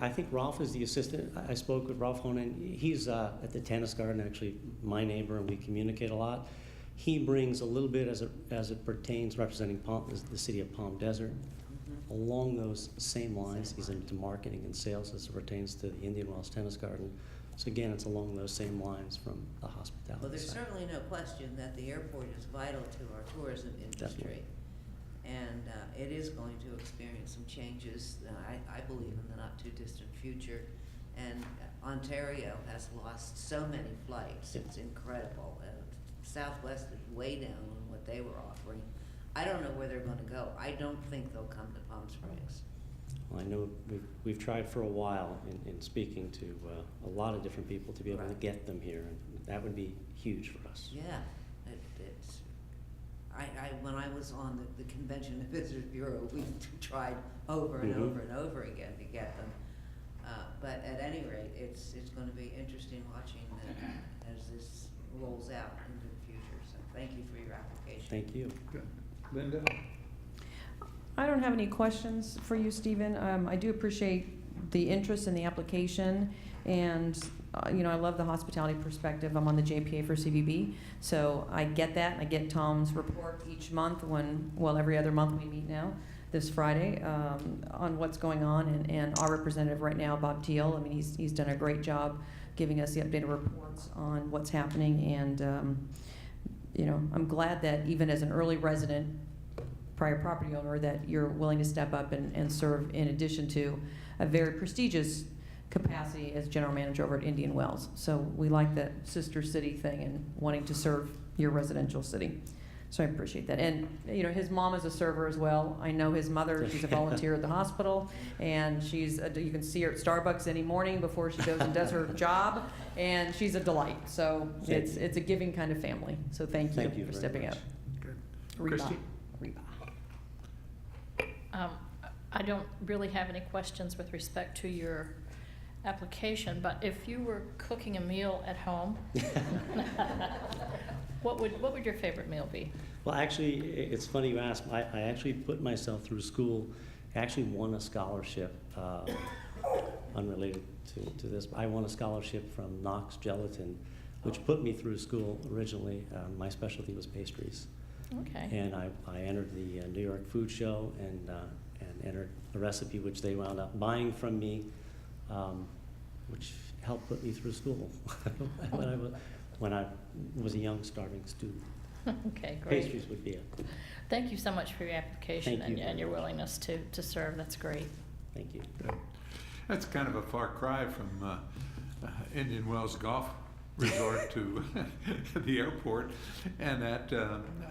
I think Rolf is the assistant. I spoke with Rolf Honan. He's at the tennis garden, actually my neighbor, and we communicate a lot. He brings a little bit as it pertains, representing the city of Palm Desert. Mm-hmm. Along those same lines, he's into marketing and sales as it pertains to the Indian Wells Tennis Garden. So again, it's along those same lines from the hospitality Well, there's side. certainly no question that the airport is vital to our tourism industry. Definitely. And it is going to experience some changes, I believe, in the not-too-distant future. And Ontario has lost so many flights, it's incredible. Southwest is way down on what they were offering. I don't know where they're going to go. I don't think they'll come to Palm Springs. Well, I know we've tried for a while in speaking to a lot of different people to be able to get them here, and that would be huge for us. Yeah, when I was on the Convention and Visitors Bureau, we tried over and over and over again to get them. But at any rate, it's going to be interesting watching as this rolls out into the future. So thank you for your application. Thank you. Good. Linda? I don't have any questions for you, Stephen. I do appreciate the interest in the application, and I love the hospitality perspective. I'm on the JPA for CVB, so I get that, and I get Tom's report each month every other month we meet now, this Friday, on what's going on, and our representative right now, Bob Teal, he's done a great job giving us the updated reports on what's happening, and I'm glad that even as an early resident, prior property owner, that you're willing to step up and serve in addition to a very prestigious capacity as general manager over at Indian Wells. So we like that sister city thing and wanting to serve your residential city. So I appreciate that. And, you know, his mom is a server as well. I know his mother, she's a volunteer at the hospital, and she's, you can see her at Starbucks any morning before she goes and does her job, and she's a delight. So it's a giving kind of family. So thank you for very stepping much. up. Good. Christie? Reba. I don't really have any questions with respect to your application, but if you were cooking a meal at home, what would your favorite meal be? Well, actually, it's funny you ask. I actually put myself through school. I actually won a scholarship, unrelated to this. I won a scholarship from Knox Gelatin, which put me through school originally. My specialty was pastries. Okay. And I entered the New York Food Show and entered a recipe which they wound up buying from me, which helped put me through school when I was a young starving student. Okay, great. Pastries would be it. Thank you so much for your application Thank you and your very much. willingness to serve. That's great. Thank you. That's kind of a far cry from Indian Wells Golf Resort to the airport, and that.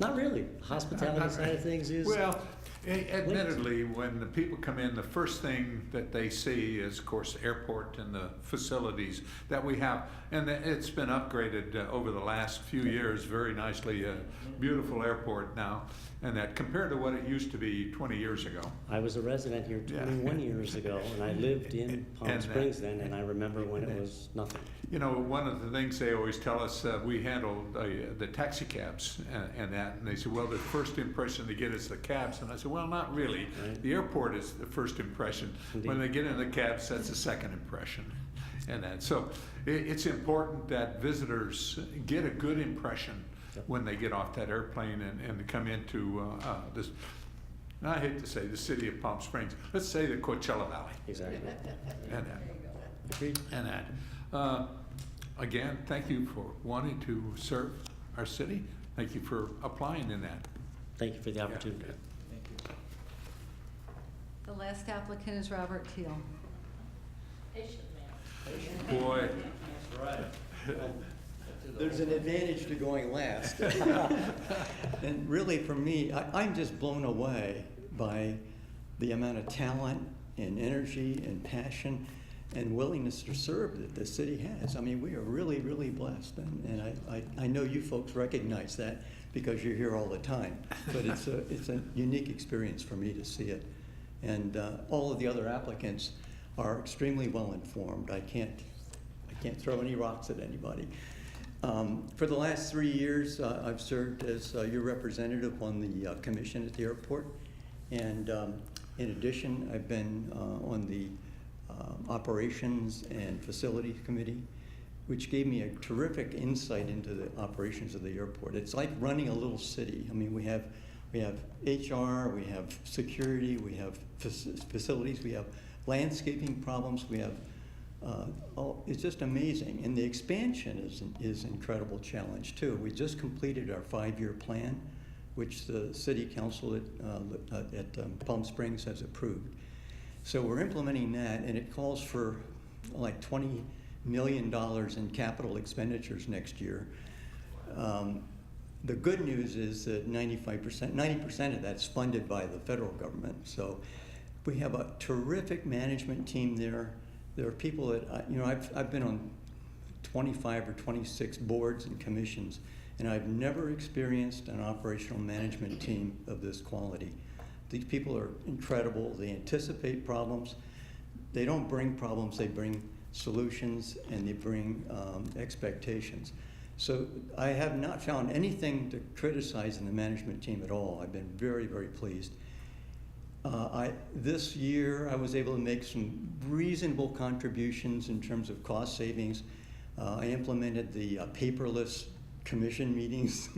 Not really. Hospitality side of things is. Well, admittedly, when the people come in, the first thing that they see is, of course, the airport and the facilities that we have. And it's been upgraded over the last few years very nicely. A beautiful airport now. And that compared to what it used to be 20 years ago. I was a resident here 21 years ago, and I lived in Palm Springs then, and I remember when it was nothing. You know, one of the things they always tell us, we handled the taxi cabs and that, and they said, well, the first impression they get is the cabs. And I said, well, not really. Right. The airport is the first impression. Indeed. When they get in the cabs, that's the second impression. And that, so it's important that visitors get a good impression when they get off that airplane and come into this, I hate to say the city of Palm Springs, let's say the Coachella Valley. Exactly. And that. Agreed. And that. Again, thank you for wanting to serve our city. Thank you for applying in that. Thank you for the opportunity. Thank you. The last applicant is Robert Teal. Boy. That's right. There's an advantage to going last. And really, for me, I'm just blown away by the amount of talent and energy and passion and willingness to serve that the city has. I mean, we are really, really blessed. And I know you folks recognize that because you're here all the time. But it's a unique experience for me to see it. And all of the other applicants are extremely well informed. I can't throw any rocks at anybody. For the last 3 years, I've served as your representative on the commission at the airport. And in addition, I've been on the operations and facilities committee, which gave me a terrific insight into the operations of the airport. It's like running a little city. I mean, we have HR, we have security, we have facilities, we have landscaping problems, we have it's just amazing. And the expansion is an incredible challenge too. We just completed our 5-year plan, which the city council at Palm Springs has approved. So we're implementing that, and it calls for like $20 million in capital expenditures next year. The good news is that 90% of that's funded by the federal government. So we have a terrific management team there. There are people that, I've been on 25 or 26 boards and commissions, and I've never experienced an operational management team of this quality. These people are incredible. They anticipate problems. They don't bring problems, they bring solutions, and they bring expectations. So I have not found anything to criticize in the management team at all. I've been very, very pleased. This year, I was able to make some reasonable contributions in terms of cost savings. I implemented the paperless commission meetings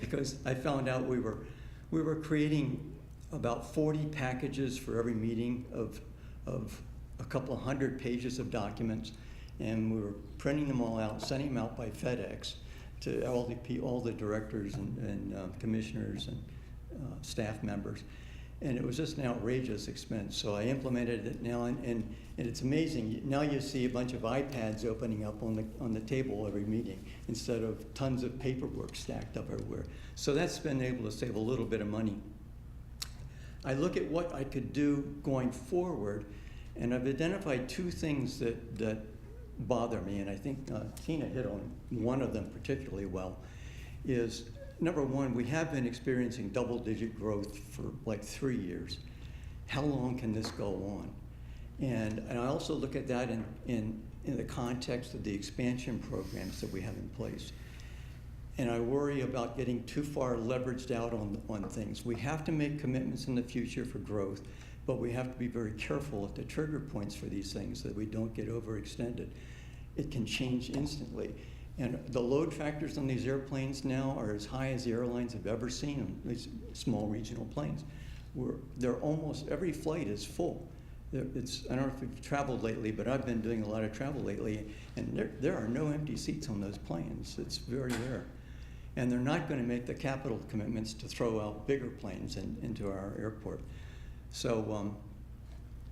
because I found out we were creating about 40 packages for every meeting of a couple 100 pages of documents, and we were printing them all out, sending them out by FedEx to all the directors and commissioners and staff members. And it was just an outrageous expense. So I implemented it now, and it's amazing. Now you see a bunch of iPads opening up on the table every meeting instead of tons of paperwork stacked up everywhere. So that's been able to save a little bit of money. I look at what I could do going forward, and I've identified two things that bother me, and I think Tina hit on one of them particularly well, is number one, we have been experiencing double-digit growth for like 3 years. How long can this go on? And I also look at that in the context of the expansion programs that we have in place. And I worry about getting too far leveraged out on things. We have to make commitments in the future for growth, but we have to be very careful at the trigger points for these things that we don't get overextended. It can change instantly. And the load factors on these airplanes now are as high as the airlines have ever seen them, these small regional planes. They're almost, every flight is full. I don't know if you've traveled lately, but I've been doing a lot of travel lately, and there are no empty seats on those planes. It's very rare. And they're not going to make the capital commitments to throw out bigger planes into our airport. So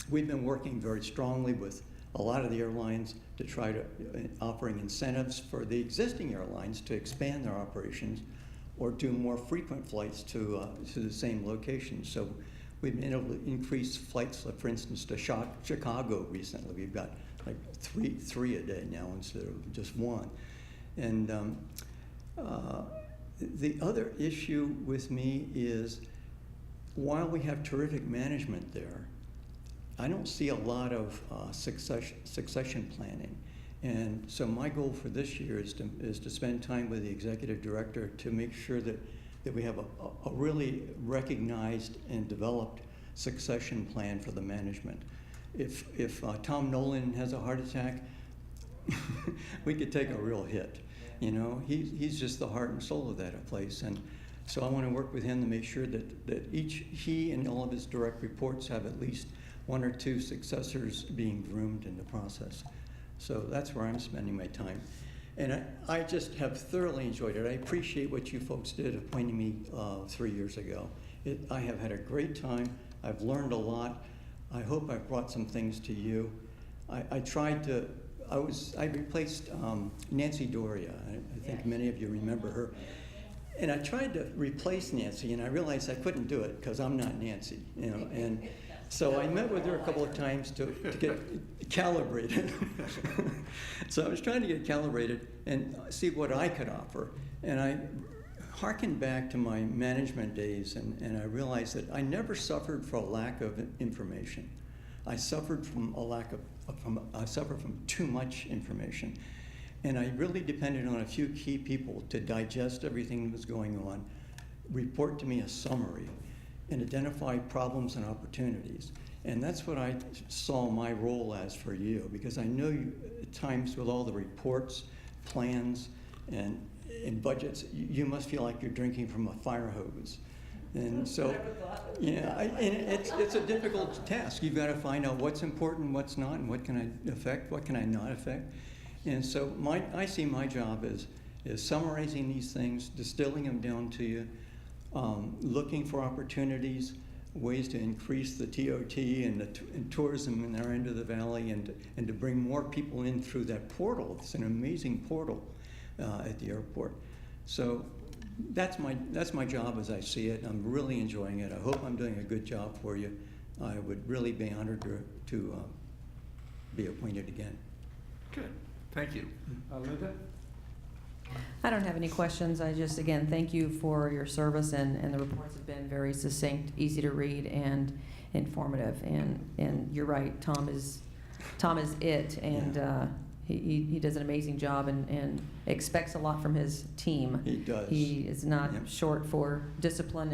we've been working very strongly with a lot of the airlines to try to offering incentives for the existing airlines to expand their operations or do more frequent flights to the same location. So we've been able to increase flights, for instance, to Chicago recently. We've got like three a day now instead of just one. And the other issue with me is, while we have terrific management there, I don't see a lot of succession planning. And so my goal for this year is to spend time with the executive director to make sure that we have a really recognized and developed succession plan for the management. If Tom Nolan has a heart attack, we could take a real hit. You know, he's just the heart and soul of that place. And so I want to work with him to make sure that he and all of his direct reports have at least 1 or 2 successors being groomed in the process. So that's where I'm spending my time. And I just have thoroughly enjoyed it. I appreciate what you folks did appointing me 3 years ago. I have had a great time. I've learned a lot. I hope I've brought some things to you. I replaced Nancy Doria. I think many of you remember her. And I tried to replace Nancy, and I realized I couldn't do it because I'm not Nancy, you know. And so I met with her a couple of times to get calibrated. So I was trying to get calibrated and see what I could offer. And I hearkened back to my management days, and I realized that I never suffered for a lack of information. I suffered from too much information. And I really depended on a few key people to digest everything that was going on, report to me a summary, and identify problems and opportunities. And that's what I saw my role as for you, because I know you, at times with all the reports, plans, and budgets, you must feel like you're drinking from a fire hose. And so, yeah, and it's a difficult task. You've got to find out what's important, what's not, and what can I affect, what can I not affect. And so I see my job as summarizing these things, distilling them down to you, looking for opportunities, ways to increase the TOT and tourism in our end of the valley, and to bring more people in through that portal. It's an amazing portal at the airport. So that's my job as I see it. I'm really enjoying it. I hope I'm doing a good job for you. I would really be honored to be appointed again. Good. Thank you. Linda? I don't have any questions. I just, again, thank you for your service, and the reports have been very succinct, easy to read, and informative. And you're right, Tom is it, and he does an amazing job and expects a lot from his team. He does. He is not short for discipline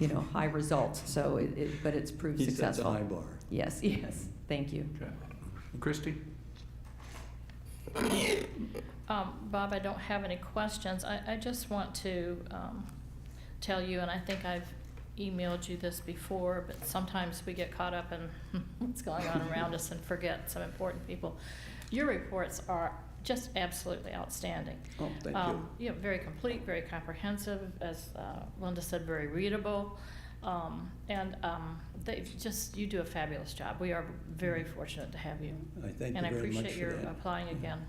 and high results. So but it's proved successful. He sets a high bar. Yes. Thank you. Okay. Christy? Bob, I don't have any questions. I just want to tell you, and I think I've emailed you this before, but sometimes we get caught up in what's going on around us and forget some important people. Your reports are just absolutely outstanding. Oh, thank you. Very complete, very comprehensive, as Linda said, very readable. You do a fabulous job. We are very fortunate to have you. I thank you And I very much appreciate for your that. applying again.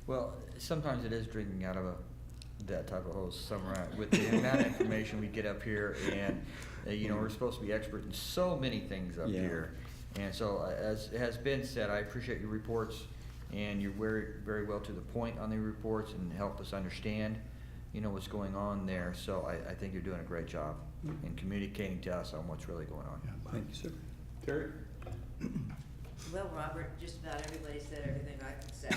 Well, sometimes it is drinking out of that type of hose somewhere with the amount of information we get up here, and we're supposed to be experts in so many things up Yeah. here. And so, as has been said, I appreciate your reports, and you're very, very well to the point on the reports and help us understand, what's going on there. So I think you're doing a great job in communicating to us on what's really going on. Thank you, sir. Terry? Well, Robert, just about everybody said everything I could say.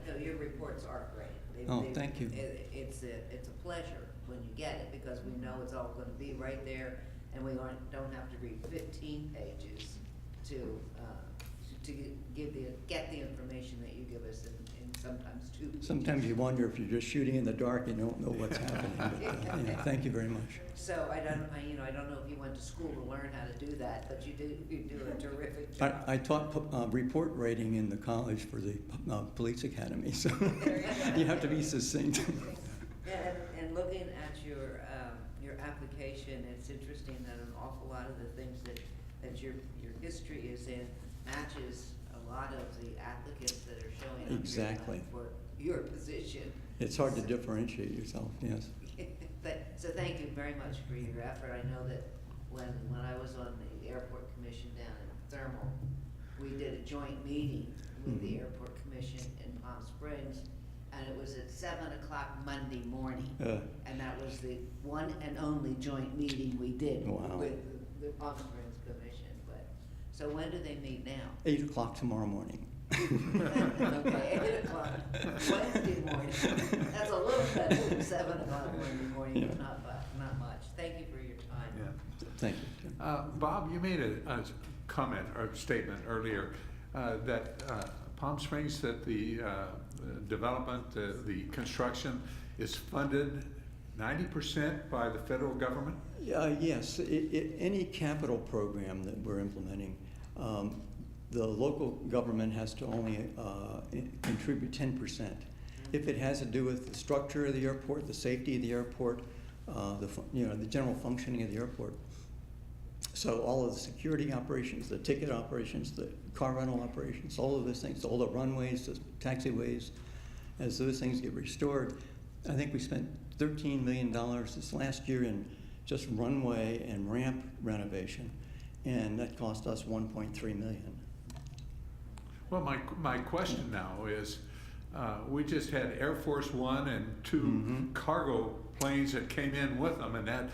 No, your reports are great. Thank you. It's a pleasure when you get it, because we know it's all gonna be right there, and we don't have to read 15 pages to get the information that you give us in sometimes 2 pages. Sometimes you wonder if you're just shooting in the dark and don't know what's happening. But, thank you very much. So I don't know if you went to school to learn how to do that, but you do a terrific job. I taught report writing in the college for the police academy, so you have to be succinct. And looking at your application, it's interesting that an awful lot of the things that your history is in matches a lot of the applicants that are showing up here Exactly. for your position. It's hard to differentiate yourself, yes. So thank you very much for your effort. I know that when I was on the airport commission down in Thermal, we did a joint meeting with the airport commission in Palm Springs, and it was at 7 o'clock Monday morning. And that was the one and only joint meeting we did Wow. with the Palm Springs commission. So when do they meet now? 8 o'clock tomorrow morning. Okay, 8 o'clock Wednesday morning. That's a little better than 7 o'clock Monday morning, but not much. Thank you for your time. Yeah. Thank you. Bob, you made a comment or statement earlier that Palm Springs, that the development, the construction is funded 90% by the federal government? Yes, any capital program that we're implementing, the local government has to only contribute 10%. If it has to do with the structure of the airport, the safety of the airport, the general functioning of the airport. So all of the security operations, the ticket operations, the car rental operations, all of those things, all the runways, the taxiways, as those things get restored, I think we spent $13 million this last year in just runway and ramp renovation, and that cost us $1.3 million. Well, my question now is, we just had Air Force One and 2 cargo planes that came in with them, and that,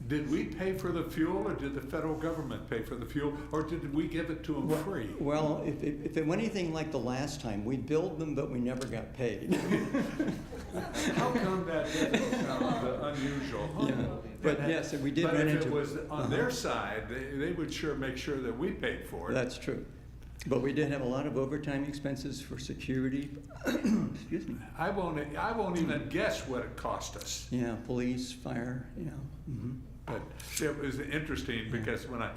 did we pay for the fuel, or did the federal government pay for the fuel, or did we give it to them free? Well, if it went anything like the last time, we billed them, but we never got paid. How come that doesn't sound unusual? Yeah. But yes, we did run into. But if it was on their side, they would sure make sure that we paid for it. That's true. But we did have a lot of overtime expenses for security. Excuse me. I won't even guess what it cost us. Yeah, police, fire, But it was interesting because when I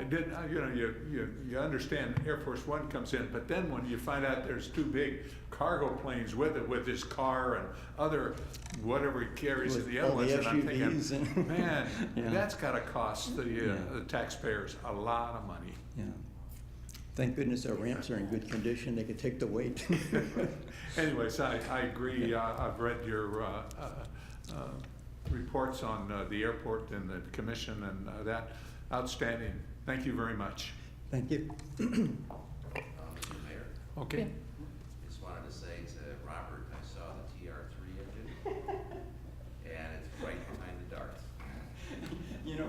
did, you understand Air Force One comes in, but then when you find out there's 2 big cargo planes with it, with his car and other, whatever he carries in the other ones, and I'm thinking, man, that's gotta cost the taxpayers a lot of money. Yeah. Thank goodness our ramps are in good condition. They could take the weight. Anyways, I agree. I've read your reports on the airport and the commission and that. Outstanding. Thank you very much. Thank you. Mayor, Okay. just wanted to say to Robert, I saw the TR3 engine, and it's right behind the darts. You know,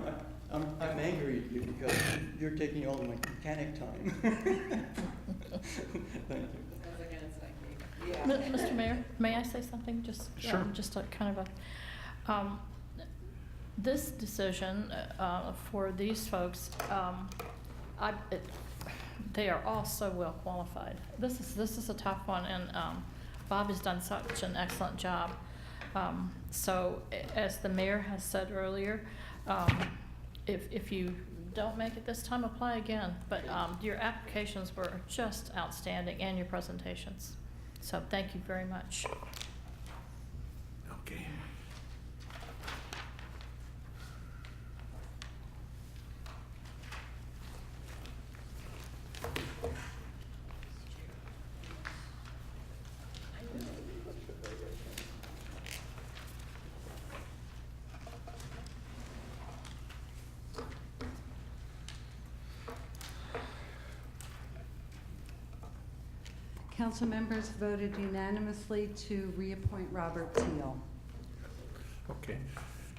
I'm angry at you because you're taking all of my mechanic time. Thank you. Mr. Mayor, may I say something? Just just a kind of a, this decision for these folks, they are all so well qualified. This is a tough one, and Bob has done such an excellent job. So as the mayor has said earlier, if you don't make it this time, apply again. But your applications were just outstanding, and your presentations. So thank you very much. Okay. Council members voted unanimously to reappoint Robert Teal. Okay.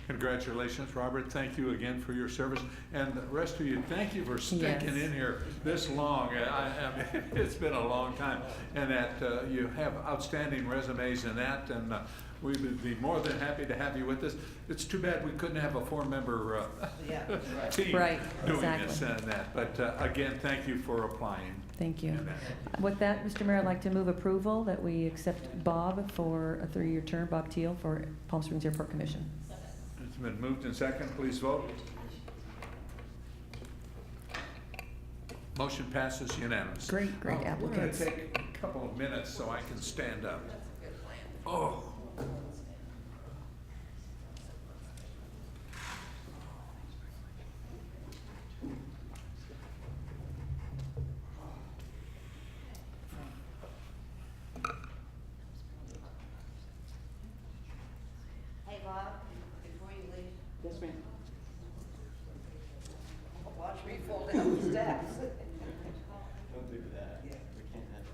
Congratulations, Robert. Thank you again for your service. And the rest of you, thank you for sticking Yes. in here this long. I mean, it's been a long time. And that you have outstanding resumes in that, and we would be more than happy to have you with us. It's too bad we couldn't have a 4-member team Right, doing exactly. this and that. But again, thank you for applying. Thank you. And that. With that, Mr. Mayor, I'd like to move approval that we accept Bob for a 3-year term, Bob Teal, for Palm Springs Airport Commission. It's been moved and second. Please vote. Motion passes unanimously. Great applicants. We're going to take a couple of minutes so I can stand up. Oh. Hey, Bob, before you leave, Yes, ma'am. watch me fall down the steps. Don't do that. We can't have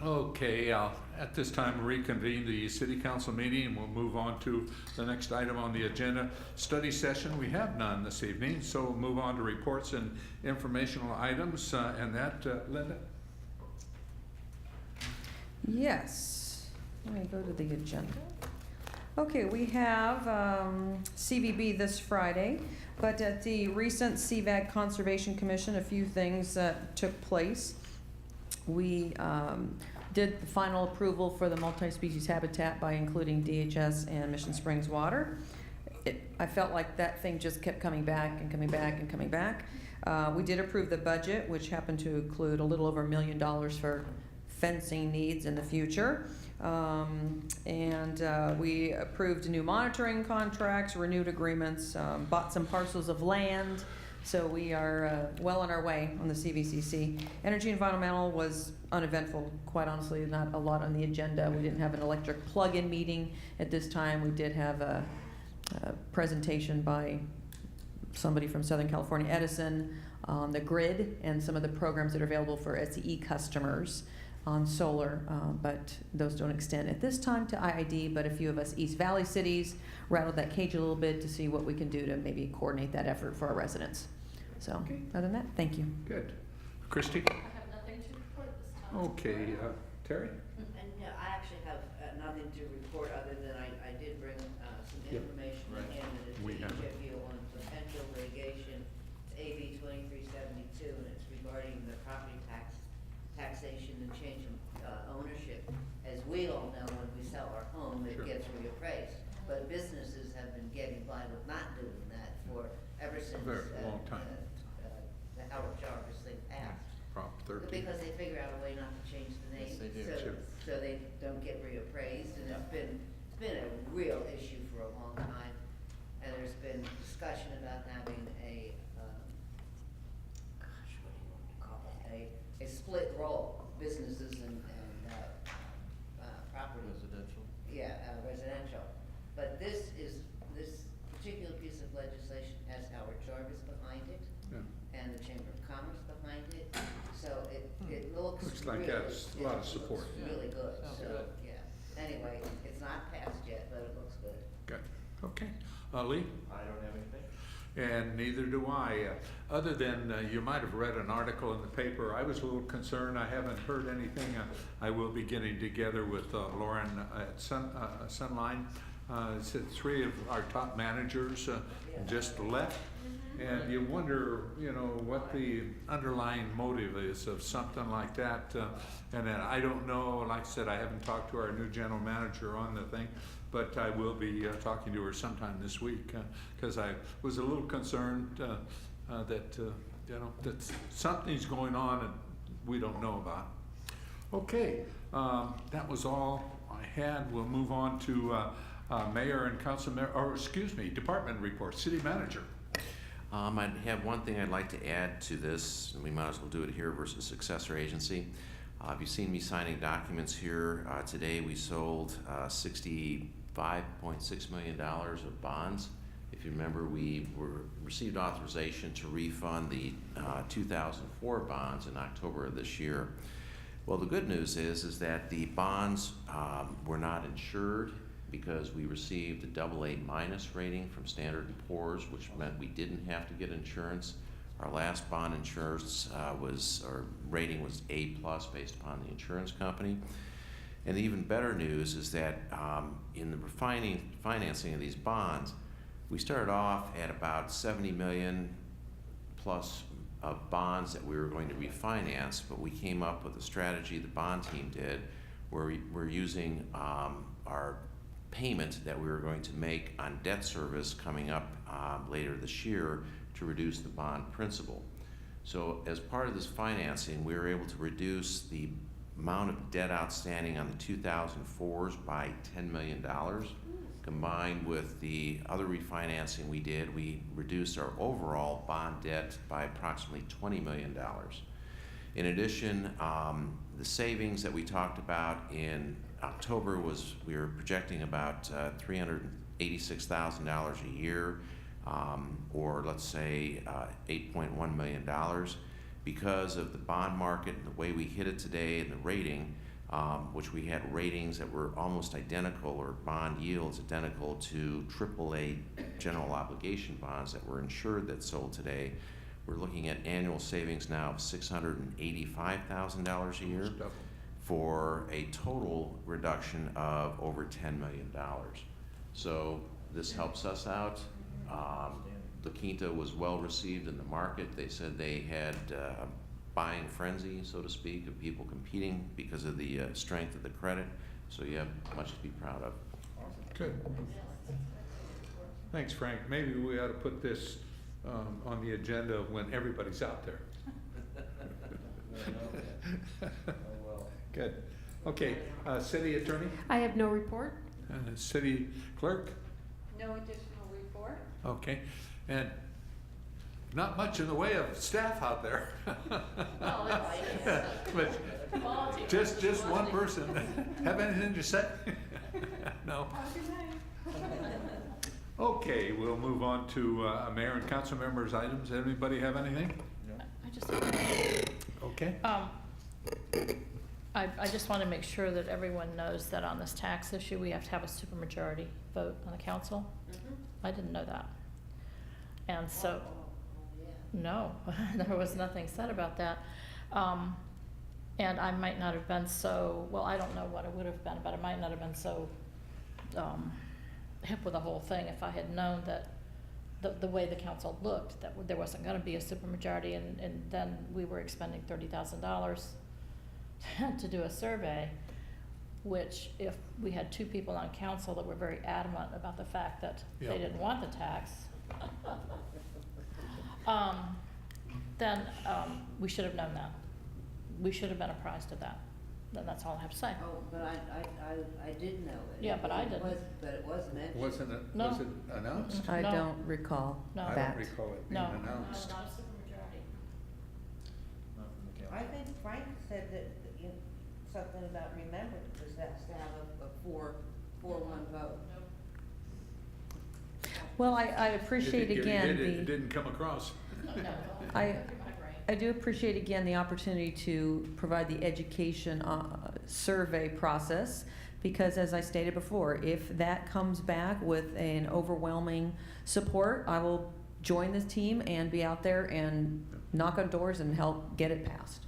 that. Okay, at this time reconvene the city council meeting, and we'll move on to the next item on the agenda. Study session, we have none this evening, so we'll move on to reports and informational items, and that, Linda? Yes. Let me go to the agenda. Okay, we have CVB this Friday, but at the recent CVAG Conservation Commission, a few things took place. We did the final approval for the multi-species habitat by including DHS and Mission Springs Water. I felt like that thing just kept coming back and coming back and coming back. We did approve the budget, which happened to include a little over $1 million for fencing needs in the future. We approved new monitoring contracts, renewed agreements, bought some parcels of land. So we are well on our way on the CVCC. Energy Environmental was uneventful, quite honestly, not a lot on the agenda. We didn't have an electric plug-in meeting at this time. We did have a presentation by somebody from Southern California Edison on the grid and some of the programs that are available for SCE customers on solar, but those don't extend at this time to IID, but a few of us East Valley cities rattled that cage a little bit to see what we can do to maybe coordinate that effort for our residents. So, Okay. other than that, thank you. Good. Christie? I have nothing to report this time. Okay, Terry? And yeah, I actually have nothing to report other than I did bring some Yep. information Right. in handed it We to have each it. of you on potential litigation, AB 2372, and it's regarding the property taxation and change of ownership. As we all know, when we sell our home, it Sure. gets reappraised. But businesses have been getting by with not doing that for ever since Very long time. the Howard Jarvis thing passed. Prop 13. Because they figure out a way not to change the name. Yes, they do. So, Sure. so they don't get reappraised, and it's been a real issue for a long time. And there's been discussion about having a, gosh, what do you want to call it? A split role, businesses and property. Residential. Yeah, residential. But this particular piece of legislation has Howard Jarvis behind it Yeah. and the Chamber of Commerce behind it. So it looks Looks like really, that's a lot of it support. looks really good, Sounds so, good. yeah. Anyway, it's not passed yet, but it looks good. Good. Okay. Lee? I don't have anything. And neither do I. Other than you might have read an article in the paper, I was a little concerned. I haven't heard anything. I will be getting together with Lauren at Sunline. Said 3 of our top managers just left. And you wonder, what the underlying motive is of something like that. And then I don't know, like I said, I haven't talked to our new general manager on the thing, but I will be talking to her sometime this week, because I was a little concerned that something's going on and we don't know about. Okay, that was all I had. We'll move on to mayor and council member, department report, city manager. I have one thing I'd like to add to this, and we might as well do it here versus successor agency. You've seen me signing documents here. Today we sold $65.6 million of bonds. If you remember, we received authorization to refund the 2004 bonds in October of this year. Well, the good news is that the bonds were not insured because we received a AA- rating from Standard & Poor's, which meant we didn't have to get insurance. Our last bond insurance our rating was A+ based upon the insurance company. And the even better news is that in the financing of these bonds, we started off at about 70 million plus of bonds that we were going to refinance, but we came up with a strategy, the bond team did, where we're using our payment that we were going to make on debt service coming up later this year to reduce the bond principal. So as part of this financing, we were able to reduce the amount of debt outstanding on the 2004s by $10 million. Combined with the other refinancing we did, we reduced our overall bond debt by approximately $20 million. In addition, the savings that we talked about in October was we were projecting about $386,000 a year, or let's say $8.1 million. Because of the bond market and the way we hit it today and the rating, which we had ratings that were almost identical, or bond yields identical to AAA general obligation bonds that were insured that sold today, we're looking at annual savings now of $685,000 a year for a total reduction of over $10 million. So this helps us out. The Quinta was well received in the market. They said they had a buying frenzy, so to speak, of people competing because of the strength of the credit. So you have much to be proud of. Good. Thanks, Frank. Maybe we ought to put this on the agenda when everybody's out there. Good. Okay, city attorney? I have no report. City clerk? No additional report. Okay, and not much in the way of staff out there. But just one person. Have anything to say? No. Okay, we'll move on to mayor and council members' items. Anybody have anything? I just. Okay. I just want to make sure that everyone knows that on this tax issue, we have to have a supermajority vote on the council. I didn't know that. And so, no, there was nothing said about that. And I might not have been so, well, I don't know what it would have been, but I might not have been so hip with the whole thing if I had known that the way the council looked, that there wasn't going to be a supermajority, and then we were expending $30,000 to do a survey, which if we had two people on council that were very adamant about the fact that they didn't want the tax, then we should have known that. We should have been apprised of that. Then that's all I have to say. Oh, but I did know it. Yeah, but I didn't. But it was mentioned. Wasn't it, No. was it announced? I No. don't recall No. I that. don't recall it being No. announced. Not a supermajority. I think Frank said that, something about remembering, because that's to have a 4-1 vote. Well, I appreciate again It didn't come across. I do appreciate again the opportunity to provide the education survey process, because as I stated before, if that comes back with an overwhelming support, I will join this team and be out there and knock on doors and help get it passed.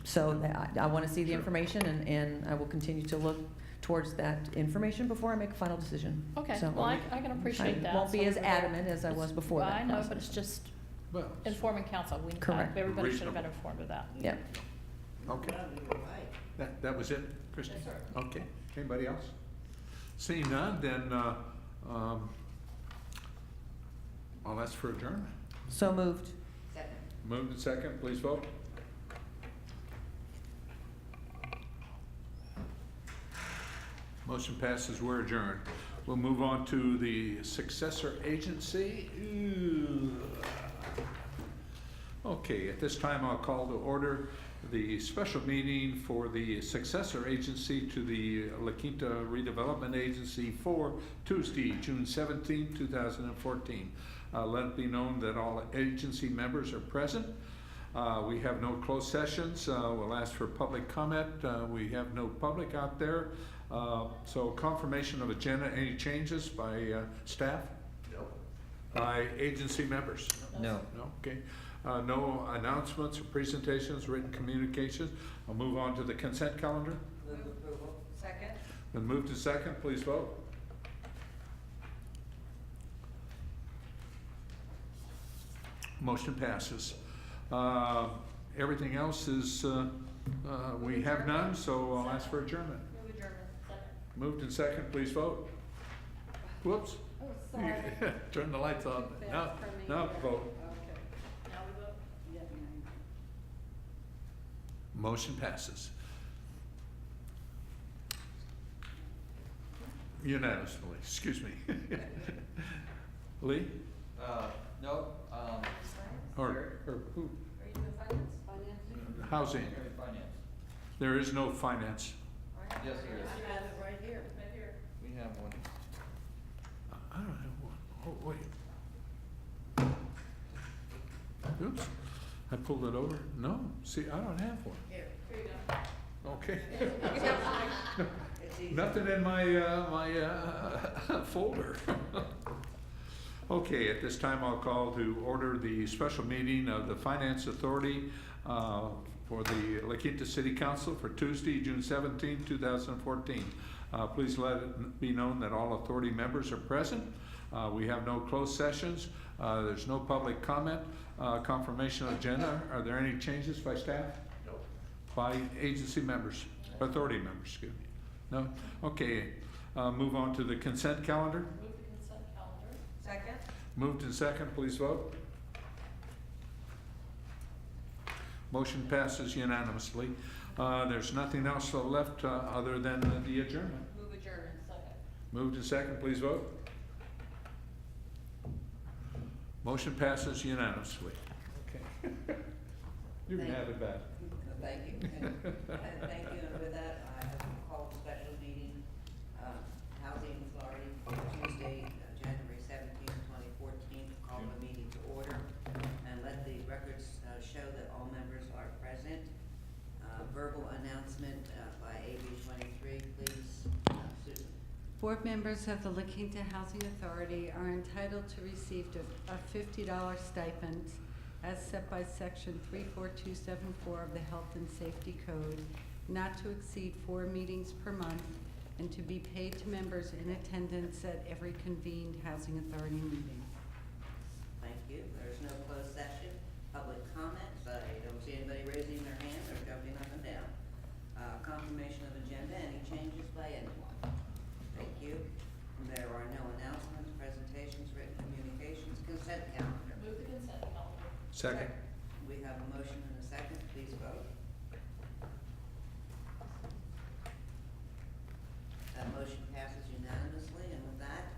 So I want to see the information, and I will continue to look towards that information before I make a final decision. Okay, So well, I can appreciate that. I won't be So as everybody- adamant as I was before that I know, process. but it's just Well, informing council. Correct. Everybody should have been informed of that. Yep. okay. That was it, Christie? Yes, sir. Okay. Anybody else? Seeing none, then I'll ask for adjournment. So moved. Second. Moved and second, please vote. Motion passes, we're adjourned. We'll move on to the successor agency. Okay. Okay, at this time, I'll call to order the special meeting for the successor agency to the La Quinta Redevelopment Agency for Tuesday, June 17, 2014. Let it be known that all agency members are present. We have no closed sessions. We'll ask for public comment. We have no public out there. So confirmation of agenda, any changes by staff? No. By agency members? No. No, okay. No announcements or presentations, written communications. I'll move on to the consent calendar. Move approval. Second. Then move to second, please vote. Motion passes. Everything else is, we have none, so I'll ask for adjournment. Move adjournment. Second. Moved and second, please vote. Whoops. Oh, sorry. Turn the lights on. Too Now, fast for me now there. vote. Okay. Now we vote. Yeah. Motion passes. Unanimously, excuse me. Lee? No, Or who? Are you doing finance? Finance? Housing. finance. There is no finance. Yes, there is. I have it right here. Right here. We have one. I don't have one. Oh, wait. Oops. I pulled it over. No, see, I don't have one. Here. Here you go. Okay. It's easy. Nothing in my, folder. Okay, at this time, I'll call to order the special meeting of the Finance Authority for the La Quinta City Council for Tuesday, June 17, 2014. Please let it be known that all authority members are present. We have no closed sessions. There's no public comment. Confirmation of agenda. Are there any changes by staff? No. By agency members, authority members, excuse me? No? Okay, move on to the consent calendar. Move the consent calendar. Second. Moved and second, please vote. Motion passes unanimously. There's nothing else left other than the adjournment. Move adjournment. Second. Moved and second, please vote. Motion passes unanimously. Okay. You can have it back. Thank you. And thank you, and with that, I have called a special meeting, Housing Authority, Tuesday, January 17, 2014, call the meeting to order, and let the records show that all members are present. Verbal announcement by AB 23, please. Susan. Board members of the La Quinta Housing Authority are entitled to receive a $50 stipend as set by section 34274 of the Health and Safety Code, not to exceed 4 meetings per month, and to be paid to members in attendance at every convened Housing Authority meeting. Thank you. There's no closed session. Public comments. I don't see anybody raising their hand or jumping up and down. Confirmation of agenda. Any changes by anyone? Thank you. There are no announcements, presentations, written communications, consent calendar. Move the consent calendar. Second. We have a motion and a second. Please vote. That motion passes unanimously, and with that,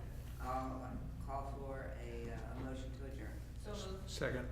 I'll call for a motion to adjourn. So moved. Second.